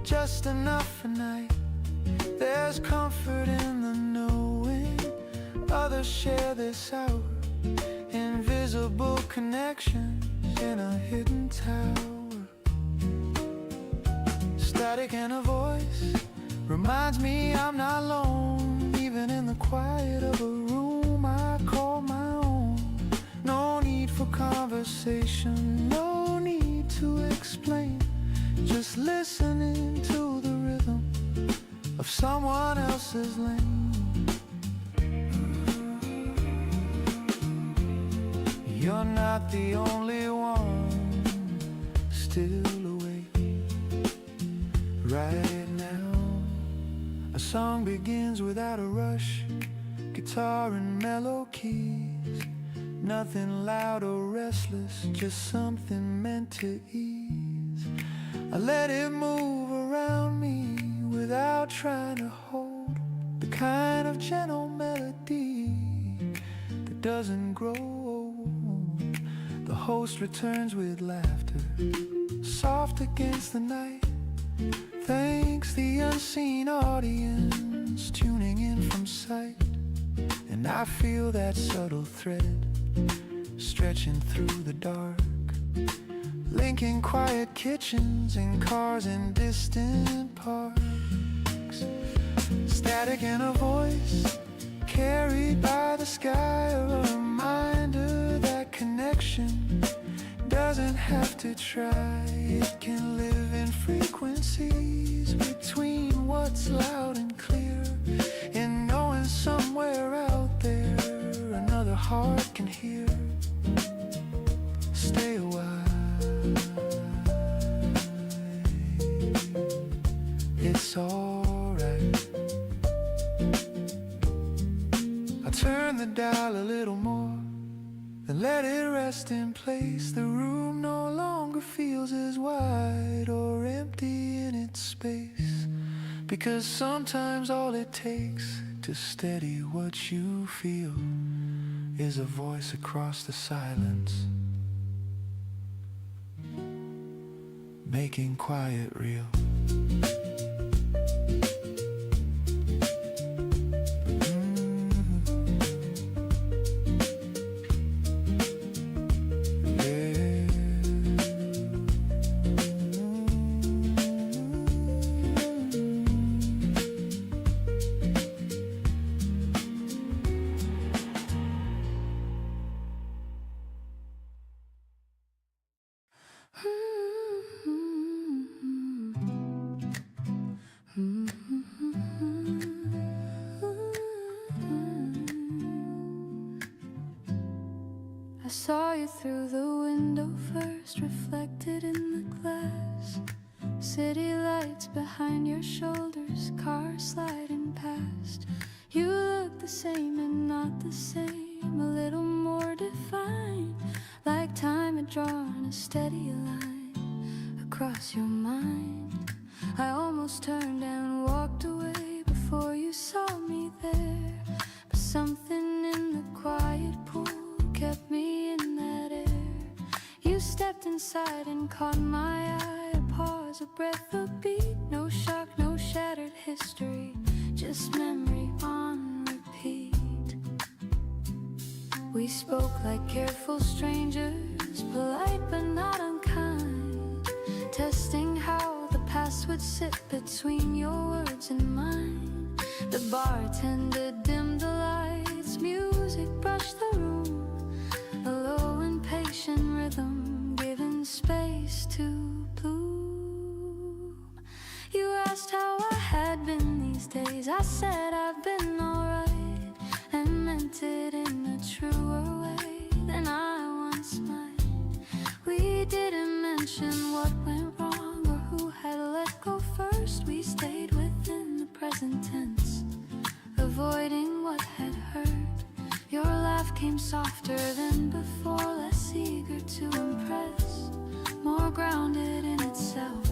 just enough for night. There's comfort in the knowing others share this hour, invisible connections in a hidden tower. Static and a voice reminds me I'm not alone, even in the quiet of a room I call my own. No need for conversation, no need to explain, just listening to the rhythm of someone else's lane. You're not the only one still awake right now. A song begins without a rush, guitar and mellow keys, nothing loud or restless, just something meant to ease. I let it move around me without trying to hold, the kind of gentle melody that doesn't grow old. The host returns with laughter, soft against the night, thanks the unseen audience tuning in from sight. And I feel that subtle thread stretching through the dark, linking quiet kitchens and cars in distant parks. Static and a voice carried by the sky, a reminder that connection doesn't have to try. It can live in frequencies between what's loud and clear, in knowing somewhere out there another heart can hear. Stay a while, it's alright. I turn the dial a little more, then let it rest in place. The room no longer feels as wide or empty in its space, because sometimes all it takes to steady what you feel is a voice across the silence, making quiet real. I saw you through the window first, reflected in the glass. City lights behind your shoulders, cars sliding past. You look the same and not the same, a little more defined, like time had drawn a steady line across your mind. I almost turned and walked away before you saw me there, but something in the quiet pool kept me in there. inside and caught my eye. A pause, a breath, a beat. No shock, no shattered history, just memory on repeat. We spoke like careful strangers, polite but not unkind, testing how the past would sit between your words and mine. The bartender dimmed the lights, music brushed the room, a low impatient rhythm giving space to bloom. You asked how I had been these days. I said I've been alright, and meant it in a truer way than I once might. We didn't mention what went wrong or who had let go first. We stayed within the present tense, avoiding what had hurt. Your laugh came softer than before, less eager to impress, more grounded in itself,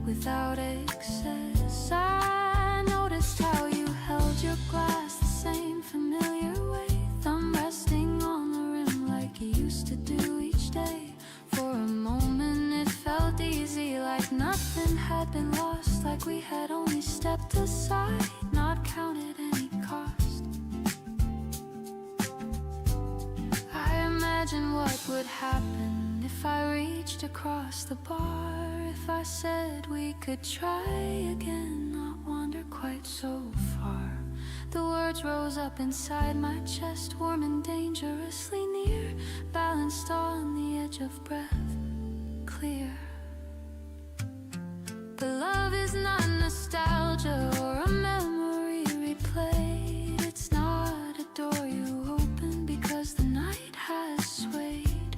without excess. I noticed how you held your glass the same familiar way, thumb resting on the rim like you used to do each day. For a moment it felt easy, like nothing had been lost, like we had only stepped aside, not counted any cost. I imagined what would happen if I reached across the bar, if I said we could try again, not wander quite so far. The words rose up inside my chest, warm and dangerously near, balanced on the edge of breath, clear. But love is not nostalgia or a memory replayed. It's not a door you open because the night has swayed.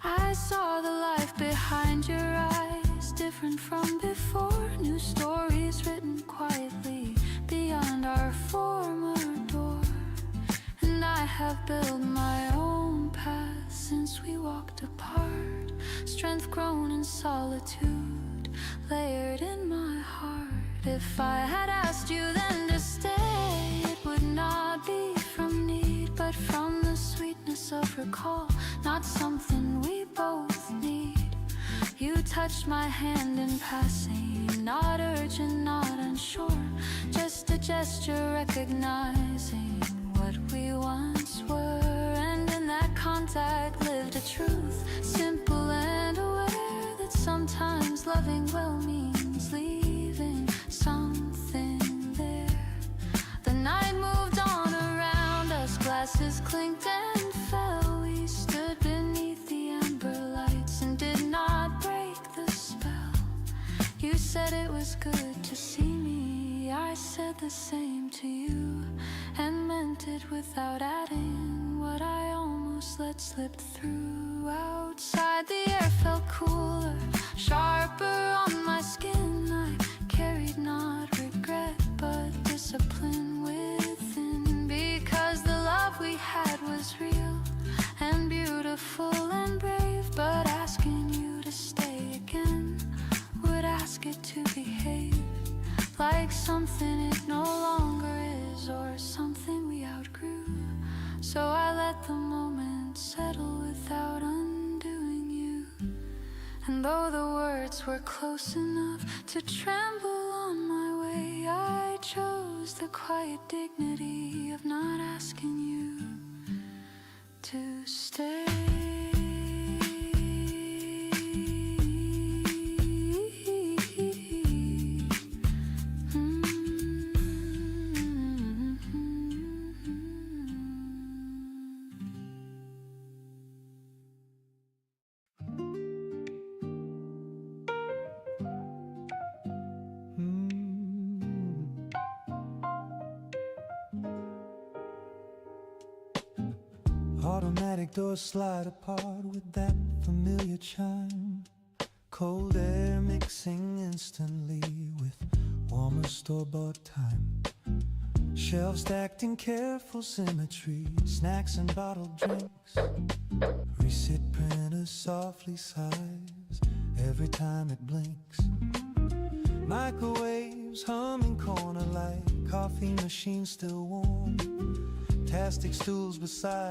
I saw the life behind your eyes, different from before. New stories written quietly beyond our former door. And I have built my own path since we walked apart. Strength grown in solitude, layered in my heart. If I had asked you then to stay, it would not be from need, but from the sweetness of recall, not something we both need. You touched my hand in passing, not urgent, not unsure, just a gesture recognizing what we once were. And in that contact lived a truth, simple and aware, that sometimes loving well means leaving something there. The night moved on around us, glasses clinked and fell. We stood beneath the amber lights and did not break the spell. You said it was good to see me, I said the same to you, and meant it without adding what I almost let slip through. Outside the air felt cooler, sharper on my skin. I carried not regret but discipline within, because the love we had was real and beautiful and brave. But asking you to stay again would ask it to behave like something it no longer is, or something we outgrew. So I let the moment settle without undoing you. And though the words were close enough to tremble on my way, I chose the quiet dignity of not asking you to stay. Automatic doors slide apart with that familiar chime. Cold air mixing instantly with warmer store-bought time. Shelves stacked in careful symmetry, snacks and bottled drinks. Receipt printer softly sighs every time it blinks. Microwaves humming corner light, coffee machine still warm. Plastic stools beside